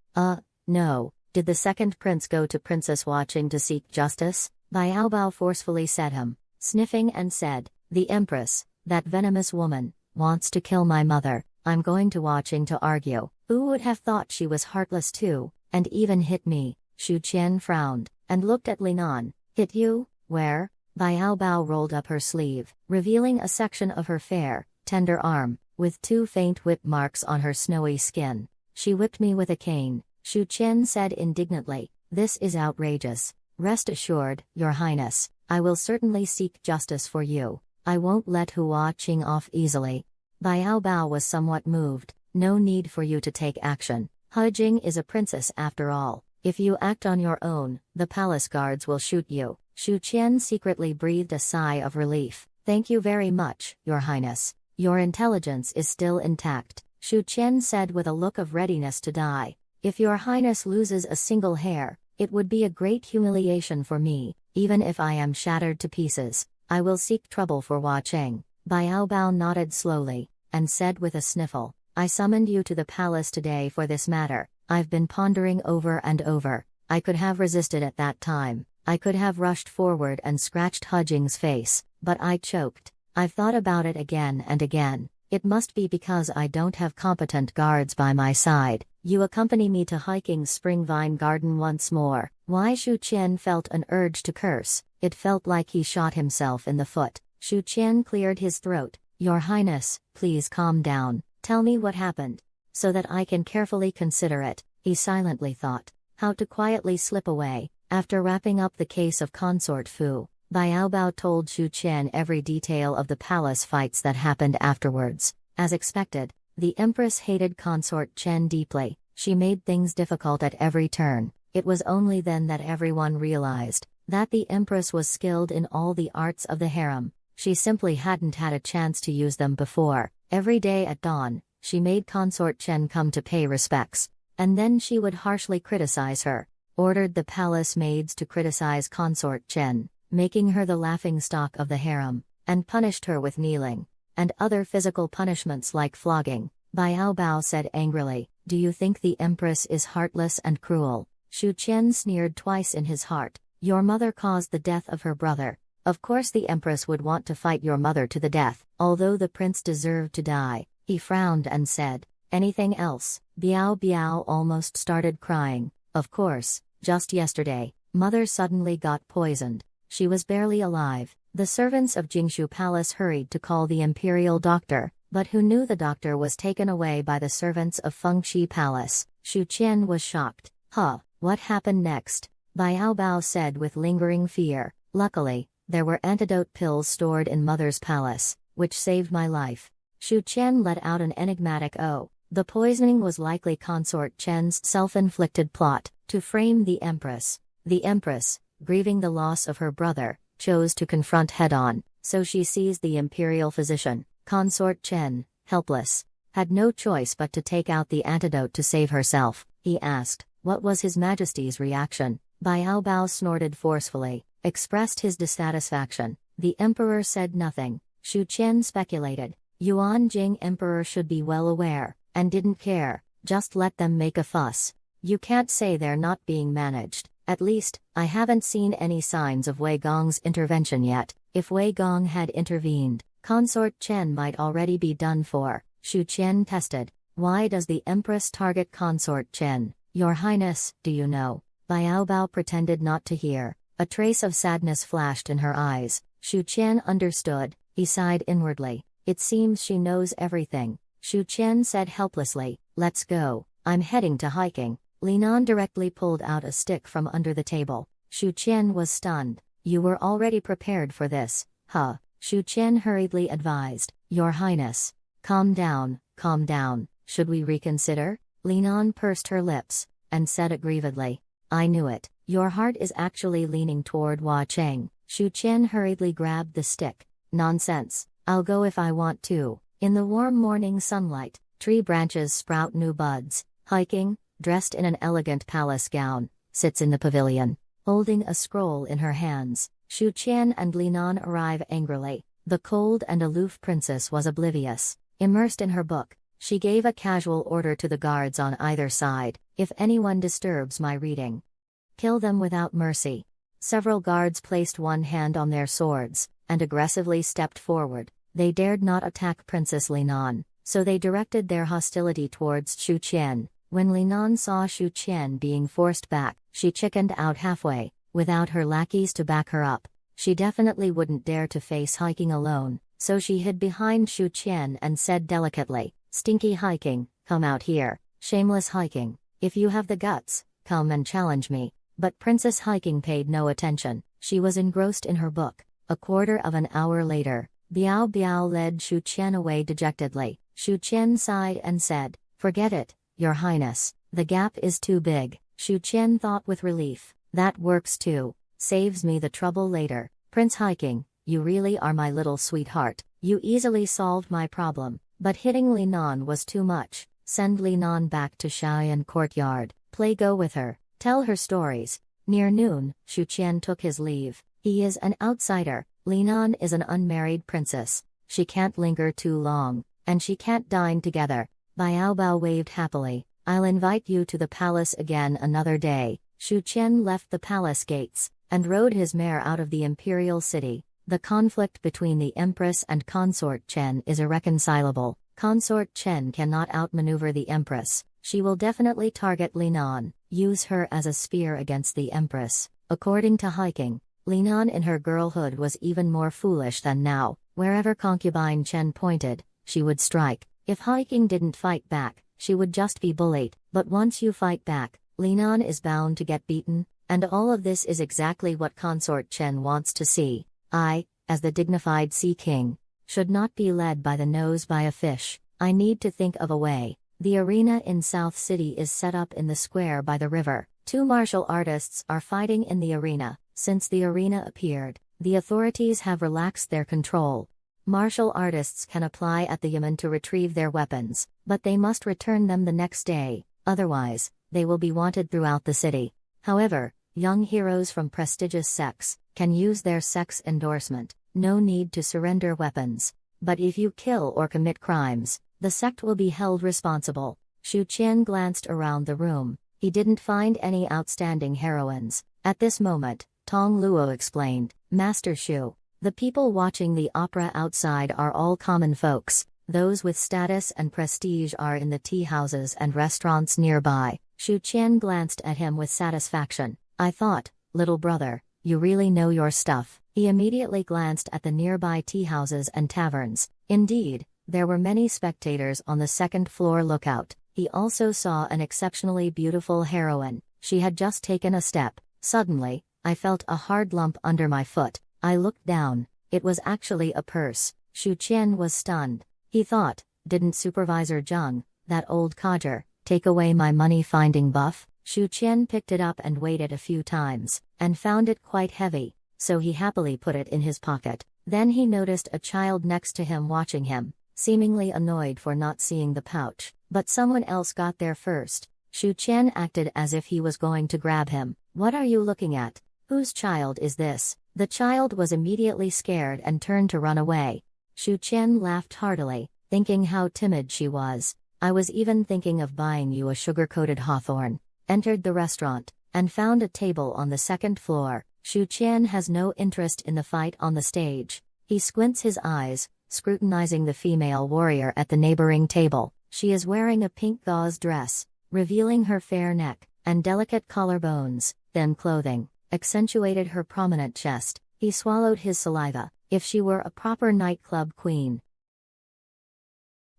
[SPEAKER 1] No. Did the second prince go to Princess Watching to seek justice? Biao Bao forcefully said him, sniffing and said, The Empress, that venomous woman, wants to kill my mother. I'm going to Watching to argue. Who would have thought she was heartless too, and even hit me? Shu Qian frowned, and looked at Linan. Hit you? Where? Biao Bao rolled up her sleeve, revealing a section of her fair, tender arm, with 2 faint whip marks on her snowy skin. She whipped me with a cane, Shu Qian said indignantly. This is outrageous. Rest assured, Your Highness, I will certainly seek justice for you. I won't let Hua Qing off easily. Biao Bao was somewhat moved. No need for you to take action. He Jing is a princess after all. If you act on your own, the palace guards will shoot you. Shu Qian secretly breathed a sigh of relief. Thank you very much, Your Highness. Your intelligence is still intact, Shu Qian said with a look of readiness to die. If Your Highness loses a single hair, it would be a great humiliation for me. Even if I am shattered to pieces, I will seek trouble for Hua Cheng. Biao Bao nodded slowly, and said with a sniffle, I summoned you to the palace today for this matter. I've been pondering over and over. I could have resisted at that time. I could have rushed forward and scratched He Jing's face, but I choked. I've thought about it again and again. It must be because I don't have competent guards by my side. You accompany me to Hiking's Spring Vine Garden once more. Why? Shu Qian felt an urge to curse. It felt like he shot himself in the foot. Shu Qian cleared his throat. Your Highness, please calm down. Tell me what happened, so that I can carefully consider it. He silently thought how to quietly slip away. After wrapping up the case of Consort Fu, Biao Bao told Shu Qian every detail of the palace fights that happened afterwards. As expected, the Empress hated Consort Chen deeply. She made things difficult at every turn. It was only then that everyone realized that the Empress was skilled in all the arts of the harem. She simply hadn't had a chance to use them before. Every day at dawn, she made Consort Chen come to pay respects, and then she would harshly criticize her, ordered the palace maids to criticize Consort Chen, making her the laughingstock of the harem, and punished her with kneeling, and other physical punishments like flogging. Biao Bao said angrily, Do you think the Empress is heartless and cruel? Shu Qian sneered twice in his heart. Your mother caused the death of her brother. Of course the Empress would want to fight your mother to the death. Although the prince deserved to die, he frowned and said, Anything else? Biao Biao almost started crying. Of course, just yesterday, mother suddenly got poisoned. She was barely alive. The servants of Jingshu Palace hurried to call the imperial doctor, but who knew the doctor was taken away by the servants of Fengqi Palace. Shu Qian was shocked. What happened next? Biao Bao said with lingering fear. Luckily, there were antidote pills stored in mother's palace, which saved my life. Shu Qian let out an enigmatic "Oh." The poisoning was likely Consort Chen's self-inflicted plot to frame the Empress. The Empress, grieving the loss of her brother, chose to confront head-on, so she seized the imperial physician. Consort Chen, helpless, had no choice but to take out the antidote to save herself. He asked, what was His Majesty's reaction? Biao Bao snorted forcefully, expressed his dissatisfaction. The emperor said nothing. Shu Qian speculated. Yuan Jing Emperor should be well aware, and didn't care. Just let them make a fuss. You can't say they're not being managed. At least, I haven't seen any signs of Wei Gong's intervention yet. If Wei Gong had intervened, Consort Chen might already be done for. Shu Qian tested. Why does the Empress target Consort Chen? Your Highness, do you know? Biao Bao pretended not to hear. A trace of sadness flashed in her eyes. Shu Qian understood. He sighed inwardly. It seems she knows everything. Shu Qian said helplessly, let's go. I'm heading to hiking. Li Nan directly pulled out a stick from under the table. Shu Qian was stunned. You were already prepared for this, huh? Shu Qian hurriedly advised. Your Highness. Calm down, calm down. Should we reconsider? Li Nan pursed her lips, and said aggrievedly. I knew it. Your heart is actually leaning toward Hua Cheng. Shu Qian hurriedly grabbed the stick. Nonsense. I'll go if I want to. In the warm morning sunlight, tree branches sprout new buds. Hiking, dressed in an elegant palace gown, sits in the pavilion, holding a scroll in her hands. Shu Qian and Li Nan arrive angrily. The cold and aloof princess was oblivious. Immersed in her book, she gave a casual order to the guards on either side. If anyone disturbs my reading, kill them without mercy. Several guards placed one hand on their swords, and aggressively stepped forward. They dared not attack Princess Li Nan, so they directed their hostility towards Shu Qian. When Li Nan saw Shu Qian being forced back, she chickened out halfway. Without her lackeys to back her up, she definitely wouldn't dare to face hiking alone, so she hid behind Shu Qian and said delicately, Stinky hiking, come out here. Shameless hiking, if you have the guts, come and challenge me. But Princess Hiking paid no attention. She was engrossed in her book. A quarter of an hour later, Biao Biao led Shu Qian away dejectedly. Shu Qian sighed and said, forget it, Your Highness, the gap is too big. Shu Qian thought with relief, that works too, saves me the trouble later. Prince Hiking, you really are my little sweetheart. You easily solved my problem, but hitting Li Nan was too much. Send Li Nan back to Shaoyan courtyard, play go with her, tell her stories. Near noon, Shu Qian took his leave. He is an outsider. Li Nan is an unmarried princess. She can't linger too long, and she can't dine together. Biao Bao waved happily. I'll invite you to the palace again another day. Shu Qian left the palace gates, and rode his mare out of the imperial city. The conflict between the Empress and Consort Chen is irreconcilable. Consort Chen cannot outmaneuver the Empress. She will definitely target Li Nan, use her as a spear against the Empress. According to Hiking, Li Nan in her girlhood was even more foolish than now. Wherever concubine Chen pointed, she would strike. If Hiking didn't fight back, she would just be bullied. But once you fight back, Li Nan is bound to get beaten, and all of this is exactly what Consort Chen wants to see. I, as the dignified Sea King, should not be led by the nose by a fish. I need to think of a way. The arena in South City is set up in the square by the river. Two martial artists are fighting in the arena. Since the arena appeared, the authorities have relaxed their control. Martial artists can apply at the yamen to retrieve their weapons, but they must return them the next day, otherwise, they will be wanted throughout the city. However, young heroes from prestigious sects can use their sect's endorsement. No need to surrender weapons. But if you kill or commit crimes, the sect will be held responsible. Shu Qian glanced around the room. He didn't find any outstanding heroines. At this moment, Tong Luo explained, Master Shu, the people watching the opera outside are all common folks. Those with status and prestige are in the tea houses and restaurants nearby. Shu Qian glanced at him with satisfaction. I thought, little brother, you really know your stuff. He immediately glanced at the nearby tea houses and taverns. Indeed, there were many spectators on the second-floor lookout. He also saw an exceptionally beautiful heroine. She had just taken a step. Suddenly, I felt a hard lump under my foot. I looked down. It was actually a purse. Shu Qian was stunned. He thought, didn't Supervisor Zheng, that old codger, take away my money-finding buff? Shu Qian picked it up and weighed it a few times, and found it quite heavy, so he happily put it in his pocket. Then he noticed a child next to him watching him, seemingly annoyed for not seeing the pouch, but someone else got there first. Shu Qian acted as if he was going to grab him. What are you looking at? Whose child is this? The child was immediately scared and turned to run away. Shu Qian laughed heartily, thinking how timid she was. I was even thinking of buying you a sugar-coated hawthorn. Entered the restaurant, and found a table on the second floor. Shu Qian has no interest in the fight on the stage. He squints his eyes, scrutinizing the female warrior at the neighboring table. She is wearing a pink gauze dress, revealing her fair neck and delicate collarbones. Thin clothing accentuated her prominent chest. He swallowed his saliva. If she were a proper nightclub queen.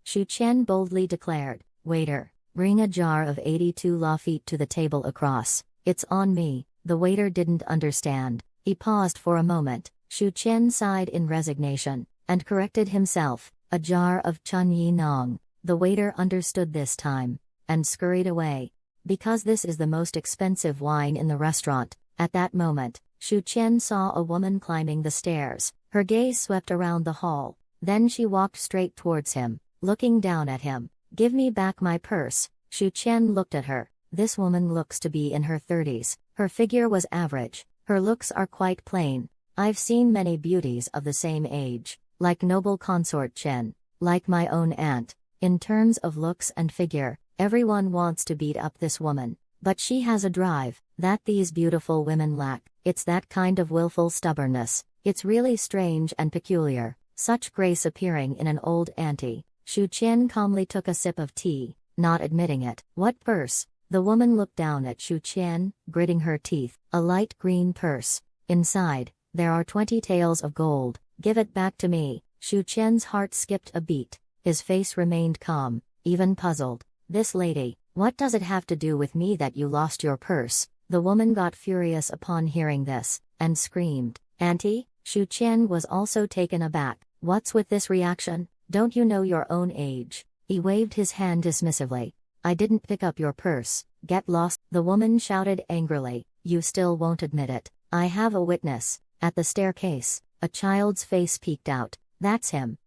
[SPEAKER 1] Shu Qian boldly declared, "Waiter, bring a jar of 82 Lafitte to the table across. It's on me." The waiter didn't understand. He paused for a moment. Shu Qian sighed in resignation and corrected himself. "A jar of Chun Yi Nong." The waiter understood this time and scurried away. "Because this is the most expensive wine in the restaurant." At that moment, Shu Qian saw a woman climbing the stairs. Her gaze swept around the hall. Then she walked straight towards him, looking down at him. "Give me back my purse." Shu Qian looked at her. This woman looks to be in her 30s. Her figure was average. Her looks are quite plain. I've seen many beauties of the same age, like noble consort Chen, like my own aunt. In terms of looks and figure, everyone wants to beat up this woman. But she has a drive that these beautiful women lack. It's that kind of willful stubbornness. It's really strange and peculiar. Such grace appearing in an old auntie. Shu Qian calmly took a sip of tea, not admitting it. "What purse?" The woman looked down at Shu Qian, gritting her teeth. "A light green purse. Inside, there are 20 taels of gold. Give it back to me." Shu Qian's heart skipped a beat. His face remained calm, even puzzled. "This lady, what does it have to do with me that you lost your purse?" The woman got furious upon hearing this, and screamed, "Auntie?" Shu Qian was also taken aback. "What's with this reaction? Don't you know your own age?" He waved his hand dismissively. "I didn't pick up your purse. Get lost." The woman shouted angrily. "You still won't admit it. I have a witness." At the staircase, a child's face peeked out. "That's him.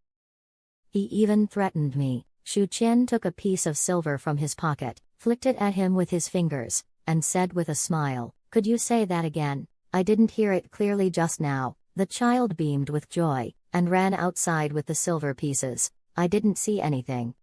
[SPEAKER 1] He even threatened me." Shu Qian took a piece of silver from his pocket, flicked it at him with his fingers, and said with a smile, "Could you say that again? I didn't hear it clearly just now." The child beamed with joy, and ran outside with the silver pieces. "I didn't see anything."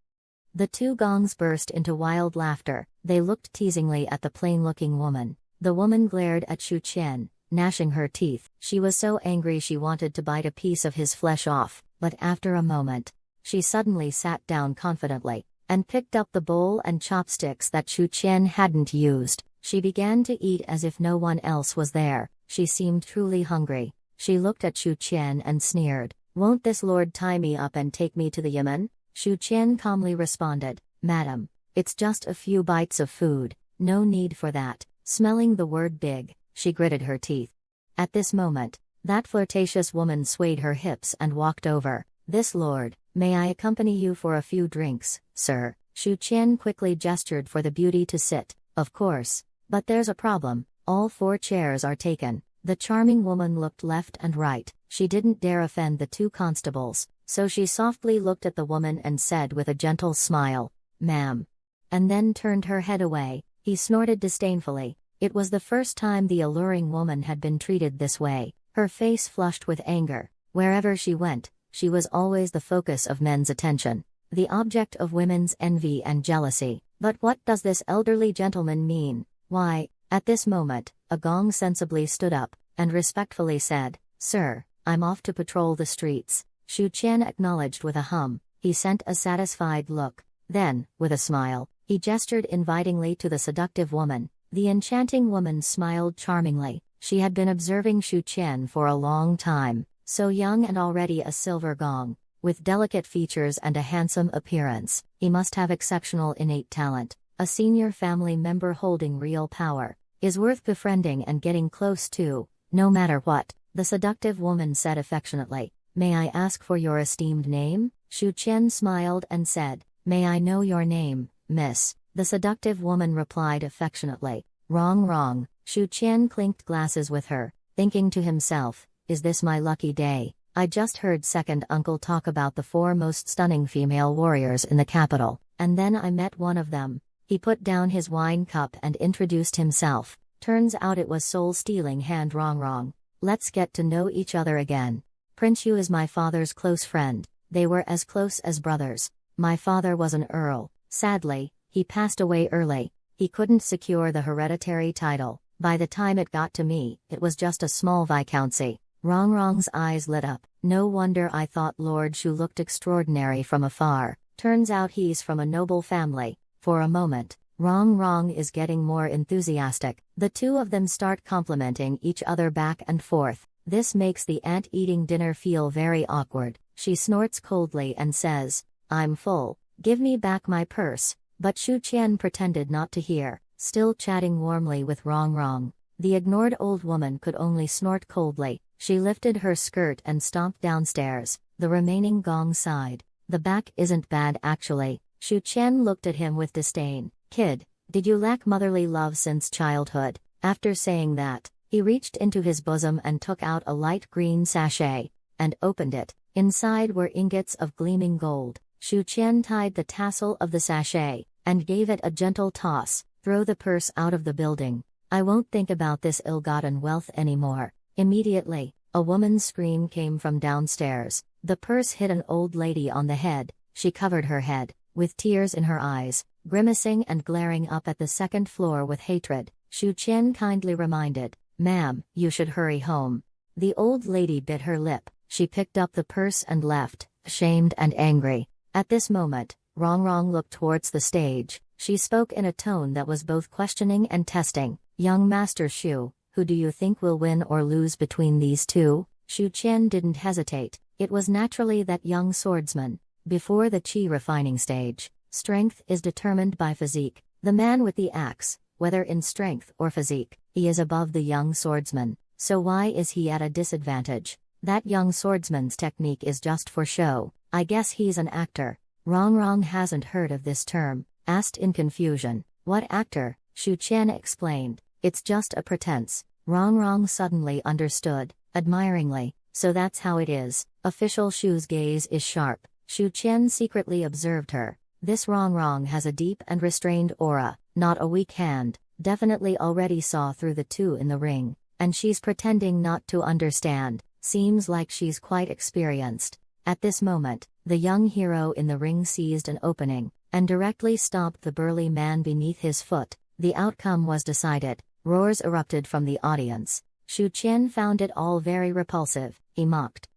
[SPEAKER 1] The two gongs burst into wild laughter. They looked teasingly at the plain-looking woman. The woman glared at Shu Qian, gnashing her teeth. She was so angry she wanted to bite a piece of his flesh off, but after a moment, she suddenly sat down confidently, and picked up the bowl and chopsticks that Shu Qian hadn't used. She began to eat as if no one else was there. She seemed truly hungry. She looked at Shu Qian and sneered. "Won't this lord tie me up and take me to the Yamen?" Shu Qian calmly responded, "Madam, it's just a few bites of food, no need for that." Smelling the word big, she gritted her teeth. At this moment, that flirtatious woman swayed her hips and walked over. "This lord, may I accompany you for a few drinks, sir?" Shu Qian quickly gestured for the beauty to sit. "Of course. But there's a problem. All 4 chairs are taken." The charming woman looked left and right. She didn't dare offend the 2 constables, so she softly looked at the woman and said with a gentle smile, "Ma'am," and then turned her head away. He snorted disdainfully. It was the first time the alluring woman had been treated this way. Her face flushed with anger. Wherever she went, she was always the focus of men's attention, the object of women's envy and jealousy. But what does this elderly gentleman mean? Why, at this moment, a gong sensibly stood up, and respectfully said, "Sir, I'm off to patrol the streets." Shu Qian acknowledged with a hum. He sent a satisfied look. Then, with a smile, he gestured invitingly to the seductive woman. The enchanting woman smiled charmingly. She had been observing Shu Qian for a long time. So young and already a silver gong, with delicate features and a handsome appearance. He must have exceptional innate talent. A senior family member holding real power is worth befriending and getting close to, no matter what. The seductive woman said affectionately, "May I ask for your esteemed name?" Shu Qian smiled and said, "May I know your name, miss?" The seductive woman replied affectionately, Wrong. Shu Qian clinked glasses with her, thinking to himself, "Is this my lucky day? I just heard second uncle talk about the 4 most stunning female warriors in the capital, and then I met one of them." He put down his wine cup and introduced himself. "Turns out it was soul-stealing hand wrong. Let's get to know each other again. Prince Yu is my father's close friend. They were as close as brothers. My father was an earl. Sadly, he passed away early. He couldn't secure the hereditary title. By the time it got to me, it was just a small viscountcy." Wrong's eyes lit up. "No wonder I thought Lord Shu looked extraordinary from afar." Turns out he's from a noble family. For a moment, Rong Rong is getting more enthusiastic. The two of them start complimenting each other back and forth. This makes the ant eating dinner feel very awkward. She snorts coldly and says, "I'm full. Give me back my purse." But Shu Qian pretended not to hear, still chatting warmly with Rong Rong. The ignored old woman could only snort coldly. She lifted her skirt and stomped downstairs. The remaining gong sighed. "The back isn't bad actually." Shu Qian looked at him with disdain. "Kid, did you lack motherly love since childhood?" After saying that, he reached into his bosom and took out a light green sachet, and opened it. Inside were ingots of gleaming gold. Shu Qian tied the tassel of the sachet, and gave it a gentle toss. "Throw the purse out of the building. I won't think about this ill-gotten wealth anymore." Immediately, a woman's scream came from downstairs. The purse hit an old lady on the head. She covered her head, with tears in her eyes, grimacing and glaring up at the second floor with hatred. Shu Qian kindly reminded, "Ma'am, you should hurry home." The old lady bit her lip. She picked up the purse and left, ashamed and angry. At this moment, Rong Rong looked towards the stage. She spoke in a tone that was both questioning and testing. "Young Master Shu, who do you think will win or lose between these two?" Shu Qian didn't hesitate. It was naturally that young swordsman. Before the qi refining stage, strength is determined by physique. The man with the axe, whether in strength or physique, he is above the young swordsman. So why is he at a disadvantage? That young swordsman's technique is just for show. I guess he's an actor. Rong Rong hasn't heard of this term, asked in confusion. "What actor?" Shu Qian explained. "It's just a pretense." Rong Rong suddenly understood, admiringly. "So that's how it is." Official Shu's gaze is sharp. Shu Qian secretly observed her. This Rong Rong has a deep and restrained aura, not a weak hand. Definitely already saw through the two in the ring. And she's pretending not to understand. Seems like she's quite experienced. At this moment, the young hero in the ring seized an opening, and directly stomped the burly man beneath his foot. The outcome was decided. Roars erupted from the audience. Shu Qian found it all very repulsive. He mocked.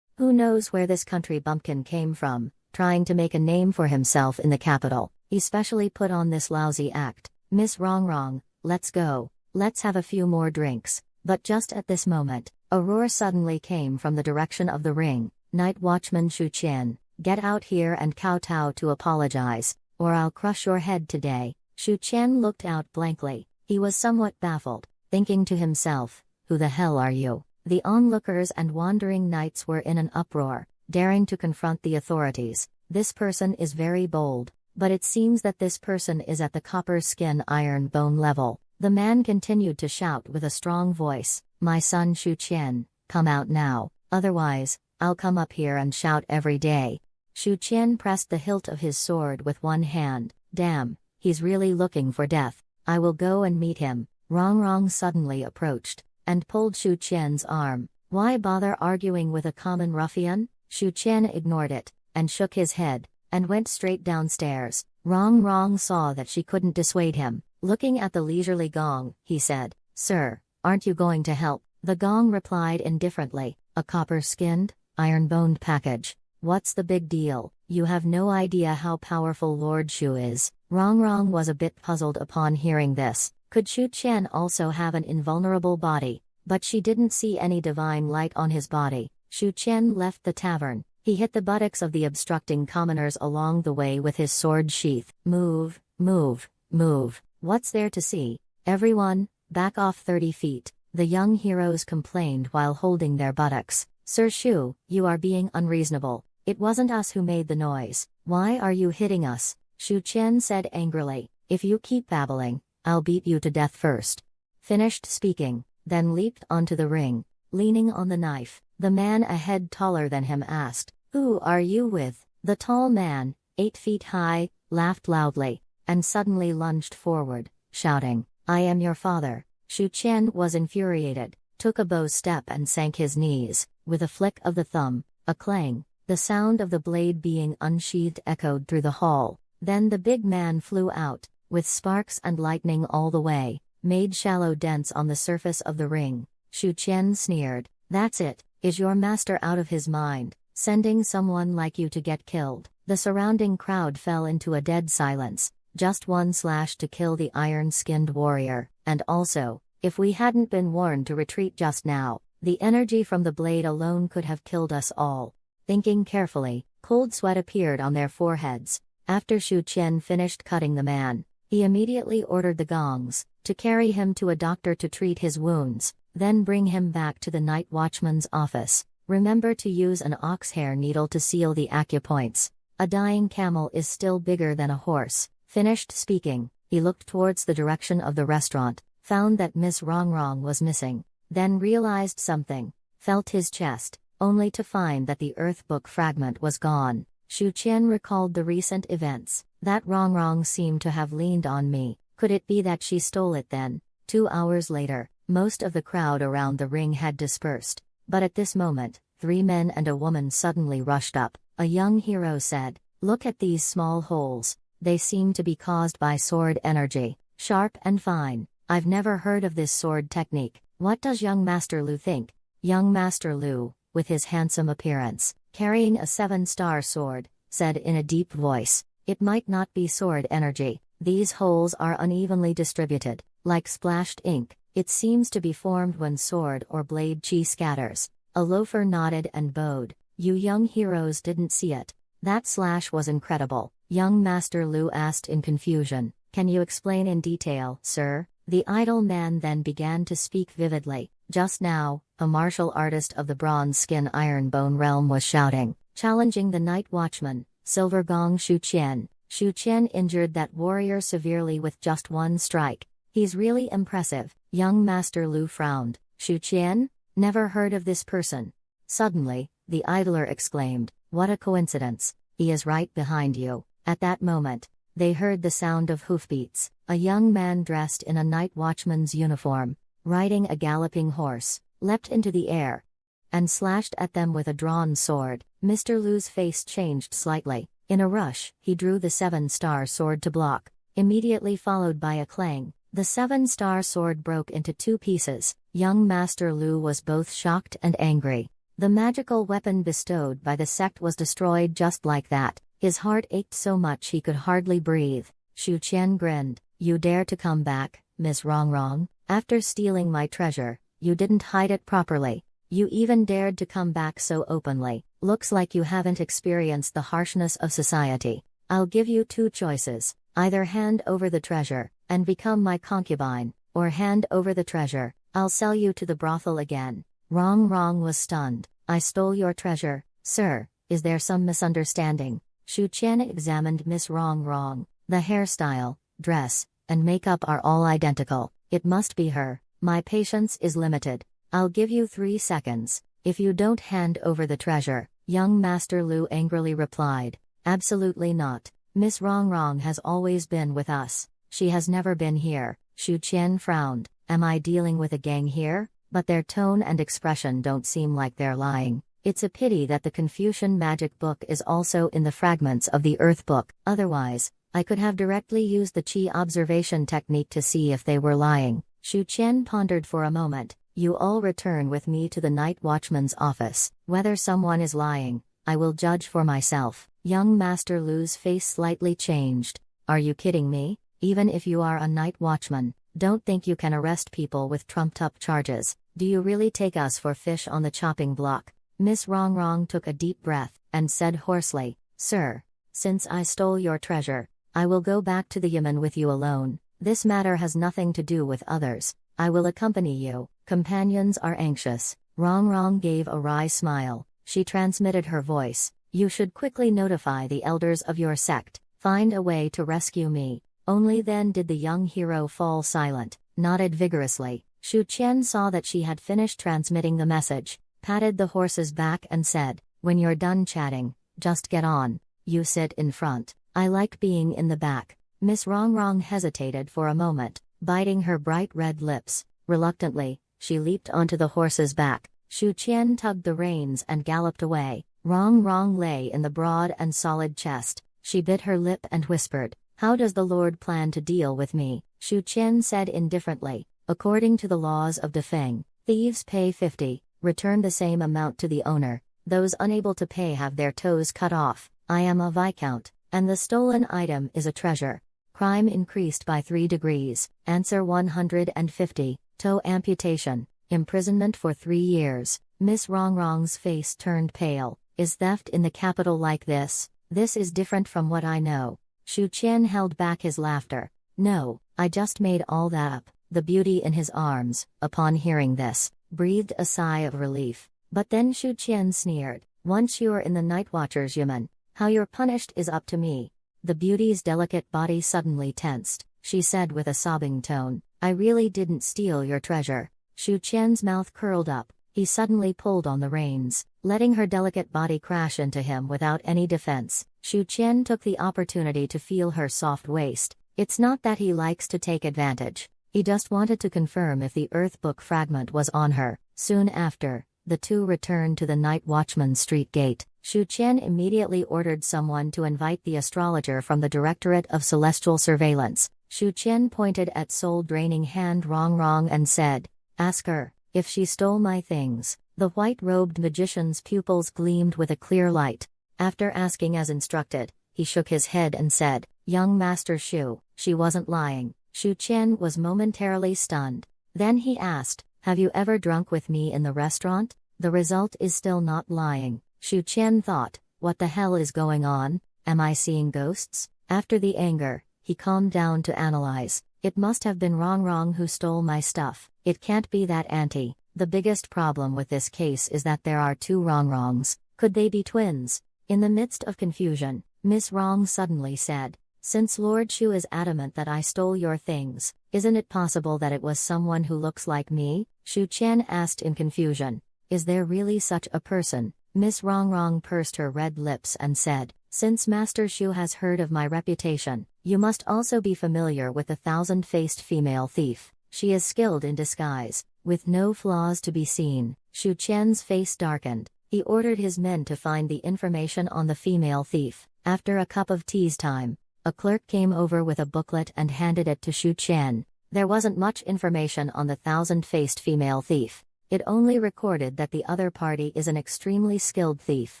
[SPEAKER 1] Who knows where this country bumpkin came from, trying to make a name for himself in the capital. He specially put on this lousy act. "Miss Rong Rong, let's go. Let's have a few more drinks." But just at this moment, a roar suddenly came from the direction of the ring. "Night Watchman Shu Qian, get out here and kowtow to apologize, or I'll crush your head today." Shu Qian looked out blankly. He was somewhat baffled, thinking to himself, "Who the hell are you?" The onlookers and wandering knights were in an uproar, daring to confront the authorities. This person is very bold, but it seems that this person is at the copper skin iron bone level. The man continued to shout with a strong voice, "My son Shu Qian, come out now, otherwise, I'll come up here and shout every day." Shu Qian pressed the hilt of his sword with one hand. "Damn, he's really looking for death. I will go and meet him." Rong Rong suddenly approached, and pulled Shu Qian's arm. Why bother arguing with a common ruffian? Shu Qian ignored it, and shook his head, and went straight downstairs. Rong Rong saw that she couldn't dissuade him. Looking at the leisurely gong, he said, "Sir, aren't you going to help?" The gong replied indifferently, "A copper-skinned, iron-boned package. What's the big deal? You have no idea how powerful Lord Shu is." Rong Rong was a bit puzzled upon hearing this. Could Shu Qian also have an invulnerable body? But she didn't see any divine light on his body. Shu Qian left the tavern. He hit the buttocks of the obstructing commoners along the way with his sword sheath. "Move, move, move. What's there to see? Everyone, back off 30 feet. The young heroes complained while holding their buttocks. "Sir Shu, you are being unreasonable. It wasn't us who made the noise. Why are you hitting us?" Shu Qian said angrily, "If you keep babbling, I'll beat you to death first." Finished speaking, then leaped onto the ring. Leaning on the knife, the man a head taller than him asked, "Who are you with?" The tall man, 8 feet high, laughed loudly, and suddenly lunged forward, shouting, "I am your father." Shu Qian was infuriated, took a bow step and sank his knees. With a flick of the thumb, a clang, the sound of the blade being unsheathed echoed through the hall. Then the big man flew out, with sparks and lightning all the way, made shallow dents on the surface of the ring. Shu Qian sneered, "That's it, is your master out of his mind, sending someone like you to get killed?" The surrounding crowd fell into a dead silence. Just one slash to kill the iron-skinned warrior, and also, if we hadn't been warned to retreat just now, the energy from the blade alone could have killed us all. Thinking carefully, cold sweat appeared on their foreheads. After Shu Qian finished cutting the man, he immediately ordered the gongs to carry him to a doctor to treat his wounds, then bring him back to the night watchman's office. Remember to use an ox hair needle to seal the acupoints. A dying camel is still bigger than a horse. Finished speaking, he looked towards the direction of the restaurant, found that Miss Rongrong was missing, then realized something, felt his chest, only to find that the earth book fragment was gone. Shu Qian recalled the recent events. That Rongrong seemed to have leaned on me. Could it be that she stole it then? 2 hours later, most of the crowd around the ring had dispersed, but at this moment, 3 men and a woman suddenly rushed up. A young hero said, "Look at these small holes. They seem to be caused by sword energy, sharp and fine. I've never heard of this sword technique. What does young Master Lu think?" Young Master Lu, with his handsome appearance, carrying a 7-star sword, said in a deep voice, "It might not be sword energy. These holes are unevenly distributed, like splashed ink. It seems to be formed when sword or blade chi scatters." A loafer nodded and bowed. "You young heroes didn't see it. That slash was incredible." Young Master Lu asked in confusion, "Can you explain in detail, sir?" The idle man then began to speak vividly. "Just now, a martial artist of the bronze skin iron bone realm was shouting, challenging the night watchman, Silver Gong Shu Qian. Shu Qian injured that warrior severely with just one strike. He's really impressive." Young Master Lu frowned. "Shu Qian? Never heard of this person." Suddenly, the idler exclaimed, "What a coincidence. He is right behind you." At that moment, they heard the sound of hoofbeats. A young man dressed in a night watchman's uniform, riding a galloping horse, leapt into the air and slashed at them with a drawn sword. Mr. Lu's face changed slightly. In a rush, he drew the 7-star sword to block, immediately followed by a clang. The 7-star sword broke into 2 pieces. Young Master Lu was both shocked and angry. The magical weapon bestowed by the sect was destroyed just like that. His heart ached so much he could hardly breathe. Shu Qian grinned. "You dare to come back, Miss Rongrong? After stealing my treasure, you didn't hide it properly. You even dared to come back so openly. Looks like you haven't experienced the harshness of society. I'll give you 2 choices. Either hand over the treasure, and become my concubine, or hand over the treasure, I'll sell you to the brothel again." Rongrong was stunned. "I stole your treasure, sir. Is there some misunderstanding?" Shu Qian examined Miss Rongrong. "The hairstyle, dress, and makeup are all identical. It must be her. My patience is limited. I'll give you 3 seconds. If you don't hand over the treasure," young Master Lu angrily replied. "Absolutely not. Miss Rongrong has always been with us. She has never been here." Shu Qian frowned. "Am I dealing with a gang here? But their tone and expression don't seem like they're lying. It's a pity that the Confucian magic book is also in the fragments of the Earth book. Otherwise, I could have directly used the Qi observation technique to see if they were lying." Shu Qian pondered for a moment. "You all return with me to the night watchman's office. Whether someone is lying, I will judge for myself." Young Master Lu's face slightly changed. "Are you kidding me? Even if you are a night watchman, don't think you can arrest people with trumped-up charges. Do you really take us for fish on the chopping block?" Miss Rongrong took a deep breath, and said hoarsely, "Sir, since I stole your treasure, I will go back to the Yamen with you alone. This matter has nothing to do with others. I will accompany you. Companions are anxious." Rongrong gave a wry smile. She transmitted her voice. "You should quickly notify the elders of your sect. Find a way to rescue me." Only then did the young hero fall silent, nodded vigorously. Shu Qian saw that she had finished transmitting the message, patted the horse's back and said, "When you're done chatting, just get on. You sit in front. I like being in the back." Miss Rongrong hesitated for a moment, biting her bright red lips. Reluctantly, she leaped onto the horse's back. Shu Qian tugged the reins and galloped away. Rongrong lay in the broad and solid chest. She bit her lip and whispered, "How does the Lord plan to deal with me?" Shu Qian said indifferently, "According to the laws of Dafeng, thieves pay 50, return the same amount to the owner. Those unable to pay have their toes cut off. I am a viscount, and the stolen item is a treasure. Crime increased by 3 degrees. Answer 150. Toe amputation. Imprisonment for 3 years. Miss Rongrong's face turned pale. Is theft in the capital like this? This is different from what I know. Shu Qian held back his laughter. No, I just made all that up. The beauty in his arms, upon hearing this, breathed a sigh of relief. But then Shu Qian sneered. Once you're in the Night Watcher's Yamen, how you're punished is up to me. The beauty's delicate body suddenly tensed. She said with a sobbing tone, I really didn't steal your treasure. Shu Qian's mouth curled up. He suddenly pulled on the reins, letting her delicate body crash into him without any defense. Shu Qian took the opportunity to feel her soft waist. It's not that he likes to take advantage. He just wanted to confirm if the Earth Book fragment was on her. Soon after, the two returned to the Night Watchman's street gate. Shu Qian immediately ordered someone to invite the astrologer from the Directorate of Celestial Surveillance. Shu Qian pointed at soul-draining hand Rongrong and said, Ask her if she stole my things. The white-robed magician's pupils gleamed with a clear light. After asking as instructed, he shook his head and said, Young Master Shu, she wasn't lying. Shu Qian was momentarily stunned. Then he asked, Have you ever drunk with me in the restaurant? The result is still not lying. Shu Qian thought, what the hell is going on? Am I seeing ghosts? After the anger, he calmed down to analyze. It must have been Rongrong who stole my stuff. It can't be that auntie. The biggest problem with this case is that there are 2 Rongrongs. Could they be twins? In the midst of confusion, Miss Rong suddenly said, Since Lord Shu is adamant that I stole your things, isn't it possible that it was someone who looks like me? Shu Qian asked in confusion. Is there really such a person? Miss Rongrong pursed her red lips and said, Since Master Shu has heard of my reputation, you must also be familiar with the 1,000-faced female thief. She is skilled in disguise, with no flaws to be seen. Shu Qian's face darkened. He ordered his men to find the information on the female thief. After a cup of tea's time, a clerk came over with a booklet and handed it to Shu Qian. There wasn't much information on the 1,000-faced female thief. It only recorded that the other party is an extremely skilled thief,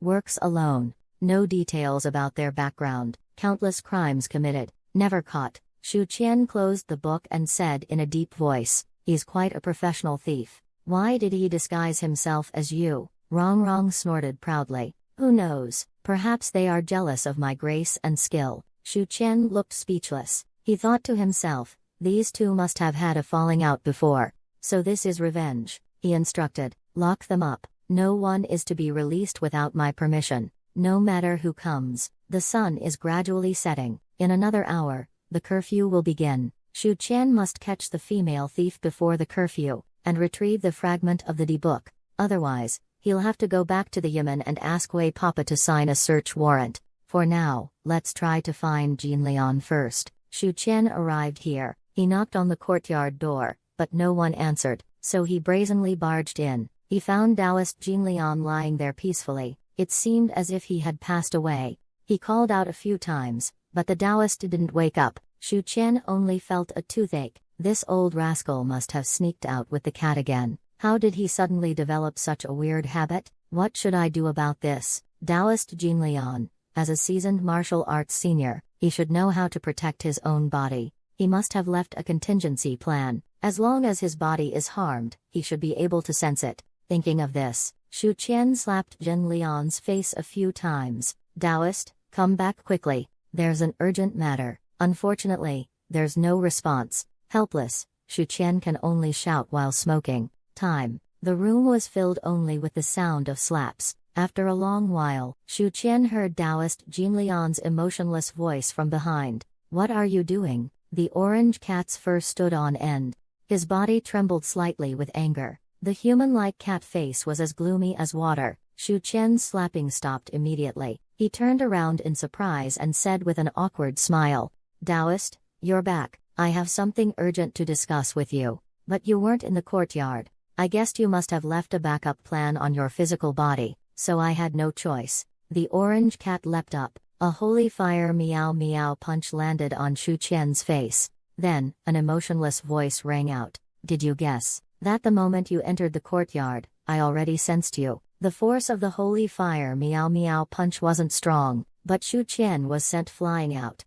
[SPEAKER 1] works alone. No details about their background, countless crimes committed, never caught. Shu Qian closed the book and said in a deep voice, He's quite a professional thief. Why did he disguise himself as you? Rongrong snorted proudly. Who knows, perhaps they are jealous of my grace and skill. Shu Qian looked speechless. He thought to himself, these two must have had a falling out before. So this is revenge. He instructed, lock them up. No one is to be released without my permission. No matter who comes. The sun is gradually setting. In another hour, the curfew will begin. Shu Qian must catch the female thief before the curfew, and retrieve the fragment of the D-book. Otherwise, he'll have to go back to the Yamen and ask Wei Papa to sign a search warrant. For now, let's try to find Jin Lian first. Shu Qian arrived here. He knocked on the courtyard door, but no one answered, so he brazenly barged in. He found Taoist Jin Lian lying there peacefully. It seemed as if he had passed away. He called out a few times, but the Taoist didn't wake up. Shu Qian only felt a toothache. This old rascal must have sneaked out with the cat again. How did he suddenly develop such a weird habit? What should I do about this? Taoist Jin Lian, as a seasoned martial arts senior, he should know how to protect his own body. He must have left a contingency plan. As long as his body is harmed, he should be able to sense it. Thinking of this, Shu Qian slapped Jin Lian's face a few times. Taoist, come back quickly. There's an urgent matter. Unfortunately, there's no response. Helpless, Shu Qian can only shout while smoking. Time. The room was filled only with the sound of slaps. After a long while, Shu Qian heard Taoist Jin Lian's emotionless voice from behind. What are you doing? The orange cat's fur stood on end. His body trembled slightly with anger. The human-like cat face was as gloomy as water. Shu Qian's slapping stopped immediately. He turned around in surprise and said with an awkward smile, Taoist, you're back. I have something urgent to discuss with you. But you weren't in the courtyard. I guessed you must have left a backup plan on your physical body, so I had no choice. The orange cat leapt up. A holy fire meow meow punch landed on Shu Qian's face. Then, an emotionless voice rang out. Did you guess that the moment you entered the courtyard, I already sensed you? The force of the holy fire meow meow punch wasn't strong, but Shu Qian was sent flying out.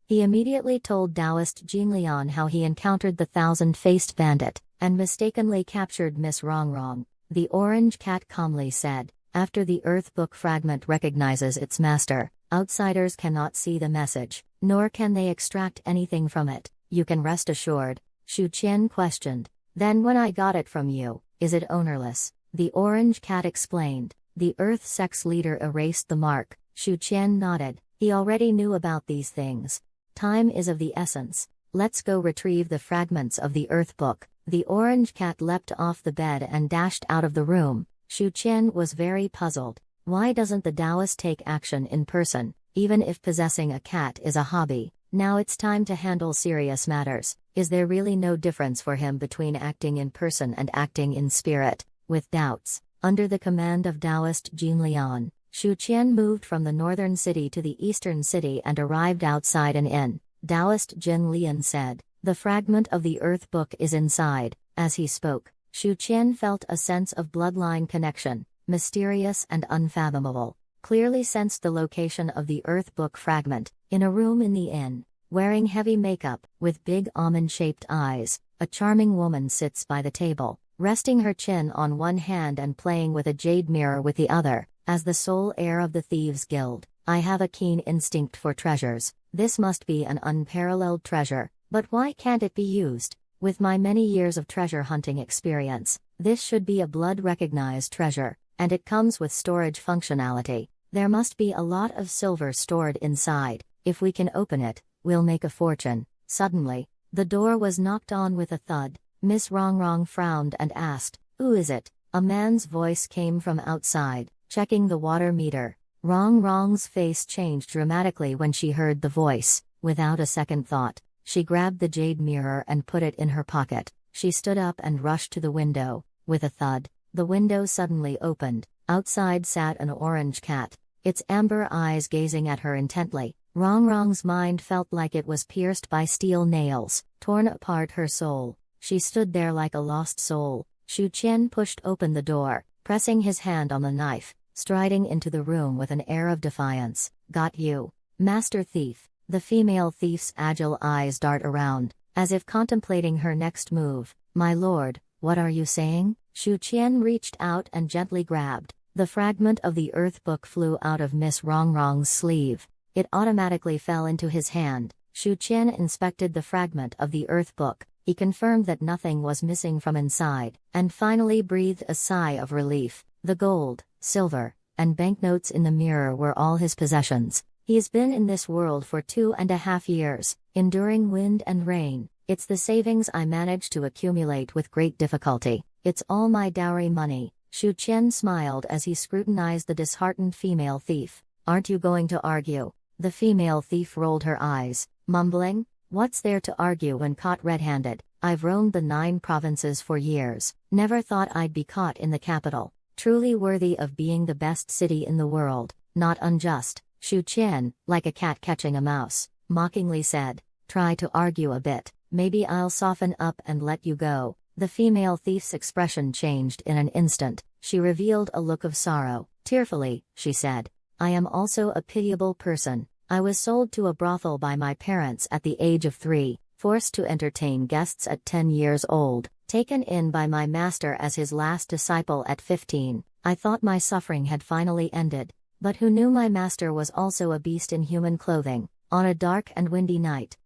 [SPEAKER 1] He immediately told Taoist Jinglian how he encountered the thousand-faced bandit, and mistakenly captured Miss Rongrong. The orange cat calmly said, "After the Earth Book fragment recognizes its master, outsiders cannot see the message, nor can they extract anything from it. You can rest assured." Shu Qian questioned, "Then when I got it from you, is it ownerless?" The orange cat explained, "The Earth Sex leader erased the mark." Shu Qian nodded, he already knew about these things. "Time is of the essence. Let's go retrieve the fragments of the Earth Book." The orange cat leapt off the bed and dashed out of the room. Shu Qian was very puzzled. Why doesn't the Taoist take action in person, even if possessing a cat is a hobby? Now it's time to handle serious matters. Is there really no difference for him between acting in person and acting in spirit? With doubts, under the command of Taoist Jinglian, Shu Qian moved from the northern city to the eastern city and arrived outside an inn. Taoist Jinglian said, "The fragment of the Earth Book is inside." As he spoke, Shu Qian felt a sense of bloodline connection, mysterious and unfathomable. Clearly sensed the location of the Earth Book fragment, in a room in the inn. Wearing heavy makeup, with big almond-shaped eyes, a charming woman sits by the table, resting her chin on one hand and playing with a jade mirror with the other. As the sole heir of the Thieves' Guild, I have a keen instinct for treasures. This must be an unparalleled treasure, but why can't it be used? With my many years of treasure hunting experience, this should be a blood-recognized treasure, and it comes with storage functionality. There must be a lot of silver stored inside. If we can open it, we'll make a fortune. Suddenly, the door was knocked on with a thud. Miss Rongrong frowned and asked, "Who is it?" A man's voice came from outside, checking the water meter. Rongrong's face changed dramatically when she heard the voice. Without a second thought, she grabbed the jade mirror and put it in her pocket. She stood up and rushed to the window. With a thud, the window suddenly opened. Outside sat an orange cat, its amber eyes gazing at her intently. Rongrong's mind felt like it was pierced by steel nails, torn apart her soul. She stood there like a lost soul. Shu Qian pushed open the door, pressing his hand on the knife, striding into the room with an air of defiance. "Got you, Master Thief." The female thief's agile eyes dart around, as if contemplating her next move. "My lord, what are you saying?" Shu Qian reached out and gently grabbed. The fragment of the Earth Book flew out of Miss Rongrong's sleeve. It automatically fell into his hand. Shu Qian inspected the fragment of the Earth Book. He confirmed that nothing was missing from inside, and finally breathed a sigh of relief. The gold, silver, and banknotes in the mirror were all his possessions. He's been in this world for 2.5 years, enduring wind and rain. It's the savings I managed to accumulate with great difficulty. It's all my dowry money. Shu Qian smiled as he scrutinized the disheartened female thief. "Aren't you going to argue?" The female thief rolled her eyes, mumbling, "What's there to argue when caught red-handed? I've roamed the 9 provinces for years. Never thought I'd be caught in the capital. Truly worthy of being the best city in the world. Not unjust." Shu Qian, like a cat catching a mouse, mockingly said, "Try to argue a bit, maybe I'll soften up and let you go." The female thief's expression changed in an instant. She revealed a look of sorrow. Tearfully, she said, "I am also a pitiable person. I was sold to a brothel by my parents at the age of 3, forced to entertain guests at 10 years old, taken in by my master as his last disciple at 15. I thought my suffering had finally ended. But who knew my master was also a beast in human clothing? On a dark and windy night,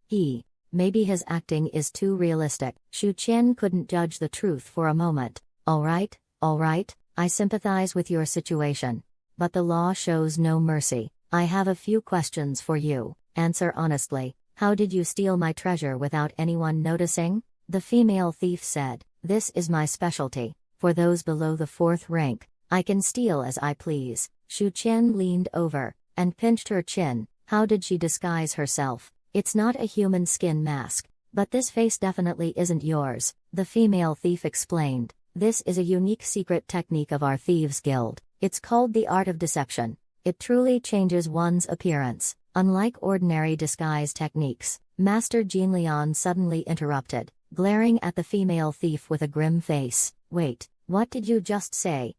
[SPEAKER 1] maybe his acting is too realistic." Shu Qian couldn't judge the truth for a moment. All right, I sympathize with your situation. But the law shows no mercy. I have a few questions for you. Answer honestly. How did you steal my treasure without anyone noticing?" The female thief said, "This is my specialty. For those below the 4th rank, I can steal as I please." Shu Qian leaned over, and pinched her chin. How did she disguise herself? "It's not a human skin mask. But this face definitely isn't yours," the female thief explained. "This is a unique secret technique of our Thieves' Guild. It's called the art of deception. It truly changes one's appearance, unlike ordinary disguise techniques." Master Jinglian suddenly interrupted, glaring at the female thief with a grim face. "Wait, what did you just say?"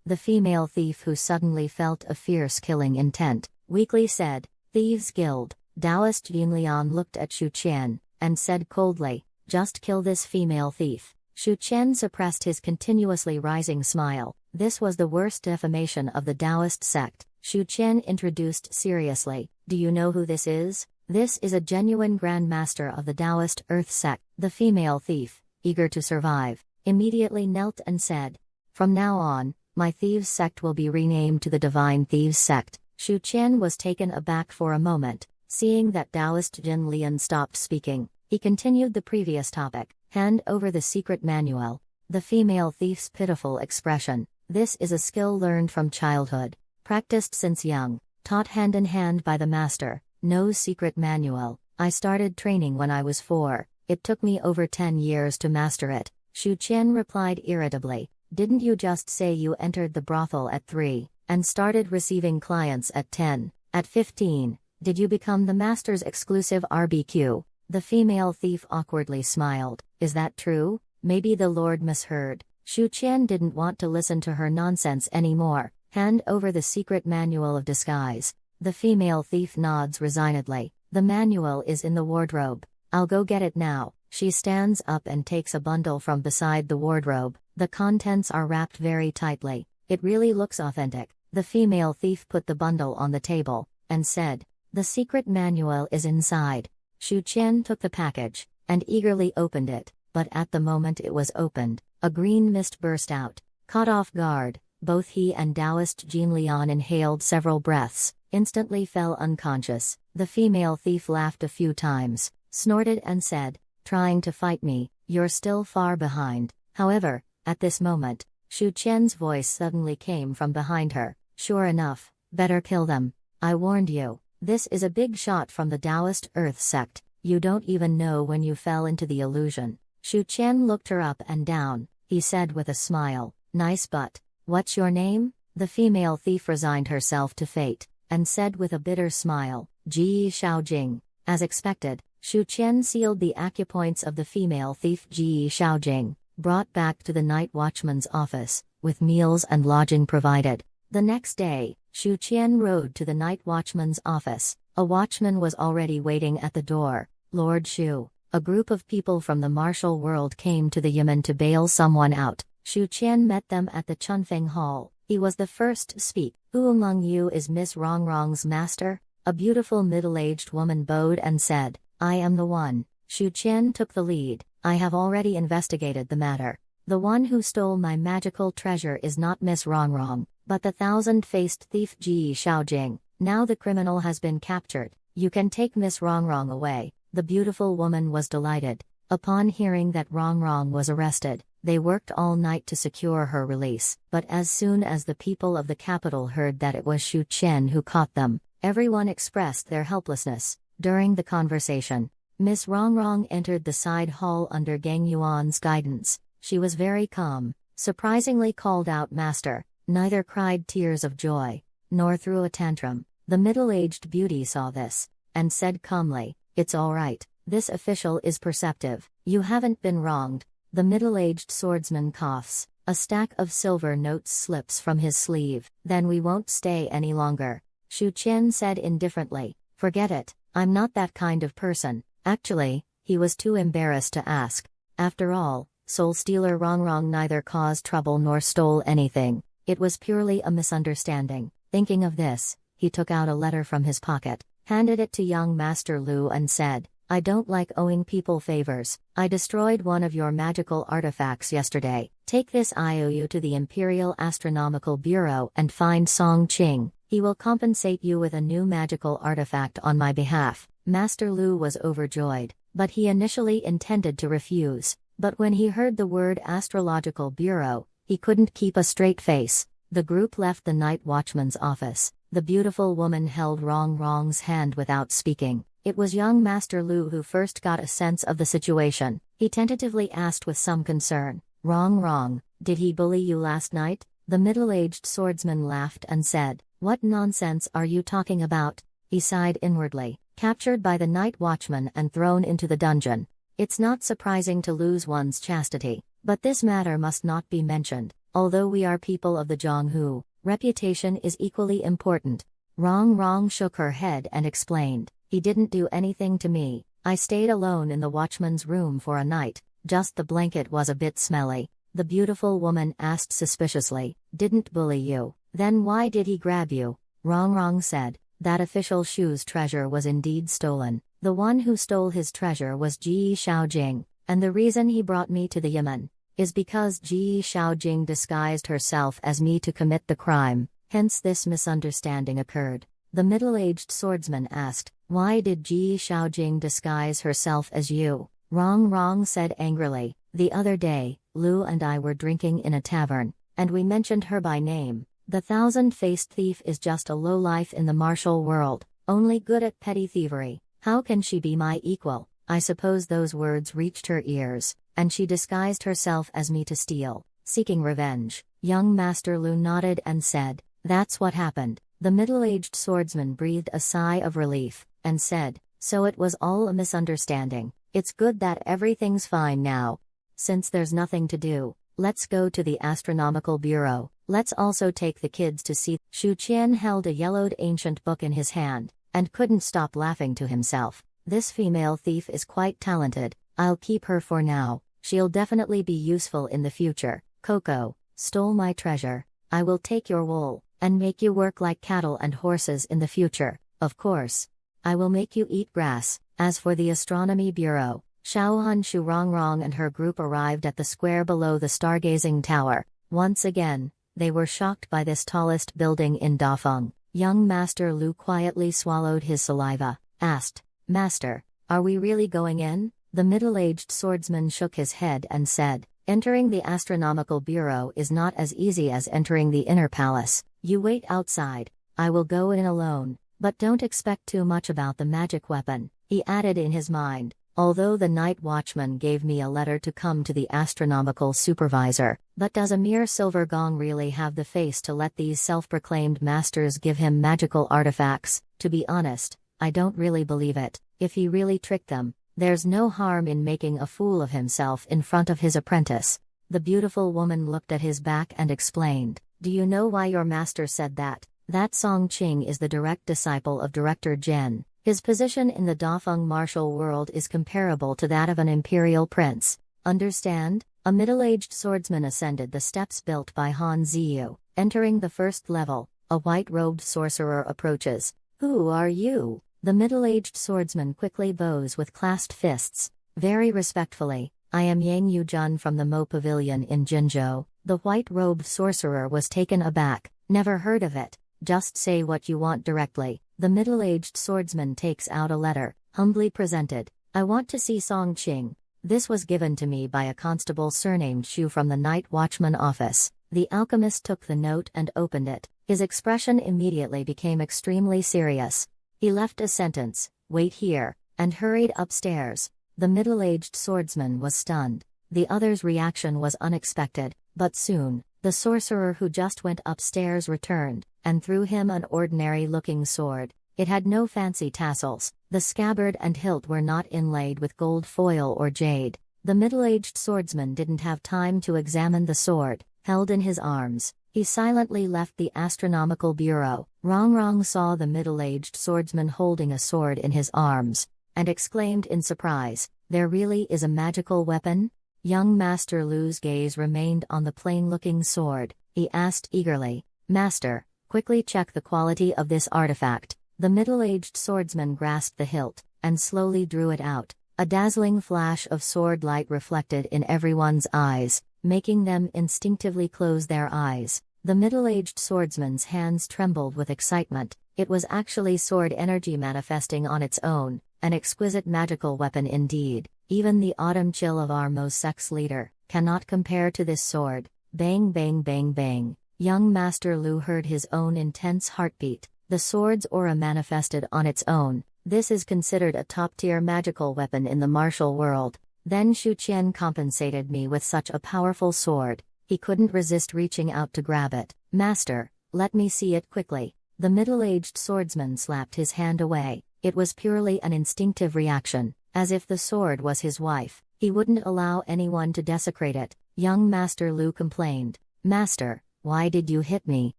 [SPEAKER 1] The female thief, who suddenly felt a fierce killing intent, weakly said, Thieves Guild. Taoist Yinlian looked at Shu Qian, and said coldly, just kill this female thief. Shu Qian suppressed his continuously rising smile. This was the worst defamation of the Taoist sect. Shu Qian introduced seriously, do you know who this is? This is a genuine Grand Master of the Taoist Earth sect. The female thief, eager to survive, immediately knelt and said, from now on, my thieves sect will be renamed to the Divine Thieves sect. Shu Qian was taken aback for a moment. Seeing that Taoist Jin Lian stopped speaking, he continued the previous topic. Hand over the secret manual. The female thief's pitiful expression. This is a skill learned from childhood, practiced since young, taught hand in hand by the master. No secret manual. I started training when I was 4. It took me over 10 years to master it. Shu Qian replied irritably, didn't you just say you entered the brothel at 3, and started receiving clients at 10? At 15, did you become the master's exclusive RBQ? The female thief awkwardly smiled. Is that true? Maybe the Lord misheard. Shu Qian didn't want to listen to her nonsense anymore. Hand over the secret manual of disguise. The female thief nods resignedly. The manual is in the wardrobe. I'll go get it now. She stands up and takes a bundle from beside the wardrobe. The contents are wrapped very tightly. It really looks authentic. The female thief put the bundle on the table, and said, the secret manual is inside. Shu Qian took the package, and eagerly opened it, but at the moment it was opened, a green mist burst out. Caught off guard, both he and Taoist Jin Lian inhaled several breaths, instantly fell unconscious. The female thief laughed a few times, snorted and said, trying to fight me, you're still far behind. However, at this moment, Shu Qian's voice suddenly came from behind her. Sure enough, better kill them. I warned you. This is a big shot from the Taoist Earth sect. You don't even know when you fell into the illusion. Shu Qian looked her up and down. He said with a smile, nice butt. What's your name? The female thief resigned herself to fate, and said with a bitter smile, Ji Shaojing. As expected, Shu Qian sealed the acupoints of the female thief Ji Shaojing, brought back to the night watchman's office, with meals and lodging provided. The next day, Shu Qian rode to the night watchman's office. A watchman was already waiting at the door. Lord Shu, a group of people from the martial world came to the Yamen to bail someone out. Shu Qian met them at the Chunfeng Hall. He was the first to speak. Who among you is Miss Rongrong's master? A beautiful middle-aged woman bowed and said, I am the one. Shu Qian took the lead. I have already investigated the matter. The one who stole my magical treasure is not Miss Rongrong, but the thousand-faced thief Ji Shaojing. Now the criminal has been captured. You can take Miss Rongrong away. The beautiful woman was delighted. Upon hearing that Rongrong was arrested, they worked all night to secure her release. But as soon as the people of the capital heard that it was Shu Qian who caught them, everyone expressed their helplessness. During the conversation, Miss Rongrong entered the side hall under Gang Yuan's guidance. She was very calm, surprisingly called out master, neither cried tears of joy, nor threw a tantrum. The middle-aged beauty saw this, and said calmly, it's all right, this official is perceptive, you haven't been wronged. The middle-aged swordsman coughs, a stack of silver notes slips from his sleeve. Then we won't stay any longer. Shu Qian said indifferently, forget it, I'm not that kind of person. Actually, he was too embarrassed to ask. After all, Soul Stealer Rongrong neither caused trouble nor stole anything. It was purely a misunderstanding. Thinking of this, he took out a letter from his pocket, handed it to young Master Lu and said, I don't like owing people favors. I destroyed one of your magical artifacts yesterday. Take this IOU to the Imperial Astronomical Bureau and find Song Qing. He will compensate you with a new magical artifact on my behalf. Master Lu was overjoyed, but he initially intended to refuse. But when he heard the word Astrological Bureau, he couldn't keep a straight face. The group left the night watchman's office. The beautiful woman held Rongrong's hand without speaking. It was young Master Lu who first got a sense of the situation. He tentatively asked with some concern, Rongrong, did he bully you last night? The middle-aged swordsman laughed and said, what nonsense are you talking about? He sighed inwardly, captured by the night watchman and thrown into the dungeon. It's not surprising to lose one's chastity, but this matter must not be mentioned. Although we are people of the Zhonghu, reputation is equally important. Rong shook her head and explained, "He didn't do anything to me. I stayed alone in the watchman's room for a night, just the blanket was a bit smelly." The beautiful woman asked suspiciously, "Didn't bully you, then why did he grab you?" Rong said, "That official Shu's treasure was indeed stolen. The one who stole his treasure was Ji Shaojing, and the reason he brought me to the Yamen is because Ji Shaojing disguised herself as me to commit the crime, hence this misunderstanding occurred." The middle-aged swordsman asked, "Why did Ji Shaojing disguise herself as you?" Rong said angrily, "The other day, Lu and I were drinking in a tavern, and we mentioned her by name. The thousand-faced thief is just a lowlife in the martial world, only good at petty thievery. How can she be my equal?" I suppose those words reached her ears, and she disguised herself as me to steal, seeking revenge. Young Master Lu nodded and said, "That's what happened." The middle-aged swordsman breathed a sigh of relief, and said, "So it was all a misunderstanding. It's good that everything's fine now. Since there's nothing to do, let's go to the Astronomical Bureau. Let's also take the kids to see." Shu Qian held a yellowed ancient book in his hand, and couldn't stop laughing to himself. "This female thief is quite talented. I'll keep her for now. She'll definitely be useful in the future. Coco stole my treasure. I will take your wool, and make you work like cattle and horses in the future. Of course, I will make you eat grass." As for the Astronomy Bureau, Shaohan Shu Rong and her group arrived at the square below the stargazing tower. Once again, they were shocked by this tallest building in Dafeng. Young Master Lu quietly swallowed his saliva, asked, "Master, are we really going in?" The middle-aged swordsman shook his head and said, "Entering the Astronomical Bureau is not as easy as entering the inner palace. You wait outside. I will go in alone, but don't expect too much about the magic weapon." He added in his mind, "Although the night watchman gave me a letter to come to the astronomical supervisor, but does a mere silver gong really have the face to let these self-proclaimed masters give him magical artifacts? To be honest, I don't really believe it. If he really tricked them, there's no harm in making a fool of himself in front of his apprentice." The beautiful woman looked at his back and explained, "Do you know why your master said that? That Song Qing is the direct disciple of Director Zhen. His position in the Dafeng martial world is comparable to that of an imperial prince. Understand?" A middle-aged swordsman ascended the steps built by Han Ziyu. Entering the first level, a white-robed sorcerer approaches. "Who are you?" The middle-aged swordsman quickly bows with clasped fists. Very respectfully, "I am Yang Yujun from the Mo Pavilion in Jinzhou." The white-robed sorcerer was taken aback. "Never heard of it. Just say what you want directly." The middle-aged swordsman takes out a letter, humbly presented. "I want to see Song Qing. This was given to me by a constable surnamed Shu from the night watchman office." The alchemist took the note and opened it. His expression immediately became extremely serious. He left a sentence, "Wait here," and hurried upstairs. The middle-aged swordsman was stunned. The other's reaction was unexpected, but soon, the sorcerer who just went upstairs returned, and threw him an ordinary-looking sword. It had no fancy tassels. The scabbard and hilt were not inlaid with gold foil or jade. The middle-aged swordsman didn't have time to examine the sword, held in his arms. He silently left the Astronomical Bureau. Rong saw the middle-aged swordsman holding a sword in his arms, and exclaimed in surprise, "There really is a magical weapon?" Young Master Lu's gaze remained on the plain-looking sword. He asked eagerly, "Master, quickly check the quality of this artifact." The middle-aged swordsman grasped the hilt, and slowly drew it out. A dazzling flash of sword light reflected in everyone's eyes, making them instinctively close their eyes. The middle-aged swordsman's hands trembled with excitement. It was actually sword energy manifesting on its own, an exquisite magical weapon indeed. Even the autumn chill of our Mo sex leader cannot compare to this sword. Bang bang bang bang. Young Master Lu heard his own intense heartbeat. The sword's aura manifested on its own. This is considered a top-tier magical weapon in the martial world. Then Shu Qian compensated me with such a powerful sword. He couldn't resist reaching out to grab it. "Master, let me see it quickly." The middle-aged swordsman slapped his hand away. It was purely an instinctive reaction, as if the sword was his wife. He wouldn't allow anyone to desecrate it. Young Master Lu complained, "Master, why did you hit me?"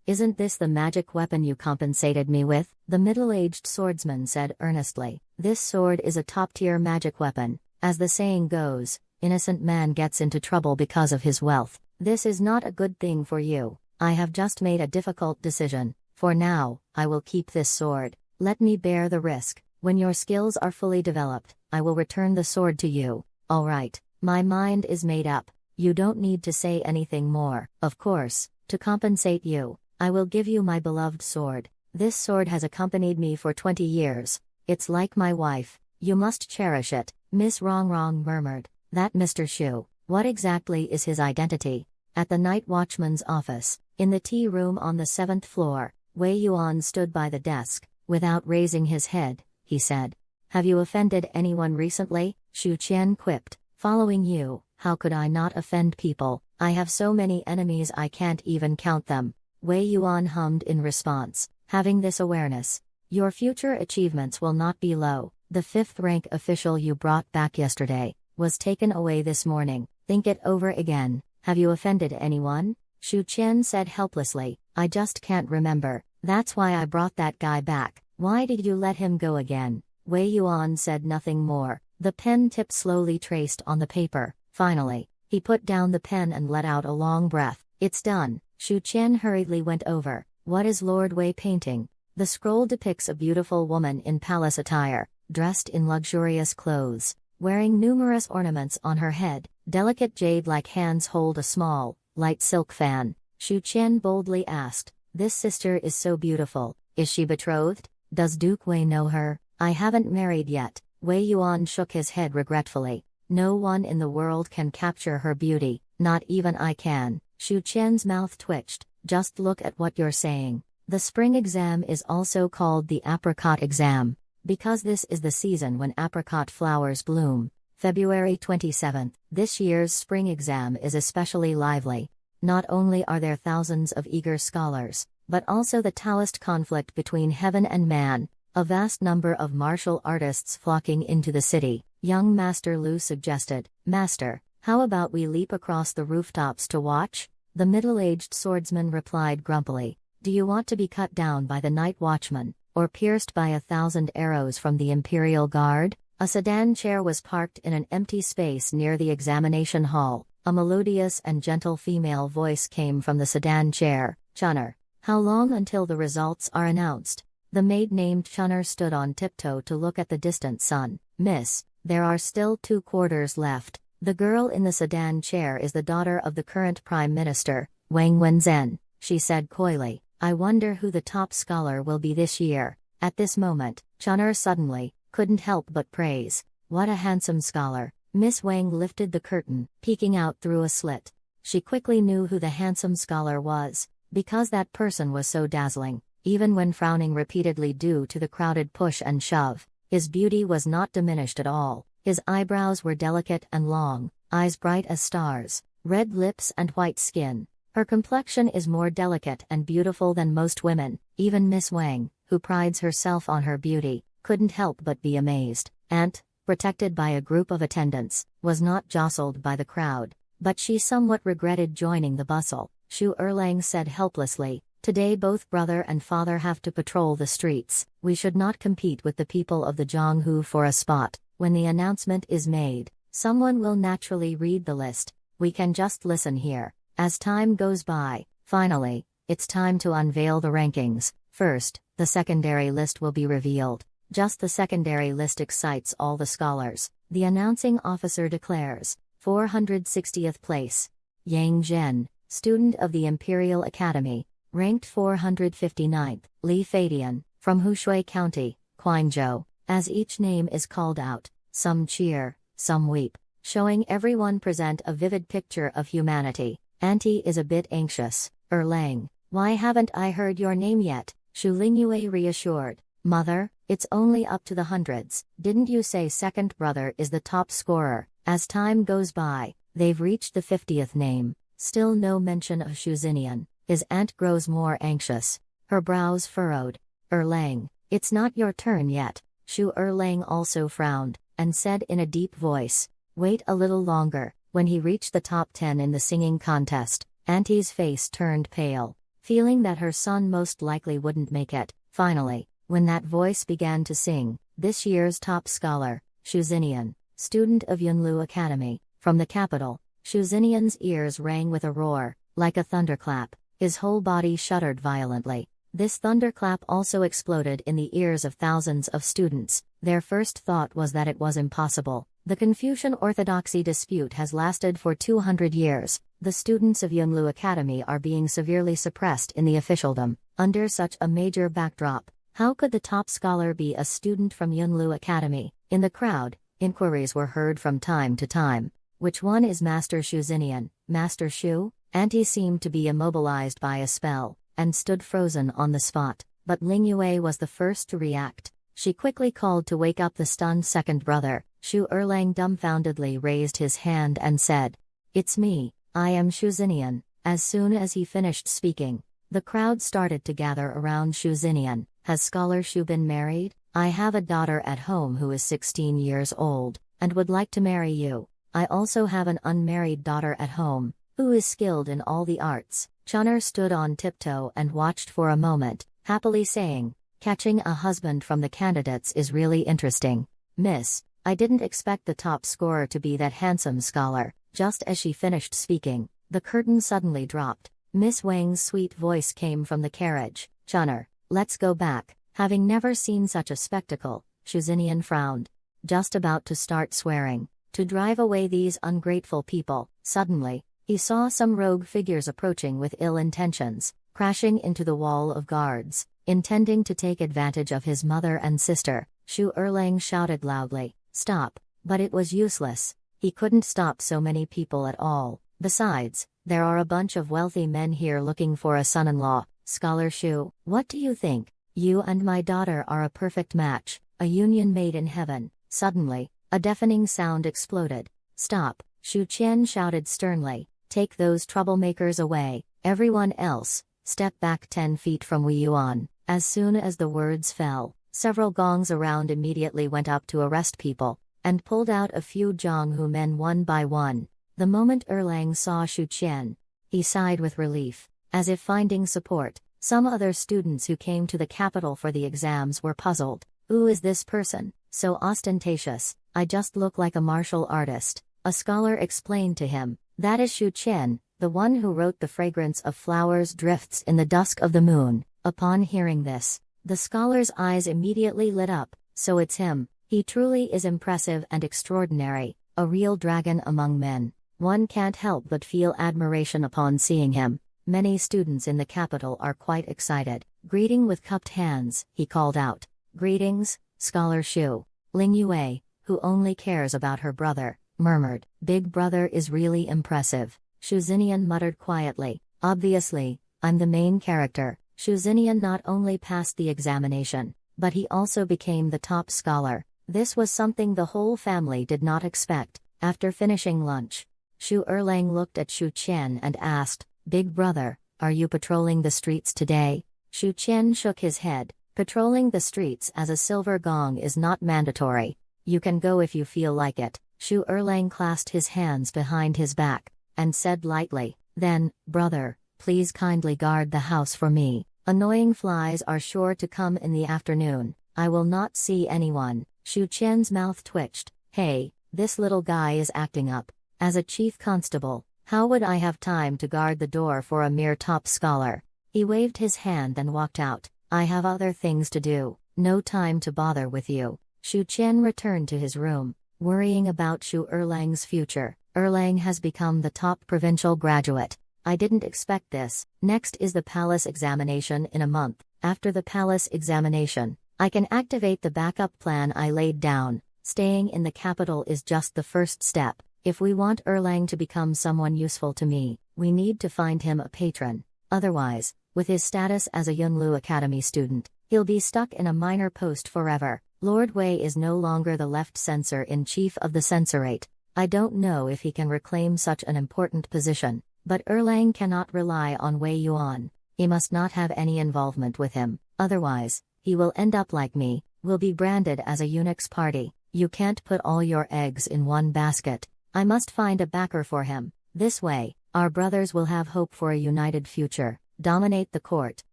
[SPEAKER 1] Isn't this the magic weapon you compensated me with? The middle-aged swordsman said earnestly. This sword is a top-tier magic weapon. As the saying goes, innocent man gets into trouble because of his wealth. This is not a good thing for you. I have just made a difficult decision. For now, I will keep this sword. Let me bear the risk. When your skills are fully developed, I will return the sword to you. All right, my mind is made up. You don't need to say anything more. Of course, to compensate you, I will give you my beloved sword. This sword has accompanied me for 20 years. It's like my wife. You must cherish it. Miss Wrong murmured. That Mr. Shu, what exactly is his identity? At the night watchman's office, in the tea room on the 7th floor, Wei Yuan stood by the desk. Without raising his head, he said, "Have you offended anyone recently?" Shu Qian quipped. "Following you, how could I not offend people? I have so many enemies I can't even count them." Wei Yuan hummed in response, having this awareness. "Your future achievements will not be low. The 5th rank official you brought back yesterday was taken away this morning. Think it over again. Have you offended anyone?" Shu Qian said helplessly, "I just can't remember. That's why I brought that guy back." "Why did you let him go again?" Wei Yuan said nothing more. The pen tip slowly traced on the paper. Finally, he put down the pen and let out a long breath. "It's done." Shu Qian hurriedly went over. "What is Lord Wei painting?" The scroll depicts a beautiful woman in palace attire, dressed in luxurious clothes, wearing numerous ornaments on her head. Delicate jade-like hands hold a small, light silk fan. Shu Qian boldly asked, "This sister is so beautiful. Is she betrothed? Does Duke Wei know her?" "I haven't married yet." Wei Yuan shook his head regretfully. "No one in the world can capture her beauty, not even I can." Shu Qian's mouth twitched. "Just look at what you're saying." The spring exam is also called the apricot exam, because this is the season when apricot flowers bloom. February 27th. This year's spring exam is especially lively. Not only are there thousands of eager scholars, but also the Taoist conflict between heaven and man, a vast number of martial artists flocking into the city. Young Master Lu suggested, "Master, how about we leap across the rooftops to watch?" The middle-aged swordsman replied grumpily, "Do you want to be cut down by the night watchman, or pierced by 1,000 arrows from the Imperial Guard?" A sedan chair was parked in an empty space near the examination hall. A melodious and gentle female voice came from the sedan chair. "Chunner, how long until the results are announced?" The maid named Chunner stood on tiptoe to look at the distant sun. "Miss, there are still 2 quarters left." The girl in the sedan chair is the daughter of the current Prime Minister, Wang Wenzhen, she said coyly. "I wonder who the top scholar will be this year." At this moment, Chunner suddenly couldn't help but praise, "What a handsome scholar." Miss Wang lifted the curtain, peeking out through a slit. She quickly knew who the handsome scholar was, because that person was so dazzling. Even when frowning repeatedly due to the crowded push and shove, his beauty was not diminished at all. His eyebrows were delicate and long, eyes bright as stars, red lips and white skin. Her complexion is more delicate and beautiful than most women. Even Miss Wang, who prides herself on her beauty, couldn't help but be amazed. Aunt, protected by a group of attendants, was not jostled by the crowd, but she somewhat regretted joining the bustle. Shu Erlang said helplessly, "Today both brother and father have to patrol the streets. We should not compete with the people of the Zhonghu for a spot. When the announcement is made, someone will naturally read the list. We can just listen here." As time goes by, finally, it's time to unveil the rankings. First, the secondary list will be revealed. Just the secondary list excites all the scholars. The announcing officer declares, 460th place. Yang Zhen, student of the Imperial Academy, ranked 459th. Li Fadian, from Hushui County, Guangzhou. As each name is called out, some cheer, some weep, showing everyone present a vivid picture of humanity. Auntie is a bit anxious. Erlang, why haven't I heard your name yet? Shu Lingyue reassured. Mother, it's only up to the hundreds. Didn't you say second brother is the top scorer? As time goes by, they've reached the 50th name. Still no mention of Shu Xinian. His aunt grows more anxious. Her brows furrowed. Erlang, it's not your turn yet. Shu Erlang also frowned, and said in a deep voice, "Wait a little longer." When he reached the top 10 in the singing contest, Auntie's face turned pale. feeling that her son most likely wouldn't make it. Finally, when that voice began to sing, this year's top scholar, Xu Xinian, student of Yunlu Academy, from the capital, Xu Xinian's ears rang with a roar, like a thunderclap. His whole body shuddered violently. This thunderclap also exploded in the ears of thousands of students. Their first thought was that it was impossible. The Confucian orthodoxy dispute has lasted for 200 years. The students of Yunlu Academy are being severely suppressed in the officialdom. Under such a major backdrop, how could the top scholar be a student from Yunlu Academy? In the crowd, inquiries were heard from time to time. Which one is Master Xu Xinian? Master Xu? Auntie seemed to be immobilized by a spell, and stood frozen on the spot. But Ling Yue was the first to react. She quickly called to wake up the stunned second brother. Xu Erlang dumbfoundedly raised his hand and said, "It's me, I am Xu Xinian." As soon as he finished speaking, the crowd started to gather around Xu Xinian. Has Scholar Xu been married? I have a daughter at home who is 16 years old, and would like to marry you. I also have an unmarried daughter at home, who is skilled in all the arts. Chun'er stood on tiptoe and watched for a moment, happily saying, "Catching a husband from the candidates is really interesting. Miss, I didn't expect the top scorer to be that handsome scholar." Just as she finished speaking, the curtain suddenly dropped. Miss Wang's sweet voice came from the carriage. "Chun'er, let's go back." Having never seen such a spectacle, Xu Xinian frowned, just about to start swearing, to drive away these ungrateful people. Suddenly, he saw some rogue figures approaching with ill intentions, crashing into the wall of guards, intending to take advantage of his mother and sister. Xu Erlang shouted loudly, "Stop!" But it was useless. He couldn't stop so many people at all. Besides, there are a bunch of wealthy men here looking for a son-in-law. "Scholar Xu, what do you think? You and my daughter are a perfect match, a union made in heaven." Suddenly, a deafening sound exploded. "Stop!" Xu Qian shouted sternly. "Take those troublemakers away. Everyone else, step back 10 feet from Wei Yuan." As soon as the words fell, several gongs around immediately went up to arrest people, and pulled out a few Zhonghu men one by one. The moment Erlang saw Xu Qian, he sighed with relief, as if finding support. Some other students who came to the capital for the exams were puzzled. Who is this person, so ostentatious? I just look like a martial artist. A scholar explained to him. That is Xu Qian, the one who wrote "The fragrance of flowers drifts in the dusk of the moon." Upon hearing this, the scholar's eyes immediately lit up. So it's him. He truly is impressive and extraordinary, a real dragon among men. One can't help but feel admiration upon seeing him. Many students in the capital are quite excited. "Greeting with cupped hands," he called out. "Greetings, Scholar Xu." Ling Yue, who only cares about her brother, murmured, "Big brother is really impressive." Xu Xinian muttered quietly, "Obviously, I'm the main character." Xu Xinian not only passed the examination, but he also became the top scholar. This was something the whole family did not expect. After finishing lunch, Xu Erlang looked at Xu Qian and asked, "Big brother, are you patrolling the streets today?" Xu Qian shook his head. "Patrolling the streets as a silver gong is not mandatory. You can go if you feel like it." Xu Erlang clasped his hands behind his back, and said lightly, "Then, brother, please kindly guard the house for me. Annoying flies are sure to come in the afternoon. I will not see anyone." Xu Qian's mouth twitched. "Hey, this little guy is acting up. As a chief constable, how would I have time to guard the door for a mere top scholar?" He waved his hand and walked out. "I have other things to do. No time to bother with you." Xu Qian returned to his room, worrying about Xu Erlang's future. Erlang has become the top provincial graduate. I didn't expect this. Next is the palace examination in a month. After the palace examination, I can activate the backup plan I laid down. Staying in the capital is just the first step. If we want Erlang to become someone useful to me, we need to find him a patron. Otherwise, with his status as a Yunlu Academy student, he'll be stuck in a minor post forever. Lord Wei is no longer the left censor-in-chief of the censorate. I don't know if he can reclaim such an important position, but Erlang cannot rely on Wei Yuan. He must not have any involvement with him. Otherwise, he will end up like me, will be branded as a eunuch's party. You can't put all your eggs in one basket. I must find a backer for him. This way, our brothers will have hope for a united future. dominate the court.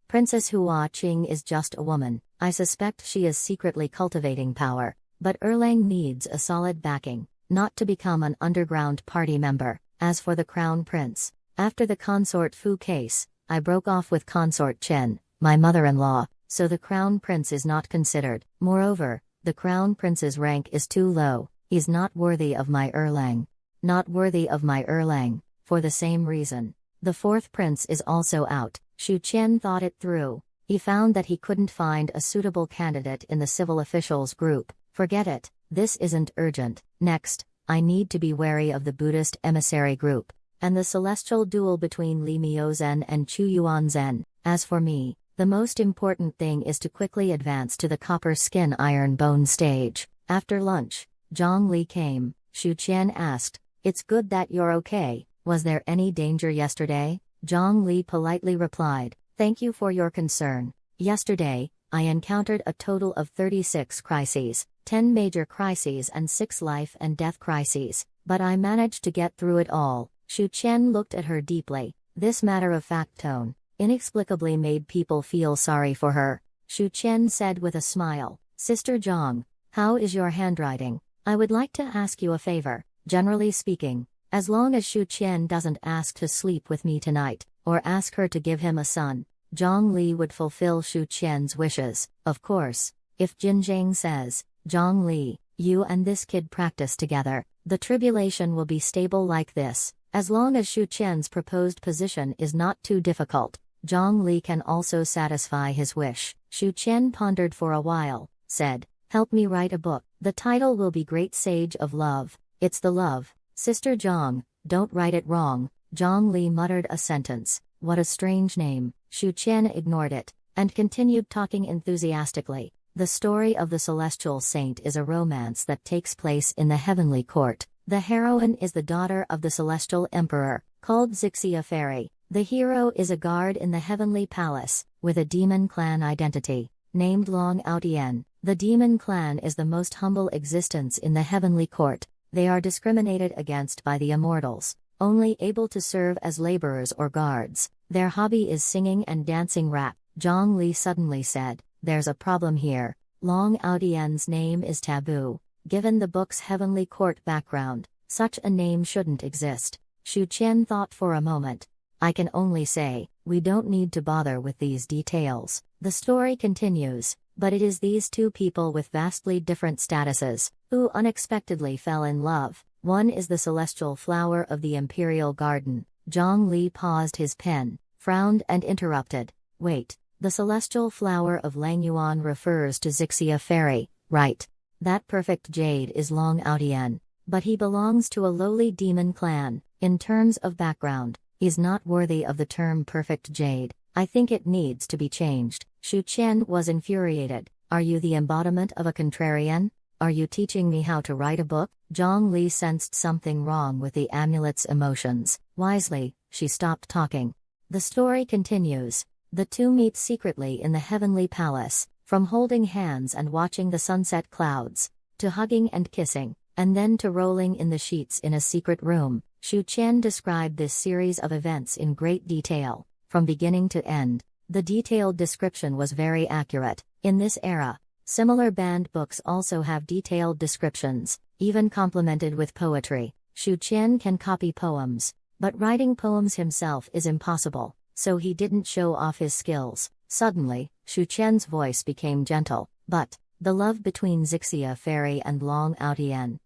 [SPEAKER 1] Princess Hua Qing is just a woman. I suspect she is secretly cultivating power. But Erlang needs a solid backing, not to become an underground party member. As for the crown prince, after the consort Fu case, I broke off with consort Chen, my mother-in-law, so the crown prince is not considered. Moreover, the crown prince's rank is too low. He's not worthy of my Erlang. Not worthy of my Erlang, for the same reason. The fourth prince is also out. Shu Qian thought it through. He found that he couldn't find a suitable candidate in the civil officials group. Forget it, this isn't urgent. Next, I need to be wary of the Buddhist emissary group, and the celestial duel between Li Miozhen and Chu Yuanzhen. As for me, the most important thing is to quickly advance to the copper skin iron bone stage. After lunch, Zhang Li came. Shu Qian asked, "It's good that you're okay. Was there any danger yesterday?" Zhang Li politely replied, "Thank you for your concern. Yesterday, I encountered a total of 36 crises, 10 major crises and 6 life and death crises, but I managed to get through it all." Shu Qian looked at her deeply. This matter-of-fact tone inexplicably made people feel sorry for her. Shu Qian said with a smile, "Sister Zhang, how is your handwriting? I would like to ask you a favor. Generally speaking, as long as Shu Qian doesn't ask to sleep with me tonight, or ask her to give him a son, Zhang Li would fulfill Shu Qian's wishes. Of course, if Jinjiang says, 'Zhang Li, you and this kid practice together, the tribulation will be stable like this,' as long as Shu Qian's proposed position is not too difficult, Zhang Li can also satisfy his wish." Shu Qian pondered for a while, said, "Help me write a book. The title will be Great Sage of Love. It's the love. Sister Zhang, don't write it wrong." Zhang Li muttered a sentence. What a strange name. Shu Qian ignored it, and continued talking enthusiastically. The story of the celestial saint is a romance that takes place in the heavenly court. The heroine is the daughter of the celestial emperor, called Zixia Fairy. The hero is a guard in the heavenly palace, with a demon clan identity, named Long Outien. The demon clan is the most humble existence in the heavenly court. They are discriminated against by the immortals, only able to serve as laborers or guards. Their hobby is singing and dancing rap. Zhang Li suddenly said, "There's a problem here. Long Oudien's name is taboo. Given the book's heavenly court background, such a name shouldn't exist." Shu Qian thought for a moment. "I can only say, we don't need to bother with these details." The story continues, but it is these two people with vastly different statuses, who unexpectedly fell in love. One is the celestial flower of the imperial garden. Zhang Li paused his pen, frowned and interrupted. "Wait, the celestial flower of Langyuan refers to Zixia Fairy, right? That perfect jade is Long Outien, but he belongs to a lowly demon clan. In terms of background, he's not worthy of the term perfect jade. I think it needs to be changed." Shu Qian was infuriated. "Are you the embodiment of a contrarian? Are you teaching me how to write a book?" Zhang Li sensed something wrong with the amulet's emotions. Wisely, she stopped talking. The story continues. The two meet secretly in the heavenly palace, from holding hands and watching the sunset clouds, to hugging and kissing, and then to rolling in the sheets in a secret room. Shu Qian described this series of events in great detail, from beginning to end. The detailed description was very accurate. In this era, similar banned books also have detailed descriptions, even complemented with poetry. Shu Qian can copy poems, but writing poems himself is impossible, so he didn't show off his skills. Suddenly, Shu Qian's voice became gentle. "But, the love between Zixia Fairy and Long Outien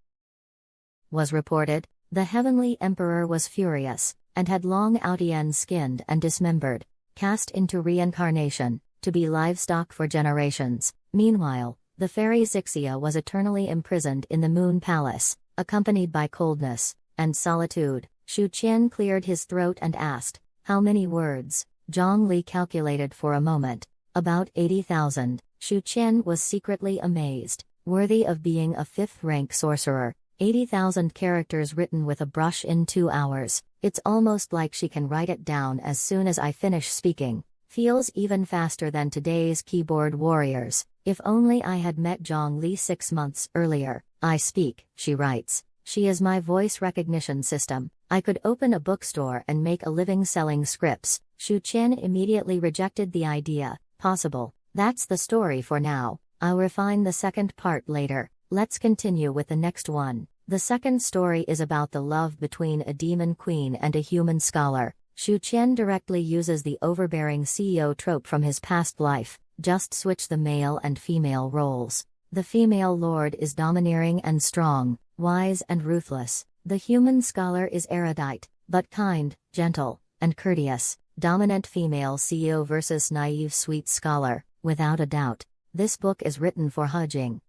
[SPEAKER 1] was reported. The heavenly emperor was furious, and had Long Outien skinned and dismembered, cast into reincarnation, to be livestock for generations. Meanwhile, the fairy Zixia was eternally imprisoned in the Moon Palace, accompanied by coldness and solitude." Shu Qian cleared his throat and asked, "How many words?" Zhang Li calculated for a moment. "About 80,000. Shu Qian was secretly amazed. Worthy of being a fifth-rank sorcerer. 80,000 characters written with a brush in 2 hours. It's almost like she can write it down as soon as I finish speaking. Feels even faster than today's keyboard warriors. If only I had met Zhang Li 6 months earlier. I speak," she writes. "She is my voice recognition system. I could open a bookstore and make a living selling scripts. Shu Qian immediately rejected the idea. Possible. That's the story for now. I'll refine the second part later. Let's continue with the next one. The second story is about the love between a demon queen and a human scholar. Shu Qian directly uses the overbearing CEO trope from his past life, just switch the male and female roles. The female lord is domineering and strong, wise and ruthless. The human scholar is erudite, but kind, gentle, and courteous. Dominant female CEO versus naive sweet scholar, without a doubt. This book is written for Hejing.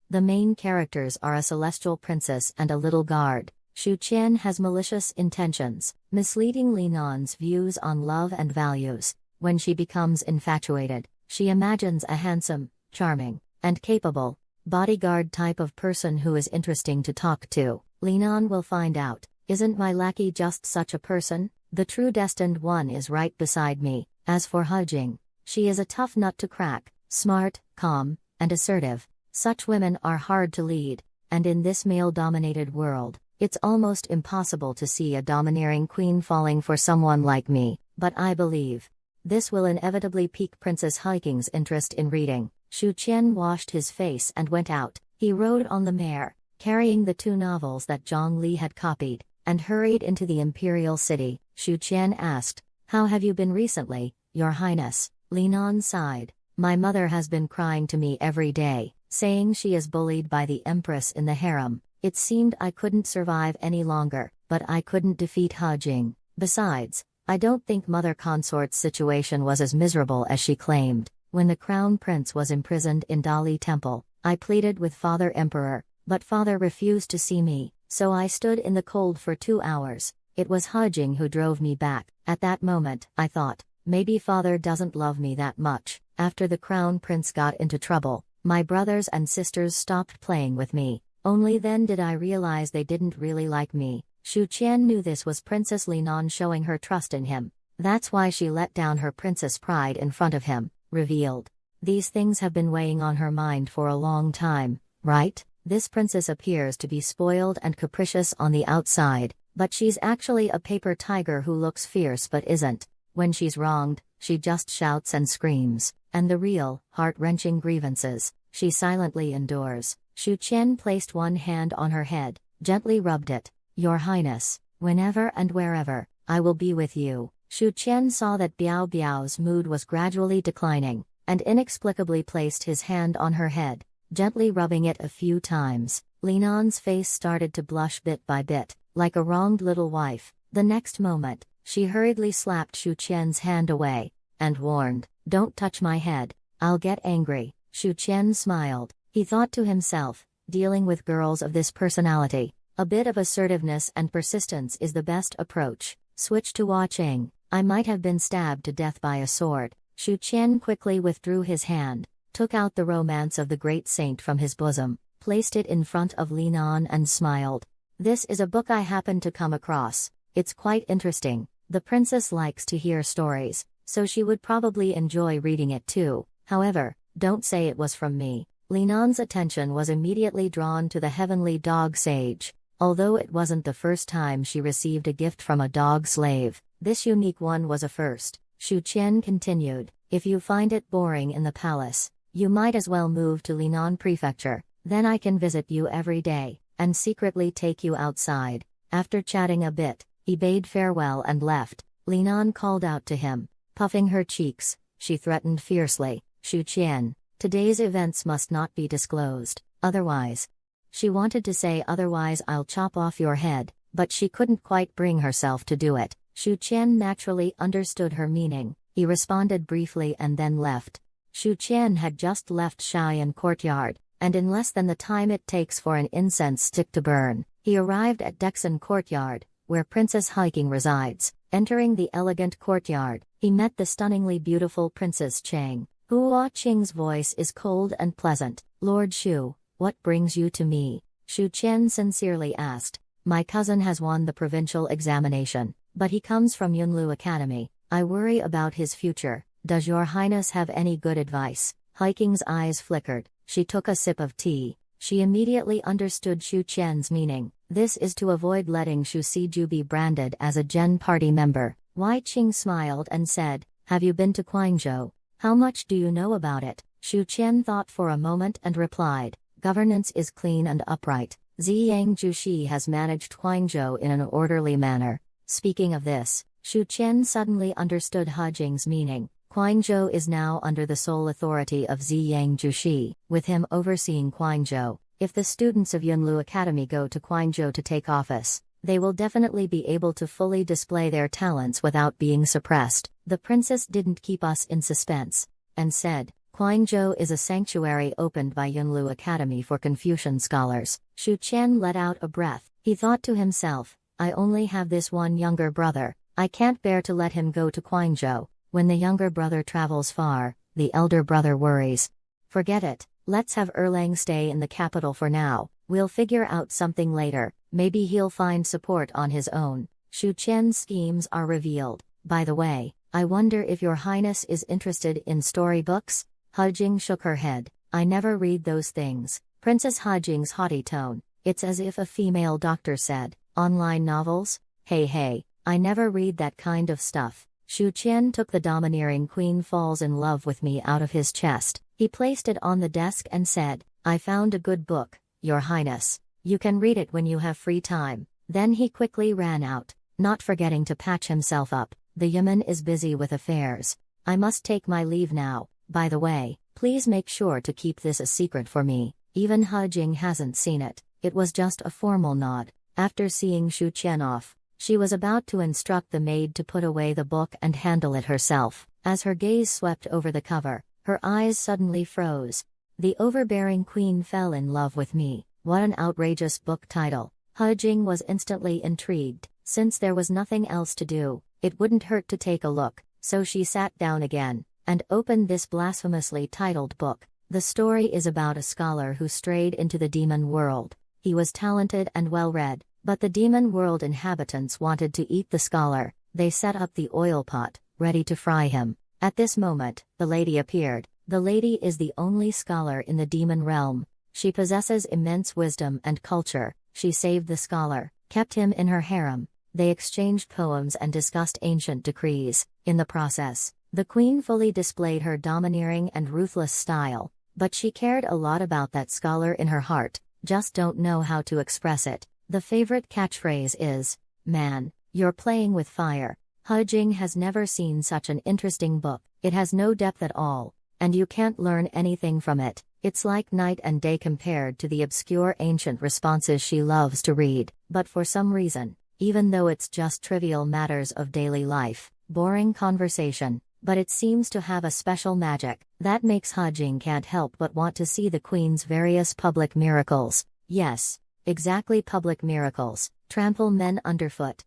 [SPEAKER 1] The main characters are a celestial princess and a little guard. Shu Qian has malicious intentions, misleading Li Nan's views on love and values. When she becomes infatuated, she imagines a handsome, charming, and capable bodyguard type of person who is interesting to talk to. Li Nan will find out, isn't my lackey just such a person? The true destined one is right beside me. As for Hejing, she is a tough nut to crack, smart, calm, and assertive. Such women are hard to lead, and in this male-dominated world, it's almost impossible to see a domineering queen falling for someone like me, but I believe this will inevitably pique Princess Hejing's interest in reading. Shu Qian washed his face and went out. He rode on the mare, carrying the 2 novels that Zhang Li had copied, and hurried into the imperial city. Shu Qian asked, "How have you been recently, Your Highness?" Li Nan sighed. "My mother has been crying to me every day, saying she is bullied by the empress in the harem. It seemed I couldn't survive any longer, but I couldn't defeat Hejing. Besides, I don't think Mother Consort's situation was as miserable as she claimed. When the crown prince was imprisoned in Dali Temple, I pleaded with Father Emperor, but Father refused to see me, so I stood in the cold for 2 hours. It was Hejing who drove me back. At that moment, I thought, maybe Father doesn't love me that much." After the crown prince got into trouble, my brothers and sisters stopped playing with me. Only then did I realize they didn't really like me. Shu Qian knew this was Princess Li Nan showing her trust in him. That's why she let down her princess pride in front of him, revealed. These things have been weighing on her mind for a long time, right? This princess appears to be spoiled and capricious on the outside, but she's actually a paper tiger who looks fierce but isn't. When she's wronged, she just shouts and screams, and the real, heart-wrenching grievances, she silently endures. Shu Qian placed one hand on her head, gently rubbed it. "Your Highness, whenever and wherever, I will be with you." Shu Qian saw that Biao Biao's mood was gradually declining, and inexplicably placed his hand on her head, gently rubbing it a few times. Li Nan's face started to blush bit by bit, like a wronged little wife. The next moment, she hurriedly slapped Shu Qian's hand away, and warned, "Don't touch my head, I'll get angry." Shu Qian smiled. He thought to himself, dealing with girls of this personality, a bit of assertiveness and persistence is the best approach. Switch to watching. I might have been stabbed to death by a sword. Shu Qian quickly withdrew his hand, took out the Romance of the Great Saint from his bosom, placed it in front of Li Nan and smiled. "This is a book I happened to come across. It's quite interesting. The princess likes to hear stories, so she would probably enjoy reading it too. However, don't say it was from me." Li Nan's attention was immediately drawn to the heavenly dog sage. Although it wasn't the first time she received a gift from a dog slave, this unique one was a first. Shu Qian continued, "If you find it boring in the palace, you might as well move to Linan Prefecture, then I can visit you every day, and secretly take you outside." After chatting a bit, he bade farewell and left. Li Nan called out to him, puffing her cheeks. She threatened fiercely, "Shu Qian, today's events must not be disclosed, otherwise." She wanted to say "otherwise I'll chop off your head," but she couldn't quite bring herself to do it. Shu Qian naturally understood her meaning. He responded briefly and then left. Shu Qian had just left Shaoyan Courtyard, and in less than the time it takes for an incense stick to burn, he arrived at Dexon Courtyard, where Princess Hejing resides. Entering the elegant courtyard, he met the stunningly beautiful Princess Chang. Hua Qing's voice is cold and pleasant. "Lord Shu, what brings you to me?" Shu Qian sincerely asked. "My cousin has won the provincial examination, but he comes from Yunlu Academy. I worry about his future. Does your highness have any good advice?" Hejing's eyes flickered. She took a sip of tea. She immediately understood Shu Qian's meaning. This is to avoid letting Shu Siju be branded as a Gen Party member. Wei Qing smiled and said, "Have you been to Guangzhou? How much do you know about it?" Shu Qian thought for a moment and replied, "Governance is clean and upright. Ziyang Jushi has managed Guangzhou in an orderly manner." Speaking of this, Shu Qian suddenly understood He Jing's meaning. Guangzhou is now under the sole authority of Ziyang Jushi, with him overseeing Guangzhou. If the students of Yunlu Academy go to Guangzhou to take office, they will definitely be able to fully display their talents without being suppressed. The princess didn't keep us in suspense, and said, "Guangzhou is a sanctuary opened by Yunlu Academy for Confucian scholars." Shu Qian let out a breath. He thought to himself, "I only have this one younger brother. I can't bear to let him go to Guangzhou. When the younger brother travels far, the elder brother worries. Forget it, let's have Erlang stay in the capital for now. We'll figure out something later, maybe he'll find support on his own." Shu Qian's schemes are revealed. "By the way, I wonder if your highness is interested in storybooks?" He Jing shook her head. "I never read those things." Princess He Jing's haughty tone, it's as if a female doctor said, "Online novels? Hey, I never read that kind of stuff." Shu Qian took the domineering Queen Falls in Love with Me out of his chest. He placed it on the desk and said, "I found a good book, Your Highness. You can read it when you have free time." Then he quickly ran out, not forgetting to patch himself up. "The Yaman is busy with affairs. I must take my leave now. By the way, please make sure to keep this a secret for me." Even He Jing hasn't seen it. It was just a formal nod. After seeing Shu Qian off, she was about to instruct the maid to put away the book and handle it herself. As her gaze swept over the cover, her eyes suddenly froze. "The Overbearing Queen Fell in Love with Me." What an outrageous book title. He Jing was instantly intrigued. Since there was nothing else to do, it wouldn't hurt to take a look, so she sat down again, and opened this blasphemously titled book. The story is about a scholar who strayed into the demon world. He was talented and well-read, but the demon world inhabitants wanted to eat the scholar. They set up the oil pot, ready to fry him. At this moment, the lady appeared. The lady is the only scholar in the demon realm. She possesses immense wisdom and culture. She saved the scholar, kept him in her harem. They exchanged poems and discussed ancient decrees. In the process, the queen fully displayed her domineering and ruthless style. But she cared a lot about that scholar in her heart, just don't know how to express it. The favorite catchphrase is, "Man, you're playing with fire." He Jing has never seen such an interesting book. It has no depth at all, and you can't learn anything from it. It's like night and day compared to the obscure ancient responses she loves to read. But for some reason, even though it's just trivial matters of daily life, boring conversation, but it seems to have a special magic that makes He Jing can't help but want to see the queen's various public miracles. Yes, exactly, public miracles. Trample men underfoot.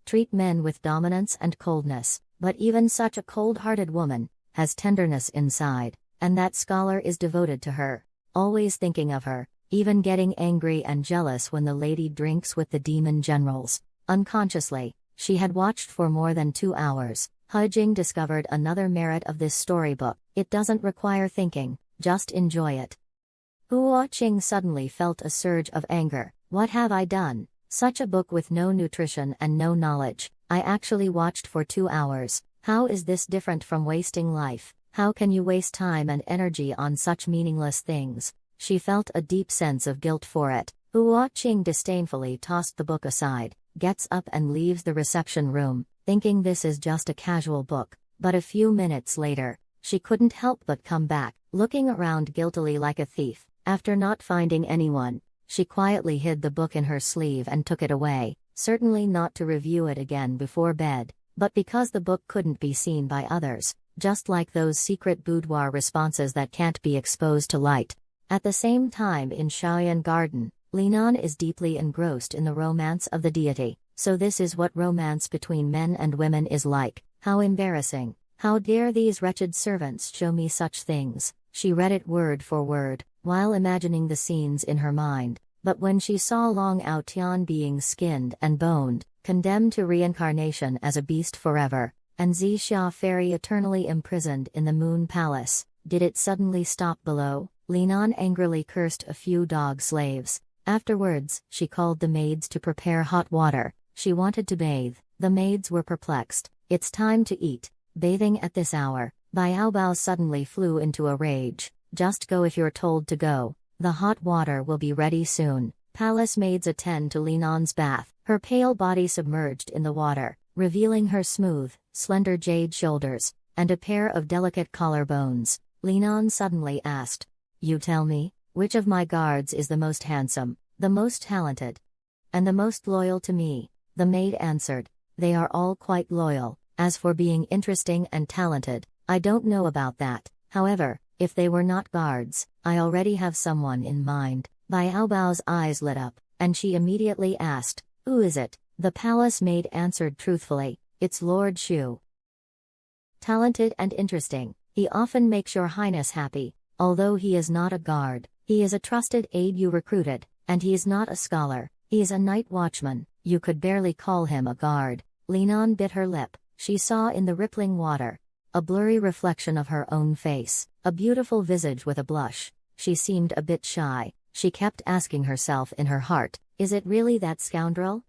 [SPEAKER 1] Treat men with dominance and coldness, but even such a cold-hearted woman has tenderness inside, and that scholar is devoted to her, always thinking of her, even getting angry and jealous when the lady drinks with the demon generals. Unconsciously, she had watched for more than 2 hours. He Jing discovered another merit of this storybook. It doesn't require thinking, just enjoy it. Huo Qing suddenly felt a surge of anger. What have I done? Such a book with no nutrition and no knowledge. I actually watched for 2 hours. How is this different from wasting life? How can you waste time and energy on such meaningless things? She felt a deep sense of guilt for it. Huo Qing disdainfully tossed the book aside, gets up and leaves the reception room, thinking this is just a casual book. But a few minutes later, she couldn't help but come back, looking around guiltily like a thief. After not finding anyone, she quietly hid the book in her sleeve and took it away, certainly not to review it again before bed, but because the book couldn't be seen by others, just like those secret boudoir responses that can't be exposed to light. At the same time, in Shaoyan Garden, Linan is deeply engrossed in the romance of the deity. So this is what romance between men and women is like. How embarrassing. How dare these wretched servants show me such things. She read it word for word, while imagining the scenes in her mind. But when she saw Long Aotian being skinned and boned, condemned to reincarnation as a beast forever, and Zixia Fairy eternally imprisoned in the Moon Palace, did it suddenly stop below? Linan angrily cursed a few dog slaves. Afterwards, she called the maids to prepare hot water. She wanted to bathe. The maids were perplexed. It's time to eat. Bathing at this hour. Biao Bao suddenly flew into a rage. Just go if you're told to go. The hot water will be ready soon. Palace maids attend to Linan's bath. Her pale body submerged in the water, revealing her smooth, slender jade shoulders, and a pair of delicate collarbones. Linan suddenly asked, "You tell me, which of my guards is the most handsome, the most talented, and the most loyal to me?" The maid answered, "They are all quite loyal. As for being interesting and talented, I don't know about that. However, if they were not guards, I already have someone in mind." Biao Bao's eyes lit up, and she immediately asked, "Who is it?" The palace maid answered truthfully, "It's Lord Shu. Talented and interesting, he often makes your highness happy. Although he is not a guard, he is a trusted aide you recruited, and he is not a scholar, he is a night watchman. You could barely call him a guard." Linan bit her lip. She saw in the rippling water a blurry reflection of her own face, a beautiful visage with a blush. She seemed a bit shy. She kept asking herself in her heart, "Is it really that scoundrel?"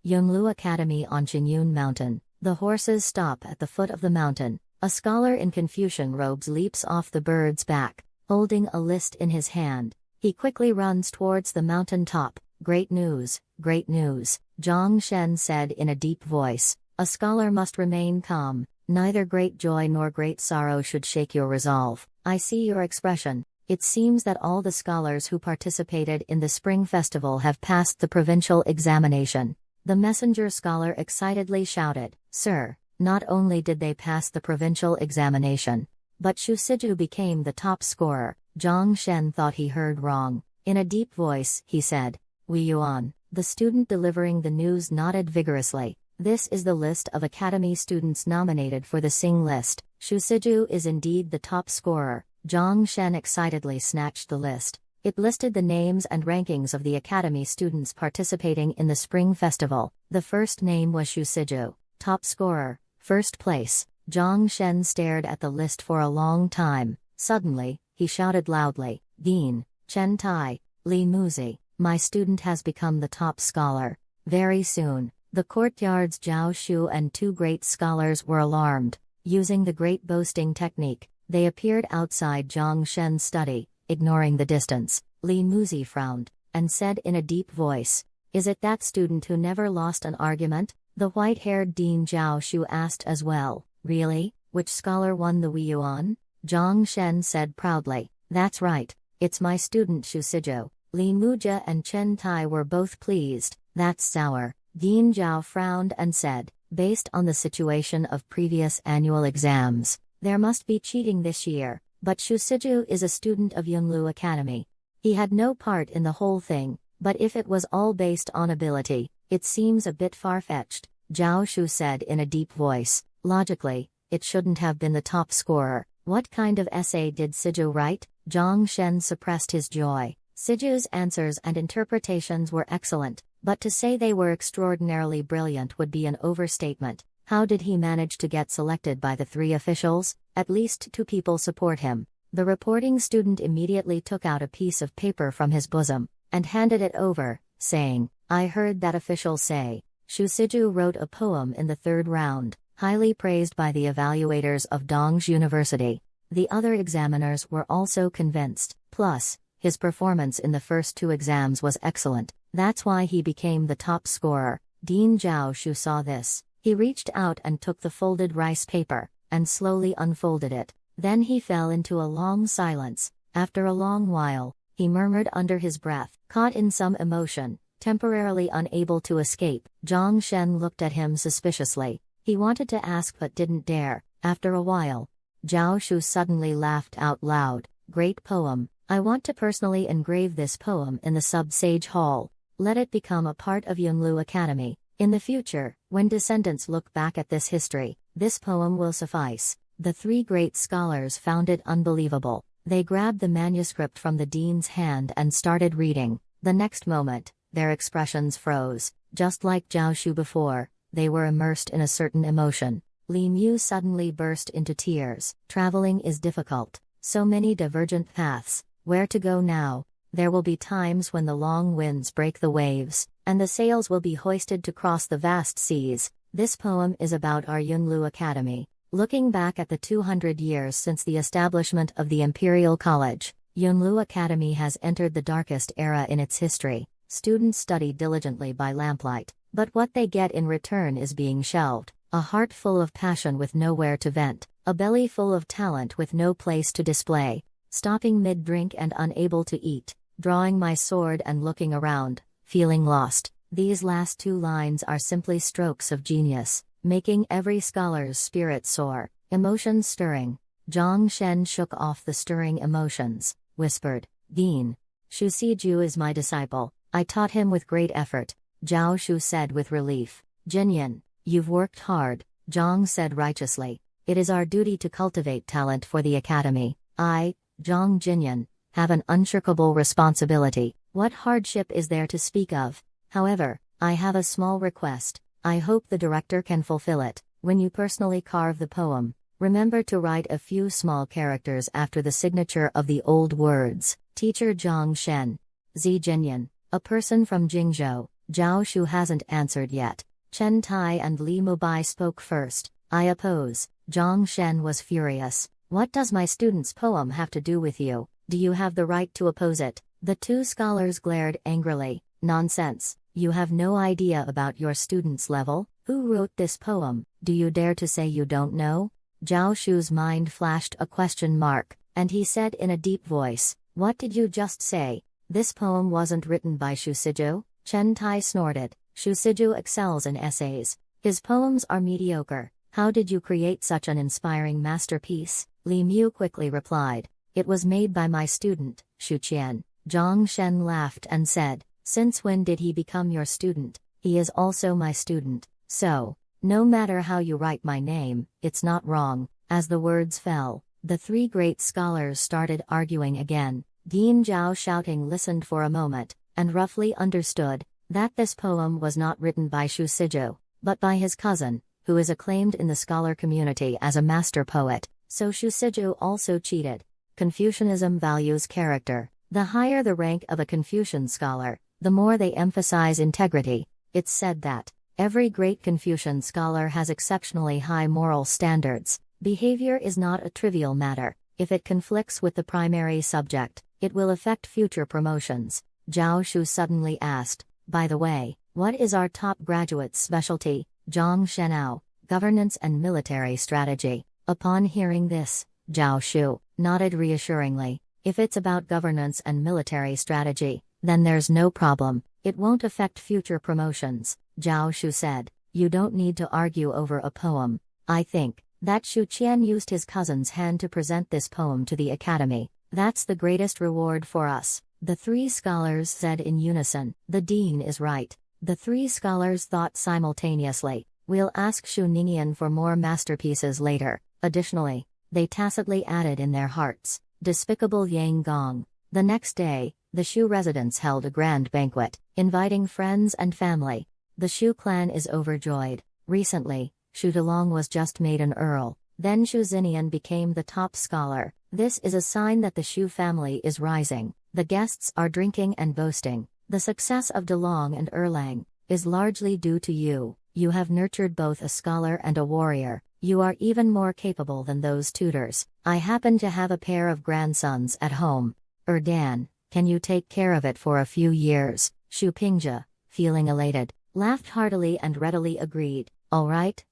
[SPEAKER 1] Yonglu Academy on Qinyun Mountain. The horses stop at the foot of the mountain. A scholar in Confucian robes leaps off the bird's back, holding a list in his hand. He quickly runs towards the mountain top. "Great news, great news," Zhang Shen said in a deep voice. "A scholar must remain calm. Neither great joy nor great sorrow should shake your resolve. I see your expression. It seems that all the scholars who participated in the Spring Festival have passed the provincial examination." The messenger scholar excitedly shouted, "Sir, not only did they pass the provincial examination, but Shu Siju became the top scorer." Zhang Shen thought he heard wrong. In a deep voice, he said, "Wei Yuan." The student delivering the news nodded vigorously. "This is the list of academy students nominated for the Sing list. Shu Siju is indeed the top scorer." Zhang Shen excitedly snatched the list. It listed the names and rankings of the academy students participating in the Spring Festival. The first name was Shu Siju, top scorer, first place. Zhang Shen stared at the list for a long time. Suddenly, he shouted loudly, "Dean, Chen Tai, Li Muzi, my student has become the top scholar." Very soon, the courtyard's Zhao Shu and two great scholars were alarmed. Using the great boasting technique, they appeared outside Zhang Shen's study. Ignoring the distance, Li Muzi frowned, and said in a deep voice, "Is it that student who never lost an argument?" The white-haired Dean Zhao Shu asked as well, "Really? Which scholar won the Wei Yuan?" Zhang Shen said proudly, "That's right, it's my student Shu Siju." Li Mujia and Chen Tai were both pleased. "That's sour." Dean Zhao frowned and said, "Based on the situation of previous annual exams, there must be cheating this year. But Shu Siju is a student of Yunlu Academy. He had no part in the whole thing, but if it was all based on ability, it seems a bit far-fetched." Zhao Shu said in a deep voice, "Logically, it shouldn't have been the top scorer." "What kind of essay did Siju write?" Zhang Shen suppressed his joy. Siju's answers and interpretations were excellent, but to say they were extraordinarily brilliant would be an overstatement. How did he manage to get selected by the three officials? At least two people support him. The reporting student immediately took out a piece of paper from his bosom. and handed it over, saying, "I heard that officials say." Xu Siju wrote a poem in the third round, highly praised by the evaluators of Dong's University. The other examiners were also convinced, plus, his performance in the first two exams was excellent. That's why he became the top scorer. Dean Zhao Shu saw this. He reached out and took the folded rice paper, and slowly unfolded it. Then he fell into a long silence. After a long while, he murmured under his breath, caught in some emotion, temporarily unable to escape. Zhang Shen looked at him suspiciously. He wanted to ask but didn't dare. After a while, Zhao Shu suddenly laughed out loud. "Great poem. I want to personally engrave this poem in the Sub-Sage Hall. Let it become a part of Yunlu Academy. In the future, when descendants look back at this history, this poem will suffice." The three great scholars found it unbelievable. They grabbed the manuscript from the dean's hand and started reading. The next moment, their expressions froze. Just like Zhao Shu before, they were immersed in a certain emotion. Li Mu suddenly burst into tears. Traveling is difficult. So many divergent paths. Where to go now? There will be times when the long winds break the waves, and the sails will be hoisted to cross the vast seas. This poem is about our Yunlu Academy. Looking back at the 200 years since the establishment of the Imperial College, Yunlu Academy has entered the darkest era in its history. Students study diligently by lamplight, but what they get in return is being shelved. A heart full of passion with nowhere to vent, a belly full of talent with no place to display. Stopping mid-drink and unable to eat, drawing my sword and looking around, feeling lost. These last two lines are simply strokes of genius, making every scholar's spirit soar. Emotions stirring. Zhang Shen shook off the stirring emotions, whispered, "Dean, Xu Siju is my disciple. I taught him with great effort." Zhao Shu said with relief. "Jinyan, you've worked hard," Zhang said righteously. "It is our duty to cultivate talent for the academy. I, Zhang Jinyan, have an unshirkable responsibility. What hardship is there to speak of? However, I have a small request. I hope the director can fulfill it. When you personally carve the poem, remember to write a few small characters after the signature of the old words. Teacher Zhang Shen. Zi Jinyan, a person from Jingzhou." Zhao Shu hasn't answered yet. Chen Tai and Li Mubai spoke first. "I oppose." Zhang Shen was furious. "What does my student's poem have to do with you? Do you have the right to oppose it?" The two scholars glared angrily. "Nonsense. You have no idea about your student's level? Who wrote this poem? Do you dare to say you don't know?" Zhao Shu's mind flashed a question mark, and he said in a deep voice, "What did you just say? This poem wasn't written by Xu Siju?" Chen Tai snorted. "Xu Siju excels in essays. His poems are mediocre. How did you create such an inspiring masterpiece?" Li Mu quickly replied, "It was made by my student, Xu Qian." Zhang Shen laughed and said, "Since when did he become your student?" "He is also my student. So, no matter how you write my name, it's not wrong." As the words fell, the three great scholars started arguing again. Dean Zhao shouting listened for a moment, and roughly understood that this poem was not written by Xu Siju, but by his cousin, who is acclaimed in the scholar community as a master poet. So Xu Siju also cheated. Confucianism values character. The higher the rank of a Confucian scholar, the more they emphasize integrity. It's said that every great Confucian scholar has exceptionally high moral standards. Behavior is not a trivial matter. If it conflicts with the primary subject, it will affect future promotions. Zhao Shu suddenly asked, "By the way, what is our top graduate's specialty?" Zhang Shenao, governance and military strategy. Upon hearing this, Zhao Shu nodded reassuringly. If it's about governance and military strategy, then there's no problem. It won't affect future promotions. Zhao Shu said, "You don't need to argue over a poem. I think that Xu Qian used his cousin's hand to present this poem to the academy. That's the greatest reward for us." The three scholars said in unison, "The dean is right." The three scholars thought simultaneously, "We'll ask Xu Ningyan for more masterpieces later." Additionally, they tacitly added in their hearts, "Despicable Yang Gong." The next day, the Xu residents held a grand banquet, inviting friends and family. The Xu clan is overjoyed. Recently, Xu Delong was just made an earl. Then Shu Xinian became the top scholar. This is a sign that the Shu family is rising. The guests are drinking and boasting. The success of DeLong and Erlang is largely due to you. You have nurtured both a scholar and a warrior. You are even more capable than those tutors. I happen to have a pair of grandsons at home. Dan, can you take care of it for a few years? Shu Pingzhe, feeling elated, laughed heartily and readily agreed. All right,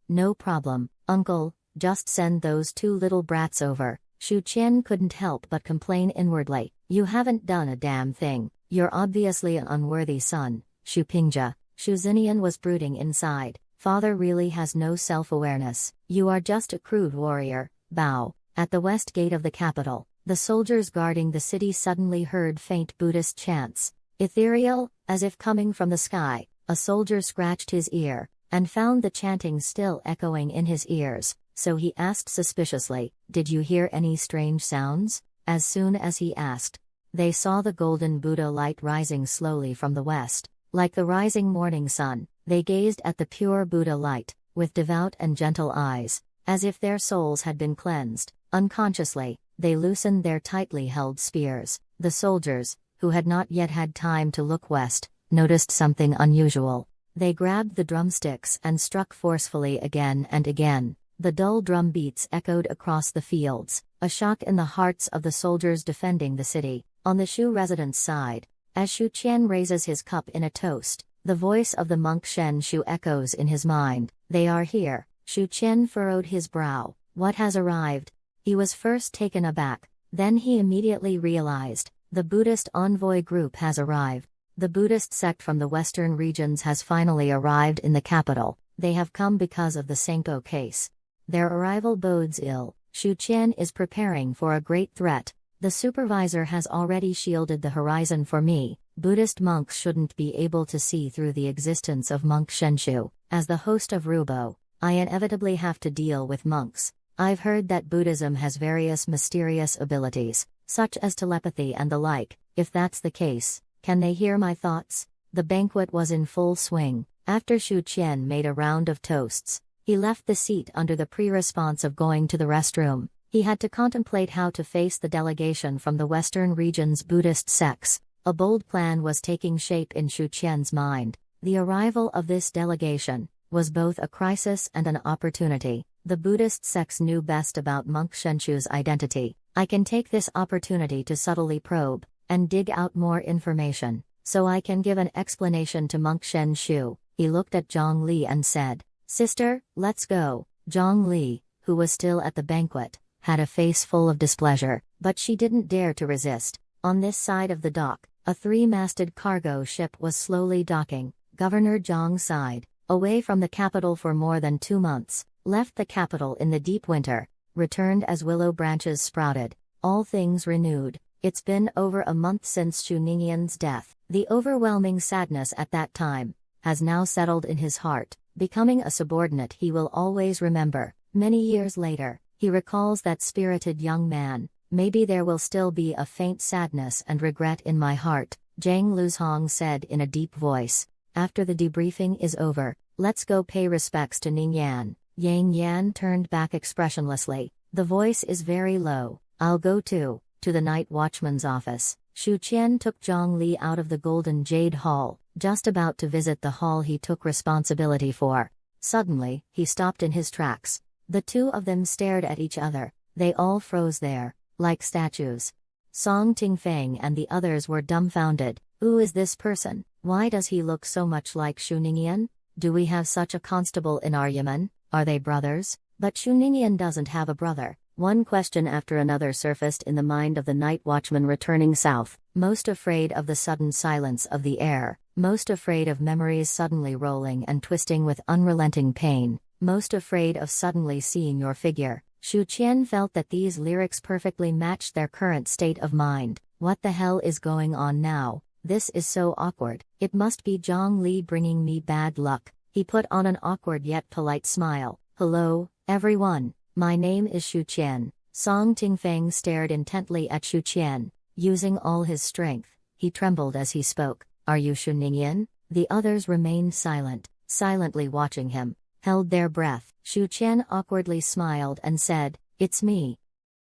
[SPEAKER 1] no problem, uncle, just send those two little brats over. Shu Qian couldn't help but complain inwardly. You haven't done a damn thing. You're obviously an unworthy son, Shu Pingzhe. Shu Xinian was brooding inside. Father really has no self-awareness. You are just a crude warrior. Bow. At the west gate of the capital, the soldiers guarding the city suddenly heard faint Buddhist chants. Ethereal, as if coming from the sky. A soldier scratched his ear, and found the chanting still echoing in his ears, so he asked suspiciously, "Did you hear any strange sounds?" As soon as he asked, they saw the golden Buddha light rising slowly from the west. Like the rising morning sun, they gazed at the pure Buddha light, with devout and gentle eyes, as if their souls had been cleansed. Unconsciously, they loosened their tightly held spears. The soldiers, who had not yet had time to look west, noticed something unusual. They grabbed the drumsticks and struck forcefully again and again. The dull drum beats echoed across the fields, a shock in the hearts of the soldiers defending the city. On the Shu residents' side, as Shu Qian raises his cup in a toast, the voice of the monk Shen Shu echoes in his mind. They are here. Shu Qian furrowed his brow. What has arrived? He was first taken aback, then he immediately realized, the Buddhist envoy group has arrived. The Buddhist sect from the western regions has finally arrived in the capital. They have come because of the Senko case. Their arrival bodes ill. Shu Qian is preparing for a great threat. The supervisor has already shielded the horizon for me. Buddhist monks shouldn't be able to see through the existence of monk Shenshu. As the host of Rubo, I inevitably have to deal with monks. I've heard that Buddhism has various mysterious abilities, such as telepathy and the like. If that's the case, can they hear my thoughts? The banquet was in full swing. After Shu Qian made a round of toasts, he left the seat under the pre-response of going to the restroom. He had to contemplate how to face the delegation from the western region's Buddhist sects. A bold plan was taking shape in Shu Qian's mind. The arrival of this delegation was both a crisis and an opportunity. The Buddhist sects knew best about monk Shenshu's identity. I can take this opportunity to subtly probe and dig out more information, so I can give an explanation to monk Shenshu. He looked at Zhang Li and said, "Sister, let's go." Zhang Li, who was still at the banquet, had a face full of displeasure, but she didn't dare to resist. On this side of the dock, a three-masted cargo ship was slowly docking. Governor Zhang sighed. Away from the capital for more than 2 months, left the capital in the deep winter, returned as willow branches sprouted, all things renewed. It's been over a month since Shu Ningyan's death. The overwhelming sadness at that time has now settled in his heart, becoming a subordinate he will always remember. Many years later, he recalls that spirited young man. Maybe there will still be a faint sadness and regret in my heart, Zhang Luzhong said in a deep voice. After the debriefing is over, let's go pay respects to Ningyan. Yang Yan turned back expressionlessly. The voice is very low. I'll go too. To the night watchman's office, Shu Qian took Zhang Li out of the Golden Jade Hall, just about to visit the hall he took responsibility for. Suddenly, he stopped in his tracks. The two of them stared at each other. They all froze there, like statues. Song Tingfeng and the others were dumbfounded. Who is this person? Why does he look so much like Shu Ningyan? Do we have such a constable in our Yamen? Are they brothers? But Shu Ningyan doesn't have a brother. One question after another surfaced in the mind of the night watchman returning south, most afraid of the sudden silence of the air, most afraid of memories suddenly rolling and twisting with unrelenting pain, most afraid of suddenly seeing your figure. Shu Qian felt that these lyrics perfectly matched their current state of mind. What the hell is going on now? This is so awkward. It must be Zhang Li bringing me bad luck. He put on an awkward yet polite smile. Hello, everyone. My name is Shu Qian. Song Tingfeng stared intently at Shu Qian. Using all his strength, he trembled as he spoke. Are you Shu Ningyan? The others remained silent, silently watching him. held their breath. Shu Qian awkwardly smiled and said, "It's me."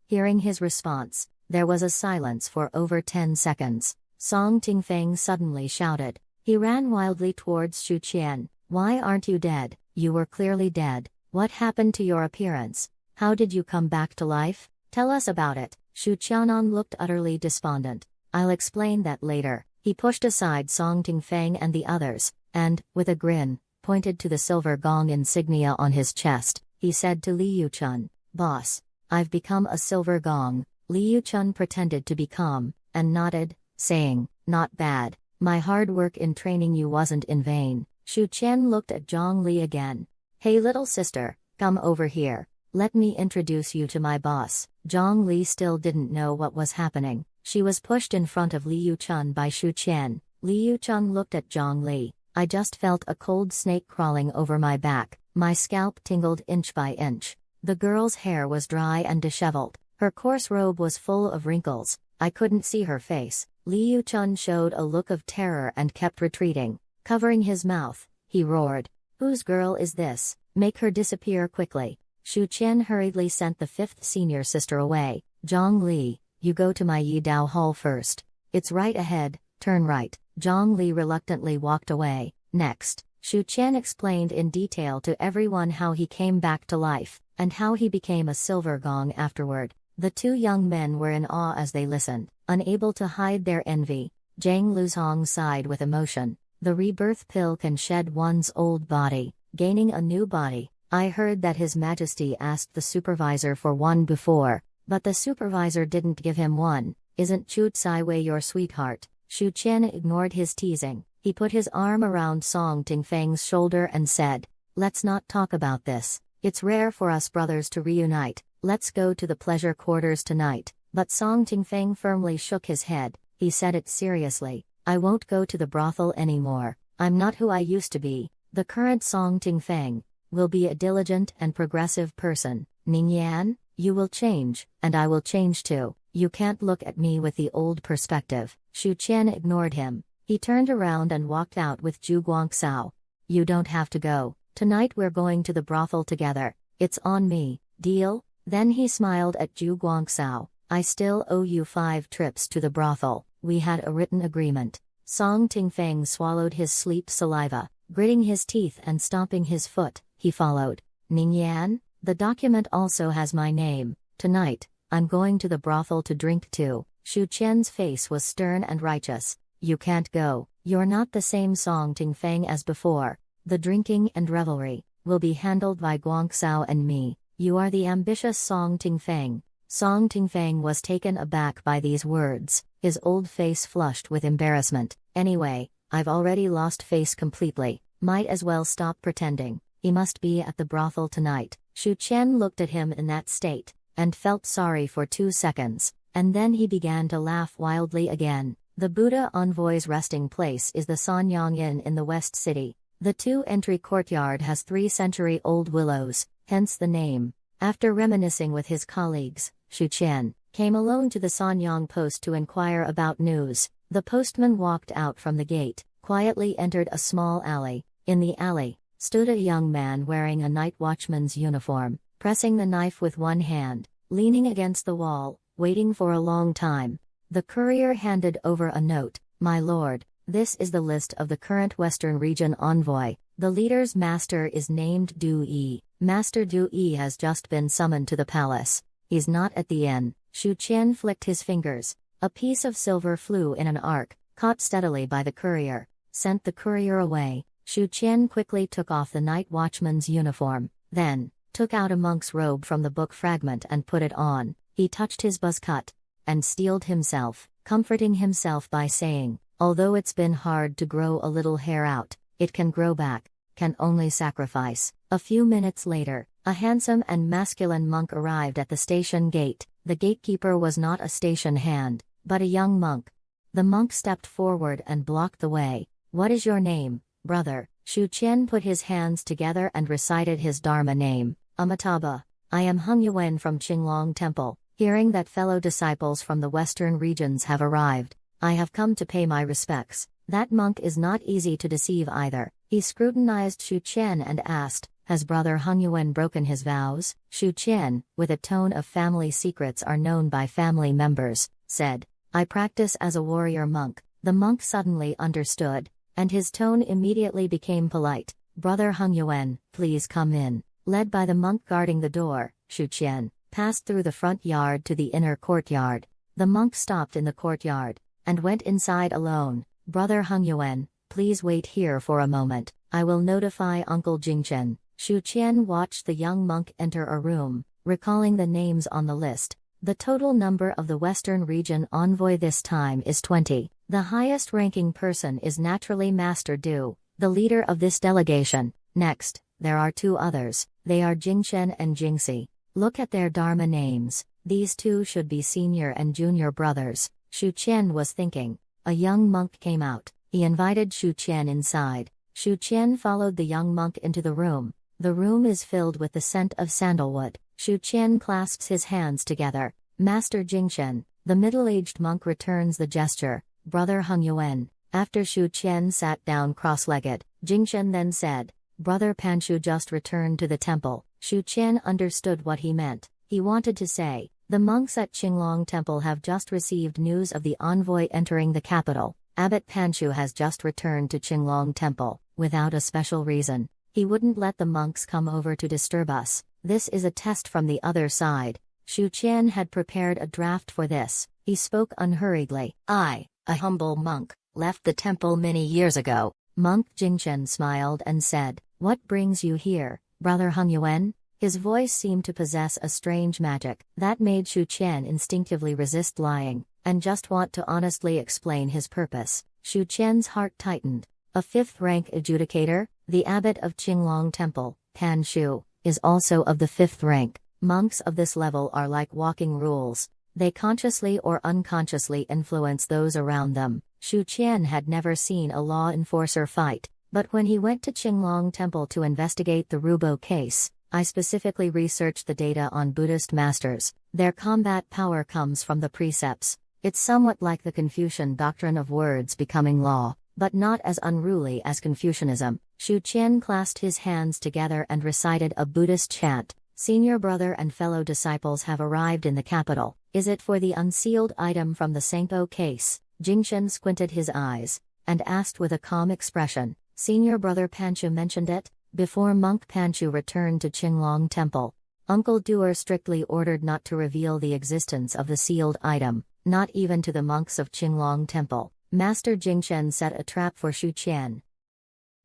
[SPEAKER 1] Hearing his response, there was a silence for over 10 seconds. Song Tingfeng suddenly shouted. He ran wildly towards Shu Qian. "Why aren't you dead? You were clearly dead. What happened to your appearance? How did you come back to life? Tell us about it." Shu Qianan looked utterly despondent. "I'll explain that later." He pushed aside Song Tingfeng and the others, and, with a grin, pointed to the silver gong insignia on his chest. He said to Li Yuchun, "Boss, I've become a silver gong." Li Yuchun pretended to be calm, and nodded, saying, "Not bad. My hard work in training you wasn't in vain." Shu Qian looked at Zhang Li again. "Hey little sister, come over here. Let me introduce you to my boss." Zhang Li still didn't know what was happening. She was pushed in front of Li Yuchun by Shu Qian. Li Yuchun looked at Zhang Li. "I just felt a cold snake crawling over my back. My scalp tingled inch by inch." The girl's hair was dry and disheveled. Her coarse robe was full of wrinkles. I couldn't see her face. Li Yuchun showed a look of terror and kept retreating. Covering his mouth, he roared, "Whose girl is this? Make her disappear quickly." Shu Qian hurriedly sent the fifth senior sister away. "Zhang Li, you go to my Yidao Hall first. It's right ahead, turn right." Zhang Li reluctantly walked away. Next, Shu Qian explained in detail to everyone how he came back to life, and how he became a silver gong afterward. The two young men were in awe as they listened, unable to hide their envy. Zhang Luzhong sighed with emotion. "The rebirth pill can shed one's old body, gaining a new body. I heard that His Majesty asked the supervisor for one before, but the supervisor didn't give him one. Isn't Chu Tsaiwei your sweetheart?" Shu Qian ignored his teasing. He put his arm around Song Tingfeng's shoulder and said, "Let's not talk about this. It's rare for us brothers to reunite. Let's go to the pleasure quarters tonight." But Song Tingfeng firmly shook his head. He said it seriously. "I won't go to the brothel anymore. I'm not who I used to be." The current Song Tingfeng will be a diligent and progressive person. "Ningyan, you will change, and I will change too. You can't look at me with the old perspective." Shu Qian ignored him. He turned around and walked out with Zhu Guangxao. "You don't have to go. Tonight we're going to the brothel together. It's on me. Deal?" Then he smiled at Zhu Guangxao. "I still owe you 5 trips to the brothel. We had a written agreement." Song Tingfeng swallowed his sleep saliva. Gritting his teeth and stomping his foot, he followed. "Ningyan, the document also has my name. Tonight, I'm going to the brothel to drink too." Shu Qian's face was stern and righteous. "You can't go. You're not the same Song Tingfeng as before. The drinking and revelry will be handled by Guangxao and me. You are the ambitious Song Tingfeng." Song Tingfeng was taken aback by these words. His old face flushed with embarrassment. "Anyway, I've already lost face completely. Might as well stop pretending." He must be at the brothel tonight. Shu Qian looked at him in that state, and felt sorry for 2 seconds, and then he began to laugh wildly again. The Buddha envoy's resting place is the Sanyang Inn in the West City. The 2-entry courtyard has 3-century-old willows, hence the name. After reminiscing with his colleagues, Shu Qian came alone to the Sanyang post to inquire about news. The postman walked out from the gate, quietly entered a small alley. In the alley stood a young man wearing a night watchman's uniform, pressing the knife with one hand, leaning against the wall, waiting for a long time. The courier handed over a note. "My lord, this is the list of the current Western region envoy. The leader's master is named Du Yi. Master Du Yi has just been summoned to the palace. He's not at the inn." Shu Qian flicked his fingers. A piece of silver flew in an arc, caught steadily by the courier, sent the courier away. Shu Qian quickly took off the night watchman's uniform, then took out a monk's robe from the book fragment and put it on. He touched his buzz cut and steeled himself, comforting himself by saying, "Although it's been hard to grow a little hair out, it can grow back, can only sacrifice." A few minutes later, a handsome and masculine monk arrived at the station gate. The gatekeeper was not a station hand, but a young monk. The monk stepped forward and blocked the way. "What is your name, brother?" Shu Qian put his hands together and recited his Dharma name. "Amitabha. I am Hung Yuan from Qinglong Temple. Hearing that fellow disciples from the western regions have arrived, I have come to pay my respects." That monk is not easy to deceive either. He scrutinized Shu Qian and asked, has Brother Hungyuan broken his vows? Shu Qian, with a tone of family secrets are known by family members, said, I practice as a warrior monk. The monk suddenly understood, and his tone immediately became polite. Brother Hungyuan, please come in. Led by the monk guarding the door, Shu Qian passed through the front yard to the inner courtyard. The monk stopped in the courtyard, and went inside alone. Brother Hungyuan, please wait here for a moment, I will notify Uncle Jingchen. Shu Qian watched the young monk enter a room, recalling the names on the list. The total number of the Western region envoy this time is 20. The highest ranking person is naturally Master Du, the leader of this delegation. Next, there are two others, they are Jingchen and Jingxi. Look at their Dharma names, these two should be senior and junior brothers. Shu Qian was thinking. A young monk came out, he invited Shu Qian inside. Shu Qian followed the young monk into the room. The room is filled with the scent of sandalwood. Shu Qian clasps his hands together. Master Jingchen, the middle-aged monk returns the gesture. Brother Hungyuan. After Shu Qian sat down cross-legged, Jingchen then said, Brother Panshu just returned to the temple. Shu Qian understood what he meant. He wanted to say, the monks at Qinglong Temple have just received news of the envoy entering the capital. Abbot Panshu has just returned to Qinglong Temple, without a special reason. He wouldn't let the monks come over to disturb us. This is a test from the other side. Shu Qian had prepared a draft for this. He spoke unhurriedly. I, a humble monk, left the temple many years ago. Monk Jingchen smiled and said, What brings you here, Brother Hungyuan? His voice seemed to possess a strange magic that made Shu Qian instinctively resist lying, and just want to honestly explain his purpose. Shu Qian's heart tightened. A 5th-rank adjudicator, the abbot of Qinglong Temple, Pan Shu, is also of the 5th rank. Monks of this level are like walking rules. They consciously or unconsciously influence those around them. Shu Qian had never seen a law enforcer fight, but when he went to Qinglong Temple to investigate the Rubo case, I specifically researched the data on Buddhist masters. Their combat power comes from the precepts. It's somewhat like the Confucian doctrine of words becoming law, but not as unruly as Confucianism. Shu Qian clasped his hands together and recited a Buddhist chant. Senior brother and fellow disciples have arrived in the capital. Is it for the unsealed item from the Sengpo case? Jingchen squinted his eyes, and asked with a calm expression, Senior brother Panshu mentioned it? Before monk Panshu returned to Qinglong Temple, Uncle Duer strictly ordered not to reveal the existence of the sealed item, not even to the monks of Qinglong Temple. Master Jingchen set a trap for Shu Qian.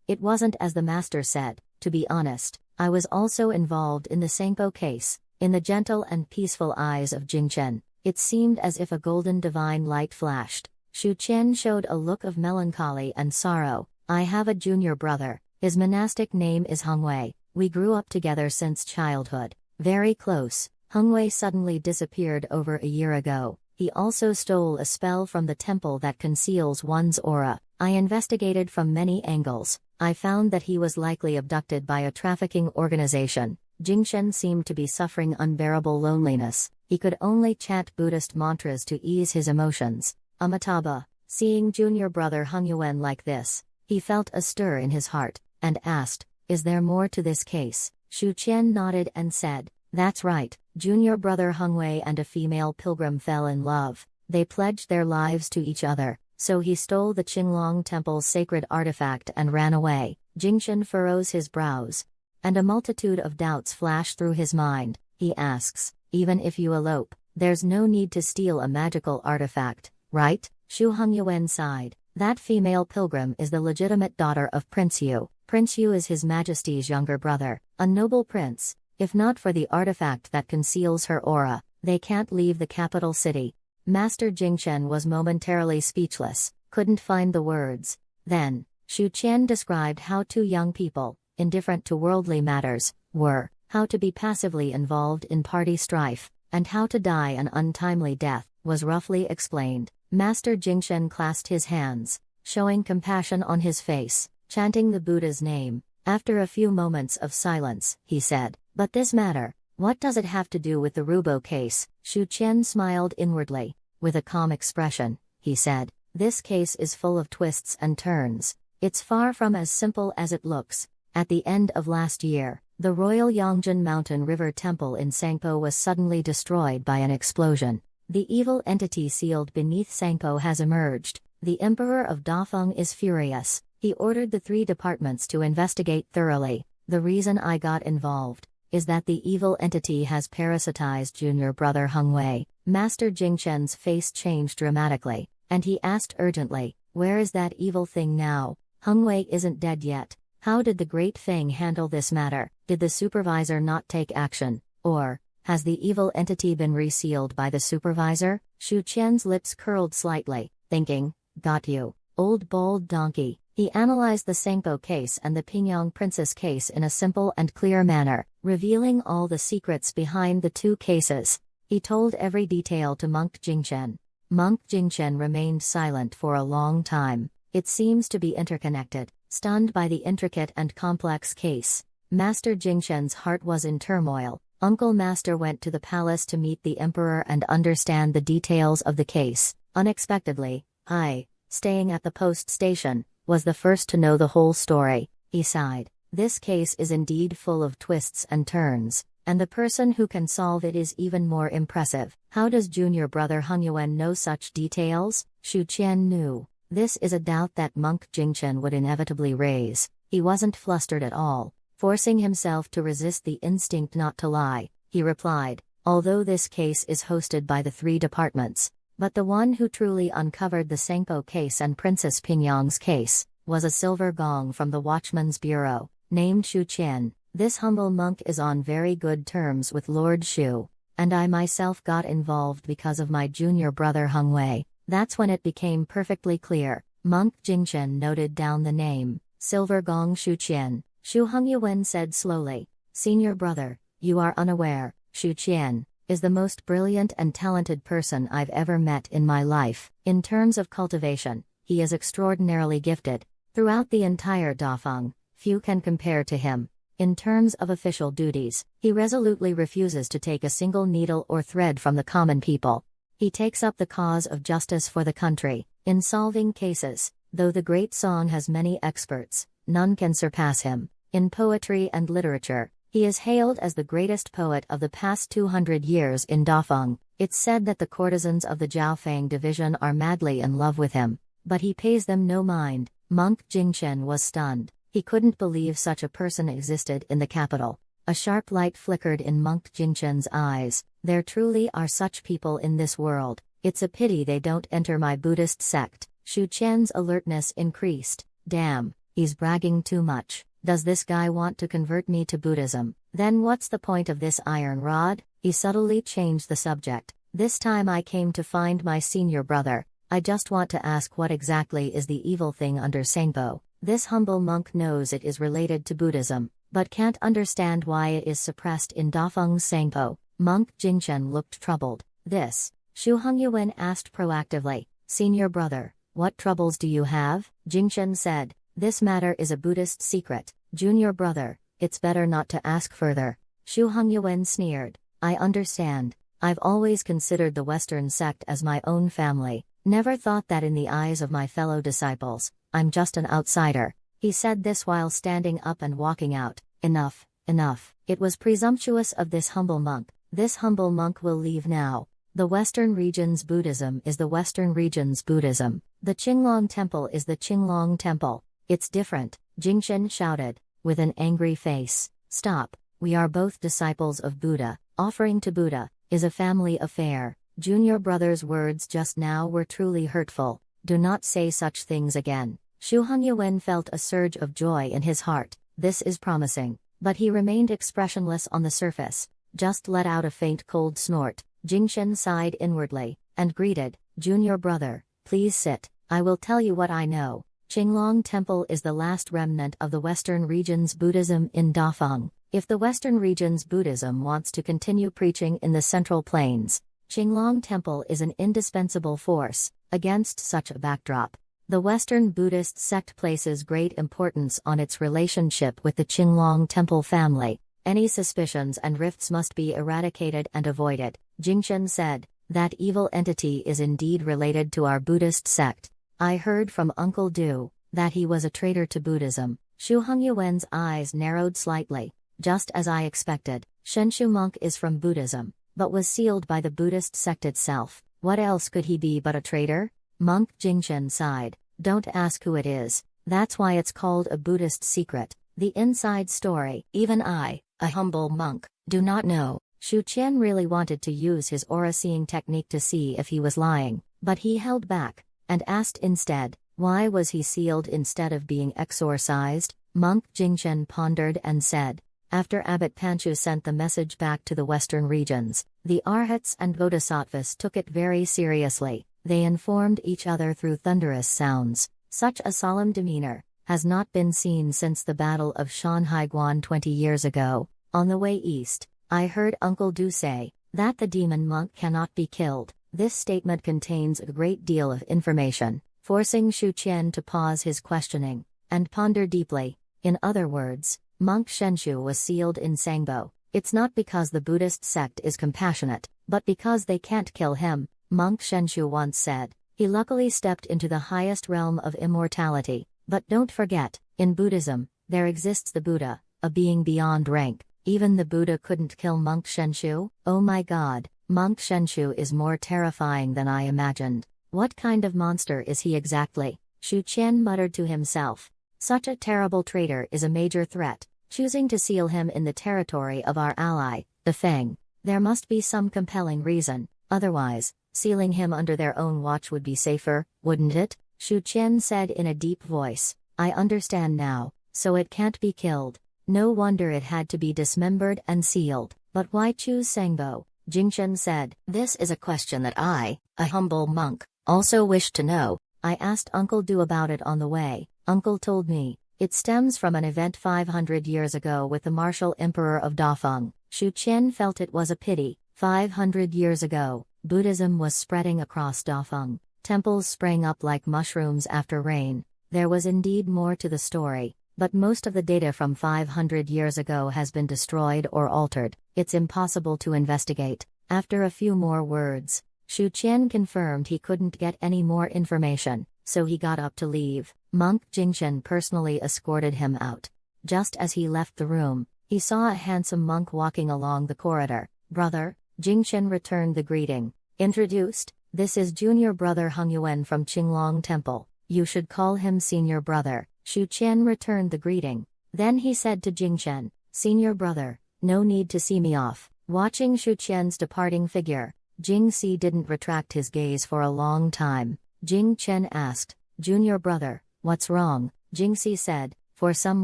[SPEAKER 1] It wasn't as the master said. To be honest, I was also involved in the Sengpo case. In the gentle and peaceful eyes of Jingchen, it seemed as if a golden divine light flashed. Shu Qian showed a look of melancholy and sorrow. I have a junior brother. His monastic name is Hengwei. We grew up together since childhood. Very close. Hengwei suddenly disappeared over a year ago. He also stole a spell from the temple that conceals one's aura. I investigated from many angles. I found that he was likely abducted by a trafficking organization. Jingchen seemed to be suffering unbearable loneliness. He could only chant Buddhist mantras to ease his emotions. Amitabha, seeing junior brother Hungyuan like this, he felt a stir in his heart, and asked, Is there more to this case? Shu Qian nodded and said, That's right, junior brother Hengwei and a female pilgrim fell in love. They pledged their lives to each other, so he stole the Qinglong Temple's sacred artifact and ran away. Jingchen furrows his brows, and a multitude of doubts flash through his mind. He asks, Even if you elope, there's no need to steal a magical artifact, right? Shu Hungyuan sighed. That female pilgrim is the legitimate daughter of Prince Yu. Prince Yu is His Majesty's younger brother, a noble prince. If not for the artifact that conceals her aura, they can't leave the capital city. Master Jingchen was momentarily speechless, couldn't find the words. Then, Shu Qian described how two young people, indifferent to worldly matters, were, how to be passively involved in party strife, and how to die an untimely death, was roughly explained. Master Jingchen clasped his hands, showing compassion on his face, chanting the Buddha's name. After a few moments of silence, he said, But this matter, what does it have to do with the Rubo case? Shu Qian smiled inwardly. With a calm expression, he said, This case is full of twists and turns. It's far from as simple as it looks. At the end of last year, The Royal Yongjin Mountain River Temple in Sangpo was suddenly destroyed by an explosion. The evil entity sealed beneath Sangpo has emerged. The Emperor of Dafeng is furious. He ordered the 3 departments to investigate thoroughly. The reason I got involved is that the evil entity has parasitized junior brother Hung Wei. Master Jingchen's face changed dramatically, and he asked urgently, "Where is that evil thing now? Hung Wei isn't dead yet. How did the Great Feng handle this matter? Did the supervisor not take action? Or has the evil entity been resealed by the supervisor?" Shu Qian's lips curled slightly, thinking, "Got you, old bald donkey." He analyzed the Sangpo case and the Pingyang Princess case in a simple and clear manner, revealing all the secrets behind the 2 cases. He told every detail to Monk Jingchen. Monk Jingchen remained silent for a long time. It seems to be interconnected, stunned by the intricate and complex case. Master Jingchen's heart was in turmoil. Uncle Master went to the palace to meet the emperor and understand the details of the case. Unexpectedly, I, staying at the post station, was the first to know the whole story. He sighed. This case is indeed full of twists and turns, and the person who can solve it is even more impressive. How does junior brother Hung Yuan know such details? Shu Qian knew. This is a doubt that Monk Jingchen would inevitably raise. He wasn't flustered at all. Forcing himself to resist the instinct not to lie, he replied, "Although this case is hosted by the 3 departments, but the one who truly uncovered the Sangpo case and Princess Pingyang's case was a silver gong from the Watchman's Bureau, named Shu Qian. This humble monk is on very good terms with Lord Shu, and I myself got involved because of my junior brother Hung Wei." That's when it became perfectly clear. Monk Jingchen noted down the name, Silver Gong Shu Qian. Shu Hongyuan said slowly, "Senior brother, you are unaware, Shu Qian is the most brilliant and talented person I've ever met in my life. In terms of cultivation, he is extraordinarily gifted. Throughout the entire Dafeng, few can compare to him. In terms of official duties, he resolutely refuses to take a single needle or thread from the common people. He takes up the cause of justice for the country. In solving cases, though the great song has many experts, none can surpass him. In poetry and literature, he is hailed as the greatest poet of the past 200 years in Dafeng. It's said that the courtesans of the Jiaofeng division are madly in love with him, but he pays them no mind." Monk Jingchen was stunned. He couldn't believe such a person existed in the capital. A sharp light flickered in Monk Jingchen's eyes. There truly are such people in this world. It's a pity they don't enter my Buddhist sect. Shu Qian's alertness increased. Damn, he's bragging too much. Does this guy want to convert me to Buddhism? Then what's the point of this iron rod? He subtly changed the subject. This time I came to find my senior brother. I just want to ask, what exactly is the evil thing under Sangpo? This humble monk knows it is related to Buddhism, but can't understand why it is suppressed in Dafeng's Sangpo. Monk Jingchen looked troubled. This, Shu Hongyuan asked proactively. "Senior brother, what troubles do you have?" Jingchen said, "This matter is a Buddhist secret. Junior brother, it's better not to ask further." Shu Hongyuan sneered. "I understand. I've always considered the Western sect as my own family. Never thought that in the eyes of my fellow disciples, I'm just an outsider." He said this while standing up and walking out. Enough, enough. It was presumptuous of this humble monk. This humble monk will leave now. The Western region's Buddhism is the Western region's Buddhism. The Qinglong Temple is the Qinglong Temple. It's different, Jingchen shouted, with an angry face. "Stop. We are both disciples of Buddha. Offering to Buddha is a family affair." Junior brother's words just now were truly hurtful. Do not say such things again. Shu Hongyuan felt a surge of joy in his heart. This is promising. But he remained expressionless on the surface. Just let out a faint cold snort. Jingchen sighed inwardly, and greeted, "Junior brother, please sit. I will tell you what I know. Qinglong Temple is the last remnant of the Western region's Buddhism in Dafeng. If the Western region's Buddhism wants to continue preaching in the Central Plains, Qinglong Temple is an indispensable force. Against such a backdrop, the Western Buddhist sect places great importance on its relationship with the Qinglong Temple family. Any suspicions and rifts must be eradicated and avoided." Jingchen said, "That evil entity is indeed related to our Buddhist sect. I heard from Uncle Du that he was a traitor to Buddhism." Shu Hongyuan's eyes narrowed slightly. just as I expected. Shenshu monk is from Buddhism, but was sealed by the Buddhist sect itself. What else could he be but a traitor? Monk Jingchen sighed. Don't ask who it is. That's why it's called a Buddhist secret. The inside story. Even I, a humble monk, do not know. Shu Qian really wanted to use his aura-seeing technique to see if he was lying, but he held back, and asked instead, why was he sealed instead of being exorcised? Monk Jingchen pondered and said, after Abbot Panchu sent the message back to the western regions, the Arhats and Bodhisattvas took it very seriously. They informed each other through thunderous sounds. Such a solemn demeanor has not been seen since the Battle of Shanhaiguan 20 years ago. On the way east, I heard Uncle Du say that the demon monk cannot be killed. This statement contains a great deal of information, forcing Shu Qian to pause his questioning and ponder deeply. In other words, Monk Shenshu was sealed in Sangbo. It's not because the Buddhist sect is compassionate, but because they can't kill him, Monk Shenshu once said. He luckily stepped into the highest realm of immortality. But don't forget, in Buddhism, there exists the Buddha, a being beyond rank. Even the Buddha couldn't kill Monk Shenshu? Oh my god, Monk Shenshu is more terrifying than I imagined. What kind of monster is he exactly? Shu Qian muttered to himself. Such a terrible traitor is a major threat. Choosing to seal him in the territory of our ally, Dafeng. There must be some compelling reason, otherwise, sealing him under their own watch would be safer, wouldn't it? Shu Qian said in a deep voice. I understand now, so it can't be killed. No wonder it had to be dismembered and sealed. But why choose Sangbo? Jingchen said. This is a question that I, a humble monk, also wish to know. I asked Uncle Du about it on the way. Uncle told me, it stems from an event 500 years ago with the martial emperor of Dafeng. Shu Qian felt it was a pity. 500 years ago, Buddhism was spreading across Dafeng. Temples sprang up like mushrooms after rain. There was indeed more to the story, but most of the data from 500 years ago has been destroyed or altered. It's impossible to investigate. After a few more words, Shu Qian confirmed he couldn't get any more information, so he got up to leave. Monk Jingchen personally escorted him out. Just as he left the room, he saw a handsome monk walking along the corridor. Brother, Jingchen returned the greeting. Introduced, this is junior brother Hongyuan from Qinglong Temple. You should call him senior brother. Shu Qian returned the greeting. Then he said to Jingchen, senior brother, no need to see me off. Watching Shu Qian's departing figure, Jing Si didn't retract his gaze for a long time. Jing Chen asked, junior brother, what's wrong? Jing Si said, for some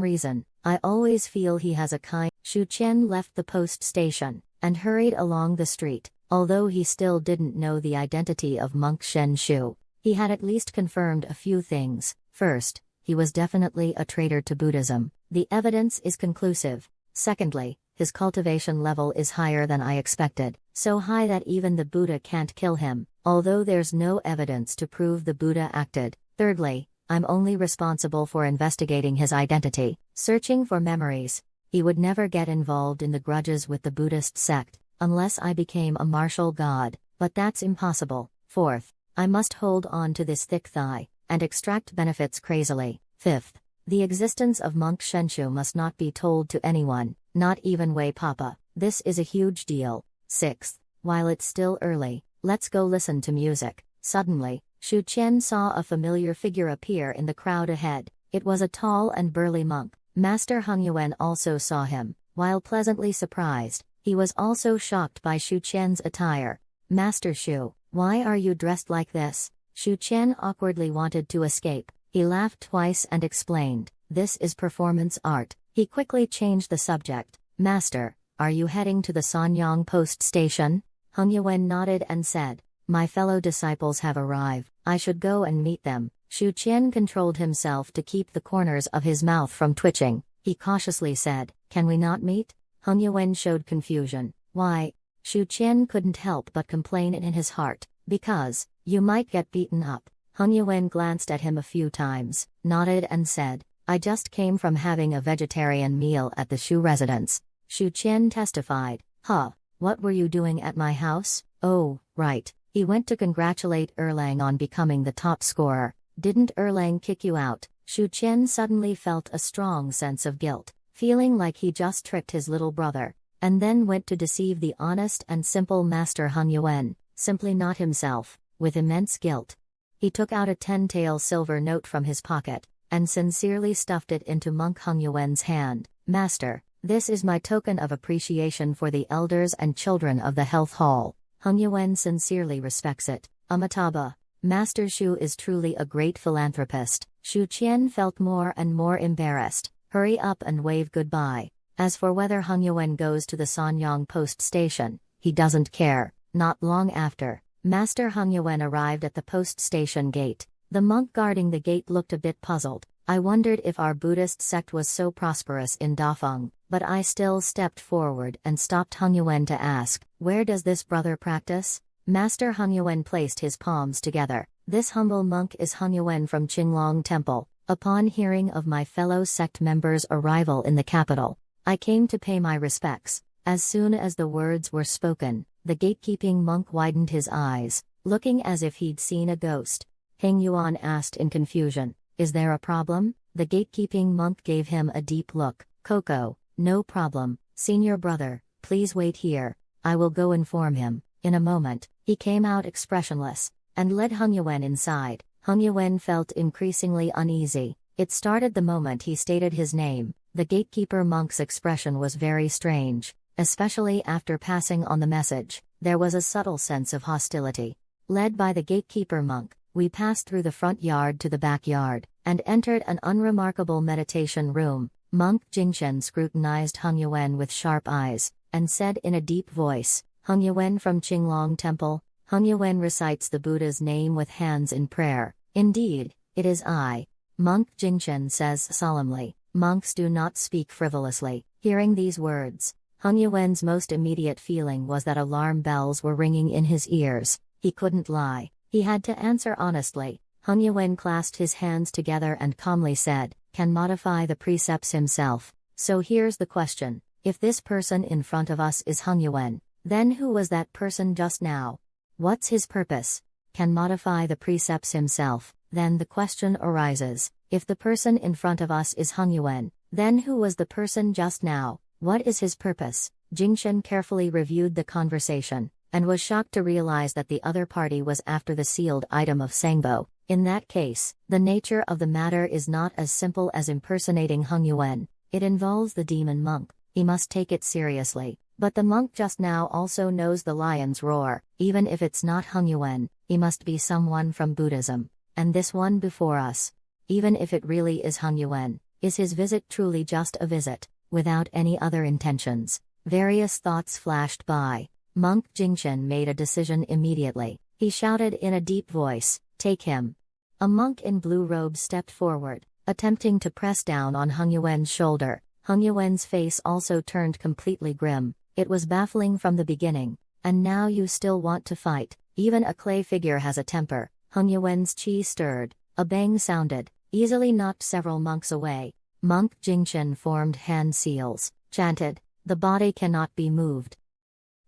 [SPEAKER 1] reason, I always feel he has a kind. Shu Qian left the post station and hurried along the street. Although he still didn't know the identity of Monk Shenshu, he had at least confirmed a few things. First, he was definitely a traitor to Buddhism. The evidence is conclusive. Secondly, his cultivation level is higher than I expected, so high that even the Buddha can't kill him, although there's no evidence to prove the Buddha acted. Thirdly, I'm only responsible for investigating his identity, searching for memories. He would never get involved in the grudges with the Buddhist sect, unless I became a martial god, but that's impossible. Fourth, I must hold on to this thick thigh, and extract benefits crazily. Fifth, the existence of Monk Shenshu must not be told to anyone, not even Wei Papa. This is a huge deal. Sixth, while it's still early, let's go listen to music. Suddenly, Shu Qian saw a familiar figure appear in the crowd ahead. It was a tall and burly monk. Master Hongyuan also saw him. While pleasantly surprised, he was also shocked by Shu Qian's attire. Master Shu, why are you dressed like this? Shu Qian awkwardly wanted to escape. He laughed twice and explained, this is performance art. He quickly changed the subject. Master, are you heading to the Sanyang post station? Hongyuan nodded and said, my fellow disciples have arrived. I should go and meet them. Shu Qian controlled himself to keep the corners of his mouth from twitching. He cautiously said, can we not meet? Hongyuan showed confusion. Why? Shu Qian couldn't help but complain in his heart. Because, you might get beaten up. Hongyuan glanced at him a few times, nodded and said, I just came from having a vegetarian meal at the Shu residence. Shu Qian testified, what were you doing at my house? Oh, right. He went to congratulate Erlang on becoming the top scorer. Didn't Erlang kick you out? Shu Qian suddenly felt a strong sense of guilt. feeling like he just tricked his little brother, and then went to deceive the honest and simple Master Hung Yuen, simply not himself, with immense guilt. He took out a 10-tael silver note from his pocket, and sincerely stuffed it into monk Hung Yuen's hand. Master, this is my token of appreciation for the elders and children of the health hall. Hung Yuen sincerely respects it. Amitabha, Master Shu is truly a great philanthropist. Shu Qian felt more and more embarrassed. Hurry up and wave goodbye. As for whether Hung Yuen goes to the Sanyang post station, he doesn't care. Not long after, Master Hung Yuen arrived at the post station gate. The monk guarding the gate looked a bit puzzled. I wondered if our Buddhist sect was so prosperous in Dafeng, but I still stepped forward and stopped Hung Yuen to ask, where does this brother practice? Master Hung Yuen placed his palms together. This humble monk is Hung Yuen from Qinglong Temple. Upon hearing of my fellow sect members' arrival in the capital, I came to pay my respects. As soon as the words were spoken, the gatekeeping monk widened his eyes, looking as if he'd seen a ghost. Heng Yuan asked in confusion, is there a problem? The gatekeeping monk gave him a deep look. Coco, no problem, senior brother, please wait here, I will go inform him. In a moment, he came out expressionless, and led Hung Yuen inside. Hung Yuen felt increasingly uneasy. It started the moment he stated his name. The gatekeeper monk's expression was very strange, especially after passing on the message. There was a subtle sense of hostility. Led by the gatekeeper monk, we passed through the front yard to the backyard, and entered an unremarkable meditation room. Monk Jingshen scrutinized Hung Yuen with sharp eyes, and said in a deep voice, Hung Yuen from Qinglong Temple. Hung Yuen recites the Buddha's name with hands in prayer. Indeed, it is I. Monk Jingshen says solemnly, monks do not speak frivolously. Hearing these words, Hung Yuen's most immediate feeling was that alarm bells were ringing in his ears. He couldn't lie. He had to answer honestly. Hung Yuen clasped his hands together and calmly said, can modify the precepts himself. So here's the question. If this person in front of us is Hung Yuen, then who was that person just now? What's his purpose? Can modify the precepts himself. Then the question arises, if the person in front of us is Hung Yuen, then who was the person just now? What is his purpose? Jingshen carefully reviewed the conversation, and was shocked to realize that the other party was after the sealed item of Sangbo. In that case, the nature of the matter is not as simple as impersonating Hung Yuen. It involves the demon monk. He must take it seriously. But the monk just now also knows the lion's roar. Even if it's not Hung Yuen, he must be someone from Buddhism. And this one before us, even if it really is Hung Yuen, is his visit truly just a visit, without any other intentions? Various thoughts flashed by. Monk Jingshen made a decision immediately. He shouted in a deep voice, take him. A monk in blue robes stepped forward, attempting to press down on Hung Yuen's shoulder. Hung Yuen's face also turned completely grim. It was baffling from the beginning. And now you still want to fight? Even a clay figure has a temper. Hung Yuen's chi stirred. A bang sounded, easily knocked several monks away. Monk Jingshen formed hand seals, chanted, the body cannot be moved.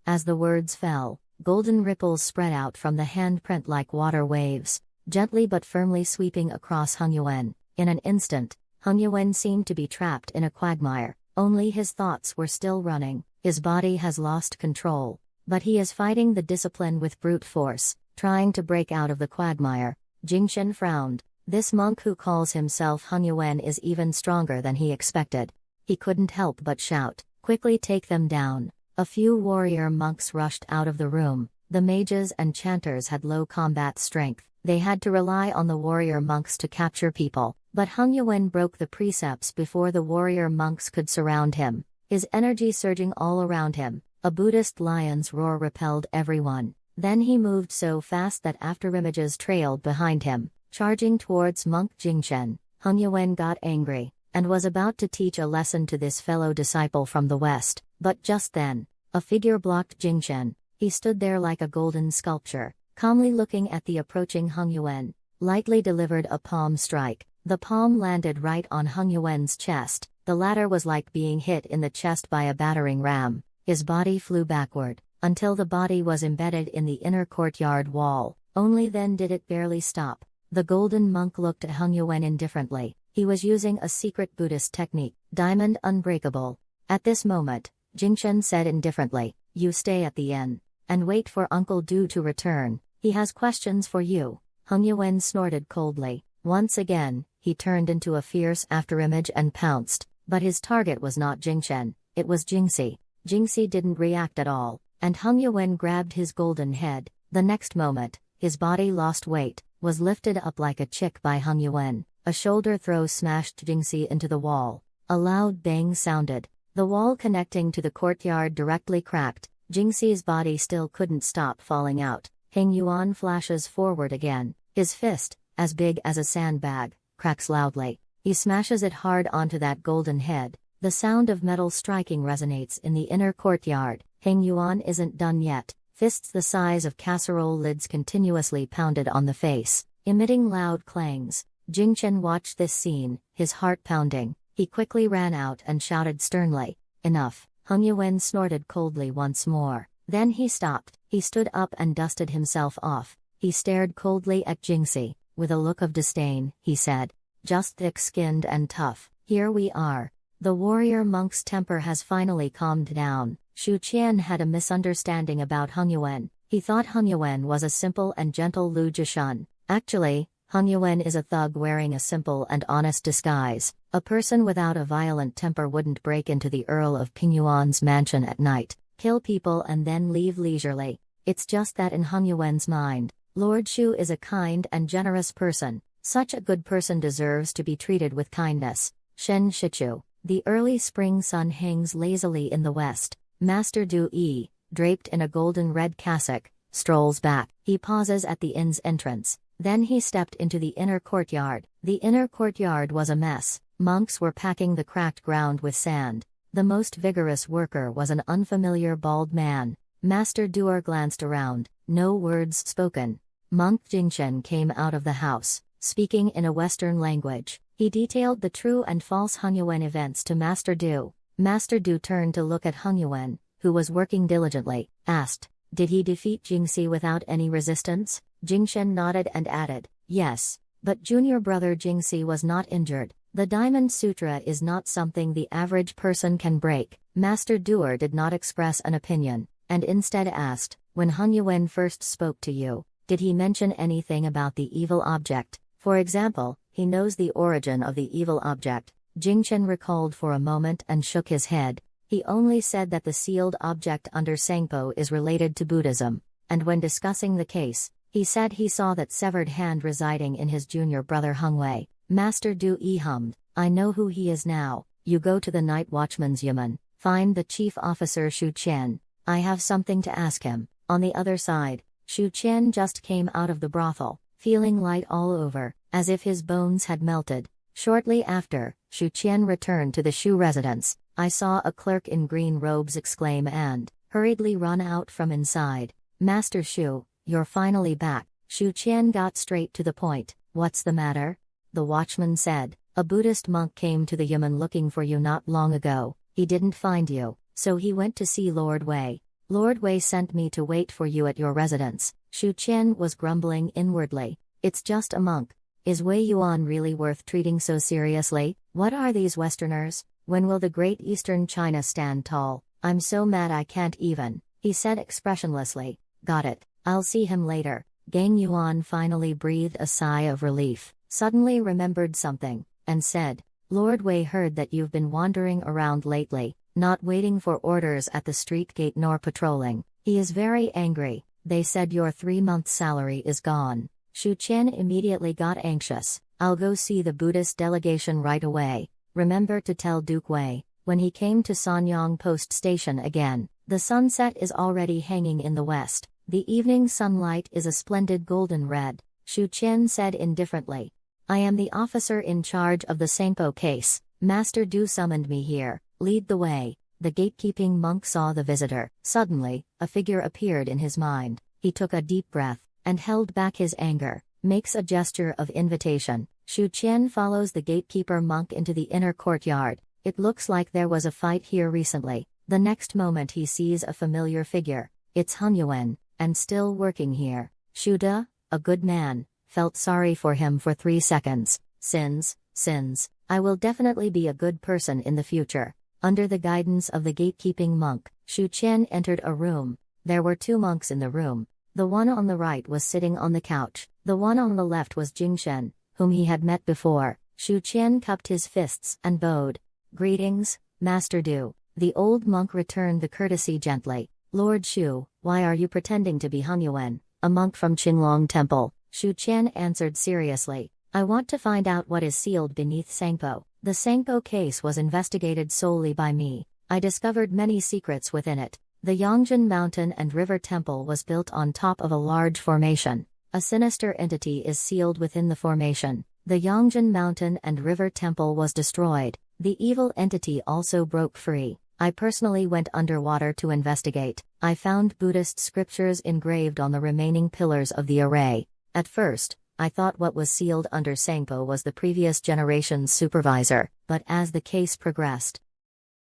[SPEAKER 1] As the words fell, golden ripples spread out from the handprint like water waves, gently but firmly sweeping across Hung Yuen. In an instant, Hung Yuen seemed to be trapped in a quagmire. Only his thoughts were still running. His body has lost control, but he is fighting the discipline with brute force, trying to break out of the quagmire. Jingshen frowned. This monk who calls himself Hung Yuen is even stronger than he expected. He couldn't help but shout, quickly take them down. A few warrior monks rushed out of the room. The mages and chanters had low combat strength. They had to rely on the warrior monks to capture people, but Hung Yuen broke the precepts before the warrior monks could surround him. His energy surging all around him, a Buddhist lion's roar repelled everyone. Then he moved so fast that afterimages trailed behind him, charging towards Monk Jingshen. Hung Yuen got angry, and was about to teach a lesson to this fellow disciple from the West, but just then, a figure blocked Jingshen. He stood there like a golden sculpture, calmly looking at the approaching Hung Yuen, lightly delivered a palm strike. The palm landed right on Hung Yuen's chest. The latter was like being hit in the chest by a battering ram. His body flew backward, until the body was embedded in the inner courtyard wall. Only then did it barely stop. The golden monk looked at Hung Yuen indifferently. He was using a secret Buddhist technique, Diamond Unbreakable. At this moment, Jingchen said indifferently, "You stay at the inn and wait for Uncle Du to return. He has questions for you." Hung Yuen snorted coldly. Once again, he turned into a fierce afterimage and pounced, but his target was not Jingchen, it was Jingxi. Jingxi didn't react at all, and Hung Yuen grabbed his golden head. The next moment, his body lost weight, was lifted up like a chick by Hung Yuen. A shoulder throw smashed Jingxi into the wall. A loud bang sounded. The wall connecting to the courtyard directly cracked. Jingxi's body still couldn't stop falling out. Hung Yuan flashes forward again. His fist, as big as a sandbag, cracks loudly. He smashes it hard onto that golden head. The sound of metal striking resonates in the inner courtyard. Hung Yuan isn't done yet. Fists the size of casserole lids continuously pounded on the face, emitting loud clangs. Jingchen watched this scene, his heart pounding. He quickly ran out and shouted sternly, "Enough." Hung Yuen snorted coldly once more. Then he stopped. He stood up and dusted himself off. He stared coldly at Jingxi. With a look of disdain, he said, "Just thick-skinned and tough. Here we are." The warrior monk's temper has finally calmed down. Shu Qian had a misunderstanding about Hung Yuen. He thought Hung Yuen was a simple and gentle Lu Jishan. Actually, Hung Yuen is a thug wearing a simple and honest disguise. A person without a violent temper wouldn't break into the Earl of Pingyuan's mansion at night, kill people and then leave leisurely. It's just that in Hung Yuen's mind, Lord Shu is a kind and generous person. Such a good person deserves to be treated with kindness. Shen Shichu. The early spring sun hangs lazily in the west. Master Du Yi, draped in a golden red cassock, strolls back. He pauses at the inn's entrance. Then he stepped into the inner courtyard. The inner courtyard was a mess. Monks were packing the cracked ground with sand. The most vigorous worker was an unfamiliar bald man. Master Duer glanced around, no words spoken. Monk Jingchen came out of the house, speaking in a Western language. He detailed the true and false Hung Yuen events to Master Du. Master Du turned to look at Hung Yuen, who was working diligently, asked, "Did he defeat Jingxi without any resistance?" Jingchen nodded and added, "Yes, but junior brother Jingxi was not injured. The Diamond Sutra is not something the average person can break." Master Duer did not express an opinion, and instead asked, "When Hung Yuen first spoke to you, did he mention anything about the evil object? For example, he knows the origin of the evil object." Jingchen recalled for a moment and shook his head. He only said that the sealed object under Sangpo is related to Buddhism, and when discussing the case, he said he saw that severed hand residing in his junior brother Hung Wei. Master Du Yi hummed, "I know who he is now. You go to the night watchman's yuman, find the chief officer Shu Qian. I have something to ask him." On the other side, Shu Qian just came out of the brothel, feeling light all over, as if his bones had melted. Shortly after, Shu Qian returned to the Shu residence. I saw a clerk in green robes exclaim and hurriedly run out from inside. "Master Shu, you're finally back." Shu Qian got straight to the point. "What's the matter?" The watchman said, "A Buddhist monk came to the yuman looking for you not long ago. He didn't find you, so he went to see Lord Wei. Lord Wei sent me to wait for you at your residence." Shu Qian was grumbling inwardly. It's just a monk. Is Wei Yuan really worth treating so seriously? What are these Westerners? When will the great Eastern China stand tall? I'm so mad I can't even. He said expressionlessly. "Got it. I'll see him later." Gang Yuan finally breathed a sigh of relief, suddenly remembered something, and said, "Lord Wei heard that you've been wandering around lately, not waiting for orders at the street gate nor patrolling. He is very angry. They said your 3-month salary is gone." Shu Qian immediately got anxious. "I'll go see the Buddhist delegation right away. Remember to tell Duke Wei." When he came to Sanyang Post Station again, the sunset is already hanging in the west. The evening sunlight is a splendid golden red. Shu Qian said indifferently, "I am the officer in charge of the Sangpo case. Master Du summoned me here. Lead the way." The gatekeeping monk saw the visitor. Suddenly, a figure appeared in his mind. He took a deep breath and held back his anger, makes a gesture of invitation. Shu Qian follows the gatekeeper monk into the inner courtyard. It looks like there was a fight here recently. The next moment he sees a familiar figure. It's Hung Yuen, and still working here. Shu De, a good man, felt sorry for him for 3 seconds. Sins, sins. I will definitely be a good person in the future. Under the guidance of the gatekeeping monk, Shu Qian entered a room. There were 2 monks in the room. The one on the right was sitting on the couch. The one on the left was Jingshen, whom he had met before. Shu Qian cupped his fists and bowed. "Greetings, Master Du." The old monk returned the courtesy gently. "Lord Shu, why are you pretending to be Hongyuan, a monk from Qinglong Temple?" Shu Qian answered seriously. "I want to find out what is sealed beneath Sangpo. The Sangpo case was investigated solely by me. I discovered many secrets within it. The Yongjin Mountain and River Temple was built on top of a large formation. A sinister entity is sealed within the formation. The Yongjin Mountain and River Temple was destroyed. The evil entity also broke free. I personally went underwater to investigate. I found Buddhist scriptures engraved on the remaining pillars of the array. At first, I thought what was sealed under Sangpo was the previous generation's supervisor, but as the case progressed,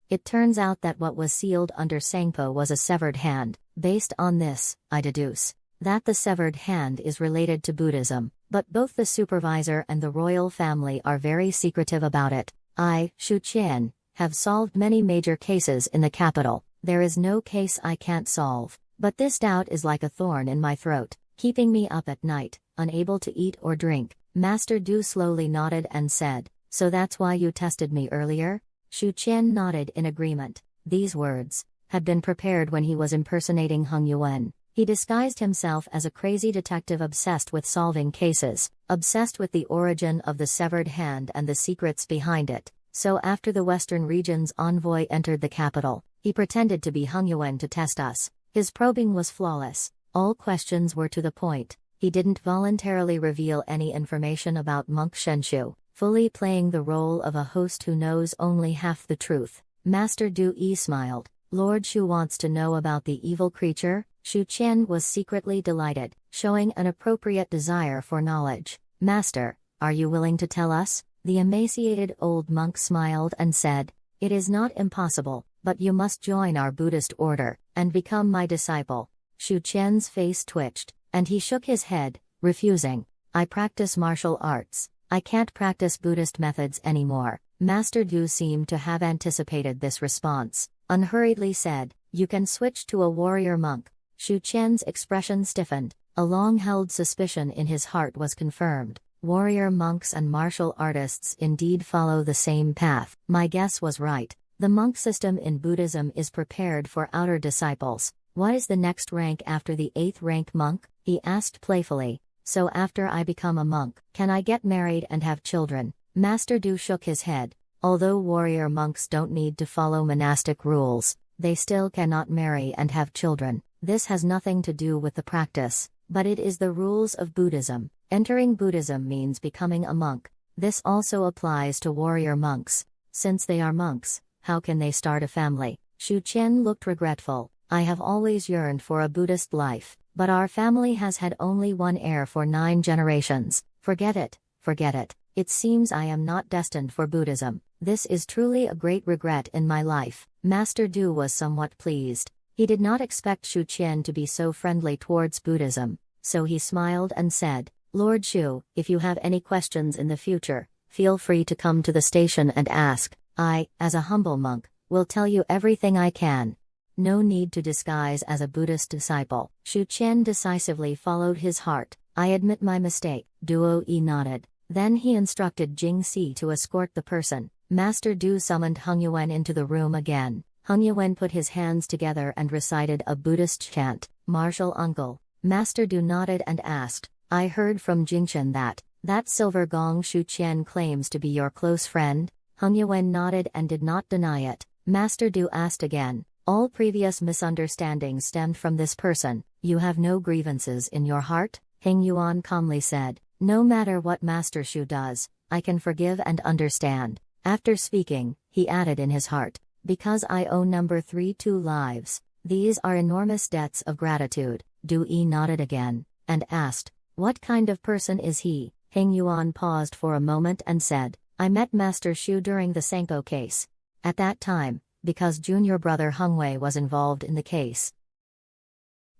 [SPEAKER 1] it turns out that what was sealed under Sangpo was a severed hand. Based on this, I deduce that the severed hand is related to Buddhism, but both the supervisor and the royal family are very secretive about it. I, Shu Qian, have solved many major cases in the capital. There is no case I can't solve, but this doubt is like a thorn in my throat, keeping me up at night, unable to eat or drink. Master Du slowly nodded and said, "So that's why you tested me earlier?" Shu Qian nodded in agreement. These words had been prepared when he was impersonating Hung Yuan. He disguised himself as a crazy detective obsessed with solving cases, obsessed with the origin of the severed hand and the secrets behind it. So after the Western region's envoy entered the capital, he pretended to be Hung Yuan to test us. His probing was flawless. All questions were to the point. He didn't voluntarily reveal any information about Monk Shenshu, fully playing the role of a host who knows only half the truth. Master Du Yi smiled. "Lord Shu wants to know about the evil creature?" Shu Qian was secretly delighted, showing an appropriate desire for knowledge. "Master, are you willing to tell us?" The emaciated old monk smiled and said, "It is not impossible, but you must join our Buddhist order, and become my disciple." Shu Qian's face twitched, and he shook his head, refusing. "I practice martial arts. I can't practice Buddhist methods anymore." Master Du seemed to have anticipated this response, unhurriedly said, "You can switch to a warrior monk." Shu Qian's expression stiffened. A long-held suspicion in his heart was confirmed. Warrior monks and martial artists indeed follow the same path. My guess was right. The monk system in Buddhism is prepared for outer disciples. "What is the next rank after the 8th rank monk?" he asked playfully. "So after I become a monk, can I get married and have children?" Master Du shook his head. Although warrior monks don't need to follow monastic rules, they still cannot marry and have children. This has nothing to do with the practice, but it is the rules of Buddhism. Entering Buddhism means becoming a monk. This also applies to warrior monks. Since they are monks, how can they start a family? Shu Qian looked regretful. "I have always yearned for a Buddhist life, but our family has had only one heir for 9 generations. Forget it, forget it. It seems I am not destined for Buddhism. This is truly a great regret in my life." Master Du was somewhat pleased. He did not expect Shu Qian to be so friendly towards Buddhism, so he smiled and said, "Lord Shu, if you have any questions in the future, feel free to come to the station and ask. I, as a humble monk, will tell you everything I can." No need to disguise as a Buddhist disciple. Shu Qian decisively followed his heart. "I admit my mistake." Duo Yi nodded. Then he instructed Jing Si to escort the person. Master Du summoned Hung Yuan into the room again. Hung Yuan put his hands together and recited a Buddhist chant. "Martial uncle." Master Du nodded and asked, "I heard from Jingshen that silver gong Shu Qian claims to be your close friend?" Hung Yuan nodded and did not deny it. Master Du asked again, "All previous misunderstandings stemmed from this person. You have no grievances in your heart?" Heng Yuan calmly said, "No matter what Master Shu does, I can forgive and understand." After speaking, he added in his heart, "Because I owe number 32 lives. These are enormous debts of gratitude." Du Yi nodded again, and asked, "What kind of person is he?" Heng Yuan paused for a moment and said, "I met Master Shu during the Sangpo case. At that time, because junior brother Hung Wei was involved in the case,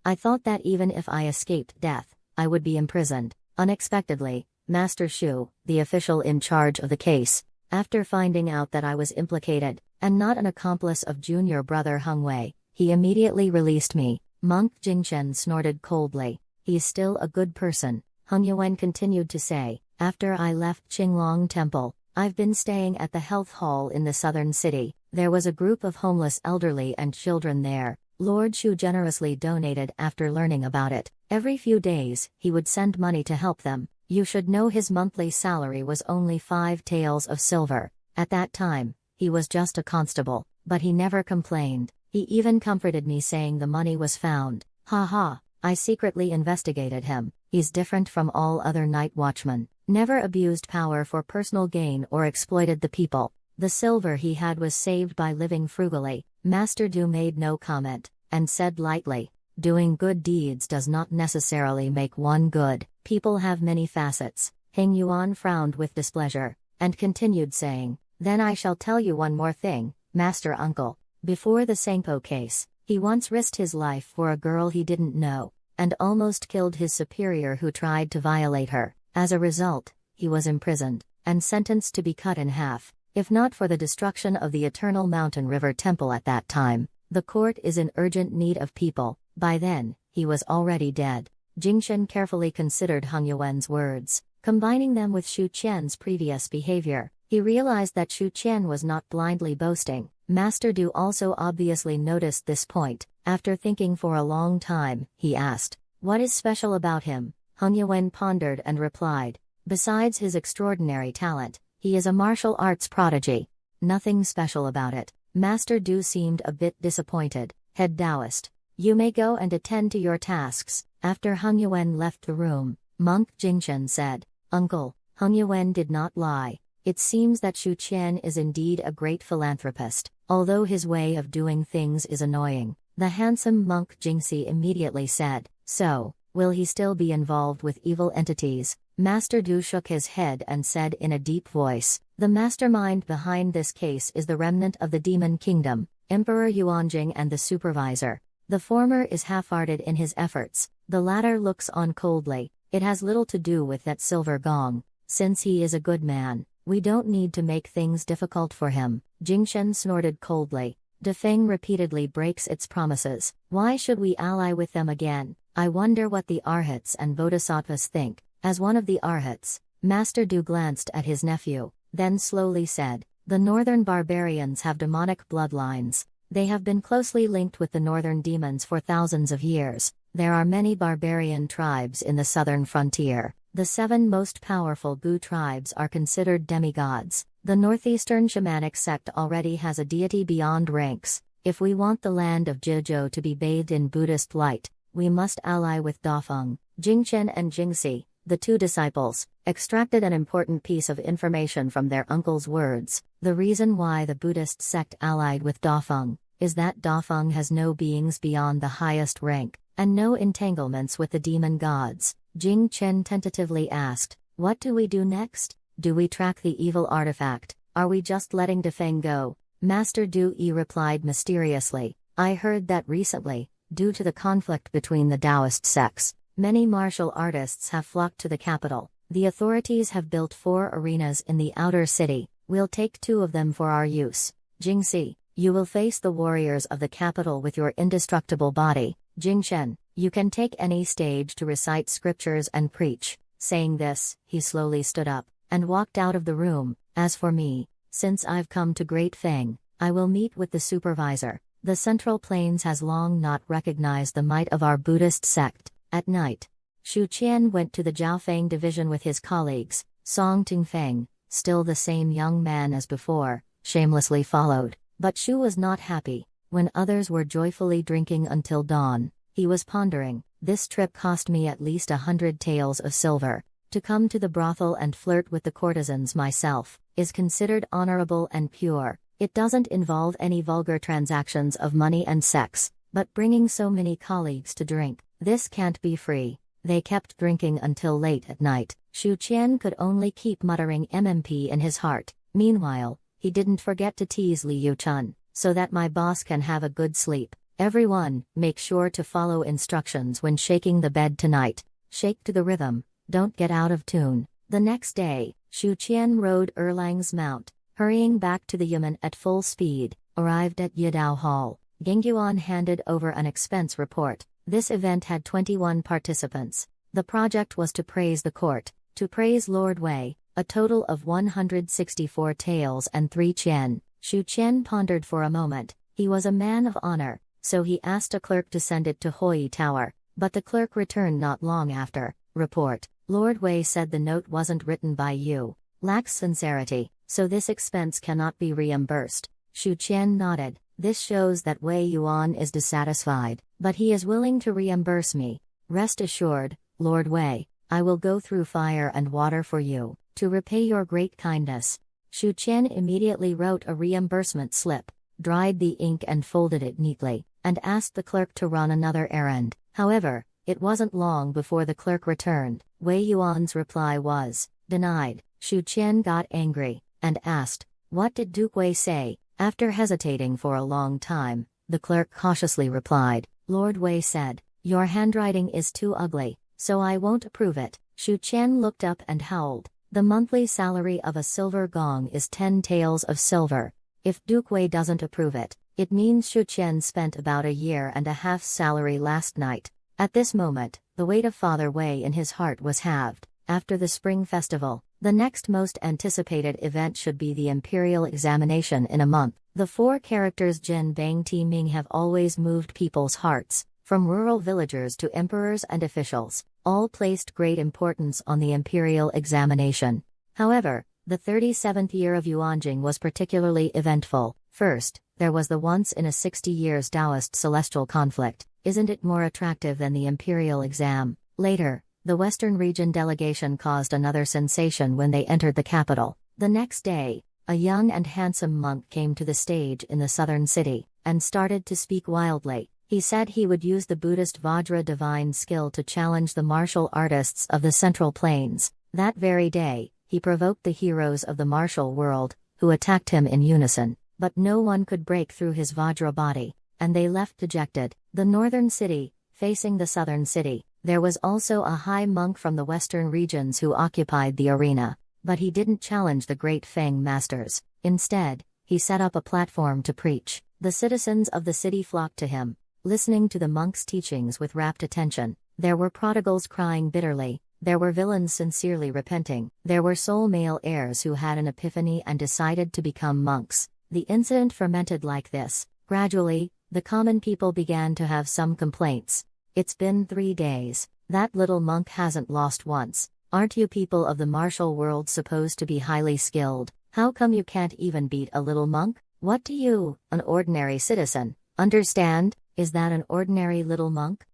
[SPEAKER 1] I thought that even if I escaped death, I would be imprisoned. Unexpectedly, Master Shu, the official in charge of the case, after finding out that I was implicated, and not an accomplice of junior brother Hung Wei, he immediately released me. Monk Jingchen snorted coldly. He's still a good person, Hung Yuan continued to say. After I left Qinglong Temple, I've been staying at the health hall in the southern city. There was a group of homeless elderly and children there. Lord Shu generously donated after learning about it. Every few days, he would send money to help them. You should know his monthly salary was only 5 taels of silver. At that time, he was just a constable, but he never complained. He even comforted me saying the money was found. Ha ha, I secretly investigated him. He's different from all other night watchmen. Never abused power for personal gain or exploited the people. The silver he had was saved by living frugally. Master Du made no comment, and said lightly, doing good deeds does not necessarily make one good. People have many facets. Heng Yuan frowned with displeasure, and continued saying, then I shall tell you one more thing, Master Uncle. Before the Sengpo case, he once risked his life for a girl he didn't know, and almost killed his superior who tried to violate her. As a result, he was imprisoned, and sentenced to be cut in half. If not for the destruction of the Eternal Mountain River Temple at that time, the court is in urgent need of people. By then, he was already dead. Jingshen carefully considered Hung Yuan's words, combining them with Shu Qian's previous behavior. He realized that Shu Qian was not blindly boasting. Master Du also obviously noticed this point. After thinking for a long time, he asked, what is special about him? Hung Yuan pondered and replied, besides his extraordinary talent, he is a martial arts prodigy. Nothing special about it. Master Du seemed a bit disappointed. Head Taoist, you may go and attend to your tasks. After Hung Yuan left the room, Monk Jingshen said, Uncle, Hung Yuan did not lie. It seems that Shu Qian is indeed a great philanthropist, although his way of doing things is annoying. The handsome monk Jingxi immediately said, so, will he still be involved with evil entities? Master Du shook his head and said in a deep voice, the mastermind behind this case is the remnant of the Demon Kingdom, Emperor Yuanjing and the supervisor. The former is half-hearted in his efforts, the latter looks on coldly. It has little to do with that silver gong. Since he is a good man, we don't need to make things difficult for him. Jingshen snorted coldly. Dafeng repeatedly breaks its promises. Why should we ally with them again? I wonder what the Arhats and Bodhisattvas think. As one of the Arhats, Master Du glanced at his nephew, then slowly said, the northern barbarians have demonic bloodlines. They have been closely linked with the northern demons for thousands of years. There are many barbarian tribes in the southern frontier. The 7 most powerful Gu tribes are considered demigods. The northeastern shamanic sect already has a deity beyond ranks. If we want the land of Jizhou to be bathed in Buddhist light, we must ally with Dafeng. Jingchen and Jingxi, the 2 disciples, extracted an important piece of information from their uncle's words. The reason why the Buddhist sect allied with Dafeng is that Dafeng has no beings beyond the highest rank, and no entanglements with the demon gods. Jing Chen tentatively asked, what do we do next? Do we track the evil artifact? Are we just letting Dafeng go? Master Du Yi replied mysteriously, I heard that recently, due to the conflict between the Taoist sects, many martial artists have flocked to the capital. The authorities have built 4 arenas in the outer city. We'll take 2 of them for our use. Jingxi, you will face the warriors of the capital with your indestructible body. Jingshen, you can take any stage to recite scriptures and preach. Saying this, he slowly stood up, and walked out of the room. As for me, since I've come to Great Feng, I will meet with the supervisor. The Central Plains has long not recognized the might of our Buddhist sect. At night, Shu Qian went to the Jiaofeng division with his colleagues. Song Tingfeng, still the same young man as before, shamelessly followed. But Shu was not happy. When others were joyfully drinking until dawn, he was pondering, this trip cost me at least 100 taels of silver. To come to the brothel and flirt with the courtesans myself, is considered honorable and pure. It doesn't involve any vulgar transactions of money and sex, but bringing so many colleagues to drink, this can't be free. They kept drinking until late at night. Shu Qian could only keep muttering MMP in his heart. Meanwhile, he didn't forget to tease Li Yuchun, so that my boss can have a good sleep. Everyone, make sure to follow instructions when shaking the bed tonight. Shake to the rhythm, don't get out of tune. The next day, Shu Qian rode Erlang's mount, hurrying back to the Yamen at full speed, arrived at Yidao Hall. Gingyuan handed over an expense report. This event had 21 participants. The project was to praise the court, to praise Lord Wei, a total of 164 taels and 3 qian. Shu Qian pondered for a moment. He was a man of honor, so he asked a clerk to send it to Hoi Tower, but the clerk returned not long after. Report: Lord Wei said the note wasn't written by you. Lacks sincerity, so this expense cannot be reimbursed. Shu Qian nodded. This shows that Wei Yuan is dissatisfied, but he is willing to reimburse me. Rest assured, Lord Wei, I will go through fire and water for you, to repay your great kindness. Shu Qian immediately wrote a reimbursement slip, dried the ink and folded it neatly, and asked the clerk to run another errand. However, it wasn't long before the clerk returned. Wei Yuan's reply was, denied. Shu Qian got angry, and asked, what did Duke Wei say? After hesitating for a long time, the clerk cautiously replied, Lord Wei said, your handwriting is too ugly, so I won't approve it. Shu Qian looked up and howled. The monthly salary of a silver gong is 10 taels of silver. If Duke Wei doesn't approve it, it means Shu Qian spent about a year and a half's salary last night. At this moment, the weight of Father Wei in his heart was halved. After the Spring Festival, the next most anticipated event should be the Imperial Examination in a month. The 4 characters Jin Bang Ti Ming have always moved people's hearts, from rural villagers to emperors and officials, all placed great importance on the Imperial Examination. However, the 37th year of Yuanjing was particularly eventful. First, there was the once in a 60 years Taoist celestial conflict. Isn't it more attractive than the Imperial exam? Later, the Western region delegation caused another sensation when they entered the capital. The next day, a young and handsome monk came to the stage in the southern city, and started to speak wildly. He said he would use the Buddhist Vajra divine skill to challenge the martial artists of the Central Plains. That very day, he provoked the heroes of the martial world, who attacked him in unison, but no one could break through his Vajra body, and they left dejected. The northern city, facing the southern city, there was also a high monk from the western regions who occupied the arena, but he didn't challenge the great Feng masters. Instead, he set up a platform to preach. The citizens of the city flocked to him, listening to the monk's teachings with rapt attention. There were prodigals crying bitterly, there were villains sincerely repenting, there were sole male heirs who had an epiphany and decided to become monks. The incident fermented like this. Gradually, the common people began to have some complaints. It's been 3 days. That little monk hasn't lost once. Aren't you people of the martial world supposed to be highly skilled? How come you can't even beat a little monk? What do you, an ordinary citizen, understand? Is that an ordinary little monk?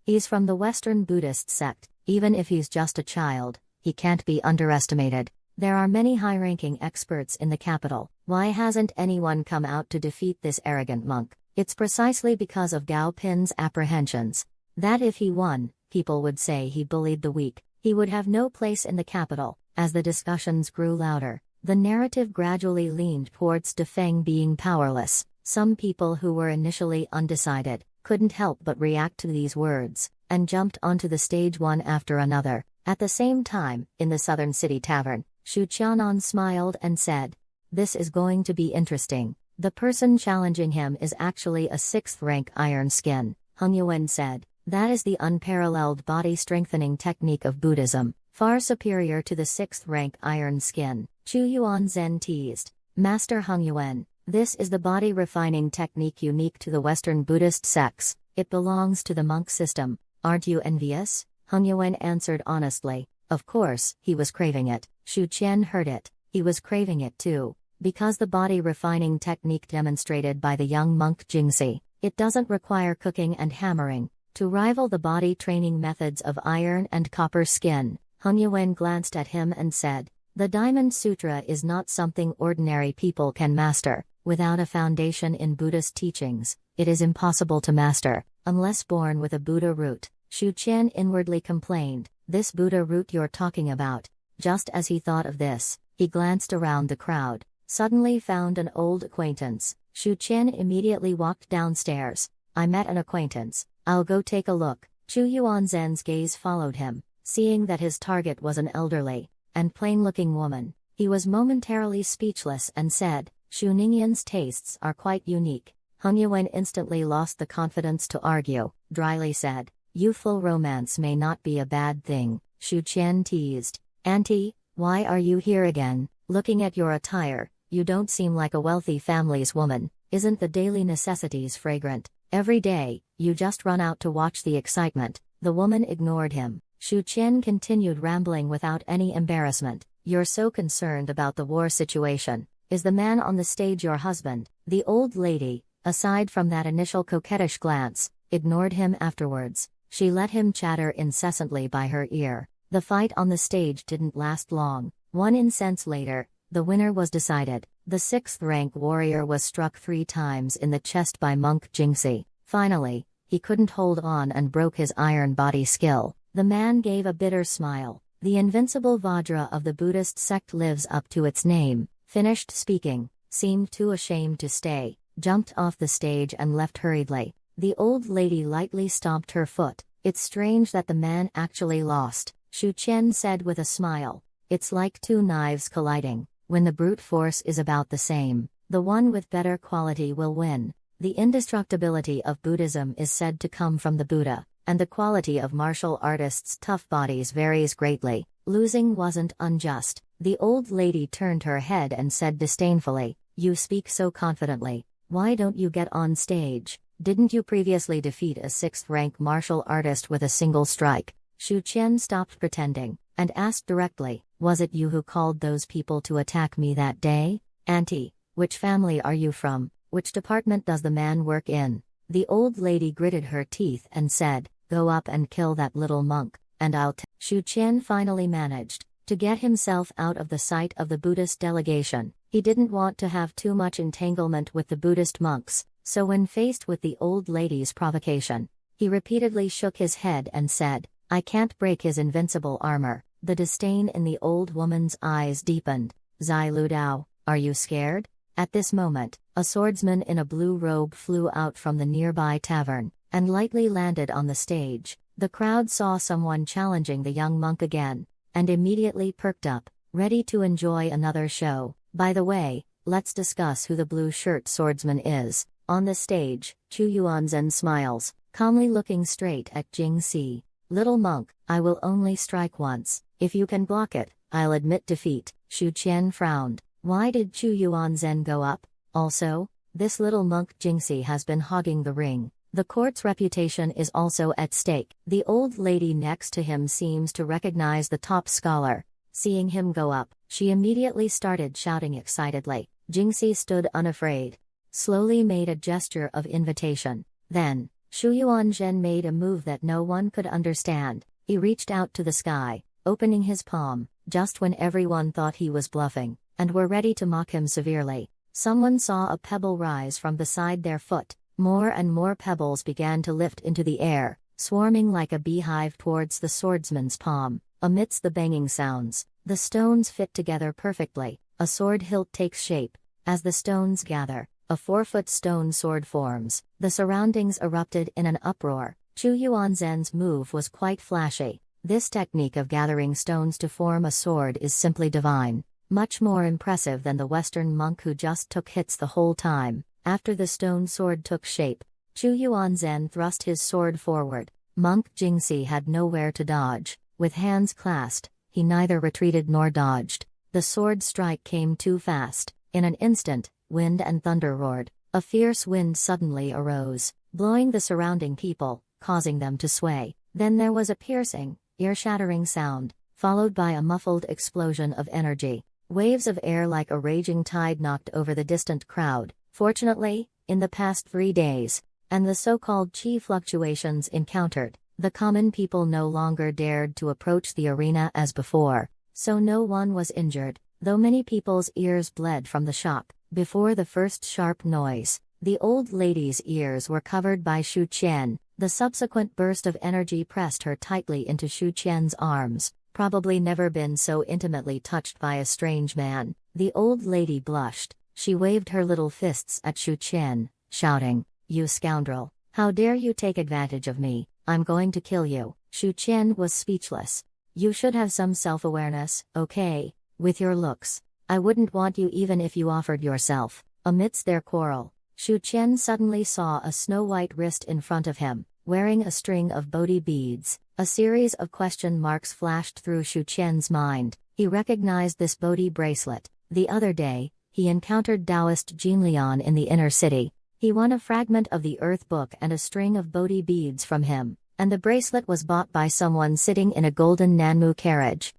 [SPEAKER 1] He's from the Western Buddhist sect. Even if he's just a child, he can't be underestimated. There are many high-ranking experts in the capital. Why hasn't anyone come out to defeat this arrogant monk? It's precisely because of Gao Pin's apprehensions. That if he won, people would say he bullied the weak. He would have no place in the capital. As the discussions grew louder, the narrative gradually leaned towards Dafeng being powerless. Some people who were initially undecided couldn't help but react to these words, and jumped onto the stage one after another. At the same time, in the southern city tavern, Shu Qianan smiled and said, this is going to be interesting. The person challenging him is actually a 6th rank iron skin, Hung Yuan said. That is the unparalleled body strengthening technique of Buddhism, far superior to the 6th rank iron skin. Chu Yuan Zhen teased. Master Hung Yuan, this is the body refining technique unique to the Western Buddhist sects. It belongs to the monk system. Aren't you envious? Hung Yuan answered honestly. Of course, he was craving it. Shu Qian heard it. He was craving it too. Because the body refining technique demonstrated by the young monk Jingxi, it doesn't require cooking and hammering to rival the body training methods of iron and copper skin. Hung Yuan glanced at him and said, the Diamond Sutra is not something ordinary people can master. Without a foundation in Buddhist teachings, it is impossible to master, unless born with a Buddha root. Shu Qian inwardly complained, this Buddha root you're talking about. Just as he thought of this, he glanced around the crowd, suddenly found an old acquaintance. Shu Qian immediately walked downstairs. I met an acquaintance. I'll go take a look. Chu Yuanzhen's gaze followed him, seeing that his target was an elderly and plain-looking woman. He was momentarily speechless and said, Shu Ningyan's tastes are quite unique. Hung Yuan instantly lost the confidence to argue, dryly said, youthful romance may not be a bad thing. Shu Qian teased, Auntie, why are you here again? Looking at your attire, you don't seem like a wealthy family's woman. Isn't the daily necessities fragrant? Every day, you just run out to watch the excitement. The woman ignored him. Shu Qian continued rambling without any embarrassment. You're so concerned about the war situation. Is the man on the stage your husband? The old lady, aside from that initial coquettish glance, ignored him afterwards. She let him chatter incessantly by her ear. The fight on the stage didn't last long. 1 incense later, the winner was decided. The 6th-rank warrior was struck 3 times in the chest by monk Jingxi. Finally, he couldn't hold on and broke his iron body skill. The man gave a bitter smile. The invincible Vajra of the Buddhist sect lives up to its name. Finished speaking, seemed too ashamed to stay, jumped off the stage and left hurriedly. The old lady lightly stomped her foot. It's strange that the man actually lost, Shu Qian said with a smile. It's like 2 knives colliding. When the brute force is about the same, the one with better quality will win. The indestructibility of Buddhism is said to come from the Buddha, and the quality of martial artists' tough bodies varies greatly. Losing wasn't unjust. The old lady turned her head and said disdainfully, You speak so confidently. Why don't you get on stage? Didn't you previously defeat a 6th-rank martial artist with a single strike? Shu Qian stopped pretending, and asked directly, Was it you who called those people to attack me that day? Auntie, which family are you from? Which department does the man work in? The old lady gritted her teeth and said, Go up and kill that little monk, and I'll Shu Qian finally managed to get himself out of the sight of the Buddhist delegation. He didn't want to have too much entanglement with the Buddhist monks, so when faced with the old lady's provocation, he repeatedly shook his head and said, I can't break his invincible armor. The disdain in the old woman's eyes deepened. Zai Ludao, are you scared? At this moment, a swordsman in a blue robe flew out from the nearby tavern, and lightly landed on the stage. The crowd saw someone challenging the young monk again, and immediately perked up, ready to enjoy another show. By the way, let's discuss who the blue-shirt swordsman is. On the stage, Chu Yuanzhen smiles, calmly looking straight at Jingxi. Little monk, I will only strike once. If you can block it, I'll admit defeat. Shu Qian frowned. Why did Chu Yuanzhen go up? Also, this little monk Jingxi has been hogging the ring. The court's reputation is also at stake. The old lady next to him seems to recognize the top scholar. Seeing him go up, she immediately started shouting excitedly. Jingxi stood unafraid. Slowly made a gesture of invitation. Then, Shu Yuanzhen made a move that no one could understand. He reached out to the sky, opening his palm, just when everyone thought he was bluffing, and were ready to mock him severely. Someone saw a pebble rise from beside their foot. More and more pebbles began to lift into the air, swarming like a beehive towards the swordsman's palm. Amidst the banging sounds, the stones fit together perfectly. A sword hilt takes shape. As the stones gather, a 4-foot stone sword forms. The surroundings erupted in an uproar. Chu Yuanzhen's move was quite flashy. This technique of gathering stones to form a sword is simply divine. Much more impressive than the Western monk who just took hits the whole time. After the stone sword took shape, Chu Yuanzhen thrust his sword forward. Monk Jingxi had nowhere to dodge. With hands clasped, he neither retreated nor dodged. The sword strike came too fast. In an instant, wind and thunder roared. A fierce wind suddenly arose, blowing the surrounding people, causing them to sway. Then there was a piercing, ear-shattering sound, followed by a muffled explosion of energy. Waves of air like a raging tide knocked over the distant crowd. Fortunately, in the past 3 days, and the so-called chi fluctuations encountered, the common people no longer dared to approach the arena as before, so no one was injured, though many people's ears bled from the shock. Before the first sharp noise, the old lady's ears were covered by Shu Qian. The subsequent burst of energy pressed her tightly into Shu Qian's arms. Probably never been so intimately touched by a strange man. The old lady blushed. She waved her little fists at Shu Qian, shouting, You scoundrel, how dare you take advantage of me? I'm going to kill you. Shu Qian was speechless. You should have some self-awareness, okay? With your looks. I wouldn't want you even if you offered yourself. Amidst their quarrel, Shu Qian suddenly saw a snow-white wrist in front of him, wearing a string of Bodhi beads. A series of question marks flashed through Shu Qian's mind. He recognized this Bodhi bracelet. The other day, he encountered Taoist Jinlian in the inner city. He won a fragment of the Earth Book and a string of Bodhi beads from him, and the bracelet was bought by someone sitting in a golden Nanmu carriage.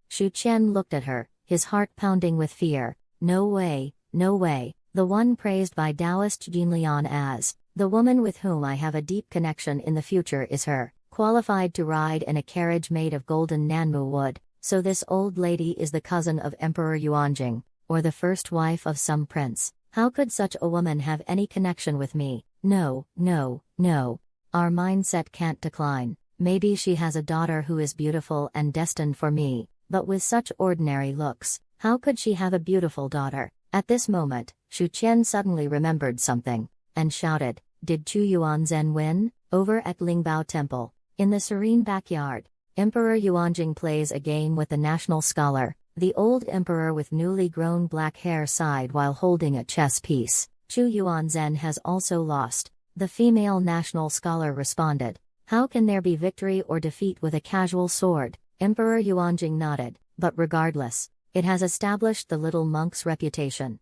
[SPEAKER 1] Shu Qian looked at her, his heart pounding with fear. No way, no way. The one praised by Taoist Jinlian as the woman with whom I have a deep connection in the future is her, qualified to ride in a carriage made of golden Nanmu wood. So this old lady is the cousin of Emperor Yuanjing, or the first wife of some prince. How could such a woman have any connection with me? No, no, no. Our mindset can't decline. Maybe she has a daughter who is beautiful and destined for me, but with such ordinary looks, how could she have a beautiful daughter? At this moment, Shu Qian suddenly remembered something, and shouted, "Did Chu Yuanzhen win?" Over at Lingbao Temple, in the serene backyard, Emperor Yuanjing plays a game with the national scholar. The old emperor with newly grown black hair sighed while holding a chess piece. "Chu Yuanzhen has also lost," the female national scholar responded. "How can there be victory or defeat with a casual sword?" Emperor Yuanjing nodded, "But regardless, it has established the little monk's reputation."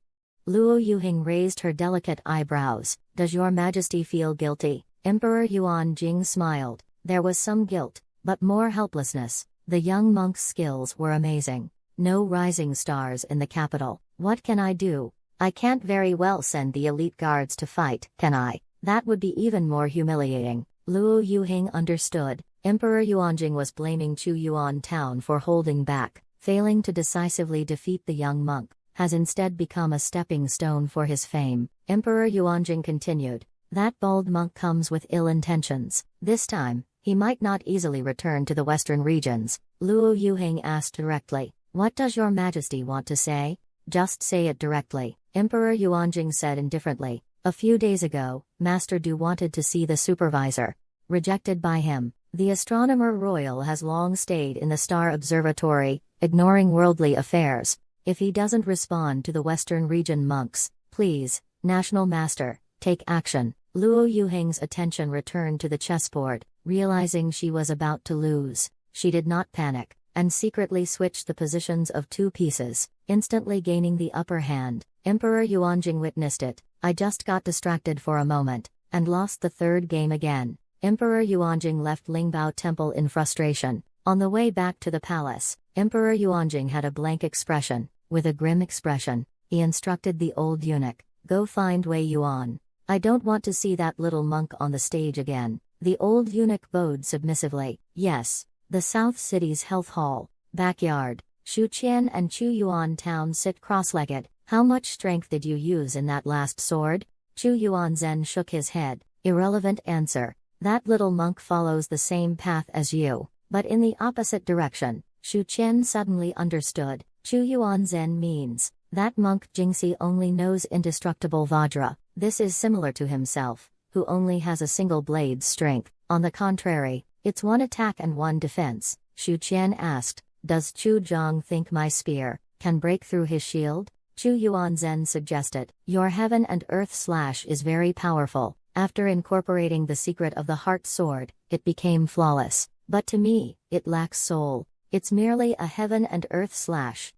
[SPEAKER 1] Luo Yuhing raised her delicate eyebrows. "Does your majesty feel guilty?" Emperor Yuanjing smiled. There was some guilt, but more helplessness. The young monk's skills were amazing. No rising stars in the capital. What can I do? I can't very well send the elite guards to fight, can I? That would be even more humiliating. Luo Yuhing understood. Emperor Yuanjing was blaming Chu Yuan town for holding back, failing to decisively defeat the young monk, has instead become a stepping stone for his fame. Emperor Yuanjing continued. That bald monk comes with ill intentions. This time, he might not easily return to the western regions. Luo Yuhing asked directly. What does your majesty want to say? Just say it directly, Emperor Yuanjing said indifferently. A few days ago, Master Du wanted to see the supervisor. Rejected by him. The astronomer royal has long stayed in the star observatory, ignoring worldly affairs. If he doesn't respond to the western region monks, please, national master, take action. Luo Yuhing's attention returned to the chessboard, realizing she was about to lose. She did not panic, and secretly switched the positions of two pieces, instantly gaining the upper hand. Emperor Yuanjing witnessed it. I just got distracted for a moment, and lost the third game again. Emperor Yuanjing left Lingbao Temple in frustration. On the way back to the palace, Emperor Yuanjing had a blank expression. With a grim expression, he instructed the old eunuch, go find Wei Yuan. I don't want to see that little monk on the stage again. The old eunuch bowed submissively. Yes. The South City's health hall, backyard. Shu Qian and Chu Yuan town sit cross-legged. How much strength did you use in that last sword? Chu Yuanzhen shook his head. Irrelevant answer. That little monk follows the same path as you, but in the opposite direction. Shu Qian suddenly understood. Chu Yuanzhen means, that monk Jingxi only knows indestructible Vajra. This is similar to himself, who only has a single blade's strength. On the contrary, it's one attack and one defense. Shu Qian asked, does Chu Zhang think my spear can break through his shield? Chu Yuanzhen suggested, your heaven and earth slash is very powerful. After incorporating the secret of the heart sword, it became flawless. But to me, it lacks soul. It's merely a heaven and earth slash.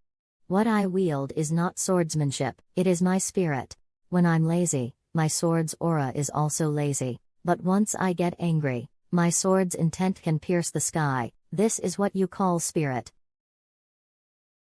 [SPEAKER 1] What I wield is not swordsmanship, it is my spirit. When I'm lazy, my sword's aura is also lazy. But once I get angry, my sword's intent can pierce the sky. This is what you call spirit.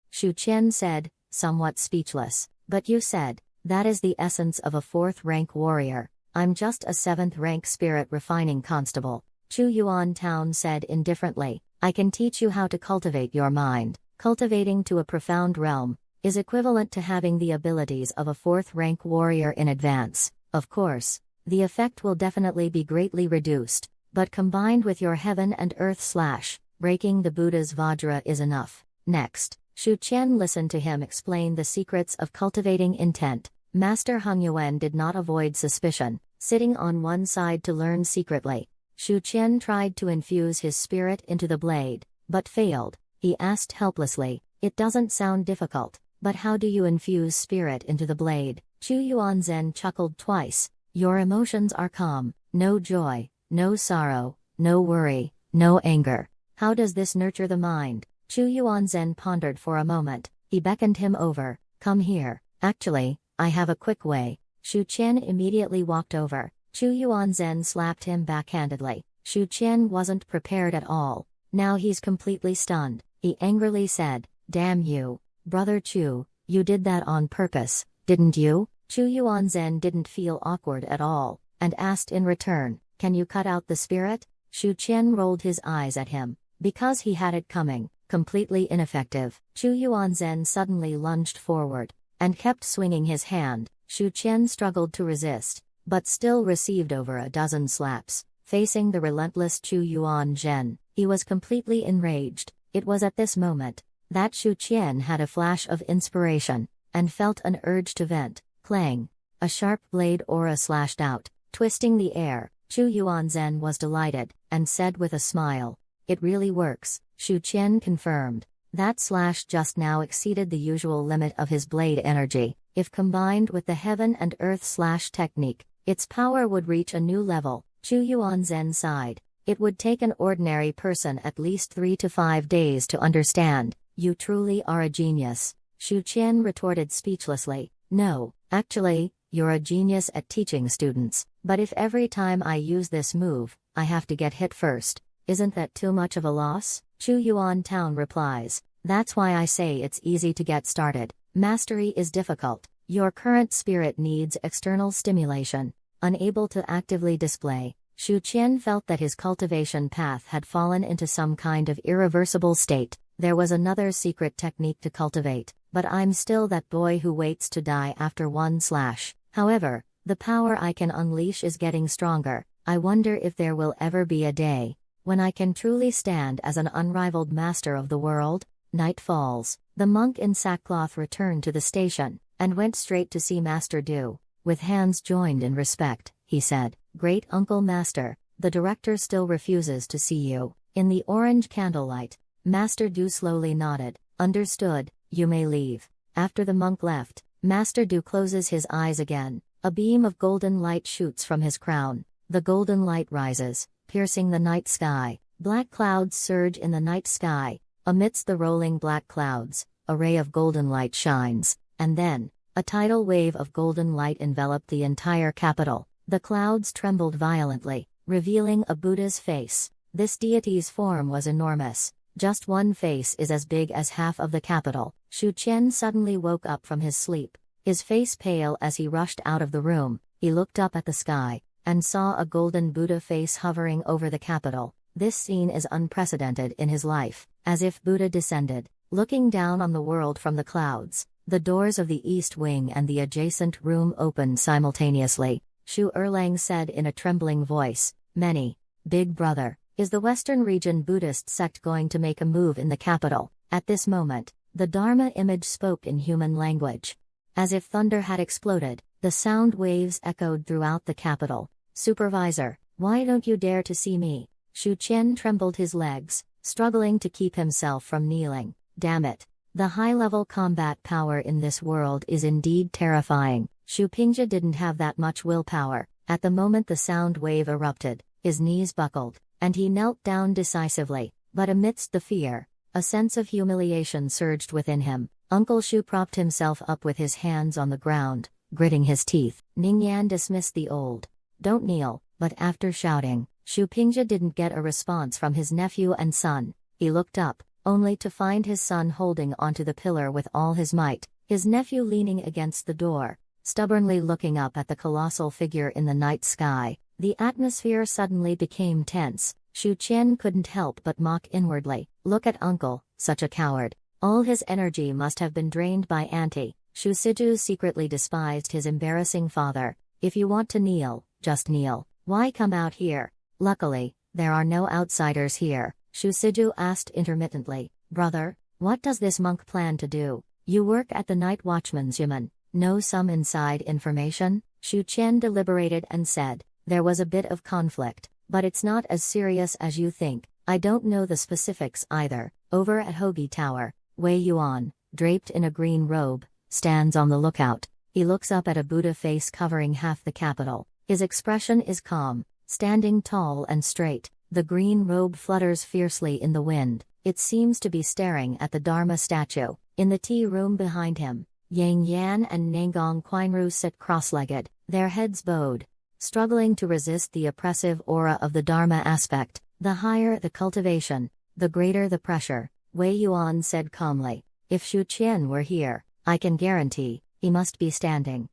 [SPEAKER 1] Shu Qian said, somewhat speechless. But you said, that is the essence of a 4th rank warrior. I'm just a 7th rank spirit refining constable. Chu Yuan Town said indifferently, I can teach you how to cultivate your mind. Cultivating to a profound realm is equivalent to having the abilities of a 4th rank warrior in advance. Of course, the effect will definitely be greatly reduced, but combined with your heaven and earth slash, breaking the Buddha's Vajra is enough. Next, Shu Qian listened to him explain the secrets of cultivating intent. Master Heng Yuan did not avoid suspicion, sitting on one side to learn secretly. Shu Qian tried to infuse his spirit into the blade, but failed. He asked helplessly, "It doesn't sound difficult, but how do you infuse spirit into the blade?" Chu Yuanzhen chuckled twice. "Your emotions are calm, no joy, no sorrow, no worry, no anger. How does this nurture the mind?" Chu Yuanzhen pondered for a moment. He beckoned him over. "Come here. Actually, I have a quick way." Shu Qian immediately walked over. Chu Yuanzhen slapped him backhandedly. Shu Qian wasn't prepared at all. Now he's completely stunned. He angrily said, "Damn you, Brother Chu, you did that on purpose, didn't you?" Chu Yuanzhen didn't feel awkward at all, and asked in return, "Can you cut out the spirit?" Shu Qian rolled his eyes at him. Because he had it coming, completely ineffective. Chu Yuanzhen suddenly lunged forward, and kept swinging his hand. Shu Qian struggled to resist, but still received over a dozen slaps. Facing the relentless Chu Yuanzhen, he was completely enraged. It was at this moment that Shu Qian had a flash of inspiration, and felt an urge to vent. Clang! A sharp blade aura slashed out, twisting the air. Chu Yuanzhen was delighted, and said with a smile, "It really works." Shu Qian confirmed. That slash just now exceeded the usual limit of his blade energy. If combined with the heaven and earth slash technique, its power would reach a new level. Chu Yuanzhen sighed. "It would take an ordinary person at least 3 to 5 days to understand. You truly are a genius." Shu Qian retorted speechlessly. "No, actually, you're a genius at teaching students, but if every time I use this move, I have to get hit first, isn't that too much of a loss?" Chu Yuan Town replies, "That's why I say it's easy to get started. Mastery is difficult. Your current spirit needs external stimulation." Unable to actively display, Shu Qian felt that his cultivation path had fallen into some kind of irreversible state. There was another secret technique to cultivate, but I'm still that boy who waits to die after one slash. However, the power I can unleash is getting stronger. I wonder if there will ever be a day when I can truly stand as an unrivaled master of the world. Night falls. The monk in sackcloth returned to the station, and went straight to see Master Du. With hands joined in respect, he said, "Great Uncle Master, the director still refuses to see you." In the orange candlelight, Master Du slowly nodded. "Understood, you may leave." After the monk left, Master Du closes his eyes again. A beam of golden light shoots from his crown. The golden light rises, piercing the night sky. Black clouds surge in the night sky. Amidst the rolling black clouds, a ray of golden light shines, and then, a tidal wave of golden light enveloped the entire capital. The clouds trembled violently, revealing a Buddha's face. This deity's form was enormous. Just one face is as big as half of the capital. Shu Qian suddenly woke up from his sleep. His face pale as he rushed out of the room. He looked up at the sky, and saw a golden Buddha face hovering over the capital. This scene is unprecedented in his life, as if Buddha descended, looking down on the world from the clouds. The doors of the east wing and the adjacent room opened simultaneously. Shu Erlang said in a trembling voice, "Many, Big Brother, is the Western region Buddhist sect going to make a move in the capital?" At this moment, the Dharma image spoke in human language. As if thunder had exploded, the sound waves echoed throughout the capital. "Supervisor, why don't you dare to see me?" Shu Qian trembled his legs, struggling to keep himself from kneeling. Damn it. The high-level combat power in this world is indeed terrifying. Shu Pingja didn't have that much willpower. At the moment the sound wave erupted, his knees buckled, and he knelt down decisively. But amidst the fear, a sense of humiliation surged within him. Uncle Shu propped himself up with his hands on the ground, gritting his teeth. Ningyan dismissed the old, "Don't kneel," but after shouting, Shu Pingja didn't get a response from his nephew and son. He looked up, only to find his son holding onto the pillar with all his might, his nephew leaning against the door, stubbornly looking up at the colossal figure in the night sky. The atmosphere suddenly became tense. Shu Qian couldn't help but mock inwardly. Look at Uncle, such a coward. All his energy must have been drained by Auntie. Shu Siju secretly despised his embarrassing father. If you want to kneel, just kneel. Why come out here? Luckily, there are no outsiders here. Shu Siju asked intermittently, "Brother, what does this monk plan to do? You work at the night watchman's yuman. Know some inside information?" Shu Qian deliberated and said, "There was a bit of conflict. But it's not as serious as you think. I don't know the specifics either. Over at Hogi Tower, Wei Yuan, draped in a green robe, stands on the lookout. He looks up at a Buddha face covering half the capital. His expression is calm, standing tall and straight. The green robe flutters fiercely in the wind. It seems to be staring at the Dharma statue. In the tea room behind him, Yang Yan and Nangong Quinru sit cross-legged, their heads bowed, struggling to resist the oppressive aura of the Dharma aspect. The higher the cultivation, the greater the pressure, Wei Yuan said calmly. If Shu Qian were here, I can guarantee, he must be standing.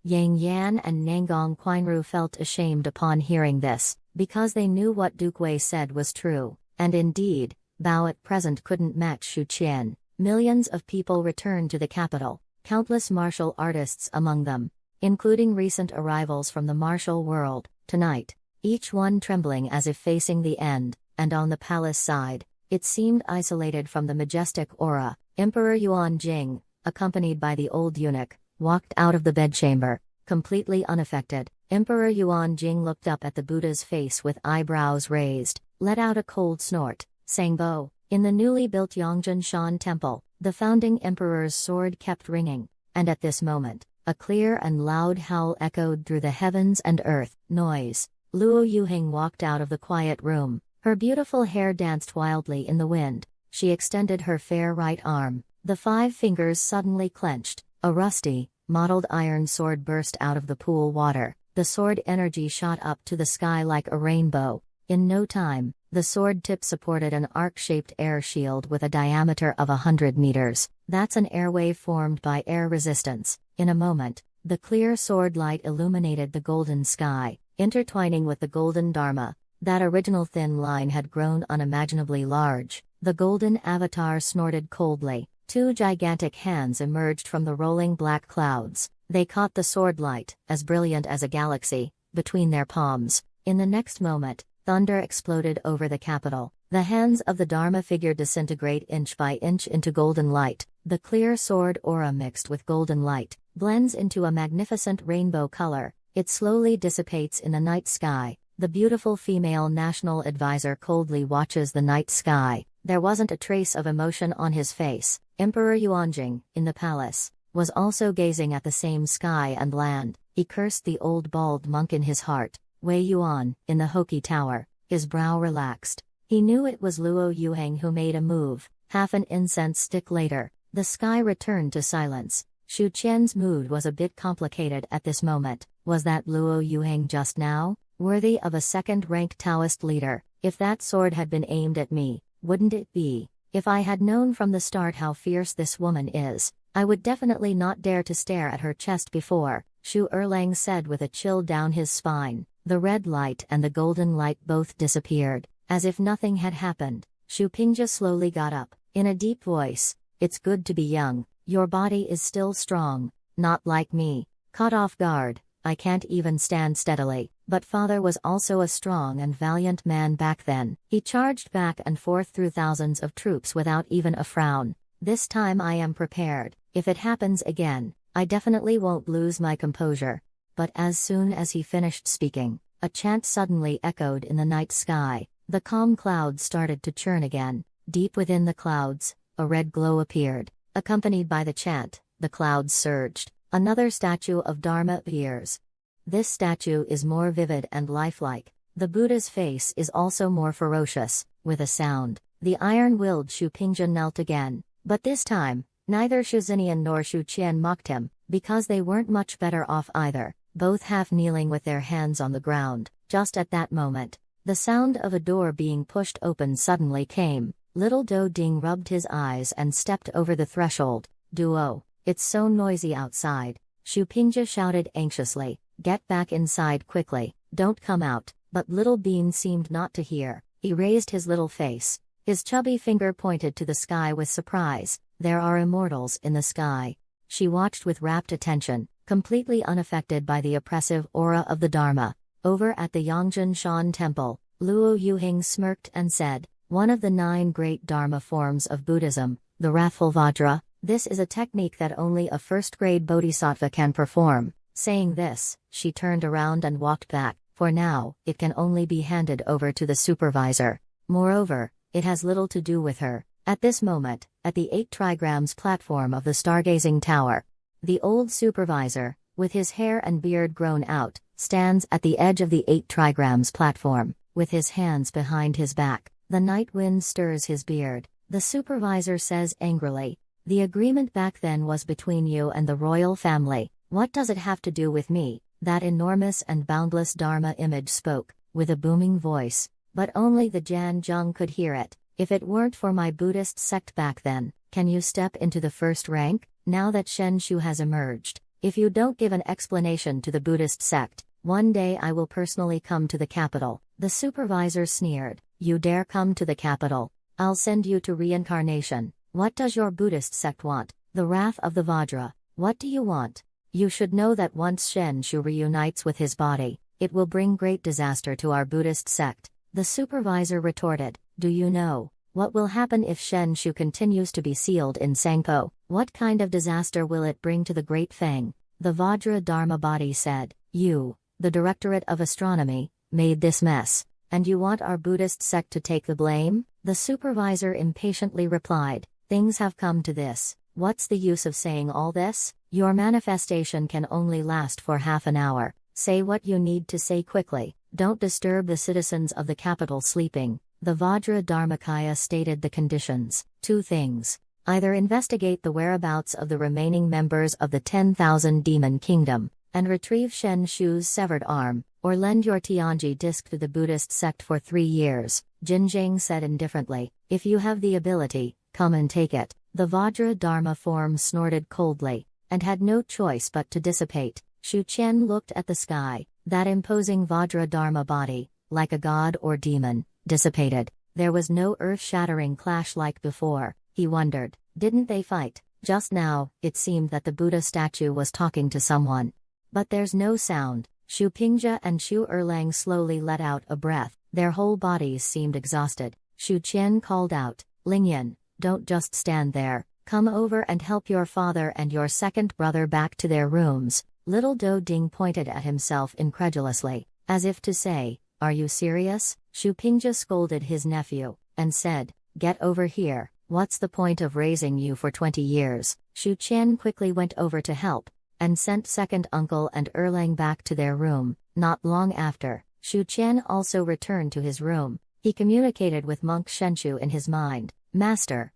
[SPEAKER 1] Yang Yan and Nangong Quinru felt ashamed upon hearing this, because they knew what Duke Wei said was true, and indeed, Bao at present couldn't match Shu Qian. Millions of people returned to the capital, countless martial artists among them, including recent arrivals from the martial world, tonight, each one trembling as if facing the end, and on the palace side, it seemed isolated from the majestic aura. Emperor Yuan Jing, accompanied by the old eunuch, walked out of the bedchamber, completely unaffected. Emperor Yuan Jing looked up at the Buddha's face with eyebrows raised, let out a cold snort. Sangbo, in the newly built Yongjin Shan temple, the founding emperor's sword kept ringing, and at this moment, a clear and loud howl echoed through the heavens and earth. Noise. Luo Yuheng walked out of the quiet room. Her beautiful hair danced wildly in the wind. She extended her fair right arm. The 5 fingers suddenly clenched. A rusty, mottled iron sword burst out of the pool water. The sword energy shot up to the sky like a rainbow. In no time, the sword tip supported an arc-shaped air shield with a diameter of 100 meters. That's an airway formed by air resistance. In a moment, the clear sword light illuminated the golden sky, intertwining with the golden Dharma. That original thin line had grown unimaginably large. The golden avatar snorted coldly. 2 gigantic hands emerged from the rolling black clouds. They caught the sword light, as brilliant as a galaxy, between their palms. In the next moment, thunder exploded over the capital. The hands of the Dharma figure disintegrate inch by inch into golden light. The clear sword aura mixed with golden light, blends into a magnificent rainbow color. It slowly dissipates in the night sky. The beautiful female national advisor coldly watches the night sky. There wasn't a trace of emotion on his face. Emperor Yuanjing, in the palace, was also gazing at the same sky and land. He cursed the old bald monk in his heart. Wei Yuan, in the Hoki Tower, his brow relaxed. He knew it was Luo Yuheng who made a move. Half an incense stick later, the sky returned to silence. Shu Qian's mood was a bit complicated at this moment. Was that Luo Yuheng just now? Worthy of a second-rank Taoist leader. If that sword had been aimed at me, wouldn't it be? If I had known from the start how fierce this woman is, I would definitely not dare to stare at her chest before, Shu Erlang said with a chill down his spine. The red light and the golden light both disappeared. As if nothing had happened, Shu Pingja slowly got up, in a deep voice. It's good to be young, your body is still strong, not like me. Caught off guard, I can't even stand steadily. But father was also a strong and valiant man back then. He charged back and forth through thousands of troops without even a frown. This time I am prepared. If it happens again, I definitely won't lose my composure. But as soon as he finished speaking, a chant suddenly echoed in the night sky. The calm clouds started to churn again. Deep within the clouds, a red glow appeared. Accompanied by the chant, the clouds surged. Another statue of Dharma appears. This statue is more vivid and lifelike. The Buddha's face is also more ferocious. With a sound, the iron-willed Shu Pingja knelt again. But this time, neither Shu Zinian nor Shu Qian mocked him, because they weren't much better off either, both half kneeling with their hands on the ground. Just at that moment, the sound of a door being pushed open suddenly came. Little Do Ding rubbed his eyes and stepped over the threshold. Duo, it's so noisy outside, Shu Pingja shouted anxiously. Get back inside quickly, don't come out. But Little Bean seemed not to hear. He raised his little face. His chubby finger pointed to the sky with surprise. There are immortals in the sky. She watched with rapt attention, completely unaffected by the oppressive aura of the Dharma. Over at the Yongjin Shan temple, Luo Yuheng smirked and said, one of the 9 great Dharma forms of Buddhism, the Wrathful Vajra. This is a technique that only a first-grade bodhisattva can perform. Saying this, she turned around and walked back. For now, it can only be handed over to the supervisor. Moreover, it has little to do with her. At this moment, at the 8 trigrams platform of the stargazing tower, the old supervisor, with his hair and beard grown out, stands at the edge of the 8 trigrams platform, with his hands behind his back. The night wind stirs his beard. The supervisor says angrily, "The agreement back then was between you and the royal family. What does it have to do with me?" That enormous and boundless Dharma image spoke, with a booming voice, but only the Jan Jung could hear it. "If it weren't for my Buddhist sect back then, can you step into the first rank, now that Shen Shu has emerged? If you don't give an explanation to the Buddhist sect, one day I will personally come to the capital." The supervisor sneered, "You dare come to the capital? I'll send you to reincarnation. What does your Buddhist sect want?" The wrath of the Vajra. "What do you want? You should know that once Shen Shu reunites with his body, it will bring great disaster to our Buddhist sect." The supervisor retorted, "Do you know what will happen if Shen Shu continues to be sealed in Sangpo? What kind of disaster will it bring to the Great Feng?" The Vajra Dharma body said, "You, the Directorate of Astronomy, made this mess, and you want our Buddhist sect to take the blame?" The supervisor impatiently replied, "Things have come to this. What's the use of saying all this? Your manifestation can only last for half an hour. Say what you need to say quickly. Don't disturb the citizens of the capital sleeping." The Vajra Dharmakaya stated the conditions. 2 things. Either investigate the whereabouts of the remaining members of the 10,000 Demon Kingdom, and retrieve Shen Shu's severed arm, or lend your Tianji disc to the Buddhist sect for 3 years. Jinjing said indifferently, "If you have the ability, come and take it." The Vajra Dharma form snorted coldly, and had no choice but to dissipate. Shu Qian looked at the sky. That imposing Vajra Dharma body, like a god or demon, dissipated. There was no earth-shattering clash like before. He wondered, didn't they fight? Just now, it seemed that the Buddha statue was talking to someone. But there's no sound. Shu Pingzhe and Shu Erlang slowly let out a breath. Their whole bodies seemed exhausted. Shu Qian called out, "Lingyan, don't just stand there. Come over and help your father and your second brother back to their rooms." Little Do Ding pointed at himself incredulously, as if to say, "Are you serious?" Shu Pingzhe scolded his nephew, and said, "Get over here. What's the point of raising you for 20 years? Shu Qian quickly went over to help, and sent second uncle and Erlang back to their room. Not long after, Shu Qian also returned to his room. He communicated with monk Shenshu in his mind. Master,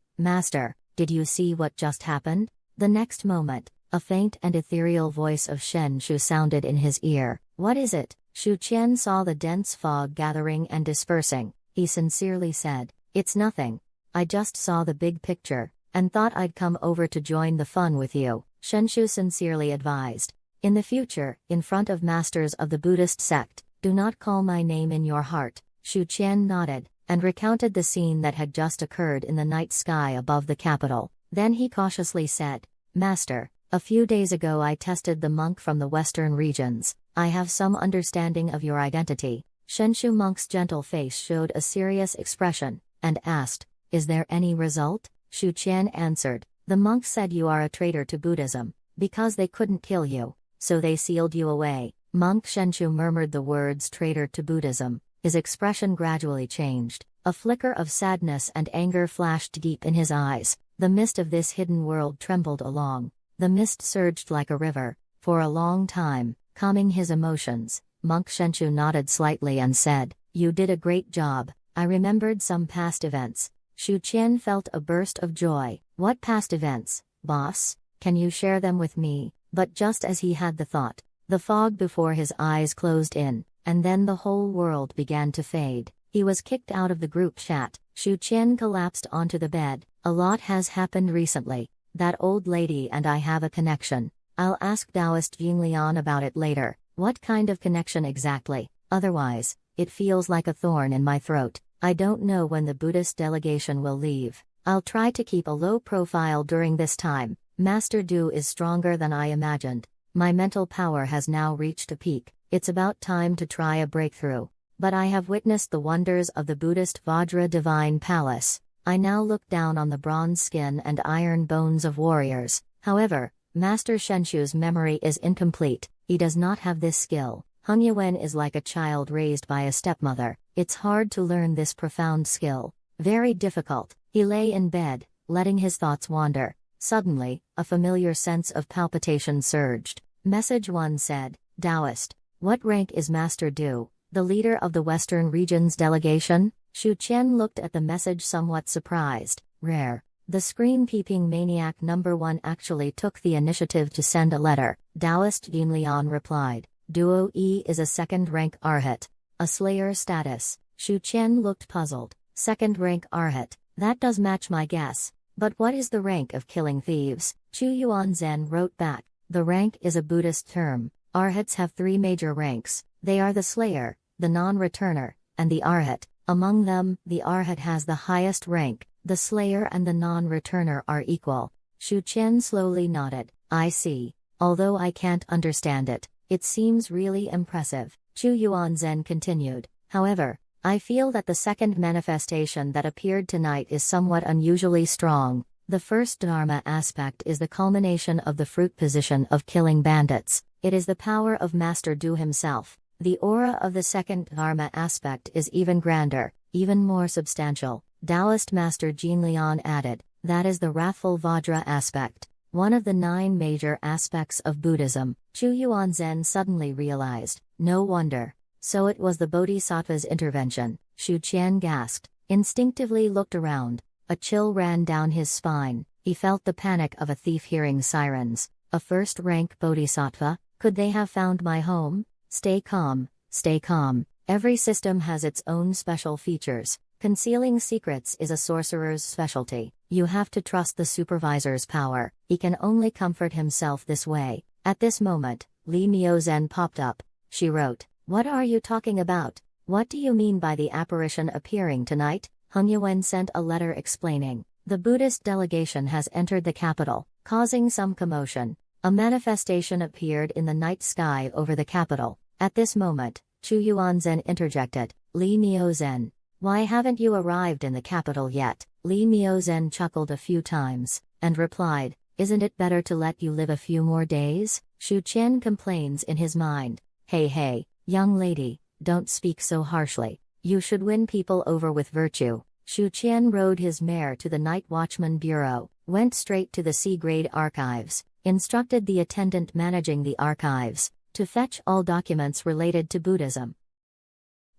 [SPEAKER 1] did you see what just happened?" The next moment, a faint and ethereal voice of Shenshu sounded in his ear. "What is it?" Shu Qian saw the dense fog gathering and dispersing. He sincerely said, "It's nothing. I just saw the big picture, and thought I'd come over to join the fun with you." Shenshu sincerely advised, "In the future, in front of masters of the Buddhist sect, do not call my name in your heart." Shu Qian nodded, and recounted the scene that had just occurred in the night sky above the capital. Then he cautiously said, "Master, a few days ago I tested the monk from the western regions. I have some understanding of your identity." Shenshu monk's gentle face showed a serious expression, and asked, "Is there any result?" Shu Qian answered, "The monk said you are a traitor to Buddhism. Because they couldn't kill you, so they sealed you away." Monk Shenshu murmured the words "traitor to Buddhism." His expression gradually changed. A flicker of sadness and anger flashed deep in his eyes. The mist of this hidden world trembled along. The mist surged like a river, for a long time, calming his emotions. Monk Shenshu nodded slightly and said, "You did a great job. I remembered some past events." Shu Qian felt a burst of joy. "What past events, boss? Can you share them with me?" But just as he had the thought, the fog before his eyes closed in, and then the whole world began to fade. He was kicked out of the group chat. Shu Qian collapsed onto the bed. "A lot has happened recently. That old lady and I have a connection. I'll ask Taoist Jinglian about it later." "What kind of connection exactly? Otherwise, it feels like a thorn in my throat. I don't know when the Buddhist delegation will leave. I'll try to keep a low profile during this time. Master Du is stronger than I imagined. My mental power has now reached a peak. It's about time to try a breakthrough. But I have witnessed the wonders of the Buddhist Vajra Divine Palace. I now look down on the bronze skin and iron bones of warriors. However, Master Shenshu's memory is incomplete. He does not have this skill. Hung Yuan is like a child raised by a stepmother. It's hard to learn this profound skill. Very difficult. He lay in bed, letting his thoughts wander. Suddenly, a familiar sense of palpitation surged. Message 1 said, Taoist. What rank is Master Du, the leader of the Western region's delegation? Shu Qian looked at the message somewhat surprised. Rare. The screen-peeping maniac number 1 actually took the initiative to send a letter. Taoist Yin Lian replied. Duo E is a second-rank Arhat. A slayer status. Shu Qian looked puzzled. Second-rank Arhat. That does match my guess. But what is the rank of killing thieves? Chu Yuanzhen wrote back. The rank is a Buddhist term. Arhats have 3 major ranks. They are the slayer, the non-returner, and the Arhat. Among them, the Arhat has the highest rank. The slayer and the non-returner are equal. Shu Qian slowly nodded. I see. Although I can't understand it, it seems really impressive. Chu Yuanzhen continued. However, I feel that the second manifestation that appeared tonight is somewhat unusually strong. The first Dharma aspect is the culmination of the fruit position of killing bandits. It is the power of Master Du himself. The aura of the second Dharma aspect is even grander, even more substantial. Taoist Master Jin Lian added, that is the wrathful Vajra aspect, one of the 9 major aspects of Buddhism. Chu Yuanzhen suddenly realized, no wonder. So it was the Bodhisattva's intervention. Shu Qian gasped, instinctively looked around. A chill ran down his spine. He felt the panic of a thief hearing sirens. A first-rank Bodhisattva? Could they have found my home? Stay calm, stay calm. Every system has its own special features. Concealing secrets is a sorcerer's specialty. You have to trust the supervisor's power. He can only comfort himself this way. At this moment, Li Miaozhen popped up. She wrote, What are you talking about? What do you mean by the apparition appearing tonight? Hung Yuan sent a letter explaining. The Buddhist delegation has entered the capital, causing some commotion. A manifestation appeared in the night sky over the capital. At this moment, Chu Yuanzhen interjected. Li Miaozhen. Why haven't you arrived in the capital yet? Li Miaozhen chuckled a few times, and replied, Isn't it better to let you live a few more days? Shu Qian complains in his mind. Hey, young lady, don't speak so harshly. You should win people over with virtue. Shu Qian rode his mare to the Night Watchman Bureau, went straight to the C-grade archives, instructed the attendant managing the archives to fetch all documents related to Buddhism.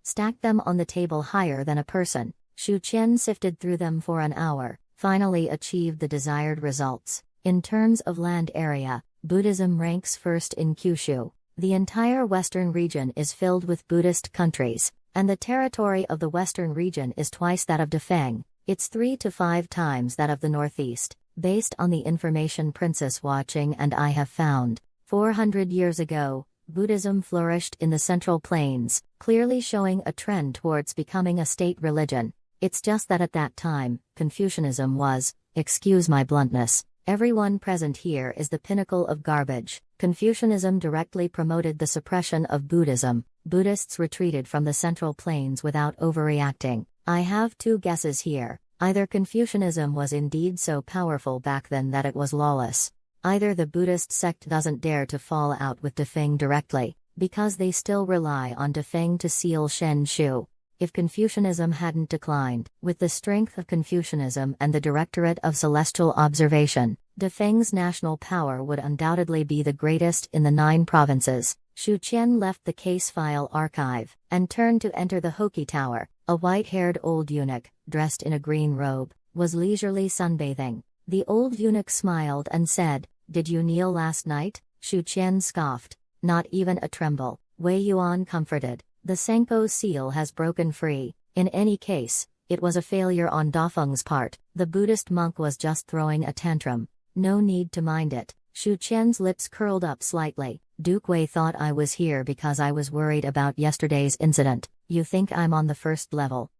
[SPEAKER 1] Stack them on the table higher than a person. Shu Qian sifted through them for an hour, finally achieved the desired results. In terms of land area, Buddhism ranks first in Kyushu. The entire western region is filled with Buddhist countries, and the territory of the western region is twice that of Dafeng. It's 3 to 5 times that of the northeast, based on the information Princess Watching and I have found. 400 years ago, Buddhism flourished in the Central Plains, clearly showing a trend towards becoming a state religion. It's just that at that time, Confucianism was, excuse my bluntness, everyone present here is the pinnacle of garbage. Confucianism directly promoted the suppression of Buddhism. Buddhists retreated from the Central Plains without overreacting. I have 2 guesses here. Either Confucianism was indeed so powerful back then that it was lawless. Either the Buddhist sect doesn't dare to fall out with Dafeng directly, because they still rely on Dafeng to seal Shen Shu. If Confucianism hadn't declined, with the strength of Confucianism and the Directorate of Celestial Observation, Dafeng's national power would undoubtedly be the greatest in the 9 provinces. Shu Qian left the case file archive, and turned to enter the Hoki Tower. A white-haired old eunuch, dressed in a green robe, was leisurely sunbathing. The old eunuch smiled and said, Did you kneel last night? Shu Qian scoffed. Not even a tremble. Wei Yuan comforted. The Senko seal has broken free. In any case, it was a failure on Dafeng's part. The Buddhist monk was just throwing a tantrum. No need to mind it. Shu Qian's lips curled up slightly. Duke Wei thought I was here because I was worried about yesterday's incident. You think I'm on the first level?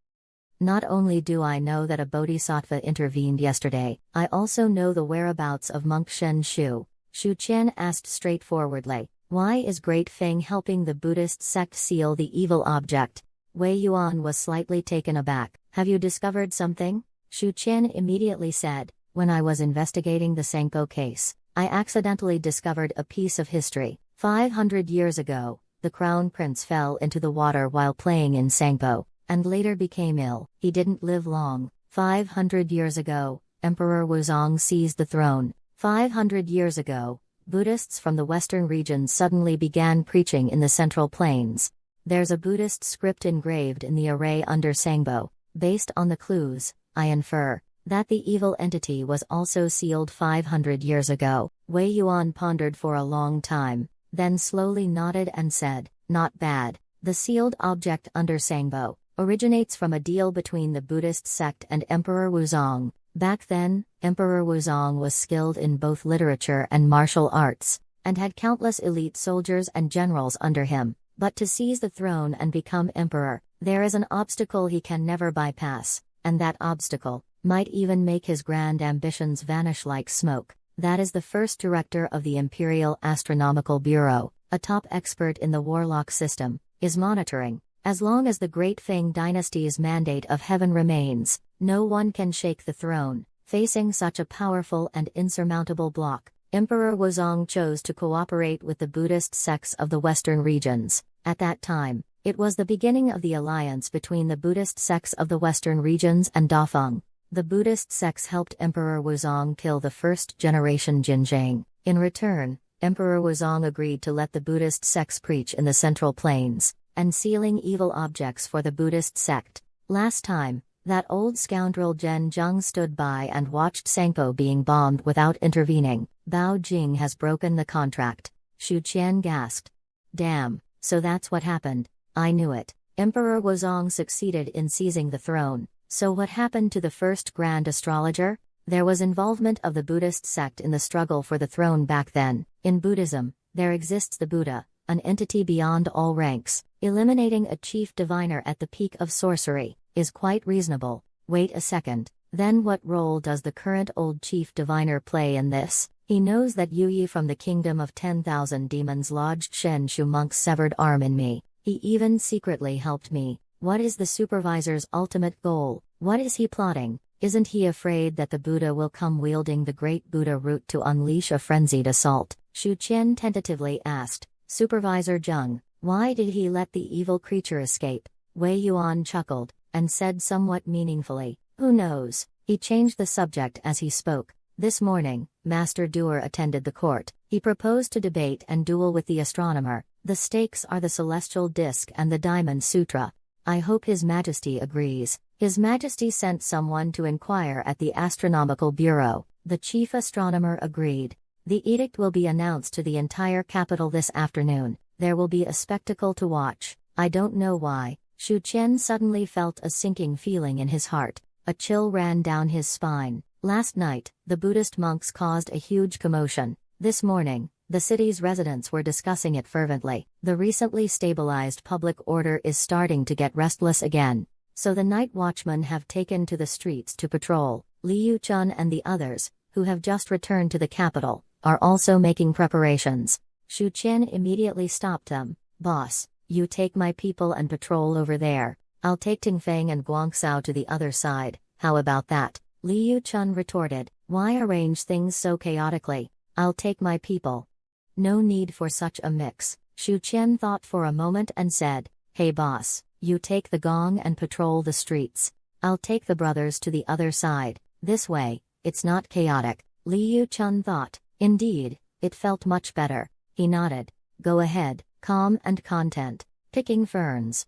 [SPEAKER 1] Not only do I know that a bodhisattva intervened yesterday, I also know the whereabouts of monk Shen Shu. Shu Qian asked straightforwardly, why is Great Feng helping the Buddhist sect seal the evil object? Wei Yuan was slightly taken aback. Have you discovered something? Shu Qian immediately said, when I was investigating the Senko case, I accidentally discovered a piece of history. 500 years ago, the crown prince fell into the water while playing in Sangpo, and later became ill. He didn't live long. 500 years ago, Emperor Wuzong seized the throne. 500 years ago, Buddhists from the western regions suddenly began preaching in the Central Plains. There's a Buddhist script engraved in the array under Sangbo. Based on the clues, I infer that the evil entity was also sealed 500 years ago. Wei Yuan pondered for a long time, then slowly nodded and said, "Not bad. The sealed object under Sangbo originates from a deal between the Buddhist sect and Emperor Wuzong. Back then, Emperor Wuzong was skilled in both literature and martial arts, and had countless elite soldiers and generals under him. But to seize the throne and become emperor, there is an obstacle he can never bypass, and that obstacle might even make his grand ambitions vanish like smoke. That is the first director of the Imperial Astronomical Bureau, a top expert in the warlock system, is monitoring. As long as the Great Feng dynasty's mandate of heaven remains, no one can shake the throne." Facing such a powerful and insurmountable block, Emperor Wuzong chose to cooperate with the Buddhist sects of the western regions. At that time, it was the beginning of the alliance between the Buddhist sects of the western regions and Dafeng. The Buddhist sects helped Emperor Wuzong kill the first-generation Jinzhang. In return, Emperor Wuzong agreed to let the Buddhist sects preach in the Central Plains, and sealing evil objects for the Buddhist sect. Last time, that old scoundrel Zhen Zheng stood by and watched Sangpo being bombed without intervening. Bao Jing has broken the contract. Xu Qian gasped. "Damn, so that's what happened. I knew it." Emperor Wuzong succeeded in seizing the throne. So what happened to the first grand astrologer? There was involvement of the Buddhist sect in the struggle for the throne back then. In Buddhism, there exists the Buddha, an entity beyond all ranks. Eliminating a chief diviner at the peak of sorcery is quite reasonable. Wait a second, then what role does the current old chief diviner play in this? He knows that Yu from the kingdom of 10,000 demons lodged Shen Shu monk's severed arm in me. He even secretly helped me. What is the supervisor's ultimate goal? What is he plotting? Isn't he afraid that the Buddha will come wielding the great Buddha root to unleash a frenzied assault? Xu Qian tentatively asked. Supervisor Zheng, why did he let the evil creature escape? Wei Yuan chuckled, and said somewhat meaningfully, "Who knows?" He changed the subject as he spoke. This morning, Master Duer attended the court. He proposed to debate and duel with the astronomer. The stakes are the celestial disk and the Diamond Sutra. I hope His Majesty agrees. His Majesty sent someone to inquire at the Astronomical Bureau. The chief astronomer agreed. The edict will be announced to the entire capital this afternoon. There will be a spectacle to watch. I don't know why. Xu Qian suddenly felt a sinking feeling in his heart. A chill ran down his spine. Last night, the Buddhist monks caused a huge commotion. This morning, the city's residents were discussing it fervently. The recently stabilized public order is starting to get restless again. So the night watchmen have taken to the streets to patrol. Liu Chun and the others, who have just returned to the capital, are also making preparations. Xu Qian immediately stopped them. "Boss, you take my people and patrol over there. I'll take Tingfeng and Guangzhou to the other side. How about that?" Liu Chun retorted. "Why arrange things so chaotically? I'll take my people." No need for such a mix. Xu Qian thought for a moment and said, "Hey boss, you take the gong and patrol the streets. I'll take the brothers to the other side. This way, it's not chaotic." Liu Chun thought. Indeed, it felt much better. He nodded. "Go ahead, calm and content. Picking ferns."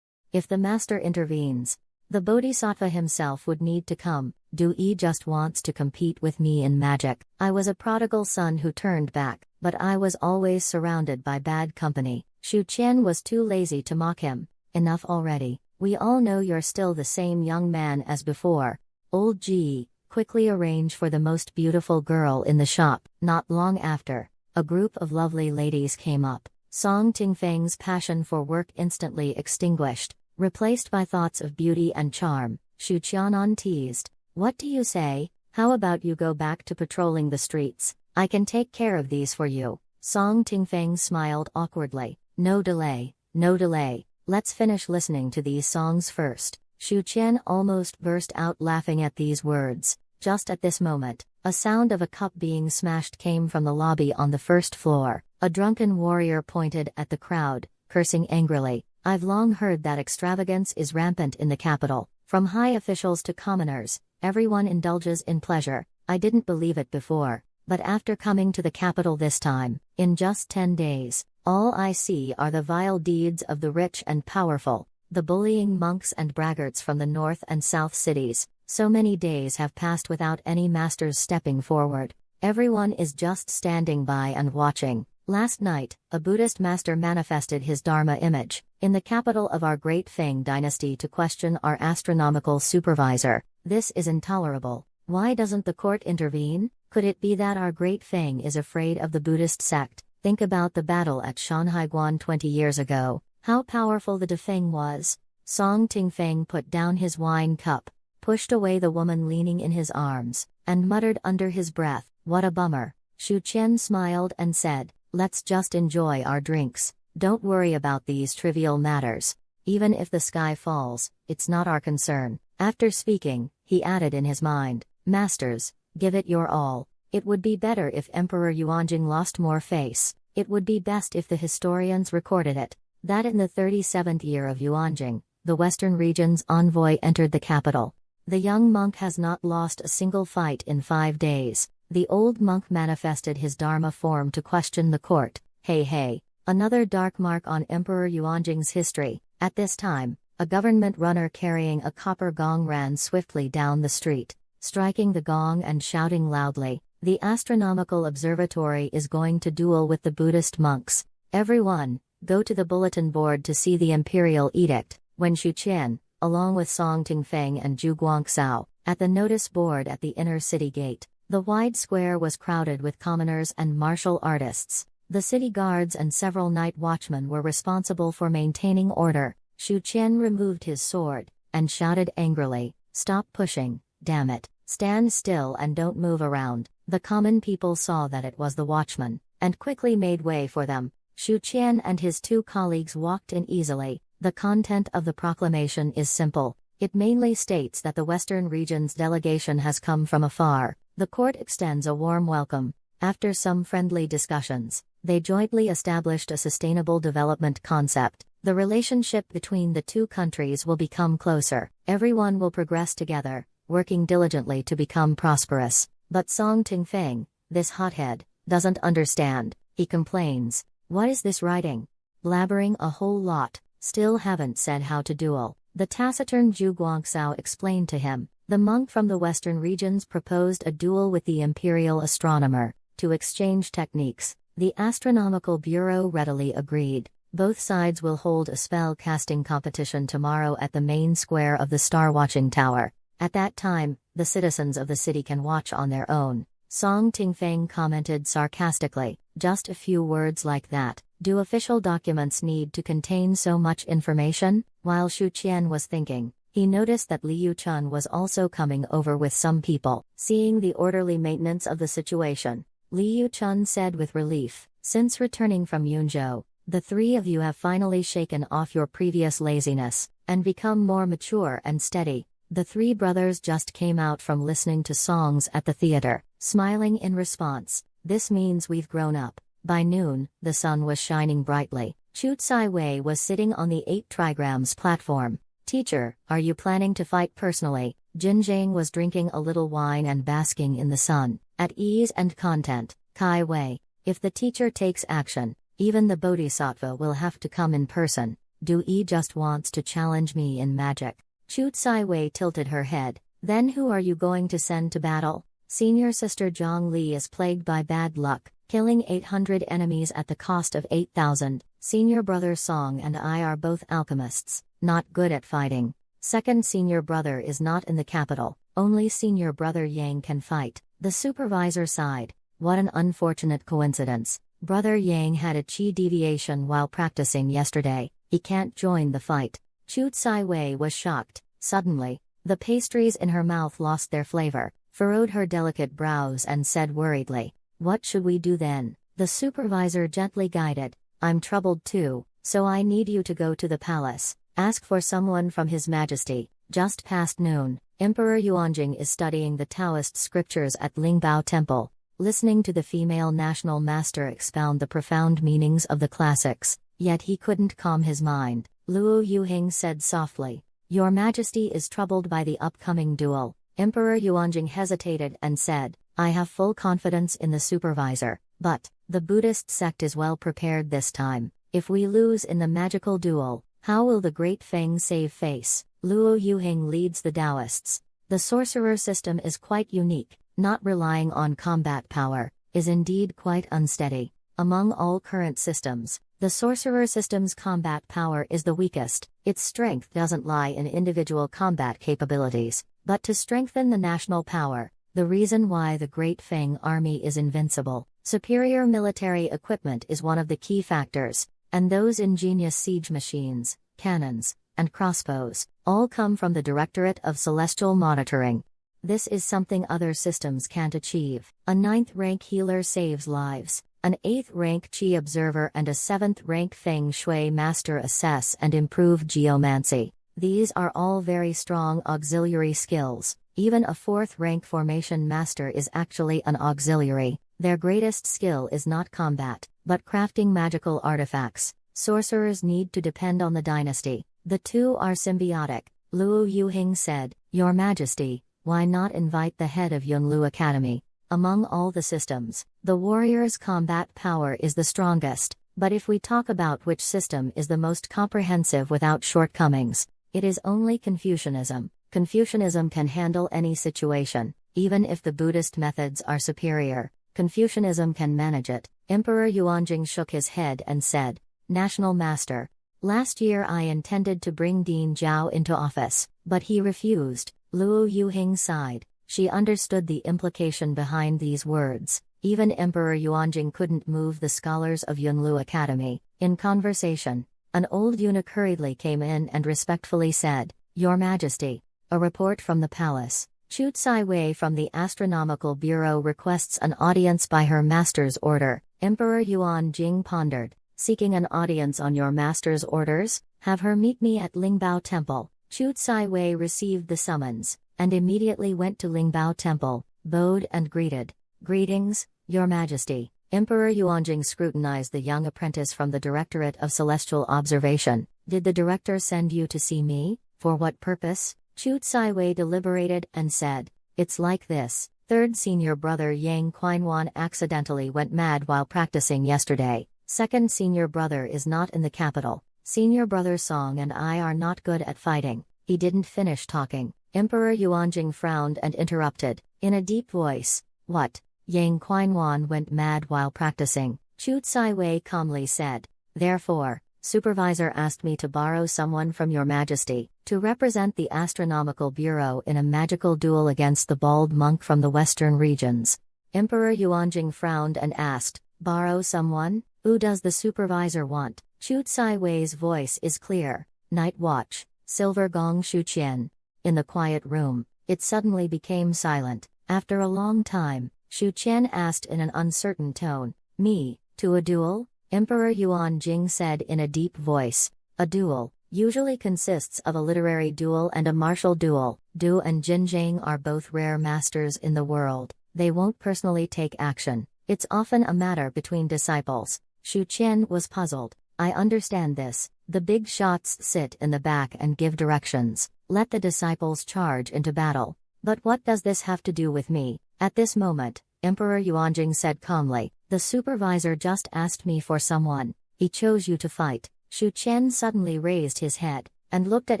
[SPEAKER 1] If the master intervenes, the Bodhisattva himself would need to come. Dui just wants to compete with me in magic. I was a prodigal son who turned back, but I was always surrounded by bad company. Xu Qian was too lazy to mock him. Enough already. We all know you're still the same young man as before. Old Ji, quickly arrange for the most beautiful girl in the shop. Not long after, a group of lovely ladies came up. Song Tingfeng's passion for work instantly extinguished, replaced by thoughts of beauty and charm. Xu Qianan teased. "What do you say? How about you go back to patrolling the streets? I can take care of these for you." Song Tingfeng smiled awkwardly. No delay, no delay. Let's finish listening to these songs first." Xu Qian almost burst out laughing at these words. Just at this moment, a sound of a cup being smashed came from the lobby on the first floor. A drunken warrior pointed at the crowd, cursing angrily. I've long heard that extravagance is rampant in the capital. From high officials to commoners, everyone indulges in pleasure. I didn't believe it before, but after coming to the capital this time, in just 10 days, all I see are the vile deeds of the rich and powerful, the bullying monks and braggarts from the north and south cities. So many days have passed without any masters stepping forward. Everyone is just standing by and watching. Last night, a Buddhist master manifested his Dharma image in the capital of our great Feng dynasty to question our astronomical supervisor. This is intolerable. Why doesn't the court intervene? Could it be that our great Feng is afraid of the Buddhist sect? Think about the battle at Shanhaiguan 20 years ago. How powerful the Dafeng was. Song Tingfeng put down his wine cup, pushed away the woman leaning in his arms, and muttered under his breath, "What a bummer." Shu Qian smiled and said, "Let's just enjoy our drinks. Don't worry about these trivial matters. Even if the sky falls, it's not our concern." After speaking, he added in his mind, "Masters, give it your all. It would be better if Emperor Yuanjing lost more face. It would be best if the historians recorded it, that in the 37th year of Yuanjing, the Western region's envoy entered the capital. The young monk has not lost a single fight in 5 days. The old monk manifested his Dharma form to question the court. Hey, another dark mark on Emperor Yuanjing's history. At this time, a government runner carrying a copper gong ran swiftly down the street, striking the gong and shouting loudly, "The astronomical observatory is going to duel with the Buddhist monks. Everyone, go to the bulletin board to see the imperial edict." When Shu Qian, along with Song Tingfeng and Zhu Guangxao, at the notice board at the inner city gate, the wide square was crowded with commoners and martial artists. The city guards and several night watchmen were responsible for maintaining order. Shu Qian removed his sword, and shouted angrily, "Stop pushing, damn it, stand still and don't move around." The common people saw that it was the watchman, and quickly made way for them. Shu Qian and his 2 colleagues walked in easily. The content of the proclamation is simple. It mainly states that the Western region's delegation has come from afar. The court extends a warm welcome. After some friendly discussions, they jointly established a sustainable development concept. The relationship between the 2 countries will become closer. Everyone will progress together, working diligently to become prosperous. But Song Tingfeng, this hothead, doesn't understand. He complains, "What is this writing? Blabbering a whole lot, still haven't said how to duel." The taciturn Zhu Guangxao explained to him. The monk from the western regions proposed a duel with the imperial astronomer, to exchange techniques. The Astronomical Bureau readily agreed. Both sides will hold a spell-casting competition tomorrow at the main square of the star-watching tower. At that time, the citizens of the city can watch on their own. Song Tingfeng commented sarcastically, "Just a few words like that. Do official documents need to contain so much information?" While Shu Qian was thinking, he noticed that Liu Chun was also coming over with some people. Seeing the orderly maintenance of the situation, Liu Chun said with relief, "Since returning from Yunzhou, the 3 of you have finally shaken off your previous laziness, and become more mature and steady." The 3 brothers just came out from listening to songs at the theater, smiling in response. "This means we've grown up." By noon, the sun was shining brightly. Chu Tsai Wei was sitting on the 8 trigrams platform. "Teacher, are you planning to fight personally?" Jin Zhang was drinking a little wine and basking in the sun, at ease and content. "Kai Wei, if the teacher takes action, even the Bodhisattva will have to come in person. Du Yi just wants to challenge me in magic." Chu Tsai Wei tilted her head. "Then who are you going to send to battle?" "Senior sister Zhang Li is plagued by bad luck, killing 800 enemies at the cost of 8,000. Senior brother Song and I are both alchemists, not good at fighting. Second senior brother is not in the capital, only senior brother Yang can fight." The supervisor sighed. "What an unfortunate coincidence. Brother Yang had a chi deviation while practicing yesterday. He can't join the fight." Chu Tsai Wei was shocked. Suddenly, the pastries in her mouth lost their flavor, furrowed her delicate brows and said worriedly, "What should we do then?" The supervisor gently guided, "I'm troubled too, so I need you to go to the palace. Ask for someone from His Majesty." Just past noon, Emperor Yuanjing is studying the Taoist scriptures at Lingbao Temple. listening to the female national master expound the profound meanings of the classics, yet he couldn't calm his mind. Luo Yuhing said softly, "Your Majesty is troubled by the upcoming duel." Emperor Yuanjing hesitated and said, "I have full confidence in the supervisor, but the Buddhist sect is well prepared this time. If we lose in the magical duel, how will the great Feng save face?" Luo Yuhing leads the Taoists. The sorcerer system is quite unique, not relying on combat power, is indeed quite unsteady. Among all current systems, the sorcerer system's combat power is the weakest. Its strength doesn't lie in individual combat capabilities, but to strengthen the national power. The reason why the Great Feng army is invincible, superior military equipment is one of the key factors, and those ingenious siege machines, cannons, and crossbows, all come from the Directorate of Celestial Monitoring. This is something other systems can't achieve. A 9th-rank healer saves lives, an 8th-rank Qi observer and a 7th-rank Feng Shui master assess and improve geomancy. These are all very strong auxiliary skills. Even a 4th-rank formation master is actually an auxiliary. Their greatest skill is not combat, but crafting magical artifacts. Sorcerers need to depend on the dynasty. The two are symbiotic. Luo Yuhing said, "Your Majesty, why not invite the head of Yunlu Academy? Among all the systems, the warrior's combat power is the strongest, but if we talk about which system is the most comprehensive without shortcomings, it is only Confucianism. Confucianism can handle any situation, even if the Buddhist methods are superior. Confucianism can manage it." Emperor Yuanjing shook his head and said, "National Master, last year I intended to bring Dean Zhao into office, but he refused." Luo Yuhing sighed. She understood the implication behind these words. Even Emperor Yuanjing couldn't move the scholars of Yunlu Academy. In conversation, an old eunuch hurriedly came in and respectfully said, "Your Majesty, a report from the palace. Chu Wei from the Astronomical Bureau requests an audience by her master's order." Emperor Yuanjing pondered. "Seeking an audience on your master's orders? Have her meet me at Lingbao Temple." Chu Wei received the summons, and immediately went to Lingbao Temple, bowed and greeted. "Greetings, Your Majesty." Emperor Yuanjing scrutinized the young apprentice from the Directorate of Celestial Observation. "Did the director send you to see me? For what purpose?" Chu Wei deliberated and said, "It's like this. Third senior brother Yang Qianwan accidentally went mad while practicing yesterday. Second senior brother is not in the capital. Senior brother Song and I are not good at fighting." He didn't finish talking. Emperor Yuanjing frowned and interrupted, in a deep voice, "What? Yang Qianwan went mad while practicing?" Chu Wei calmly said, "Therefore, supervisor asked me to borrow someone from Your Majesty, to represent the Astronomical Bureau in a magical duel against the bald monk from the western regions." Emperor Yuanjing frowned and asked, "Borrow someone? Who does the supervisor want?" Chu Wei's voice is clear. "Night Watch, Silver Gong Shuqian." In the quiet room, it suddenly became silent. After a long time, Shuqian asked in an uncertain tone, "Me, to a duel?" Emperor Yuanjing said in a deep voice, "A duel usually consists of a literary duel and a martial duel. Du and Jinjiang are both rare masters in the world. They won't personally take action. It's often a matter between disciples." Shu Qian was puzzled. "I understand this. The big shots sit in the back and give directions. Let the disciples charge into battle. But what does this have to do with me?" At this moment, Emperor Yuanjing said calmly, "The supervisor just asked me for someone. He chose you to fight." Shu Qian suddenly raised his head, and looked at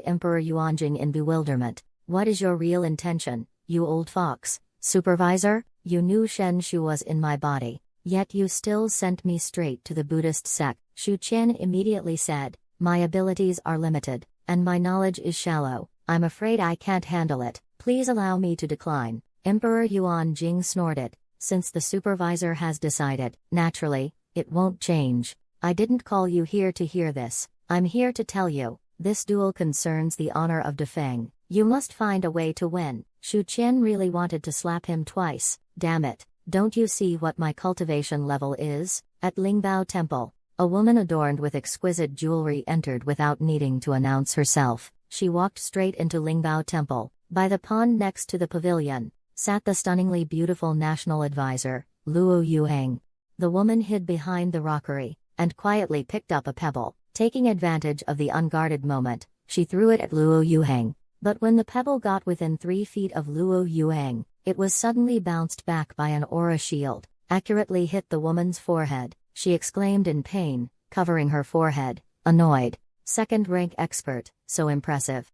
[SPEAKER 1] Emperor Yuanjing in bewilderment. "What is your real intention, you old fox? Supervisor, you knew Shen Shu was in my body, yet you still sent me straight to the Buddhist sect." Shu Qian immediately said, "My abilities are limited, and my knowledge is shallow. I'm afraid I can't handle it. Please allow me to decline." Emperor Yuanjing snorted. "Since the supervisor has decided, naturally, it won't change. I didn't call you here to hear this. I'm here to tell you, this duel concerns the honor of Dafeng. You must find a way to win." Shu Qian really wanted to slap him twice. "Damn it, don't you see what my cultivation level is?" At Lingbao Temple, a woman adorned with exquisite jewelry entered without needing to announce herself. She walked straight into Lingbao Temple. By the pond next to the pavilion, sat the stunningly beautiful national advisor, Luo Yuheng. The woman hid behind the rockery, and quietly picked up a pebble. Taking advantage of the unguarded moment, she threw it at Luo Yuheng. But when the pebble got within 3 feet of Luo Yuheng, it was suddenly bounced back by an aura shield, accurately hit the woman's forehead. She exclaimed in pain, covering her forehead, annoyed. Second-rank expert, so impressive.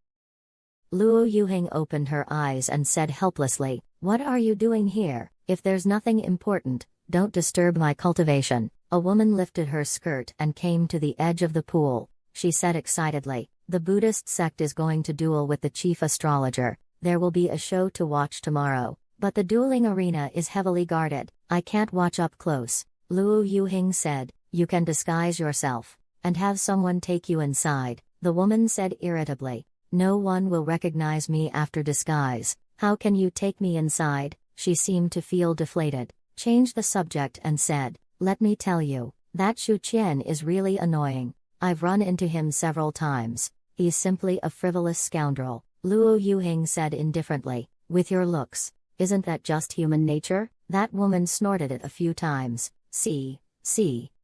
[SPEAKER 1] Luo Yuheng opened her eyes and said helplessly, "What are you doing here? If there's nothing important, don't disturb my cultivation." A woman lifted her skirt and came to the edge of the pool. She said excitedly, "The Buddhist sect is going to duel with the chief astrologer. There will be a show to watch tomorrow, but the dueling arena is heavily guarded. I can't watch up close." Luo Yuheng said, "You can disguise yourself, and have someone take you inside." The woman said irritably, "No one will recognize me after disguise. How can you take me inside?" She seemed to feel deflated, changed the subject and said, "Let me tell you, that Shu Qian is really annoying. I've run into him several times. He's simply a frivolous scoundrel." Luo Yuheng said indifferently, "With your looks, isn't that just human nature?" That woman snorted it a few times. See,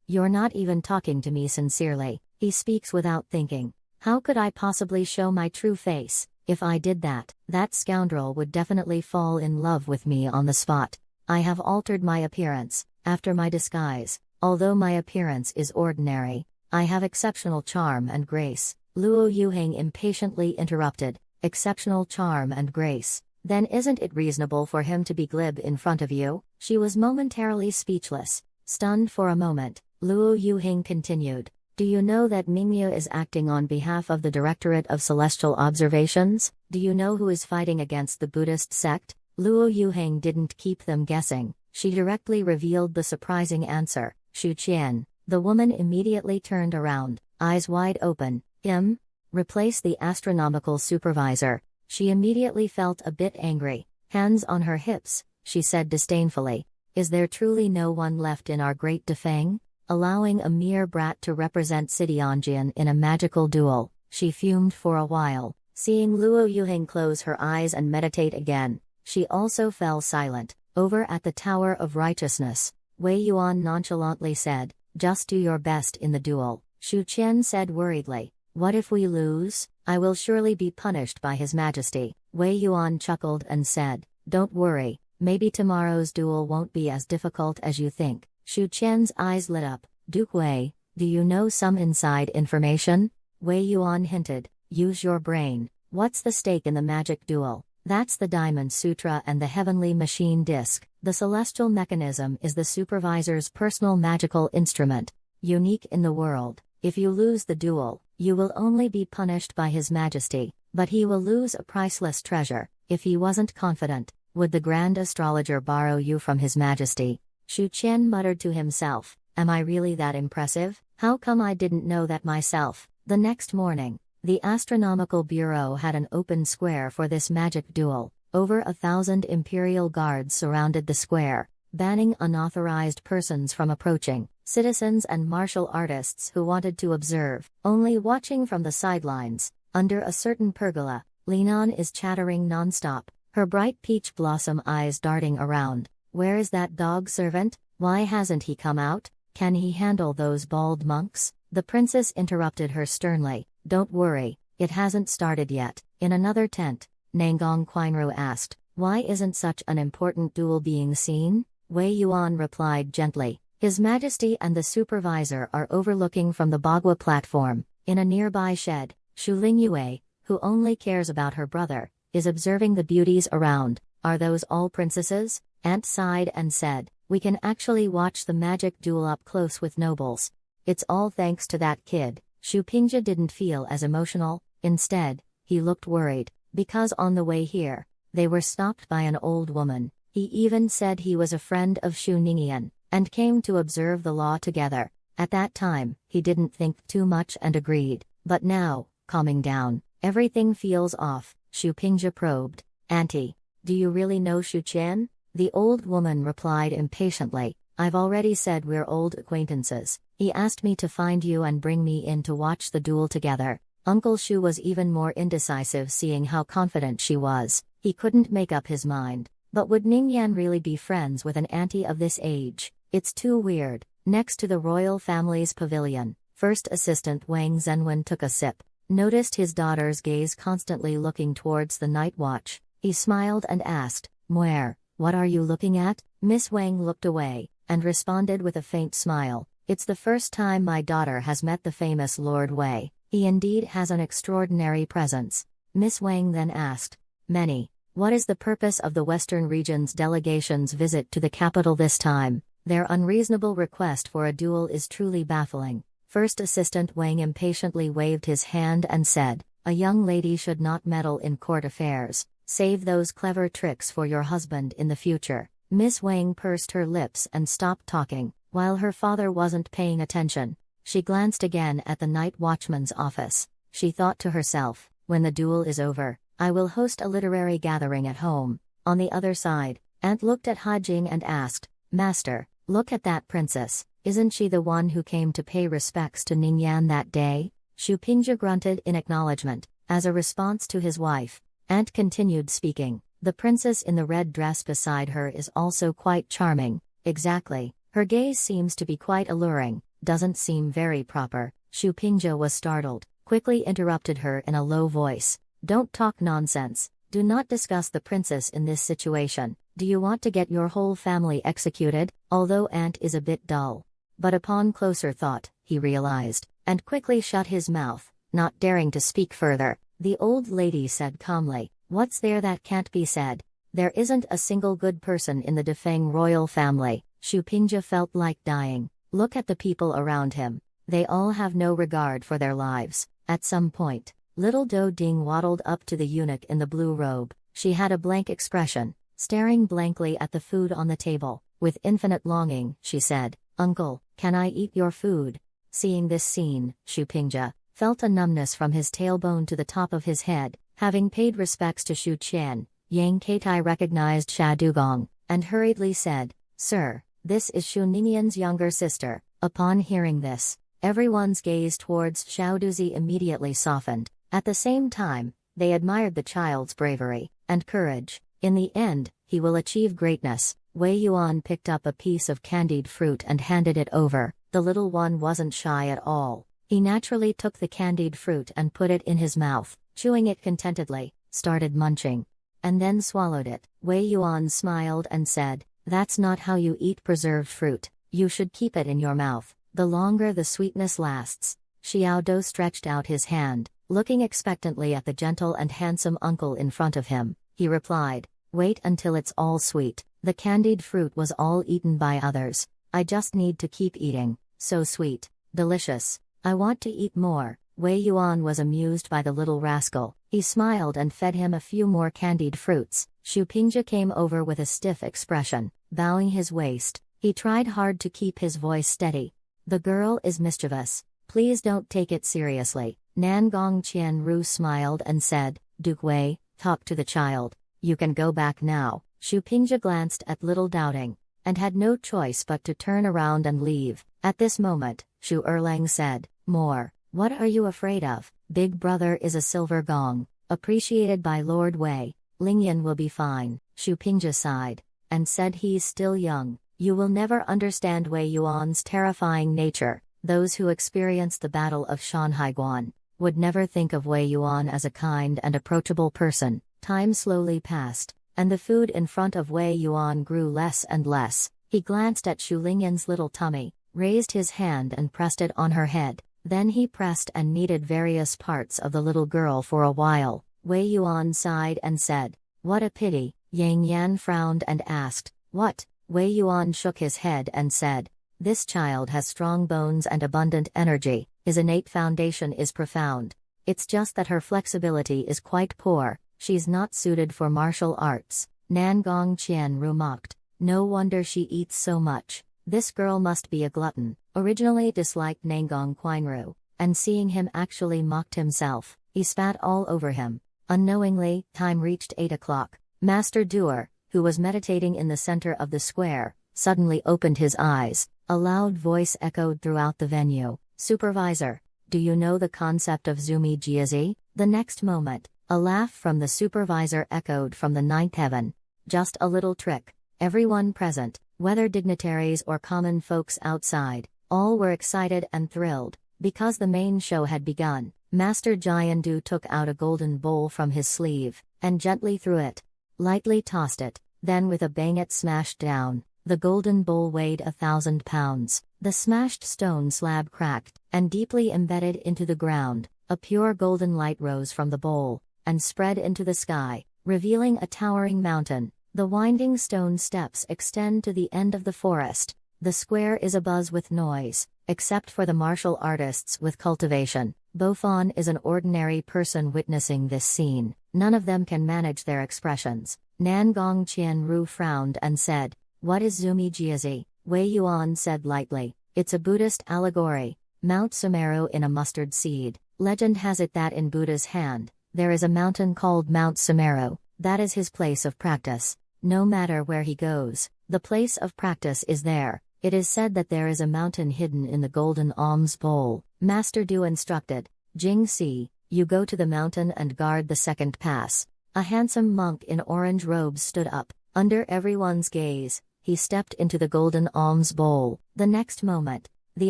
[SPEAKER 1] you're not even talking to me sincerely. He speaks without thinking. How could I possibly show my true face? If I did that, that scoundrel would definitely fall in love with me on the spot. I have altered my appearance, after my disguise. Although my appearance is ordinary, I have exceptional charm and grace." Luo Yuheng impatiently interrupted, "Exceptional charm and grace? Then isn't it reasonable for him to be glib in front of you?" She was momentarily speechless, stunned for a moment. Luo Yuheng continued, "Do you know that Mingya is acting on behalf of the Directorate of Celestial Observations? Do you know who is fighting against the Buddhist sect?" Luo Yuheng didn't keep them guessing. She directly revealed the surprising answer, "Shu Qian." The woman immediately turned around, eyes wide open. "Him? Replace the astronomical supervisor." She immediately felt a bit angry. Hands on her hips, she said disdainfully, "Is there truly no one left in our great Dafeng? Allowing a mere brat to represent Xidianjian in a magical duel." She fumed for a while, seeing Luo Yuheng close her eyes and meditate again. She also fell silent. Over at the Tower of Righteousness, Wei Yuan nonchalantly said, "Just do your best in the duel." Shu Qian said worriedly, "What if we lose? I will surely be punished by His Majesty." Wei Yuan chuckled and said, "Don't worry, maybe tomorrow's duel won't be as difficult as you think." Shu Qian's eyes lit up. "Duke Wei, do you know some inside information?" Wei Yuan hinted, "Use your brain. What's the stake in the magic duel?" "That's the Diamond Sutra and the Heavenly Machine Disc. The celestial mechanism is the supervisor's personal magical instrument, unique in the world. If you lose the duel, you will only be punished by His Majesty, but he will lose a priceless treasure." If he wasn't confident, would the Grand Astrologer borrow you from His Majesty? Shu Qian muttered to himself, "Am I really that impressive? How come I didn't know that myself?" The next morning, the Astronomical Bureau had an open square for this magic duel. Over 1,000 imperial guards surrounded the square, banning unauthorized persons from approaching. Citizens and martial artists who wanted to observe, only watching from the sidelines. Under a certain pergola, Linan is chattering non-stop, her bright peach blossom eyes darting around. "Where is that dog servant? Why hasn't he come out? Can he handle those bald monks?" The princess interrupted her sternly, "Don't worry, it hasn't started yet." In another tent, Nangang Quinru asked, "Why isn't such an important duel being seen?" Wei Yuan replied gently, "His Majesty and the supervisor are overlooking from the Bagua platform." In a nearby shed, Shu Lingyue, who only cares about her brother, is observing the beauties around. "Are those all princesses?" Aunt sighed and said, "We can actually watch the magic duel up close with nobles. It's all thanks to that kid." Shu Pingja didn't feel as emotional. Instead, he looked worried, because on the way here, they were stopped by an old woman. He even said he was a friend of Shu Ningyan, and came to observe the law together. At that time, he didn't think too much and agreed. But now, calming down, everything feels off. Shu Pingja probed, "Auntie, do you really know Shu Qian?" The old woman replied impatiently, "I've already said we're old acquaintances. He asked me to find you and bring me in to watch the duel together." Uncle Shu was even more indecisive seeing how confident she was. He couldn't make up his mind. But would Ningyan really be friends with an auntie of this age? It's too weird. Next to the royal family's pavilion, First Assistant Wang Zhenwen took a sip, noticed his daughter's gaze constantly looking towards the night watch. He smiled and asked, "Muer, what are you looking at?" Miss Wang looked away, and responded with a faint smile, "It's the first time my daughter has met the famous Lord Wei. He indeed has an extraordinary presence." Miss Wang then asked, "Many, what is the purpose of the Western region's delegation's visit to the capital this time? Their unreasonable request for a duel is truly baffling." First Assistant Wang impatiently waved his hand and said, "A young lady should not meddle in court affairs. Save those clever tricks for your husband in the future." Miss Wang pursed her lips and stopped talking, while her father wasn't paying attention. She glanced again at the night watchman's office. She thought to herself, "When the duel is over, I will host a literary gathering at home." On the other side, Aunt looked at Hajing and asked, "Master, look at that princess. Isn't she the one who came to pay respects to Ningyan that day?" Xu Pingzhe grunted in acknowledgement, as a response to his wife. Aunt continued speaking, "The princess in the red dress beside her is also quite charming." "Exactly. Her gaze seems to be quite alluring. Doesn't seem very proper." Xu Pingzhe was startled, quickly interrupted her in a low voice. "Don't talk nonsense. Do not discuss the princess in this situation. Do you want to get your whole family executed?" Although Aunt is a bit dull. But upon closer thought, he realized, and quickly shut his mouth, not daring to speak further. The old lady said calmly, "What's there that can't be said? There isn't a single good person in the Dafeng royal family." Xu Pingzhe felt like dying. Look at the people around him. They all have no regard for their lives. At some point, little Do Ding waddled up to the eunuch in the blue robe. She had a blank expression, staring blankly at the food on the table. With infinite longing, she said, "Uncle, can I eat your food?" Seeing this scene, Xu Pingzhe felt a numbness from his tailbone to the top of his head. Having paid respects to Xu Qian, Yang Kaitai recognized Sha Dugong, and hurriedly said, "Sir, this is Xu Ningyan's younger sister." Upon hearing this, everyone's gaze towards Xiao Duzi immediately softened. At the same time, they admired the child's bravery and courage. In the end, he will achieve greatness. Wei Yuan picked up a piece of candied fruit and handed it over. The little one wasn't shy at all. He naturally took the candied fruit and put it in his mouth, chewing it contentedly, started munching, and then swallowed it. Wei Yuan smiled and said, "That's not how you eat preserved fruit. You should keep it in your mouth. The longer the sweetness lasts." Xiao Do stretched out his hand, looking expectantly at the gentle and handsome uncle in front of him. He replied, "Wait until it's all sweet." The candied fruit was all eaten by others. "I just need to keep eating. So sweet. Delicious. I want to eat more." Wei Yuan was amused by the little rascal. He smiled and fed him a few more candied fruits. Xu Pingzhe came over with a stiff expression, bowing his waist. He tried hard to keep his voice steady. "The girl is mischievous. Please don't take it seriously." Nangong Qianru smiled and said, "Duke Wei, talk to the child. You can go back now." Xu Pingzhe glanced at little doubting, and had no choice but to turn around and leave. At this moment, Xu Erlang said, "More, what are you afraid of? Big brother is a silver gong, appreciated by Lord Wei. Lingyan will be fine." Xu Pingzhe sighed, and said, "He's still young. You will never understand Wei Yuan's terrifying nature. Those who experienced the Battle of Shanhaiguan would never think of Wei Yuan as a kind and approachable person." Time slowly passed, and the food in front of Wei Yuan grew less and less. He glanced at Xu Lingyan's little tummy, raised his hand and pressed it on her head. Then he pressed and kneaded various parts of the little girl for a while. Wei Yuan sighed and said, "What a pity." Yang Yan frowned and asked, "What?" Wei Yuan shook his head and said, "This child has strong bones and abundant energy. His innate foundation is profound. It's just that her flexibility is quite poor. She's not suited for martial arts." Nangong Qianru mocked, "No wonder she eats so much. This girl must be a glutton." Originally disliked Nangong Qianru, and seeing him actually mocked himself, he spat all over him. Unknowingly, time reached 8 o'clock. Master Duer, who was meditating in the center of the square, suddenly opened his eyes. A loud voice echoed throughout the venue, "Supervisor, do you know the concept of Zumi Jiazi?" The next moment, a laugh from the supervisor echoed from the ninth heaven. just a little trick. Everyone present, whether dignitaries or common folks outside, all were excited and thrilled, because the main show had begun. Master Jiandu took out a golden bowl from his sleeve, and gently threw it. Lightly tossed it, then with a bang it smashed down. The golden bowl weighed 1,000 pounds. The smashed stone slab cracked, and deeply embedded into the ground, a pure golden light rose from the bowl, and spread into the sky, revealing a towering mountain. The winding stone steps extend to the end of the forest. The square is abuzz with noise, except for the martial artists with cultivation. Bofan is an ordinary person witnessing this scene. None of them can manage their expressions. Nangong Qianru frowned and said, "What is Zumi Jiazi?" Wei Yuan said lightly, "It's a Buddhist allegory. Mount Sumeru in a mustard seed. Legend has it that in Buddha's hand, there is a mountain called Mount Sumeru. That is his place of practice. No matter where he goes, the place of practice is there. It is said that there is a mountain hidden in the golden alms bowl." Master Du instructed, "Jing Si, you go to the mountain and guard the second pass." A handsome monk in orange robes stood up. Under everyone's gaze, he stepped into the golden alms bowl. The next moment, the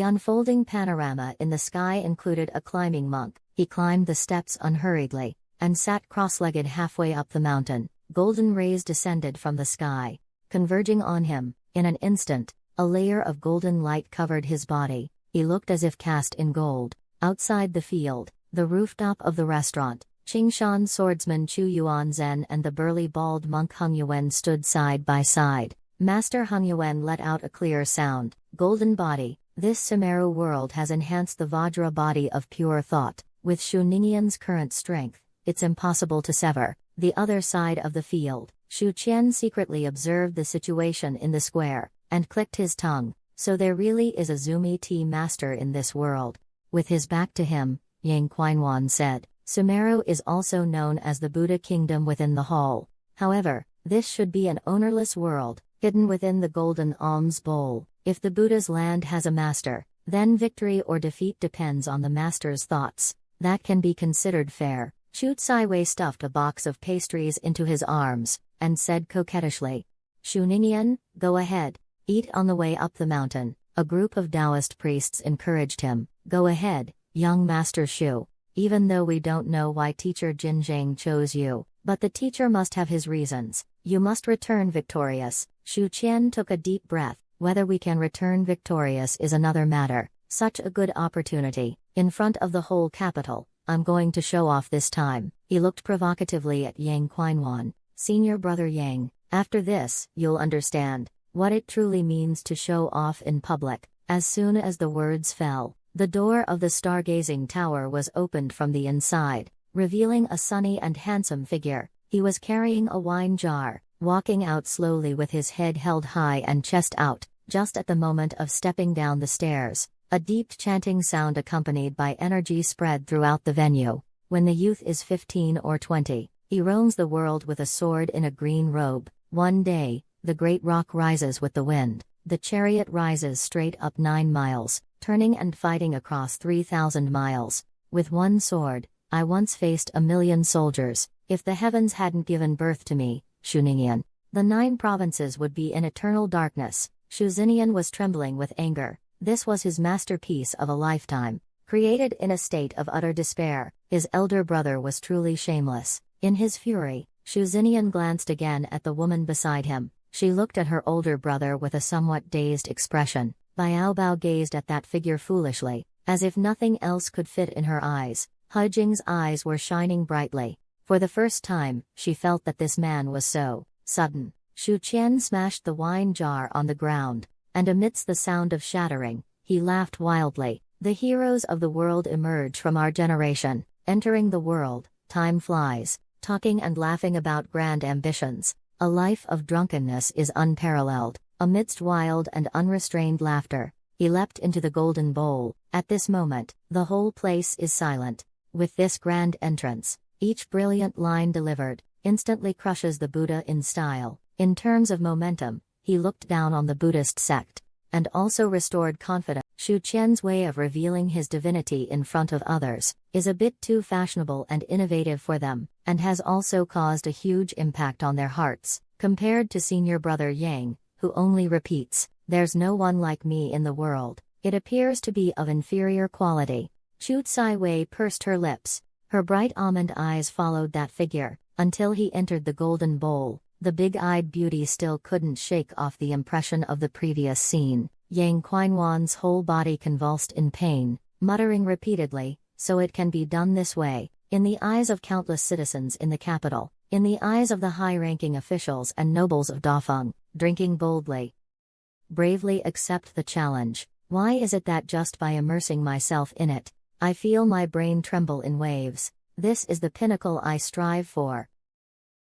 [SPEAKER 1] unfolding panorama in the sky included a climbing monk. He climbed the steps unhurriedly, and sat cross-legged halfway up the mountain. Golden rays descended from the sky, converging on him. In an instant, a layer of golden light covered his body. He looked as if cast in gold. Outside the field, the rooftop of the restaurant, Qingshan swordsman Chu Yuanzhen and the burly bald monk Hung Yuan stood side by side. Master Hung Yuan let out a clear sound. "Golden body, this Sumeru world has enhanced the Vajra body of pure thought. With Shu Ningyan's current strength, it's impossible to sever." The other side of the field, Shu Qian secretly observed the situation in the square, and clicked his tongue. So there really is a Zumi tea master in this world. With his back to him, Yang Qianwan said, "Sumeru is also known as the Buddha kingdom within the hall. However, this should be an ownerless world, hidden within the golden alms bowl. If the Buddha's land has a master, then victory or defeat depends on the master's thoughts. That can be considered fair." Chu Tsaiwei stuffed a box of pastries into his arms, and said coquettishly, "Shu Ningyan, go ahead. Eat on the way up the mountain." A group of Taoist priests encouraged him. "Go ahead, young Master Shu. Even though we don't know why teacher Jinzhang chose you, but the teacher must have his reasons. You must return victorious." Shu Qian took a deep breath. "Whether we can return victorious is another matter. Such a good opportunity, in front of the whole capital. I'm going to show off this time." He looked provocatively at Yang Qianwan. "Senior brother Yang, after this, you'll understand what it truly means to show off in public." As soon as the words fell, the door of the stargazing tower was opened from the inside, revealing a sunny and handsome figure. He was carrying a wine jar, walking out slowly with his head held high and chest out. Just at the moment of stepping down the stairs, a deep chanting sound accompanied by energy spread throughout the venue. When the youth is 15 or 20, he roams the world with a sword in a green robe. One day, the great rock rises with the wind. The chariot rises straight up 9 miles, turning and fighting across 3,000 miles. With one sword, I once faced 1,000,000 soldiers. If the heavens hadn't given birth to me, Shu Ningyan, the 9 provinces would be in eternal darkness. Shu Xinian was trembling with anger. This was his masterpiece of a lifetime. Created in a state of utter despair, his elder brother was truly shameless. In his fury, Shu Xinian glanced again at the woman beside him. She looked at her older brother with a somewhat dazed expression. Biao Bao gazed at that figure foolishly, as if nothing else could fit in her eyes. He Jing's eyes were shining brightly. For the first time, she felt that this man was so sudden. Shu Qian smashed the wine jar on the ground, and amidst the sound of shattering, he laughed wildly. "The heroes of the world emerge from our generation, entering the world, time flies, talking and laughing about grand ambitions. A life of drunkenness is unparalleled." Amidst wild and unrestrained laughter, he leapt into the golden bowl. At this moment, the whole place is silent. With this grand entrance, each brilliant line delivered instantly crushes the Buddha in style. In terms of momentum, he looked down on the Buddhist sect, and also restored confidence. Shu Qian's way of revealing his divinity in front of others is a bit too fashionable and innovative for them, and has also caused a huge impact on their hearts. Compared to senior brother Yang, who only repeats, "There's no one like me in the world," it appears to be of inferior quality. Chu Tsai-wei pursed her lips. Her bright almond eyes followed that figure, until he entered the golden bowl. The big-eyed beauty still couldn't shake off the impression of the previous scene. Yang Qianwan's whole body convulsed in pain, muttering repeatedly, "So it can be done this way." In the eyes of countless citizens in the capital, in the eyes of the high-ranking officials and nobles of Dafeng, drinking boldly. Bravely accept the challenge. Why is it that just by immersing myself in it, I feel my brain tremble in waves? This is the pinnacle I strive for.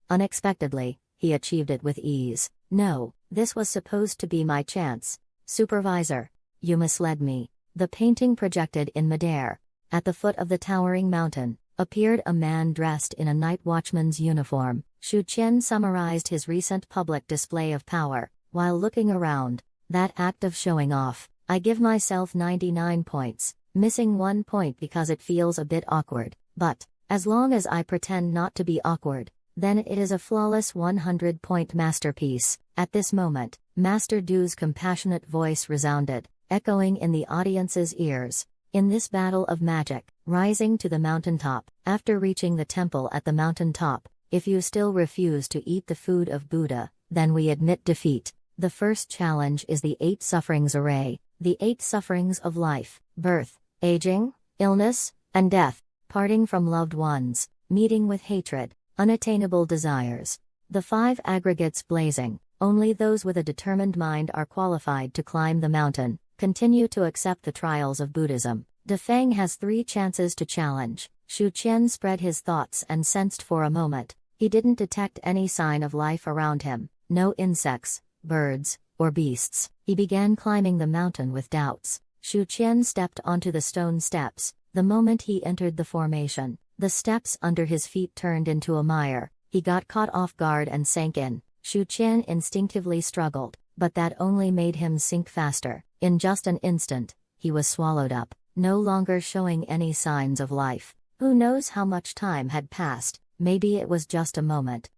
[SPEAKER 1] Unexpectedly, he achieved it with ease. No, this was supposed to be my chance. Supervisor, you misled me. The painting projected in midair. At the foot of the towering mountain, appeared a man dressed in a night watchman's uniform. Shu Qian summarized his recent public display of power, while looking around. That act of showing off, I give myself 99 points, missing 1 point because it feels a bit awkward, but, as long as I pretend not to be awkward, then it is a flawless 100-point masterpiece. At this moment, Master Du's compassionate voice resounded, echoing in the audience's ears. In this battle of magic, rising to the mountaintop, after reaching the temple at the mountaintop, if you still refuse to eat the food of Buddha, then we admit defeat. The first challenge is the 8 sufferings array, the 8 sufferings of life: birth, aging, illness, and death, parting from loved ones, meeting with hatred, unattainable desires. The 5 aggregates blazing, only those with a determined mind are qualified to climb the mountain. Continue to accept the trials of Buddhism. Dafeng has 3 chances to challenge. Shu Qian spread his thoughts and sensed for a moment. He didn't detect any sign of life around him, no insects, birds, or beasts. He began climbing the mountain with doubts. Shu Qian stepped onto the stone steps. The moment he entered the formation, the steps under his feet turned into a mire. He got caught off guard and sank in. Shu Qian instinctively struggled, but that only made him sink faster. In just an instant, he was swallowed up, no longer showing any signs of life. Who knows how much time had passed? Maybe it was just a moment.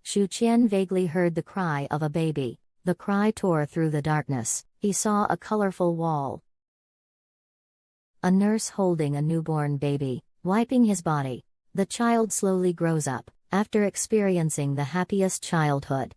[SPEAKER 1] Shu Qian vaguely heard the cry of a baby. The cry tore through the darkness. He saw a colorful wall. A nurse holding a newborn baby, wiping his body. The child slowly grows up, after experiencing the happiest childhood.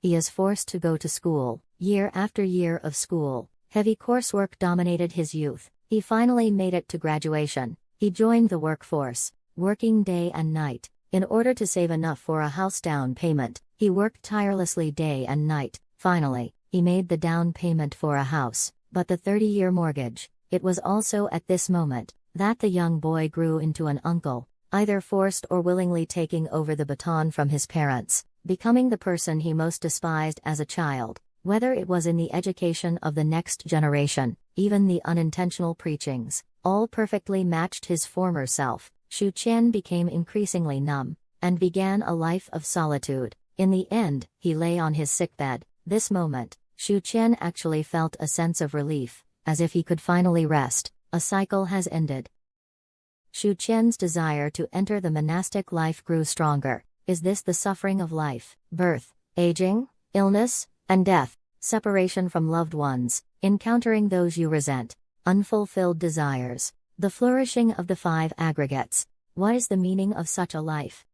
[SPEAKER 1] He is forced to go to school, year after year of school. Heavy coursework dominated his youth. He finally made it to graduation. He joined the workforce, working day and night. In order to save enough for a house down payment, he worked tirelessly day and night. Finally, he made the down payment for a house, but the 30-year mortgage. It was also at this moment that the young boy grew into an uncle, either forced or willingly taking over the baton from his parents, becoming the person he most despised as a child. Whether it was in the education of the next generation, even the unintentional preachings, all perfectly matched his former self. Shu Qian became increasingly numb, and began a life of solitude. In the end, he lay on his sickbed. This moment, Shu Qian actually felt a sense of relief, as if he could finally rest. A cycle has ended. Shu Qian's desire to enter the monastic life grew stronger. Is this the suffering of life? Birth, aging, illness, and death, separation from loved ones, encountering those you resent, unfulfilled desires, the flourishing of the 5 aggregates. What is the meaning of such a life?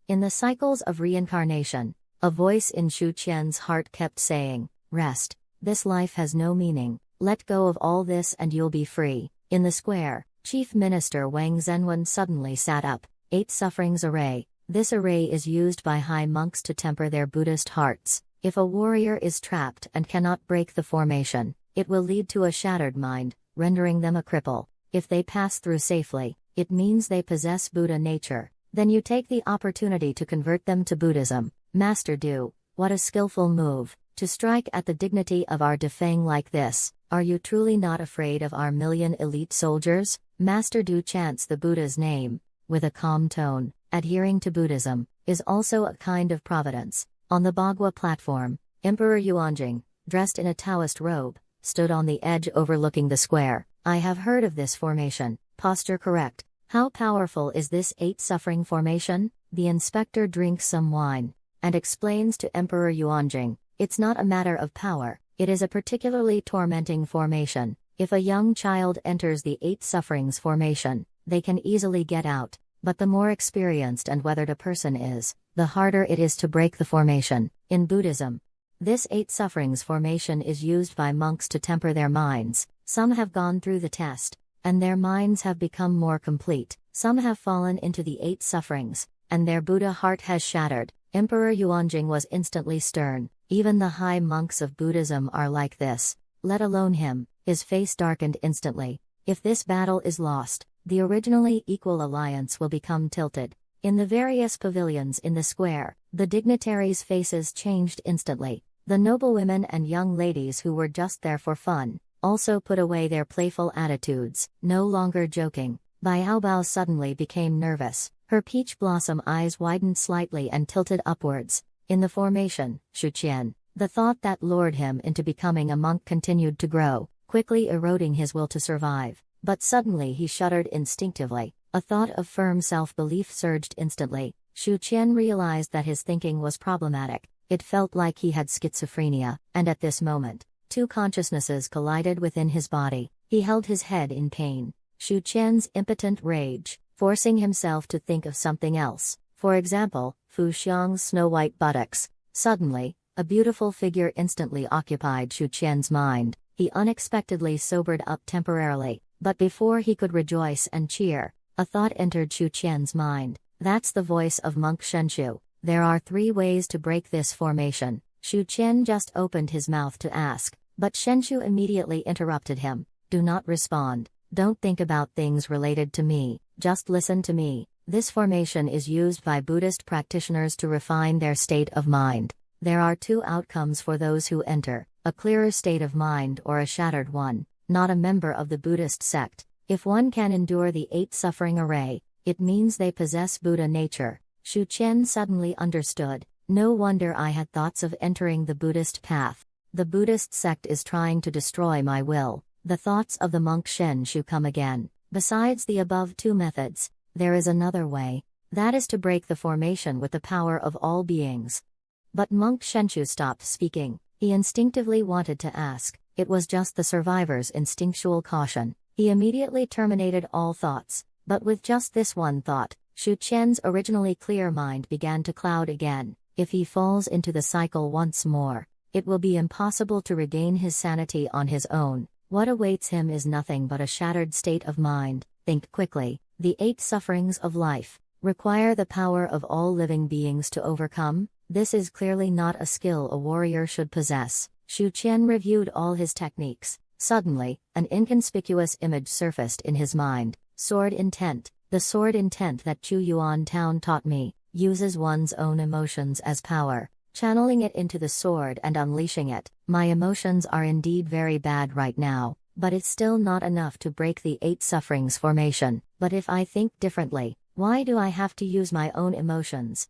[SPEAKER 1] In the cycles of reincarnation, a voice in Shu Qian's heart kept saying, "Rest. This life has no meaning. Let go of all this and you'll be free." In the square, Chief Minister Wang Zhenwen suddenly sat up. 8 sufferings array. This array is used by high monks to temper their Buddhist hearts. If a warrior is trapped and cannot break the formation, it will lead to a shattered mind, rendering them a cripple. If they pass through safely, it means they possess Buddha nature. Then you take the opportunity to convert them to Buddhism. Master Du, what a skillful move, to strike at the dignity of our Dafeng like this. Are you truly not afraid of our million elite soldiers? Master Du chants the Buddha's name, with a calm tone. Adhering to Buddhism is also a kind of providence. On the Bagua platform, Emperor Yuanjing, dressed in a Taoist robe, stood on the edge overlooking the square. I have heard of this formation. Posture correct. How powerful is this 8-suffering formation? The inspector drinks some wine and explains to Emperor Yuanjing, it's not a matter of power, it is a particularly tormenting formation. If a young child enters the 8 sufferings formation, they can easily get out, but the more experienced and weathered a person is, the harder it is to break the formation. In Buddhism, this 8 sufferings formation is used by monks to temper their minds. Some have gone through the test, and their minds have become more complete. Some have fallen into the 8 sufferings, and their Buddha heart has shattered. Emperor Yuanjing was instantly stern. Even the high monks of Buddhism are like this, let alone him. His face darkened instantly. If this battle is lost, the originally equal alliance will become tilted. In the various pavilions in the square, the dignitaries' faces changed instantly. The noblewomen and young ladies who were just there for fun also put away their playful attitudes, no longer joking. Baobao suddenly became nervous. Her peach blossom eyes widened slightly and tilted upwards. In the formation, Shuqian, the thought that lured him into becoming a monk continued to grow, quickly eroding his will to survive. But suddenly he shuddered instinctively. A thought of firm self-belief surged instantly. Shuqian realized that his thinking was problematic. It felt like he had schizophrenia, and at this moment, 2 consciousnesses collided within his body. He held his head in pain. Shuqian's impotent rage, forcing himself to think of something else. For example, Fu Xiang's snow-white buttocks. Suddenly, a beautiful figure instantly occupied Shuqian's mind. He unexpectedly sobered up temporarily, but before he could rejoice and cheer, a thought entered Shuqian's mind. That's the voice of monk Shenshu. There are 3 ways to break this formation. Shuqian just opened his mouth to ask, but Shenshu immediately interrupted him. Do not respond. Don't think about things related to me, just listen to me. This formation is used by Buddhist practitioners to refine their state of mind. There are 2 outcomes for those who enter, a clearer state of mind or a shattered one. Not a member of the Buddhist sect. If one can endure the 8 suffering array, it means they possess Buddha nature. Shuqian suddenly understood. No wonder I had thoughts of entering the Buddhist path. The Buddhist sect is trying to destroy my will. The thoughts of the monk Shenshu come again. Besides the above 2 methods, there is another way. That is to break the formation with the power of all beings. But monk Shenshu stopped speaking. He instinctively wanted to ask. It was just the survivor's instinctual caution. He immediately terminated all thoughts. But with just this one thought, Shuqian's originally clear mind began to cloud again. If he falls into the cycle once more, it will be impossible to regain his sanity on his own. What awaits him is nothing but a shattered state of mind. Think quickly. The 8 sufferings of life require the power of all living beings to overcome. This is clearly not a skill a warrior should possess. Shuqian reviewed all his techniques. Suddenly, an inconspicuous image surfaced in his mind. Sword intent. The sword intent that Chu Yuan Town taught me uses one's own emotions as power, channeling it into the sword and unleashing it. My emotions are indeed very bad right now, but it's still not enough to break the 8 sufferings formation. But if I think differently, why do I have to use my own emotions?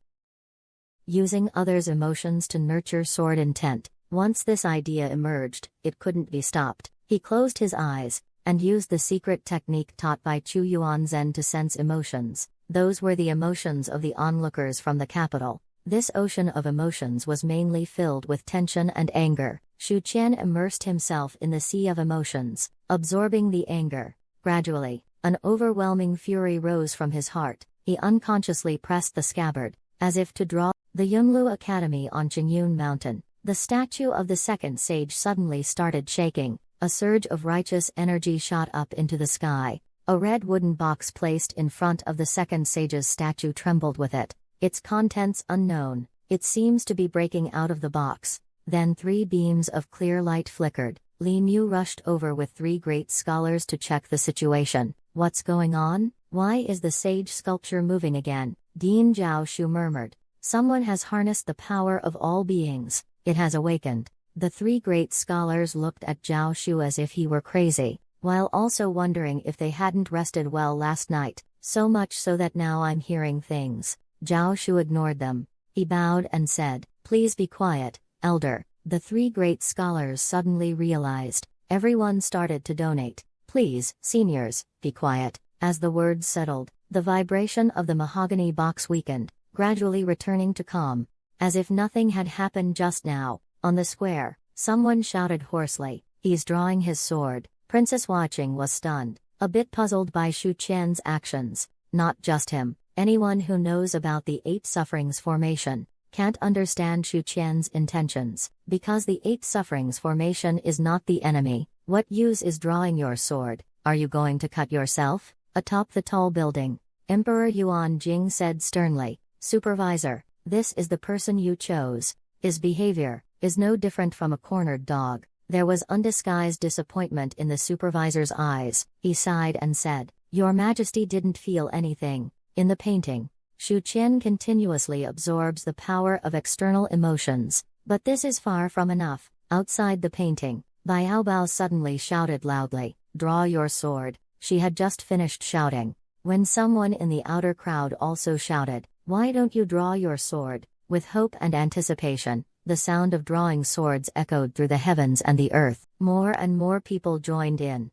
[SPEAKER 1] Using others' emotions to nurture sword intent. Once this idea emerged, it couldn't be stopped. He closed his eyes and used the secret technique taught by Chu Yuan Zen to sense emotions. Those were the emotions of the onlookers from the capital. This ocean of emotions was mainly filled with tension and anger. Shuqian immersed himself in the sea of emotions, absorbing the anger. Gradually, an overwhelming fury rose from his heart. He unconsciously pressed the scabbard, as if to draw. The Yunlu Academy on Qingyun Mountain. The statue of the second sage suddenly started shaking. A surge of righteous energy shot up into the sky. A red wooden box placed in front of the second sage's statue trembled with it. Its contents unknown. It seems to be breaking out of the box. Then 3 beams of clear light flickered. Li Mu rushed over with 3 great scholars to check the situation. What's going on? Why is the sage sculpture moving again? Dean Zhao Shu murmured. Someone has harnessed the power of all beings. It has awakened. The 3 great scholars looked at Zhao Shu as if he were crazy, while also wondering if they hadn't rested well last night, so much so that now I'm hearing things. Zhao Shu ignored them. He bowed and said, "Please be quiet, elder." The 3 great scholars suddenly realized. Everyone started to donate. "Please, seniors, be quiet. As the words settled, the vibration of the mahogany box weakened, gradually returning to calm. As if nothing had happened just now, on the square, someone shouted hoarsely, "He's drawing his sword." Princess watching was stunned, a bit puzzled by Shu Qian's actions. Not just him, anyone who knows about the Eight Sufferings formation can't understand Shu Qian's intentions, because the Eight Sufferings formation is not the enemy. What use is drawing your sword? Are you going to cut yourself? Atop the tall building, Emperor Yuan Jing said sternly, "Supervisor, this is the person you chose. His behavior is no different from a cornered dog." There was undisguised disappointment in the supervisor's eyes. He sighed and said, "Your Majesty didn't feel anything." In the painting, Shu Qian continuously absorbs the power of external emotions, but this is far from enough. Outside the painting, Biao Bao suddenly shouted loudly, "Draw your sword." She had just finished shouting, when someone in the outer crowd also shouted, "Why don't you draw your sword?" With hope and anticipation, the sound of drawing swords echoed through the heavens and the earth. More and more people joined in.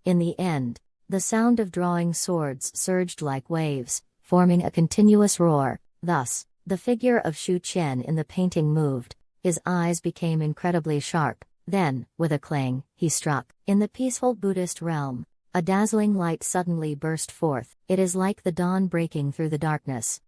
[SPEAKER 1] In the end, the sound of drawing swords surged like waves, forming a continuous roar. Thus, the figure of Shu Qian in the painting moved. His eyes became incredibly sharp. Then, with a clang, he struck. In the peaceful Buddhist realm, a dazzling light suddenly burst forth. It is like the dawn breaking through the darkness.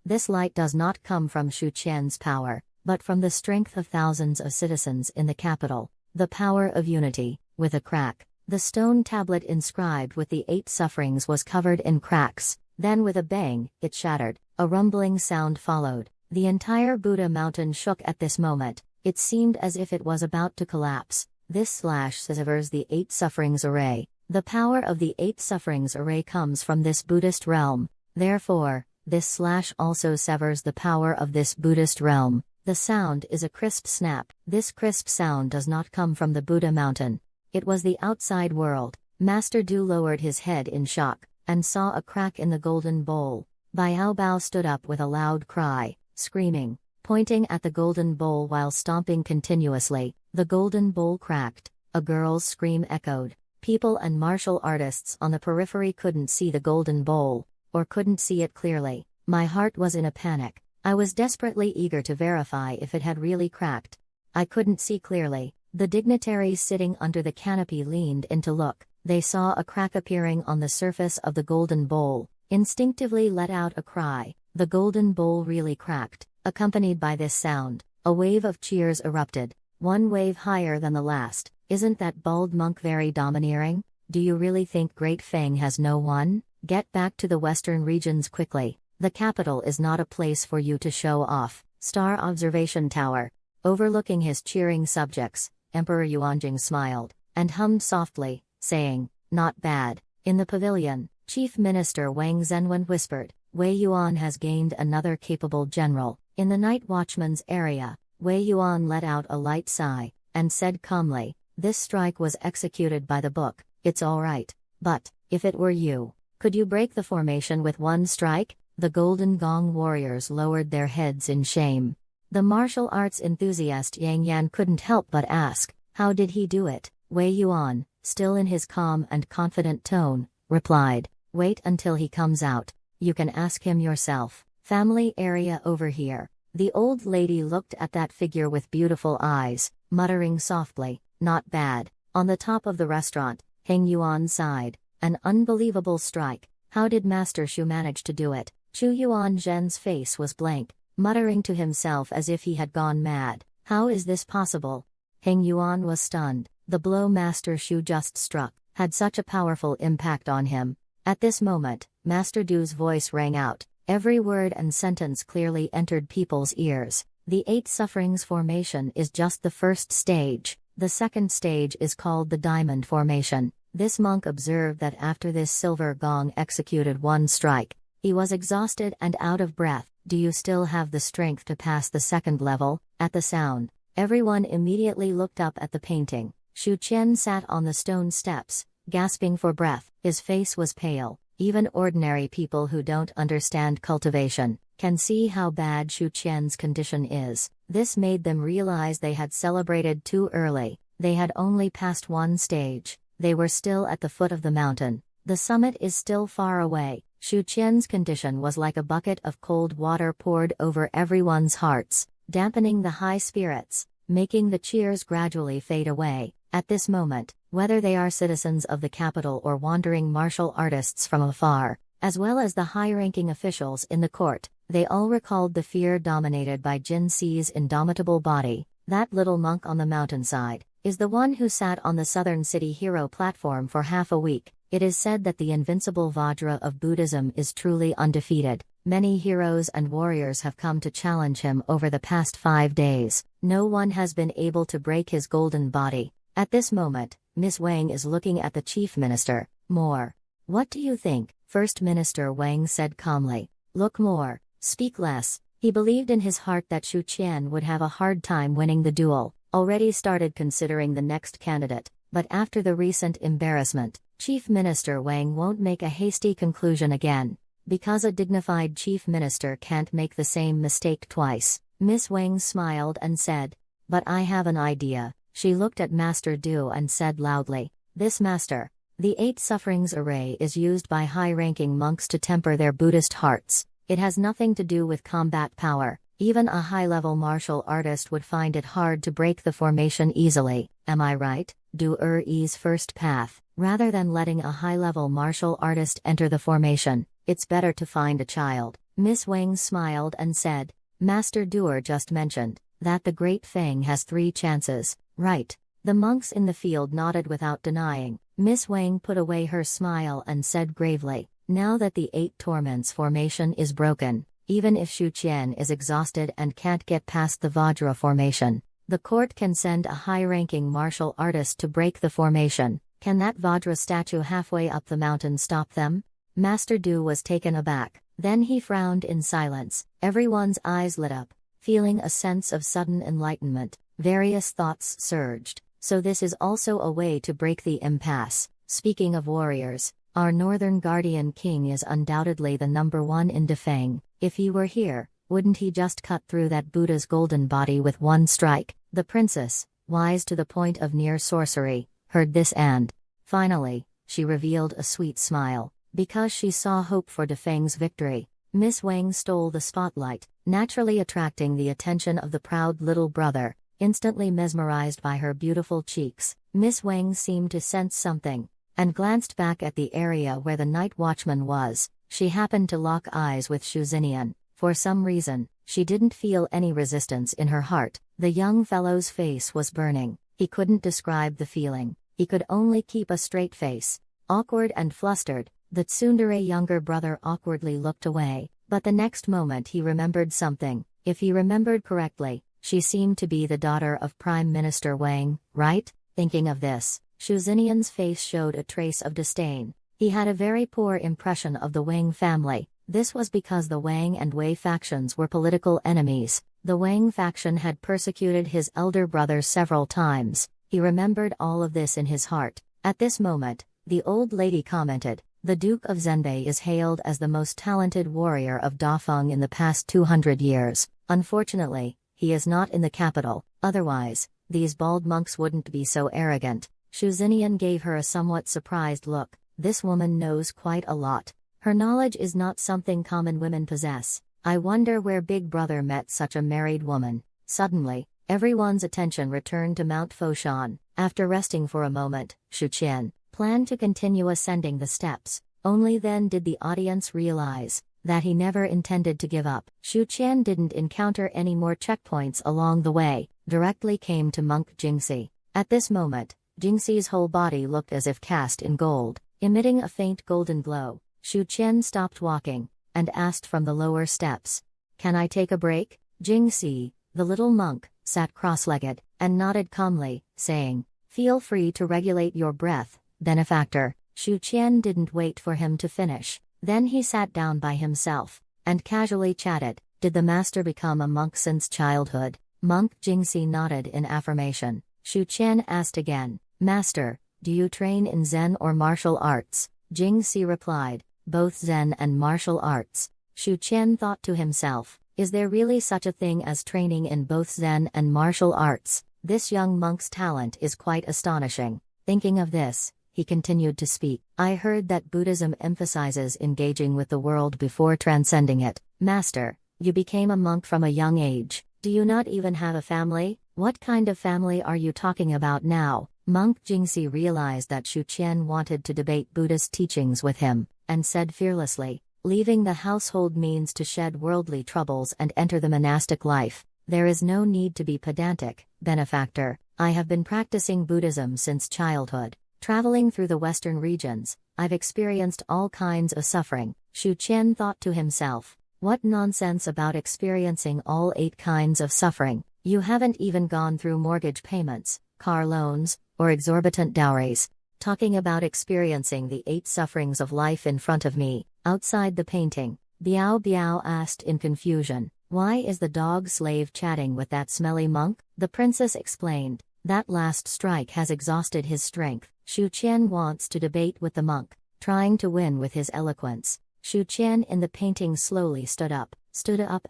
[SPEAKER 1] This light does not come from Shu Qian's power, but from the strength of thousands of citizens in the capital, the power of unity. With a crack, the stone tablet inscribed with the Eight Sufferings was covered in cracks. Then with a bang, it shattered. A rumbling sound followed. The entire Buddha mountain shook at this moment. It seemed as if it was about to collapse. This slash severs the Eight Sufferings array. The power of the Eight Sufferings array comes from this Buddhist realm. Therefore, this slash also severs the power of this Buddhist realm. The sound is a crisp snap. This crisp sound does not come from the Buddha mountain. It was the outside world. Master Du lowered his head in shock, and saw a crack in the golden bowl. Biao Bao stood up with a loud cry, screaming, pointing at the golden bowl while stomping continuously. The golden bowl cracked. A girl's scream echoed. People and martial artists on the periphery couldn't see the golden bowl, or couldn't see it clearly. My heart was in a panic. I was desperately eager to verify if it had really cracked. I couldn't see clearly. The dignitaries sitting under the canopy leaned in to look. They saw a crack appearing on the surface of the golden bowl, instinctively let out a cry. The golden bowl really cracked. Accompanied by this sound, a wave of cheers erupted, one wave higher than the last. "Isn't that bald monk very domineering? Do you really think Great Feng has no one? Get back to the western regions quickly. The capital is not a place for you to show off." Star Observation Tower. Overlooking his cheering subjects, Emperor Yuanjing smiled, and hummed softly, saying, "Not bad." In the pavilion, Chief Minister Wang Zhenwen whispered, "Wei Yuan has gained another capable general." In the night watchman's area, Wei Yuan let out a light sigh, and said calmly, "This strike was executed by the book. It's all right. But, if it were you, could you break the formation with one strike?" The Golden Gong warriors lowered their heads in shame. The martial arts enthusiast Yang Yan couldn't help but ask, how did he do it? Wei Yuan, still in his calm and confident tone, replied, "Wait until he comes out. You can ask him yourself." Family area over here. The old lady looked at that figure with beautiful eyes, muttering softly, "Not bad." On the top of the restaurant, Heng Yuan sighed, "An unbelievable strike. How did Master Shu manage to do it?" Chu Yuan Zhen's face was blank, muttering to himself as if he had gone mad. How is this possible? Heng Yuan was stunned. The blow Master Shu just struck had such a powerful impact on him. At this moment, Master Du's voice rang out. Every word and sentence clearly entered people's ears. The Eight Sufferings formation is just the first stage. The second stage is called the Diamond Formation. This monk observed that after this silver gong executed one strike, he was exhausted and out of breath. "Do you still have the strength to pass the second level?" At the sound, everyone immediately looked up at the painting. Shu Qian sat on the stone steps, gasping for breath. His face was pale. Even ordinary people who don't understand cultivation can see how bad Shu Qian's condition is. This made them realize they had celebrated too early. They had only passed one stage. They were still at the foot of the mountain. The summit is still far away. Shu Qian's condition was like a bucket of cold water poured over everyone's hearts, dampening the high spirits, making the cheers gradually fade away. At this moment, whether they are citizens of the capital or wandering martial artists from afar, as well as the high-ranking officials in the court, they all recalled the fear dominated by Jin Si's indomitable body. That little monk on the mountainside is the one who sat on the Southern City Hero platform for half a week. It is said that the invincible Vajra of Buddhism is truly undefeated. Many heroes and warriors have come to challenge him over the past 5 days. No one has been able to break his golden body. At this moment, Miss Wang is looking at the chief minister. More. What do you think? First Minister Wang said calmly. Look more, speak less. He believed in his heart that Shu Qian would have a hard time winning the duel. Already started considering the next candidate, but after the recent embarrassment, Chief Minister Wang won't make a hasty conclusion again. Because a dignified chief minister can't make the same mistake twice, Miss Wang smiled and said, but I have an idea. She looked at Master Du and said loudly, this master. The 8 sufferings array is used by high-ranking monks to temper their Buddhist hearts. It has nothing to do with combat power. Even a high-level martial artist would find it hard to break the formation easily. Am I right? Do Yi's first path. Rather than letting a high-level martial artist enter the formation, it's better to find a child. Miss Wang smiled and said, Master Duer just mentioned that the Great Feng has 3 chances, right? The monks in the field nodded without denying. Miss Wang put away her smile and said gravely, now that the 8 torments formation is broken, even if Shu Qian is exhausted and can't get past the Vajra formation, the court can send a high-ranking martial artist to break the formation. Can that Vajra statue halfway up the mountain stop them? Master Du was taken aback. Then he frowned in silence. Everyone's eyes lit up, feeling a sense of sudden enlightenment. Various thoughts surged. So this is also a way to break the impasse. Speaking of warriors, our northern guardian king is undoubtedly the #1 in Dafeng. If he were here, wouldn't he just cut through that Buddha's golden body with one strike? The princess, wise to the point of near sorcery, heard this and, finally, she revealed a sweet smile, because she saw hope for Dafeng's victory. Miss Wang stole the spotlight, naturally attracting the attention of the proud little brother. Instantly mesmerized by her beautiful cheeks, Miss Wang seemed to sense something, and glanced back at the area where the night watchman was. She happened to lock eyes with Shu Xinian. For some reason, she didn't feel any resistance in her heart. The young fellow's face was burning. He couldn't describe the feeling. He could only keep a straight face. Awkward and flustered, the tsundere younger brother awkwardly looked away, but the next moment he remembered something. If he remembered correctly, she seemed to be the daughter of Prime Minister Wang, right? Thinking of this, Shu Xinian's face showed a trace of disdain. He had a very poor impression of the Wang family. This was because the Wang and Wei factions were political enemies. The Wang faction had persecuted his elder brother several times. He remembered all of this in his heart. At this moment, the old lady commented, the Duke of Zhenbei is hailed as the most talented warrior of Dafeng in the past 200 years. Unfortunately, he is not in the capital. Otherwise, these bald monks wouldn't be so arrogant. Shu Xinian gave her a somewhat surprised look. This woman knows quite a lot. Her knowledge is not something common women possess. I wonder where Big Brother met such a married woman. Suddenly, everyone's attention returned to Mount Foshan. After resting for a moment, Shu Qian planned to continue ascending the steps. Only then did the audience realize that he never intended to give up. Shu Qian didn't encounter any more checkpoints along the way, directly came to monk Jingxi. At this moment, Jingxi's whole body looked as if cast in gold, emitting a faint golden glow. Shu Qian stopped walking, and asked from the lower steps, "Can I take a break?" Jingxi, the little monk, sat cross-legged, and nodded calmly, saying, "Feel free to regulate your breath, benefactor." Shu Qian didn't wait for him to finish. Then he sat down by himself, and casually chatted, "Did the master become a monk since childhood?" Monk Jingxi nodded in affirmation. Shu Qian asked again, "Master, do you train in Zen or martial arts?" Jingxi replied, "Both Zen and martial arts." Shu Qian thought to himself, is there really such a thing as training in both Zen and martial arts? This young monk's talent is quite astonishing. Thinking of this, he continued to speak. I heard that Buddhism emphasizes engaging with the world before transcending it. Master, you became a monk from a young age. Do you not even have a family? What kind of family are you talking about now? Monk Jingxi realized that Shu Qian wanted to debate Buddhist teachings with him, and said fearlessly, leaving the household means to shed worldly troubles and enter the monastic life. There is no need to be pedantic, benefactor. I have been practicing Buddhism since childhood. Traveling through the western regions, I've experienced all kinds of suffering. Shu Qian thought to himself, what nonsense about experiencing all 8 kinds of suffering. You haven't even gone through mortgage payments, car loans, or exorbitant dowries. Talking about experiencing the 8 sufferings of life in front of me. Outside the painting, Biao Biao asked in confusion, why is the dog slave chatting with that smelly monk? The princess explained, that last strike has exhausted his strength. Shu Qian wants to debate with the monk, trying to win with his eloquence. Shu Qian in the painting slowly stood up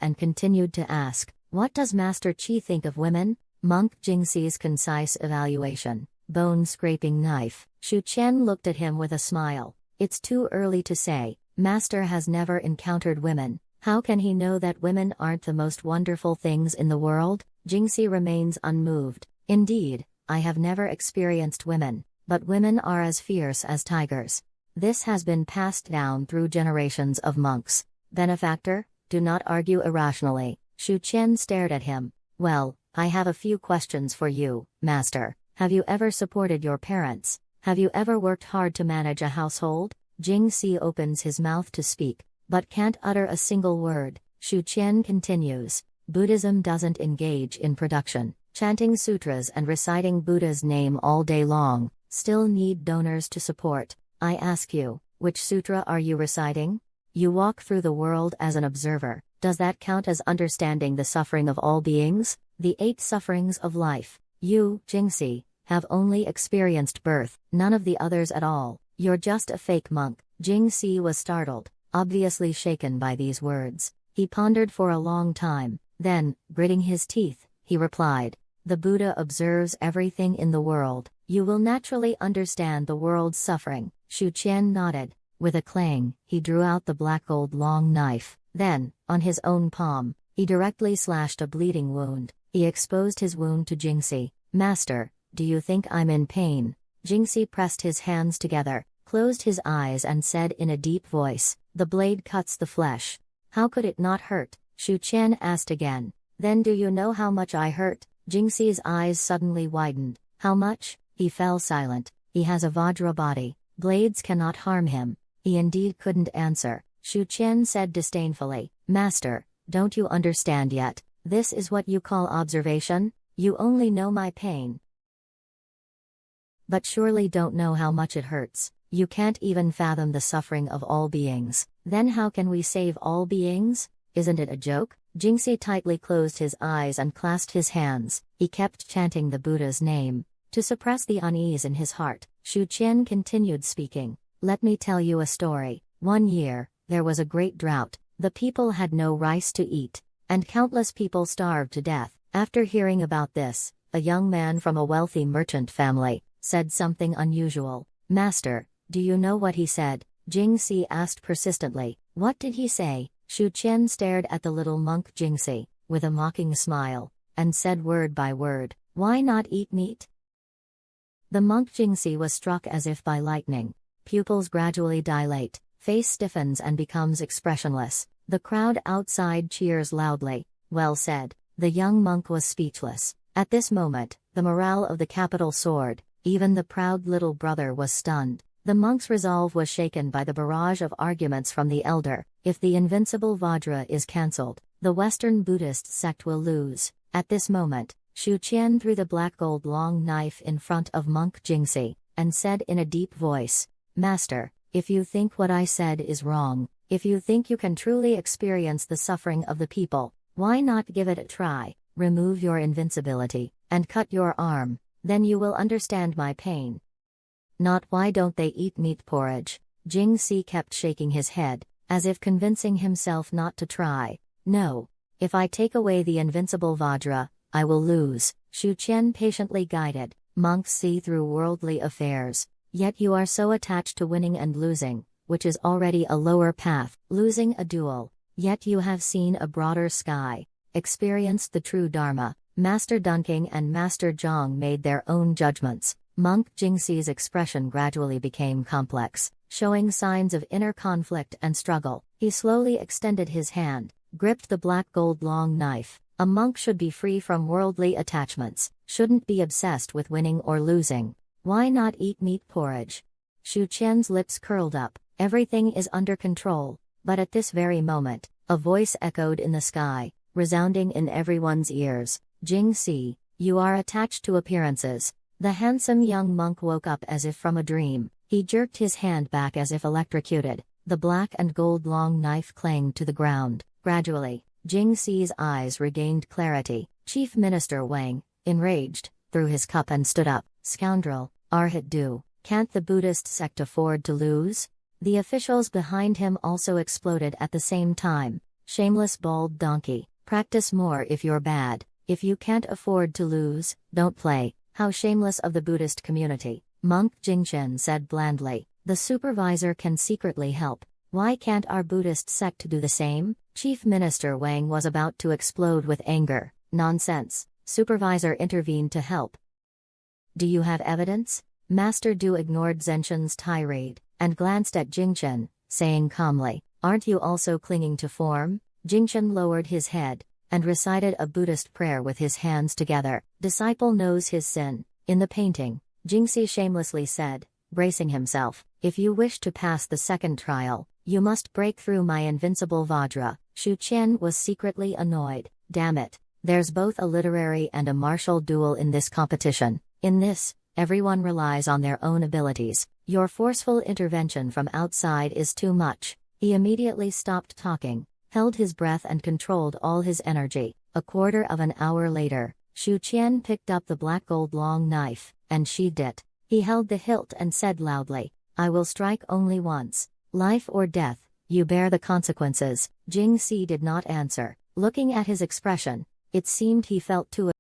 [SPEAKER 1] and continued to ask, what does Master Qi think of women? Monk Jingxi's concise evaluation, bone-scraping knife. Shu Qian looked at him with a smile. It's too early to say. Master has never encountered women. How can he know that women aren't the most wonderful things in the world? Jingxi remains unmoved. Indeed, I have never experienced women, but women are as fierce as tigers. This has been passed down through generations of monks. Benefactor, do not argue irrationally. Shu Qian stared at him. Well, I have a few questions for you, Master. Have you ever supported your parents? Have you ever worked hard to manage a household? Jingxi opens his mouth to speak, but can't utter a single word. Shu Qian continues. Buddhism doesn't engage in production, chanting sutras and reciting Buddha's name all day long, still need donors to support. I ask you, which sutra are you reciting? You walk through the world as an observer. Does that count as understanding the suffering of all beings? The 8 sufferings of life. You, Jingxi, have only experienced birth, none of the others at all. You're just a fake monk. Jingxi was startled, obviously shaken by these words. He pondered for a long time, then, gritting his teeth, he replied, the Buddha observes everything in the world. You will naturally understand the world's suffering. Shu Qian nodded. With a clang, he drew out the black gold long knife. Then, on his own palm, he directly slashed a bleeding wound. He exposed his wound to Jingxi. Master, do you think I'm in pain? Jingxi pressed his hands together, closed his eyes and said in a deep voice, the blade cuts the flesh. How could it not hurt? Shu Qian asked again. Then do you know how much I hurt? Jingxi's eyes suddenly widened. How much? He fell silent. He has a Vajra body. Blades cannot harm him. He indeed couldn't answer. Shu Qian said disdainfully, Master, don't you understand yet? This is what you call observation? You only know my pain, but surely don't know how much it hurts. You can't even fathom the suffering of all beings. Then how can we save all beings? Isn't it a joke? Jingxi tightly closed his eyes and clasped his hands. He kept chanting the Buddha's name to suppress the unease in his heart. Shu Qian continued speaking. Let me tell you a story. One year, there was a great drought. The people had no rice to eat, and countless people starved to death. After hearing about this, a young man from a wealthy merchant family said something unusual. Master, do you know what he said? Jingxi asked persistently. What did he say? Shu Qian stared at the little monk Jingxi, with a mocking smile, and said word by word, why not eat meat? The monk Jingxi was struck as if by lightning. Pupils gradually dilate, face stiffens and becomes expressionless. The crowd outside cheers loudly. Well said. The young monk was speechless. At this moment, the morale of the capital soared. Even the proud little brother was stunned. The monk's resolve was shaken by the barrage of arguments from the elder. If the invincible Vajra is cancelled, the Western Buddhist sect will lose. At this moment, Shu Qian threw the black gold long knife in front of monk Jingxi, and said in a deep voice, Master, if you think what I said is wrong, if you think you can truly experience the suffering of the people, why not give it a try? Remove your invincibility, and cut your arm, then you will understand my pain. Not why don't they eat meat porridge? Jingxi kept shaking his head, as if convincing himself not to try. No. If I take away the invincible Vajra, I will lose. Shu Qian patiently guided. Monks see through worldly affairs. Yet you are so attached to winning and losing, which is already a lower path, losing a duel. Yet you have seen a broader sky, experienced the true Dharma. Master Dunking and Master Zhang made their own judgments. Monk Jingxi's expression gradually became complex, showing signs of inner conflict and struggle. He slowly extended his hand, gripped the black gold long knife. A monk should be free from worldly attachments, shouldn't be obsessed with winning or losing. Why not eat meat porridge? Shu Qian's lips curled up. Everything is under control, but at this very moment, a voice echoed in the sky, resounding in everyone's ears. Jingxi, you are attached to appearances. The handsome young monk woke up as if from a dream. He jerked his hand back as if electrocuted. The black and gold long knife clanged to the ground. Gradually, Jingxi's eyes regained clarity. Chief Minister Wang, enraged, threw his cup and stood up. Scoundrel, Arhat Du, can't the Buddhist sect afford to lose? The officials behind him also exploded at the same time. Shameless bald donkey, practice more if you're bad. If you can't afford to lose, don't play. How shameless of the Buddhist community. Monk Jingchen said blandly. The supervisor can secretly help. Why can't our Buddhist sect do the same? Chief Minister Wang was about to explode with anger. Nonsense. Supervisor intervened to help. Do you have evidence? Master Du ignored Zenshin's tirade, and glanced at Jingchen, saying calmly, aren't you also clinging to form? Jingchen lowered his head, and recited a Buddhist prayer with his hands together. Disciple knows his sin. In the painting, Jingxi shamelessly said, bracing himself, if you wish to pass the second trial, you must break through my invincible Vajra. Shu Qian was secretly annoyed. Damn it, there's both a literary and a martial duel in this competition. In this, everyone relies on their own abilities. Your forceful intervention from outside is too much. He immediately stopped talking, held his breath and controlled all his energy. A quarter of an hour later, Shu Qian picked up the black gold long knife, and sheathed it. He held the hilt and said loudly, I will strike only once. Life or death, you bear the consequences. Jingxi did not answer. Looking at his expression, it seemed he felt too